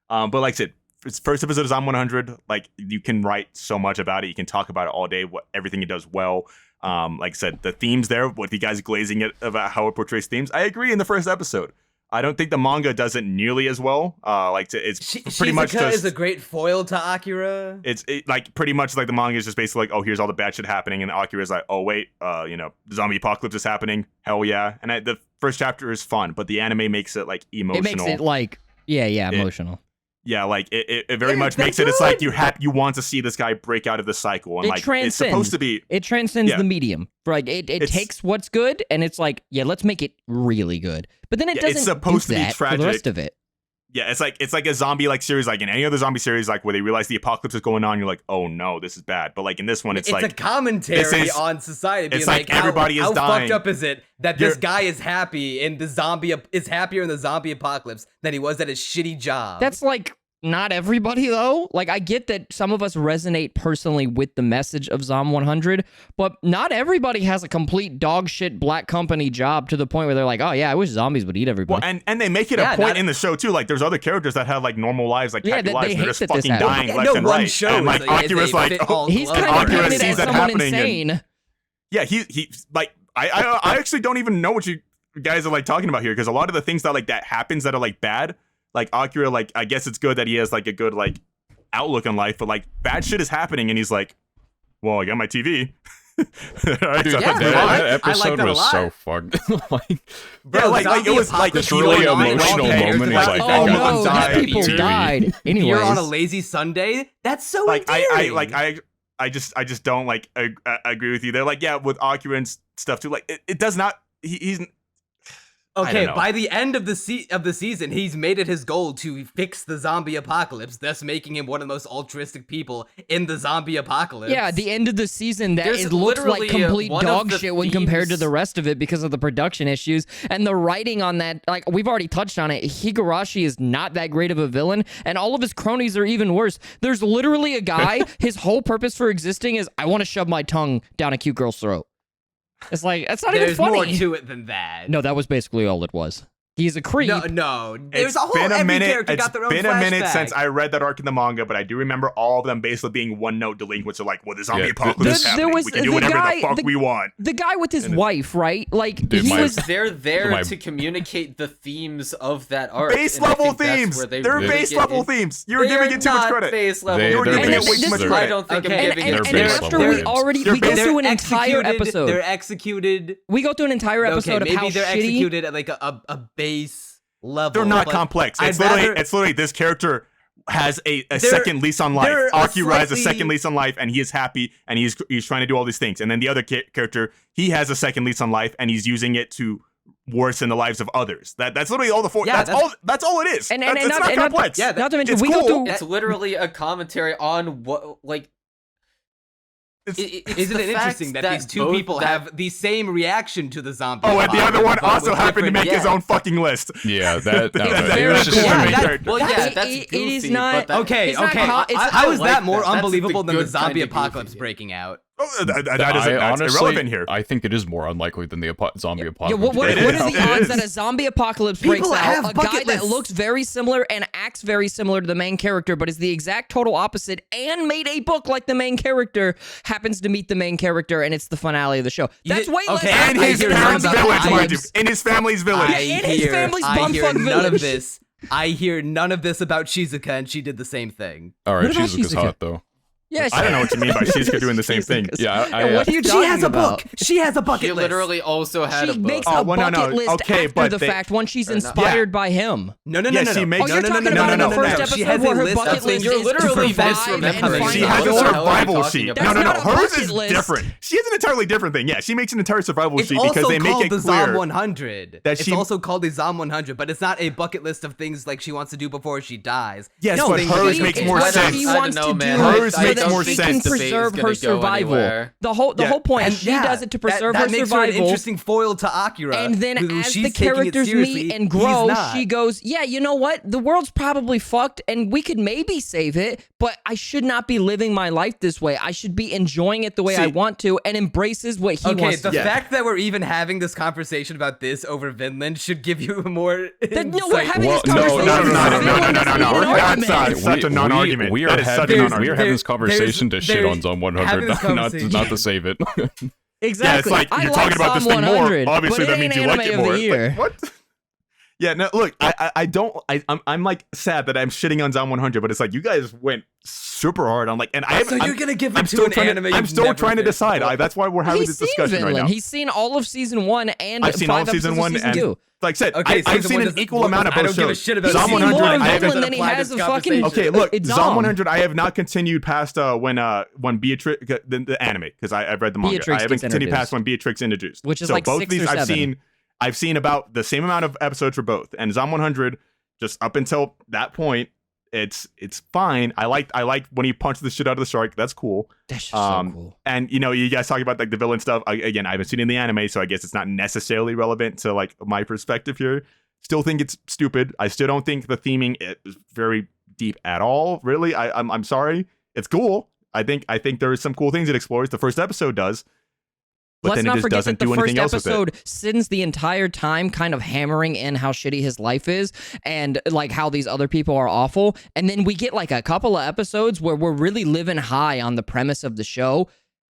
But like I said, it's first episode is on 100. Like you can write so much about it. You can talk about it all day. Everything he does well. Like I said, the themes there. What you guys glazing it about how it portrays themes. I agree. In the first episode, I don't think the manga does it nearly as well. It's pretty much Shizuka just. is a great foil to Akira. It's like pretty much like the manga is just basically like, oh, here's all the bad shit happening, and Akira's like, oh wait, the zombie apocalypse is happening. Hell yeah! And the first chapter is fun, but the anime makes it like emotional. It makes it like emotional. Yeah, like it very Yeah, much that's makes it. It's like good. you want to see this guy break out of the cycle, and It like it's transcends. supposed to be. It transcends Yeah. the medium. Like it It's- takes what's good and it's like, yeah, let's make it really good. But then it Yeah, doesn't it's supposed do to be that for the tragic. rest of it. Yeah, it's like a zombie like series, like in any other zombie series, like where they realize the apocalypse is going on, you're like, oh no, this is bad. But like in this one, it's like a commentary this is- on society. Being it's like how- everybody is how dying. fucked up is it that this You're- guy is happy and the zombie is happier in the zombie apocalypse than he was at his shitty job? That's like not everybody though. Like I get that some of us resonate personally with the message of Zom 100, but not everybody has a complete dog shit black company job to the point where they're like, oh yeah, I wish zombies would eat everybody. well, and they make it Yeah, a point not- in the show too. Like there's other characters that have like normal lives, like Yeah, happy they lives, and hate they're just that this fucking happens. dying Yeah, left no and one right. show and like is a Akira's like, fit oh, all He's glove. kind of Akira painted sees as that someone happening and- insane. yeah, he like I actually don't even know what you guys are like talking about here because a lot of the things that happens that are like bad, like Akira, like I guess it's good that he has like a good like outlook on life, but like bad shit is happening and he's like, well, I got my TV. Dude, Yeah, that I like episode that a was lot. so fucked. Bro, like it was like this he really went on emotional and on moment. He's like, Oh I got no, to these die. people TV. died. Anyways, You're on a lazy Sunday. That's so endearing. I just don't like agree with you. They're like, yeah, with Akira and stuff too. Like it does not. He's I Okay, don't know. by the end of the season, he's made it his goal to fix the zombie apocalypse, thus making him one of the most altruistic people in the zombie apocalypse. yeah, at the end of the season, that There's it looks like literally, complete one of dog the shit when compared to themes- the rest of it because of the production issues and the writing on that. Like we've already touched on it, Higurashi is not that great of a villain, and all of his cronies are even worse. There's literally a guy. His whole purpose for existing is I want to shove my tongue down a cute girl's throat. It's like that's not There's even funny. more to it than that. No, that was basically all it was. He's a creep. No. There's It's a whole been a every minute. character It's got their own been a minute flashback. since I read that arc in the manga, but I do remember all of them basically being one-note delinquents. Are like, well, the zombie Yeah, apocalypse is there happening. was We can do the whatever guy- the fuck we want. The guy with his And wife, right? Like Dude, he my- was. They're there My- to communicate the themes of that arc. Base and I level think that's themes. where they They're really base get level in- themes. You're They're giving it too much not credit. Base level. They're You're giving it way base- too much they're- credit. I don't think Okay. I'm And, giving and, it and They're base base after level we themes. already They're we go base- through an entire episode. They're executed. We go through an entire episode Okay, of how maybe they're shitty. executed at like a base level. They're not but complex. I'd It's literally rather- this character has a They're- second lease on life. they're a Akira has a slightly- second lease on life, and he is happy, and he's trying to do all these things. And then the other character, he has a second lease on life, and he's using it to worsen the lives of others. That's literally all the four. Yeah, that's all it is. And It's not- not and not- complex. yeah, Not to mention, it's we cool. go through. It's literally a commentary on what, like, it's Isn't the it fact interesting that these two both people that- have the same reaction to the zombie? Oh, and the other one apocalypse, also with happened to different- make his yeah. own fucking list. Yeah, that no, It's it very was just cool. to Yeah, me. that- Well, yeah, that's it goofy, is not. but that- Okay, It's not okay. co- it's- How is like that more that. That's the unbelievable than the good zombie kind of apocalypse goofy. breaking out? Oh, that's honestly, irrelevant here. I think it is more unlikely than the zombie Yeah, apocalypse. what It are is. the It odds is. that a zombie apocalypse People breaks have out? A guy bucket that lists. looks very similar and acts very similar to the main character, but is the exact total opposite and made a book like the main character, happens to meet the main character, and it's the finale of the show. You That's did- way less. okay, And I his hear parents' none of village, the mind you. vibes. In his family's village. in his family's I hear bumfuck none village. of this. I hear none of this about Shizuka, and she did the same thing. All right, What about Shizuka's Shizuka? hot though. Yeah, I don't know what you mean by Shizuka doing the same thing. Shizuka's- Yeah, what are you She talking has a about? book. She has a bucket She list. literally also had She a book. makes Oh, a well, no, bucket no. list Okay, after but the they- fact when she's Or not. inspired by him. No. Yeah, she makes- Oh, you're talking no, about no, in no, the no, first no. episode She has where a her list bucket of list things is you're to literally survive misremembering. and find She a has a door. What the hell are you survival talking sheet. about? No, That's no. not a Hers bucket is list. different. She has an entirely different thing. Yeah, she makes an entire survival It's sheet because also they make called it the Zom clear 100. that It's she- also called the Zom 100, but it's not a bucket list of things like she wants to do before she dies. Yes, No, but things hers that makes you more can- What sense. she I don't wants know, to man. do Hers so makes that more she sense. can Debate is preserve gonna her go survival. anywhere. The whole point. And She yeah, does it to preserve that her makes her an survival. interesting foil to Akira. And then who as she's the taking it characters seriously, meet and he's grow, not. she goes, yeah, you know what? The world's probably fucked and we could maybe save it, but I should not be living my life this way. I should be enjoying it the way I See- want to, and embraces what he Okay, wants the to do. fact that we're even having this conversation about this over Vinland should give you more Then, no, we're insight. having Well, this no, conversation. no, no, no, no, Vinland no, is no, no, an no. argument. That's such a non-argument. We are That is such a having non-argument. we are having this conversation to shit there's- on Zone having 100, this not conversation. to save it. Exactly. Yeah, it's like I you're like talking about this Psalm thing more. 100, Obviously, but that it means ain't you like anime it of more. the year. Like, what? Yeah, no, look, I don't, I'm like sad that I'm shitting on Zom 100, but it's like you guys went super hard on like, and I So you're gonna give I'm it to still an trying anime to, I'm you've still never trying to finished decide. before. That's why we're having He's this seen discussion right Vinland. now. He's seen all of season 1 and I've seen all 5 of season episodes 1 of season and 2. like I said, Okay, I've season seen one an doesn't- equal amount of I both don't give a shows. shit about Zom He's seen 100, more I of haven't. Vinland than he applied has this of fucking. conversation. Okay, look, it's Zom 100. I have not continued past when Beatrix the anime because I've read the manga. Beatrix I haven't gets continued past introduced. when Beatrix introduced, Which is so like both 6 of these or I've 7. seen. I've seen about the same amount of episodes for both, and Zom 100 just up until that point, it's fine. I like when he punches the shit out of the shark. That's cool. That's just so cool. And you know, you guys talking about like the villain stuff. Again, I haven't seen it in the anime, so I guess it's not necessarily relevant to like my perspective here. Still think it's stupid. I still don't think the theming is very deep at all. Really, I'm sorry. It's cool. I think there is some cool things it explores. The first episode does, but Let's then it not just forget doesn't that do the first anything else with it. episode spends the entire time kind of hammering in how shitty his life is and like how these other people are awful. And then we get like a couple of episodes where we're really living high on the premise of the show.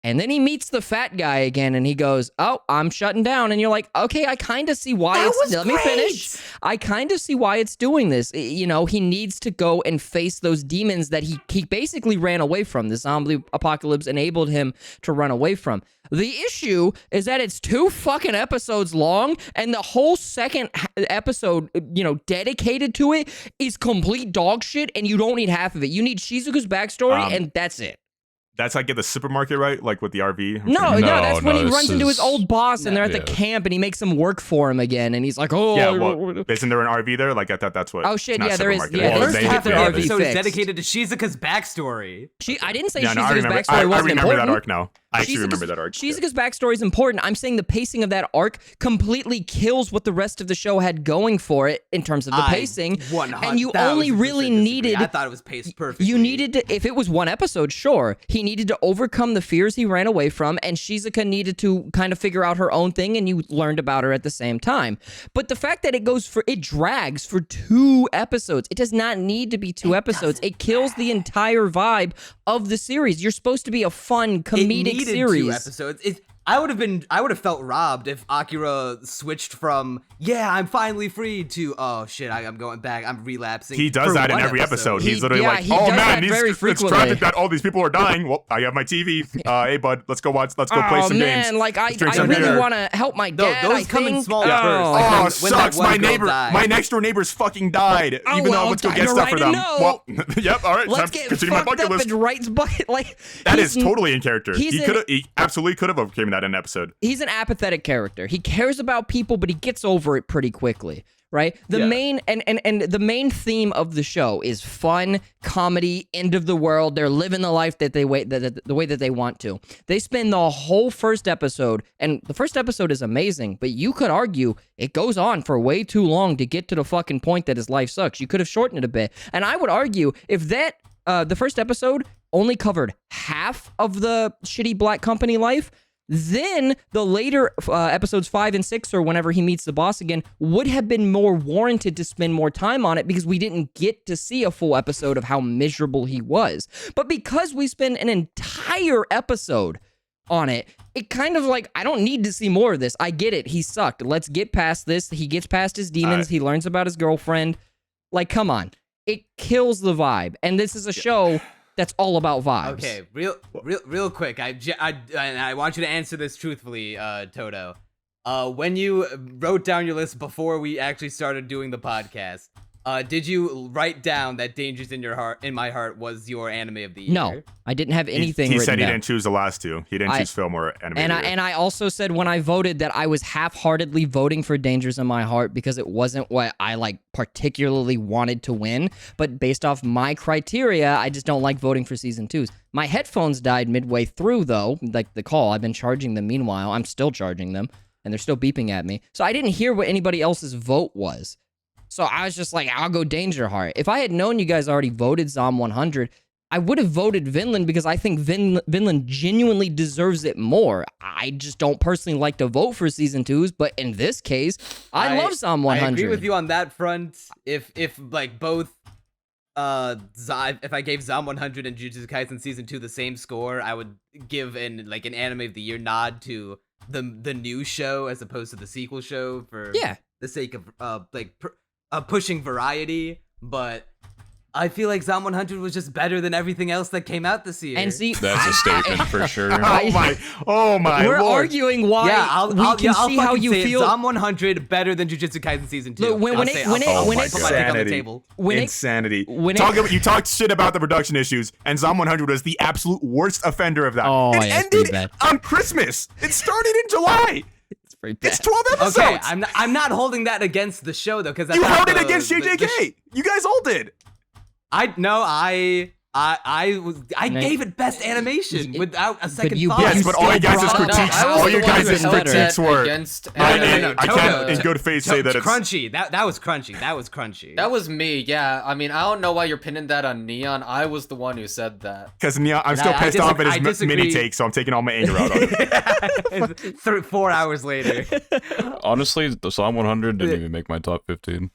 And then he meets the fat guy again and he goes, "Oh, I'm shutting down." And you're like, "Okay, I kind of see why let me finish. I kind of see why it's doing this. You know, he needs to go and face those demons that he basically ran away from. The zombie apocalypse enabled him to run away from. The issue is that it's 2 fucking episodes long, and the whole second episode, you know, dedicated to it is complete dog shit, and you don't need half of it. You need Shizuka's backstory, and that's it. That's like at the supermarket, right? Like with the RV? No, that's when he this runs into his is- old boss and they're at the Yeah. camp and he makes him work for him again and he's like, "Oh, Yeah, well, isn't there an RV there? Like I thought that's what. Oh, shit, it's not yeah, there is- supermarket. yeah, Well, there is First they- half of their the yeah, RV episode is fixed. dedicated to Shizuka's backstory. I didn't say Yeah, no, I Shizuka's remember. backstory I wasn't remember important. that arc now. I actually remember that arc. Shizuka's backstory is important. I'm saying the pacing of that arc completely kills what the rest of the show had going for it in terms of the pacing. And you only really needed. I thought it was paced perfectly. You needed to, if it was one episode, sure. He needed to overcome the fears he ran away from, and Shizuka needed to kind of figure out her own thing, and you learned about her at the same time. But the fact that it drags for 2 episodes, it does not need to be 2 episodes. It kills the entire vibe of the series. You're supposed to be a fun comedic series. 2 episodes. I would have felt robbed if Akira switched from I'm finally free to oh shit I'm going back, I'm relapsing. He does for that in 1 every episode. He's literally yeah, like, he "Oh does man, that very it's frequently. tragic that all these people are dying. Well, I have my TV. Hey bud, let's go play Oh some man, games. like I Let's drink some really beer." want to help my dad. those come in small bursts. Oh, Like, Oh, when that sucks! one My girl neighbor, died. my next door neighbor's fucking died. Oh, Even well, though let's go time get to stuff for write a them. note. Well, yep. All right, let's time get to continue my fucked bucket up list. and writes bucket like That he's is totally in character. he's He absolutely could have overcame that in an episode. He's an apathetic character. He cares about people, but he gets over it pretty quickly, right? The main and the main theme of the show is fun, comedy, end of the world. They're living the life that the way that they want to. They spend the whole first episode, and the first episode is amazing, but you could argue it goes on for way too long to get to the fucking point that his life sucks. You could have shortened it a bit. And I would argue if that the first episode only covered half of the shitty black company life, then the later episodes 5 and 6, or whenever he meets the boss again, would have been more warranted to spend more time on it because we didn't get to see a full episode of how miserable he was. But because we spend an entire episode on it, it kind of like, I don't need to see more of this. I get it. He sucked. Let's get past this. He gets past his demons. He learns about his girlfriend. Like, come on. It kills the vibe. And this is a show that's all about vibes. Okay, real quick. I want you to answer this truthfully, Toto. When you wrote down your list before we actually started doing the podcast, did you write down that Dangers in My Heart was your anime of the year? No, I didn't have anything He written said he down. didn't choose the last 2. He didn't choose film or anime. And I also said when I voted that I was half-heartedly voting for Dangers in My Heart because it wasn't what I like particularly wanted to win, but based off my criteria, I just don't like voting for season 2s. My headphones died midway through though, like the call. I've been charging them meanwhile. I'm still charging them and they're still beeping at me. So I didn't hear what anybody else's vote was. So I was just like, I'll go Danger Heart. If I had known you guys already voted Zom 100, I would have voted Vinland because I think Vinland genuinely deserves it more. I just don't personally like to vote for season 2s, but in this case, I love Zom 100. I agree with you on that front. If like both if I gave Zom 100 and Jujutsu Kaisen season 2 the same score, I would give an anime of the year nod to the new show as opposed to the sequel show for the sake of pushing variety, but I feel like Zom 100 was just better than everything else that came out this year. And see, That's a statement for sure. Oh my we're Lord. arguing why I'll see how you feel. Zom 100 better than Jujutsu Kaisen season 2. Look, when it put my pick on the table. Insanity. when You talked shit about the production issues, and Zom 100 was the absolute worst offender of that. Oh, it yeah, it's pretty ended bad. on Christmas. It started in July. It's pretty bad. It's 12 episodes. Okay, I'm not holding that against the show though, because You held it against JJK. You guys all did. I gave it best animation without a second you- thought. Yes, but all you guys' brought up- critiques, I was all the you one who guys' held critiques that were. against I anime. can't in good faith say that it's crunchy. That was crunchy. That was crunchy. That was me, yeah. I mean, I don't know why you're pinning that on Neon. I was the one who said that. because I'm still I pissed off at I his mini disagree. take, so I'm taking all my anger out on it. 4 hours later. Honestly, the Psalm 100 didn't even make my top 15.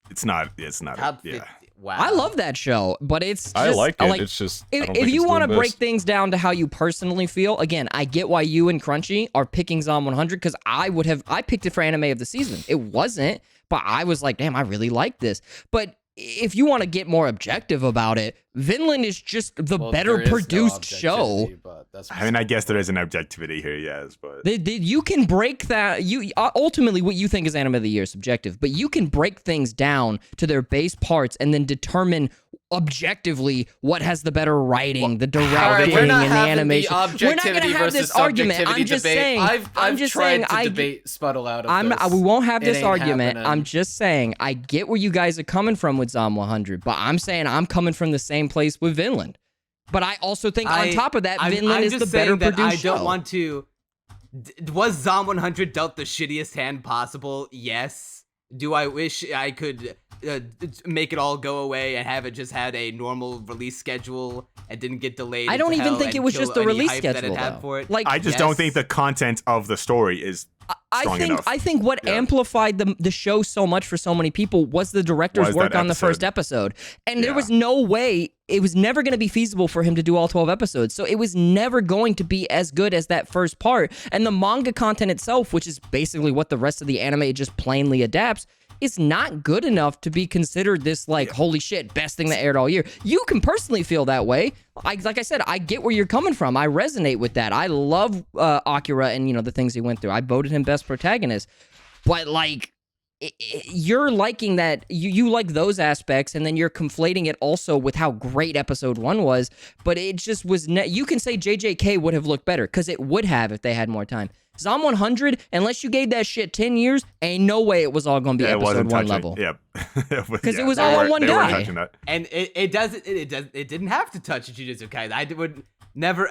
It's not. Top Yeah. 50. Wow. I love that show, but it's just, I like it. It's just I don't if think you it's want to doing break best. things down to how you personally feel, again, I get why you and Crunchy are picking Zom 100 because I picked it for anime of the season. It wasn't, but I was like, damn, I really like this. But if you want to get more objective about it, Vinland is just the better there is no produced show. objectivity, but that's I mean, I guess there is an objectivity here, yes, but You can break that. You ultimately what you think is anime of the year is subjective, but you can break things down to their base parts and then determine objectively what has the better writing, the directing, we're not and the having animation. The We're not going to objectivity have versus this argument. subjectivity I'm just debate. saying. I've just tried saying. to debate Spuddle out of this. We won't have It this ain't argument. happening. I'm just saying. I get where you guys are coming from with Zom 100, but I'm saying I'm coming from the same place with Vinland. But I also think on top of that, Vinland is the better produced show. I don't want to. Was Zom 100 dealt the shittiest hand possible? Yes. Do I wish I could make it all go away and have it just had a normal release schedule and didn't get delayed? I don't even think it was just the release schedule. Like, I just don't think the content of the story is strong enough. I think what amplified the show so much for so many people was the director's work on the first episode. And there was no way, it was never going to be feasible for him to do all 12 episodes. So it was never going to be as good as that first part. And the manga content itself, which is basically what the rest of the anime just plainly adapts, is not good enough to be considered this holy shit, best thing that aired all year. You can personally feel that way. Like I said, I get where you're coming from. I resonate with that. I love Akira and the things he went through. I voted him best protagonist. But you're liking that, you like those aspects, and then you're conflating it also with how great episode 1 was, but it just was, you can say JJK would have looked better, because it would have if they had more time. Zom 100, unless you gave that shit 10 years, ain't no way it was all going to be episode 1 level. Yep. Because it was all on one guy. And it didn't have to touch Jujutsu Kaisen. I would never,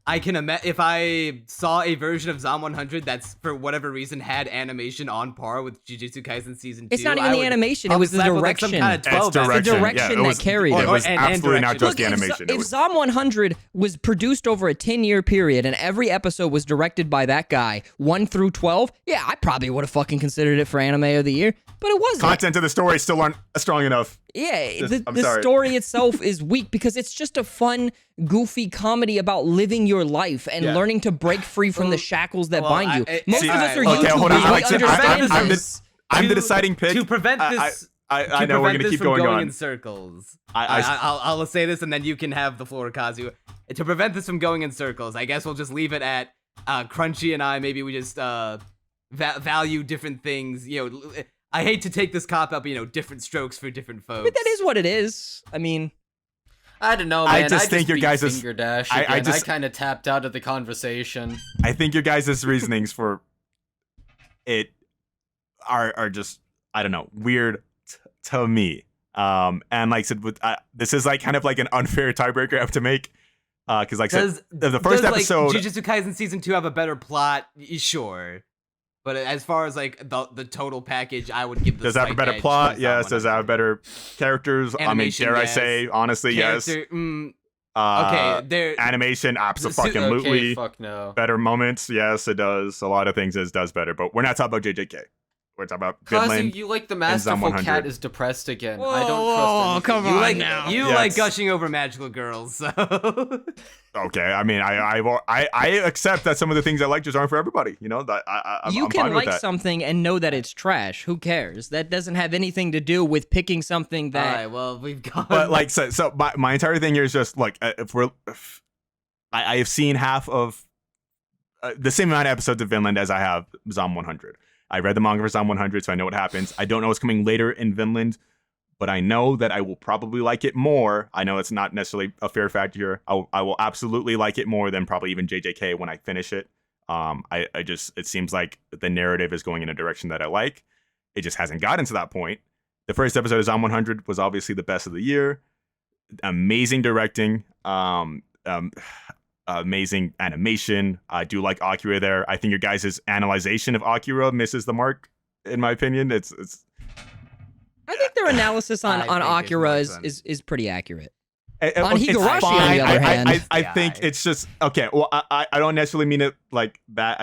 I can imagine if I saw a version of Zom 100 that's for whatever reason had animation on par with Jujutsu Kaisen season 2. It's not even the animation; it was the direction. It's the direction that carried it. It was absolutely not just Look, the animation. If Zom 100 was produced over a 10-year period and every episode was directed by that guy, 1 through 12, yeah, I probably would have fucking considered it for anime of the year. But it wasn't. Content of the story still aren't strong enough. Yeah, the story itself is weak because it's just a fun, goofy comedy about living your life and learning to break free from the shackles that bind you. Most of us are YouTubers. I'm the deciding pick. To prevent this, I know we're gonna keep going on in circles. I'll say this and then you can have the floor, Kazu. To prevent this from going in circles, I guess we'll just leave it at Crunchy and I. Maybe we just value different things. I hate to take this cop out, but different strokes for different folks. But that is what it is. I mean, I don't know, man. I just think your guys' finger dash again. I kind of tapped out of the conversation. I think your guys' reasonings for it are just, I don't know, weird to me. And like I said, this is kind of an unfair tiebreaker I have to make. Because I said, the first episode, Jujutsu Kaisen season 2 have a better plot? Sure. But as far as the total package, I would give. Does it have a better plot? Yes. Does it have better characters? Animation, I say honestly, yes. Okay, animation, absolutely. Okay, fuck no. Better moments, yes, it does. A lot of things it does better, but we're not talking about JJK. We're talking about Kazu, Vinland. you like the masterful cat is depressed again. Whoa, I don't trust him. come on now. You like gushing over magical girls, so. Okay, I mean, I accept that some of the things I like just aren't for everybody. I'm you can fine with like that. something and know that it's trash. Who cares? That doesn't have anything to do with picking something that. All right, well, we've got. But so my entire thing here is just I have seen half of the same amount of episodes of Vinland as I have Zom 100. I read the manga for Zom 100, so I know what happens. I don't know what's coming later in Vinland, but I know that I will probably like it more. I know it's not necessarily a fair factor here. I will absolutely like it more than probably even JJK when I finish it. It seems like the narrative is going in a direction that I like. It just hasn't gotten to that point. The first episode of Zom 100 was obviously the best of the year. Amazing directing. Amazing animation. I do like Akira there. I think your guys' analyzation of Akira misses the mark, in my opinion. It's. I think their analysis on Akira is pretty accurate. On It's Higurashi, fine. on the other hand, I think it's just okay. Well, I don't necessarily mean it like that.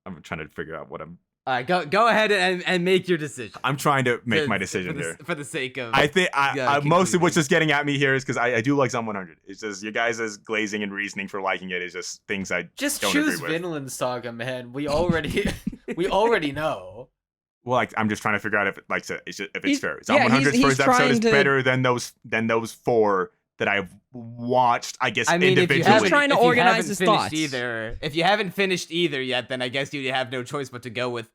I'm trying to figure out what I'm All right, go ahead and make your decision. I'm trying to make my For decision the, here. for the sake of. I think mostly what's concluding. just getting at me here is because I do like Zom 100. It's just your guys' glazing and reasoning for liking it is just things I Just don't choose agree with. Vinland Saga, man. We already know. Well, like I'm just trying to figure out if it, if it's He's- fair. Zom yeah, 100's he's first episode trying is to- better than those 4 that I've watched. I guess I mean, if you individually. He's trying to if you organize haven't his finished thoughts. Either, if you haven't finished either yet, then I guess you have no choice but to go with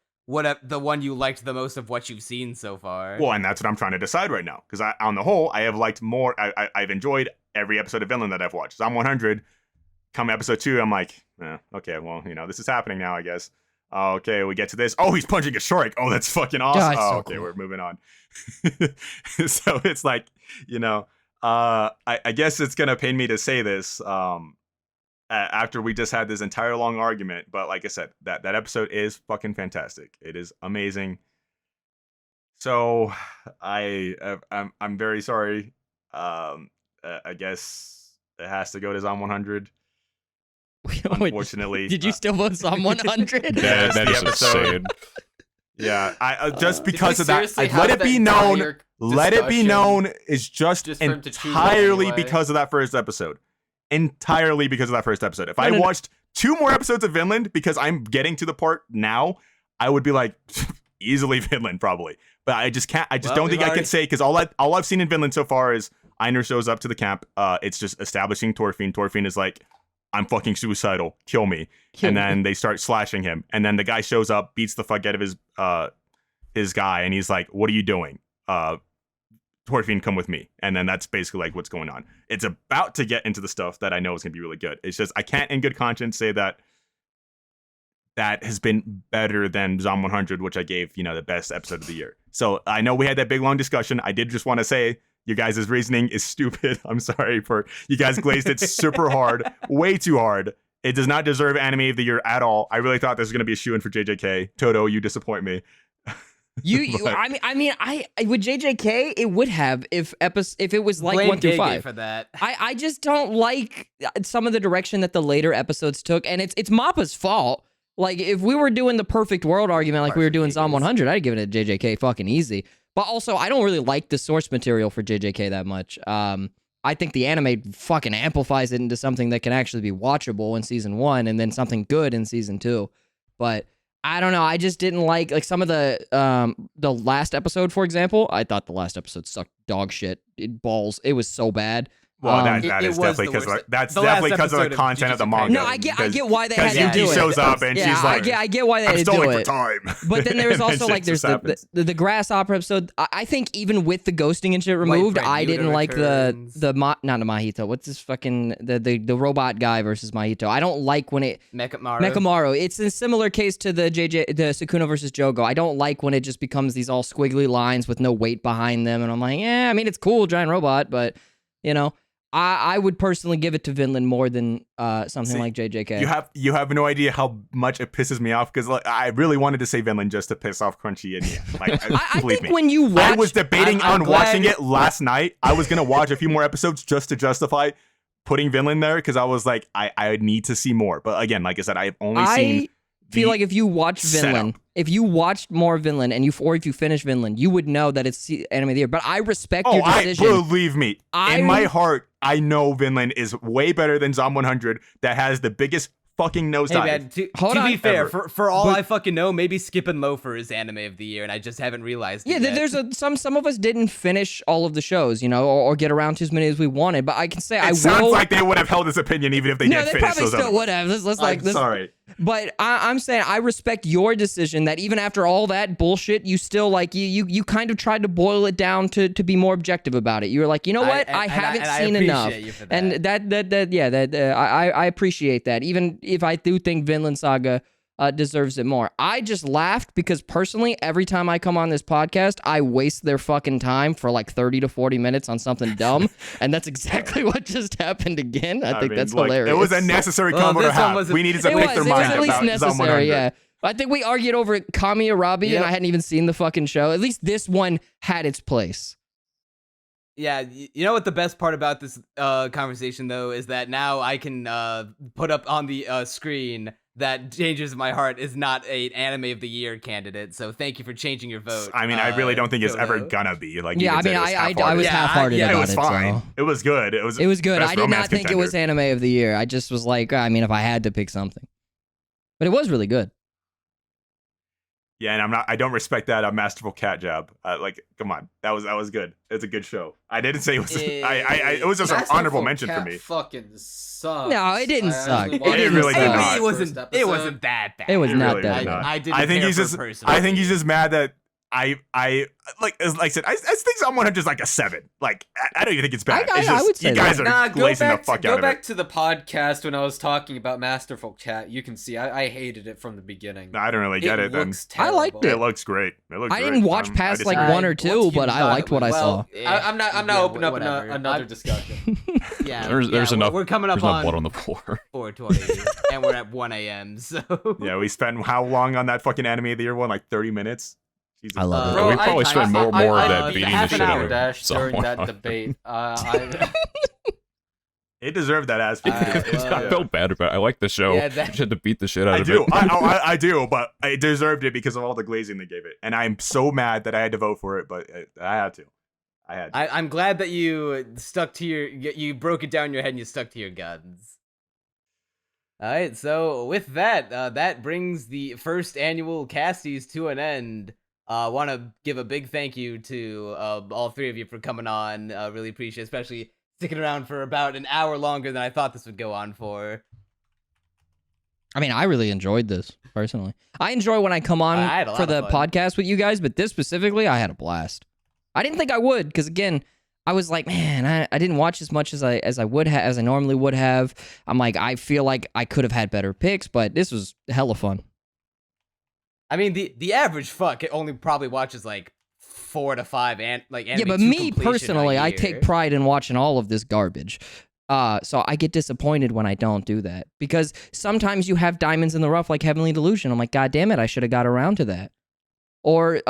the one you liked the most of what you've seen so far. Well, and that's what I'm trying to decide right now. Because on the whole, I have liked more. I've enjoyed every episode of Vinland that I've watched. Zom 100, come episode 2, I'm like, okay, well, this is happening now, I guess. Okay, we get to this. Oh, he's punching a shark. Oh, that's fucking awesome. God, it's so Okay, cool. we're moving on. So it's like, I guess it's gonna pain me to say this. After we just had this entire long argument, but like I said, that episode is fucking fantastic. It is amazing. So I'm very sorry. I guess it has to go to Zom 100. Unfortunately, Did you still vote Psalm 100? Yeah. That the is episode. insane. Yeah, I just Did because we of that, seriously I'd have let it that be known. entire Let it be discussion known is just just for him to choose one entirely anyway? because of that first episode. Entirely because of that first episode. If I no. watched 2 more episodes of Vinland, because I'm getting to the part now, I would be like easily Vinland probably. But I just can't. I just Well, don't think we've I can already- say because all I've seen in Vinland so far is Einar shows up to the camp. It's just establishing Thorfinn. Thorfinn is like, I'm fucking suicidal. Kill me. Kill and me. then they start slashing him. And then the guy shows up, beats the fuck out of his guy, and he's like, "What are you doing? Thorfinn, come with me." And then that's basically like what's going on. It's about to get into the stuff that I know is gonna be really good. It's just I can't in good conscience say that has been better than Zom 100, which I gave the best episode of the year. So I know we had that big long discussion. I did just want to say your guys' reasoning is stupid. I'm sorry for you guys glazed it super hard, way too hard. It does not deserve Anime of the Year at all. I really thought this was going to be a shoo-in for JJK. Toto, you disappoint me. But- I mean, with JJK, it would have if it was like Blame 1 through Gege 5. for that. I just don't like some of the direction that the later episodes took, and it's Mappa's fault. Like, if we were doing the perfect world argument like we were doing Zom 100, I'd give it to JJK fucking easy. But also, I don't really like the source material for JJK that much. I think the anime fucking amplifies it into something that can actually be watchable in season 1 and then something good in season 2. But I don't know. I just didn't like some of the last episode, for example. I thought the last episode sucked dog shit. It was so bad. Well, that it is was definitely the because worst. that's The last definitely because of episode the of content of the Jujutsu manga. No, I get why they had Because to do Yuki it. shows up and Yeah, she's like, I get why they had I'm to do stalling for it. time. But then there was And also shit like there's just happens. the grasshopper episode. I think even with the ghosting and shit removed, Friend I didn't Yuta like returns. not the Mahito. What's this fucking the robot guy versus Mahito? I don't like when it Mekamaru. It's a similar case to the Sukuna versus Jogo. I don't like when it just becomes these all squiggly lines with no weight behind them, and I'm like, I mean, it's cool, giant robot, but I would personally give it to Vinland more than something like JJK. You have no idea how much it pisses me off because I really wanted to say Vinland just to piss off Crunchy and you. Like, I believe think me. when you watch, I was debating I'm on glad- watching it last night. I was gonna watch a few more episodes just to justify putting Vinland there because I was like, I need to see more. But again, like I said, I've only seen. I feel like if you watch Vinland, if you watched more Vinland, or if you finish Vinland, you would know that it's anime of the year. But I respect your decision. Believe me. In my heart, I know Vinland is way better than Zom 100 that has the biggest fucking nosedive. Hey man, to Hold be on. fair, Ever. for all But- I fucking know, maybe Skip and Loafer is anime of the year, and I just haven't realized. Yeah, it yet. there's some of us didn't finish all of the shows, or get around to as many as we wanted. But I can say It sounds like they would have held this opinion even if they no, did they finish probably those still other would have. Let's like I'm this. sorry. But I'm saying I respect your decision that even after all that bullshit, you still like you kind of tried to boil it down to be more objective about it. You were like, you know what, I haven't seen enough, appreciate you for that. and I appreciate that. Even if I do think Vinland Saga deserves it more. I just laughed because personally, every time I come on this podcast, I waste their fucking time for like 30 to 40 minutes on something dumb, and that's exactly what just happened again. I think mean, that's look, hilarious. It was a necessary Well, combo to this one have. was a- We needed to It pick was, their it was mind at least about Zom 100. necessary, yeah. I think we argued over Kami Arabi, Yep. and I hadn't even seen the fucking show. At least this one had its place. Yeah, you know what the best part about this conversation though is that now I can put up on the screen that changes my heart is not an anime of the year candidate. So thank you for changing your vote. I mean, I really don't think it's ever Toto. gonna be. Like, Yeah, you I can mean, say it I was Yeah, half-hearted yeah, about it was fine. So. It was good. It was good. best I did romance not think it was contender. anime of the year. I just was like, I mean, if I had to pick something, but it was really good. Yeah, and I don't respect that masterful cat job. Like, come on, that was good. It's a good show. I didn't say it was. It was just an Masterful honorable mention Cat for me. Fucking sucks. No, it didn't I suck. actually It watched didn't the really first did not. It wasn't that bad. It was It not really that was bad. not. I didn't I think care he's for just. personally. I think he's just mad that I like I said. I think someone just like a 7. Like I don't even think it's bad. I It's just, would say you guys that. are glazing the fuck go out of back it. to the podcast when I was talking about Masterful Cat. You can see I hated it from the beginning. No, I don't really get it. Then Looks I liked terrible. it looks great. It looks. I didn't great. watch past like disagree. one or two, Once you but I got liked it, what I Well, saw. I'm not opening up whatever. another discussion. Yeah, There's enough. We're coming up There's enough on blood on the floor. 4:20, and we're at 1 a.m. So Yeah, we spent how long on that fucking anime of the year one? Like 30 minutes. Jesus. I love it. Bro, we probably spent more of that beat beating the half shit an out hour of Dash during someone. that debate. It deserved that ass beating. I felt bad about it. I like the show. Yeah, I had to beat the shit out I of do. it. I do, but I deserved it because of all the glazing they gave it. And I'm so mad that I had to vote for it, but I had to. I had to. I'm glad that you stuck to you broke it down in your head and you stuck to your guns. All right, so with that, that brings the first annual Casties to an end. Want to give a big thank you to all three of you for coming on. Really appreciate it, especially sticking around for about an hour longer than I thought this would go on for. I mean, I really enjoyed this personally. I enjoy when I come on I had a lot for of the fun. podcast with you guys, but this specifically, I had a blast. I didn't think I would because again, I was like, man, I didn't watch as much as I normally would have. I'm like, I feel like I could have had better picks, but this was hella fun. I mean, the average fuck only probably watches like 4 to 5 anime Yeah, but to me completion personally, a I year. take pride in watching all of this garbage. So I get disappointed when I don't do that because sometimes you have diamonds in the rough like Heavenly Delusion. I'm like, God damn it, I should have got around to that. Or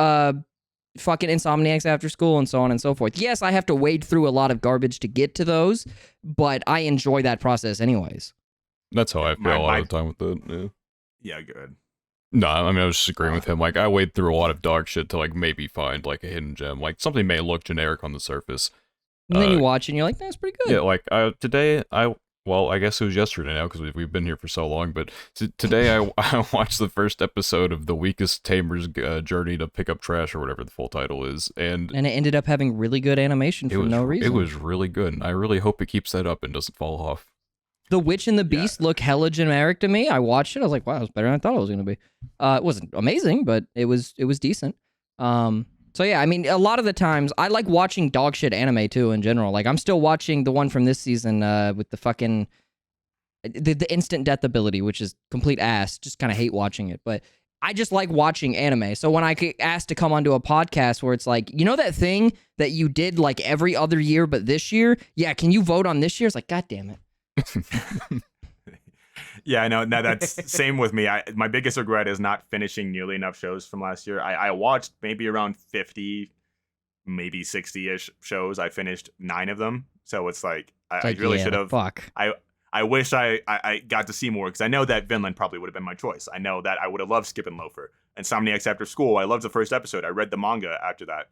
fucking Insomniacs After School and so on and so forth. Yes, I have to wade through a lot of garbage to get to those, but I enjoy that process anyways. That's how I feel My- a lot my- of the time with it. Yeah. Yeah, good. No, I mean I was just agreeing with him. Like I wade through a lot of dog shit to like maybe find like a hidden gem. Like something may look generic on the surface. And then you watch and you're like, that's pretty good. Yeah, like today well, I guess it was yesterday now because we've been here for so long. But today I watched the first episode of The Weakest Tamer's Journey to Pick Up Trash or whatever the full title is, and And it ended up having really good animation for no reason. It was really good, and I really hope it keeps that up and doesn't fall off. The Witch and the Beast look hella generic to me. I watched it. I was like, wow, it was better than I thought it was going to be. It wasn't amazing, but it was decent. So yeah, I mean, a lot of the times I like watching dog shit anime too in general. Like I'm still watching the one from this season with the fucking the instant death ability, which is complete ass. Just kind of hate watching it, but I just like watching anime. So when I get asked to come onto a podcast where it's like, you know that thing that you did like every other year, but this year, yeah, can you vote on this year? It's like, God damn it. Yeah, I know. No, that's same with me. My biggest regret is not finishing nearly enough shows from last year. I watched maybe around 50, maybe 60-ish shows. I finished 9 of them. So it's like, I really should have. Fuck. I wish I got to see more because I know that Vinland probably would have been my choice. I know that I would have loved Skip and Loafer. Insomniacs After School, I loved the first episode. I read the manga after that,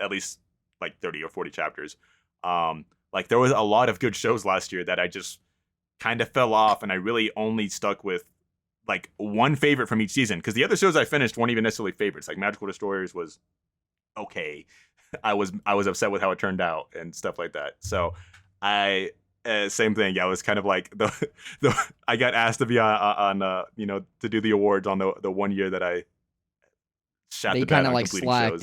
at least like 30 or 40 chapters. Like there was a lot of good shows last year that I just kind of fell off, and I really only stuck with like one favorite from each season because the other shows I finished weren't even necessarily favorites. Like Magical Destroyers was okay. I was upset with how it turned out and stuff like that. So same thing. I was kind of like the I got asked to be on to do the awards on the one year that I shot They the bed kind of on like completing slacked, shows.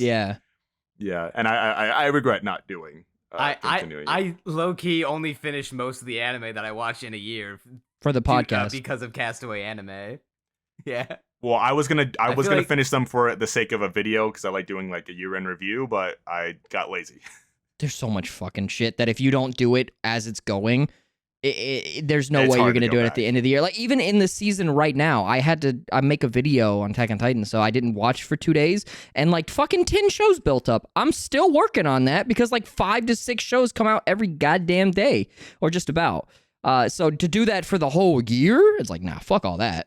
yeah. And I regret not doing. Continuing. I low key only finished most of the anime that I watched in a year For the podcast. because of Castaway Anime. Yeah. Well, I was gonna feel like- finish them for the sake of a video because I like doing like a year-end review, but I got lazy. There's so much fucking shit that if you don't do it as it's going, there's no It's way you're hard to gonna go do it back. at the end of the year. Like even in the season right now, I make a video on Attack on Titan, so I didn't watch for 2 days, and like fucking 10 shows built up. I'm still working on that because like 5 to 6 shows come out every goddamn day, or just about. So to do that for the whole year, it's like, nah, fuck all that.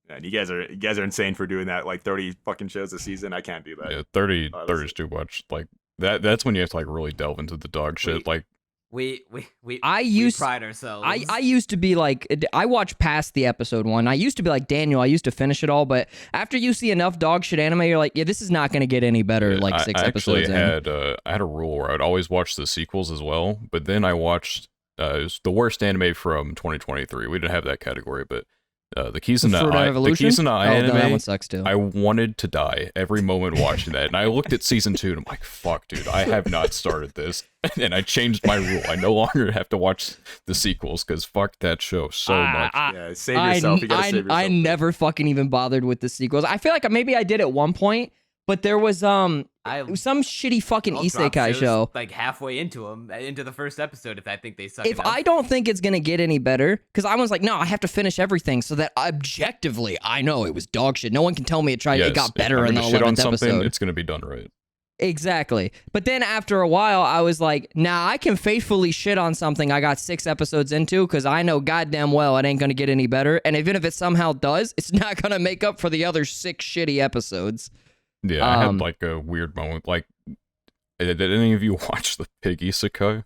And you guys are insane for doing that, like 30 fucking shows a season. I can't do that. Yeah, 30 is too much. Like that's when you have to like really delve into the dog shit. Like We pride ourselves. I used to be like, I watched past the episode 1. I used to be like Daniel. I used to finish it all, but after you see enough dog shit anime, you're like, yeah, this is not going to get any better. Like 6 episodes. I had a rule where I'd always watch the sequels as well, but then I watched it was the worst anime from 2023. We didn't have that category, but the Kizuna anime, that one sucks too. I wanted to die every moment watching that, and I looked at season 2 and I'm like, "Fuck, dude, I have not started this," and I changed my rule. I no longer have to watch the sequels because fuck that show so much. Yeah, save yourself. You gotta save yourself. I never fucking even bothered with the sequels. I feel like maybe I did at one point, but there was some shitty fucking isekai show. Like halfway into the first episode, if I think they suck. If I don't think it's gonna get any better, because I was like, no, I have to finish everything so that objectively I know it was dog shit. No one can tell me it got better in the 11th episode. It's gonna be done right. Exactly. But then after a while, I was like, nah, I can faithfully shit on something I got 6 episodes into because I know goddamn well it ain't going to get any better. And even if it somehow does, it's not going to make up for the other 6 shitty episodes. Yeah, I had like a weird moment. Like, did any of you watch the pig isekai?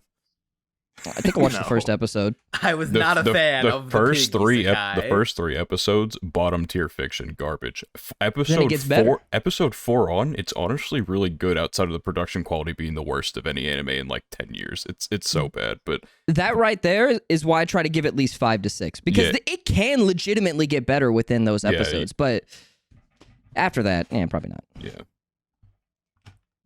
I think I watched the first episode. I was not a fan of the first three. The first 3 episodes, bottom tier fiction, garbage. Then it gets better. Episode 4 on, it's honestly really good outside of the production quality being the worst of any anime in like 10 years. It's so bad, but that right there is why I try to give at least 5 to 6 because it can legitimately get better within those episodes, but after that, probably not. Yeah.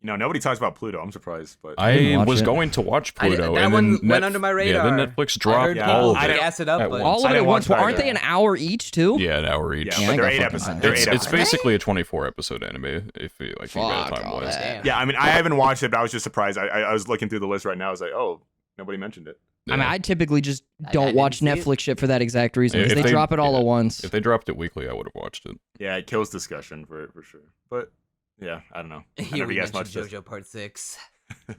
Nobody talks about Pluto. I'm surprised, but I was going to watch Pluto. That one went under my radar. Yeah, then Netflix dropped all of it. I gas it up, but all of it at once. Aren't they an hour each too? Yeah, an hour each. Yeah, but they're 8 episodes. It's basically a 24 episode anime if you got time wise. Yeah, I mean, I haven't watched it, but I was just surprised. I was looking through the list right now. I was like, oh, nobody mentioned it. Yeah. I mean, I typically just don't watch Netflix shit for that exact reason because they drop it all at once. If they dropped it weekly, I would have watched it. Yeah, it kills discussion for sure. But yeah, I don't know. I never guessed much. JoJo Part 6. I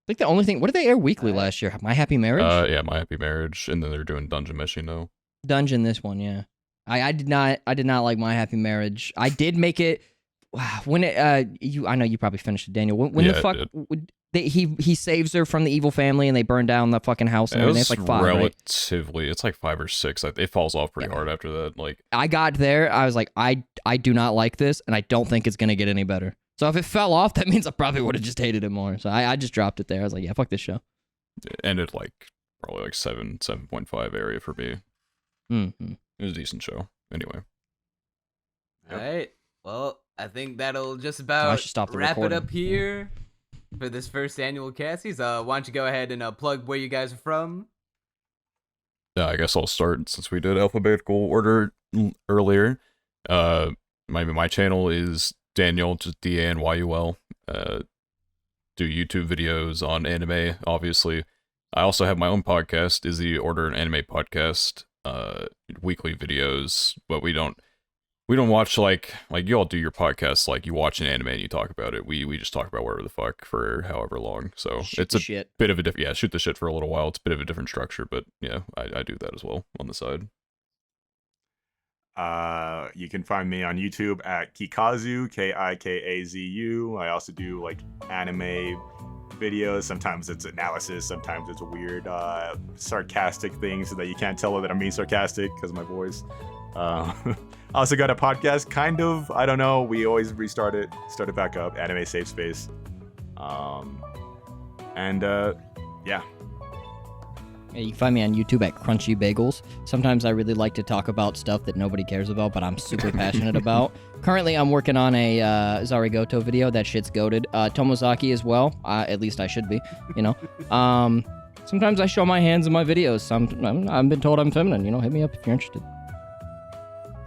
think the only thing. What did they air weekly last year? My Happy Marriage. Yeah, My Happy Marriage, and then they're doing Dungeon Meshi now. Dungeon, this one, yeah. I did not like My Happy Marriage. I did make it. When it I know you probably finished it, Daniel. When the fuck he saves her from the evil family and they burn down the fucking house and everything. It's like 5, relatively. Right? It's like 5 or 6. It falls off pretty hard after that. Like I got there, I was like, I do not like this, and I don't think it's gonna get any better. So if it fell off, that means I probably would have just hated it more. So I just dropped it there. I was like, yeah, fuck this show. It ended like probably like 7.5 area for me. Mm-hmm. It was a decent show. Anyway. All right. Well, I think that'll just about wrap it up here for this first annual Casties. Why don't you go ahead and plug where you guys are from? I guess I'll start since we did alphabetical order earlier. My channel is Danyul, just DANYUL. Do YouTube videos on anime, obviously. I also have my own podcast, is the Order an Anime podcast. Weekly videos, but we don't watch like you all do your podcasts, like you watch an anime and you talk about it. We just talk about whatever the fuck for however long. So it's a bit of a different, shoot the shit for a little while. It's a bit of a different structure, but yeah, I do that as well on the side. You can find me on YouTube at Kikazu, Kikazu. I also do like anime videos. Sometimes it's analysis, sometimes it's weird sarcastic things so that you can't tell that I'm being sarcastic because of my voice. I also got a podcast, kind of. I don't know. We always start it back up. Anime Safe Space. Yeah. Yeah, you can find me on YouTube at Crunchy Bagels. Sometimes I really like to talk about stuff that nobody cares about, but I'm super passionate about. Currently, I'm working on a Zarigoto video. That shit's goated. Tomozaki as well. At least I should be, Sometimes I show my hands in my videos. I've been told I'm feminine. Hit me up if you're interested.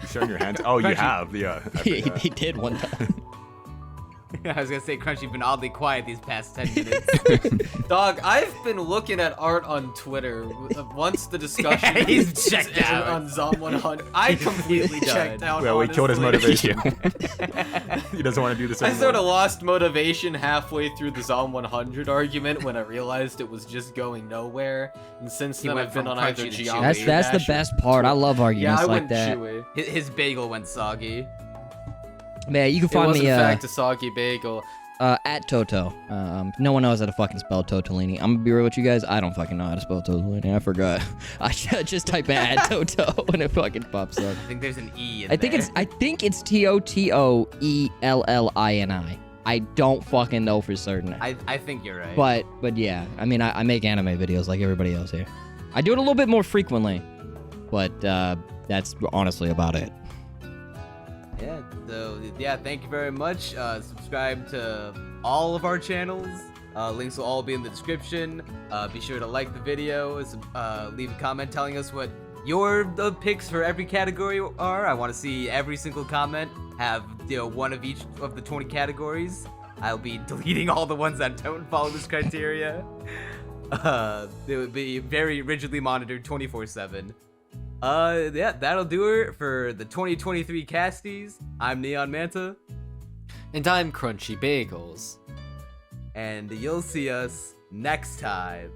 You showing your hands? Oh, you have. Yeah. He did one time. I was gonna say Crunchy's been oddly quiet these past 10 minutes. Dog, I've been looking at art on Twitter once the discussion He's checked out. on Zom 100. I completely He's checked done. out. Well, we killed his honestly. motivation. He doesn't want to do this I anymore. sort of lost motivation halfway through the Zom 100 argument when I realized it was just going nowhere. And since He then, went I've been from on either Crunchy to geometry. That's the Dash or- best part. I love Yeah, arguments I like went that. Chewy. His bagel went soggy. Man, you can It find was in me fact a soggy bagel. at Toto. No one knows how to fucking spell Totoellini. I'm gonna be real with you guys. I don't fucking know how to spell Totoellini. I forgot. I just type in at Toto and it fucking pops up. I think there's an E in I think it's Totoellini. I don't fucking know for certain. I think you're right. But yeah, I mean I make anime videos like everybody else here. I do it a little bit more frequently, but that's honestly about it. Yeah, so yeah, thank you very much. Subscribe to all of our channels. Links will all be in the description. Be sure to like the video, leave a comment telling us what your picks for every category are. I want to see every single comment have one of each of the 20 categories. I'll be deleting all the ones that don't follow this criteria. It would be very rigidly monitored 24/7. Yeah, that'll do it for the 2023 Casties. I'm Neon Manta, And I'm Crunchy Bagels. and you'll see us next time.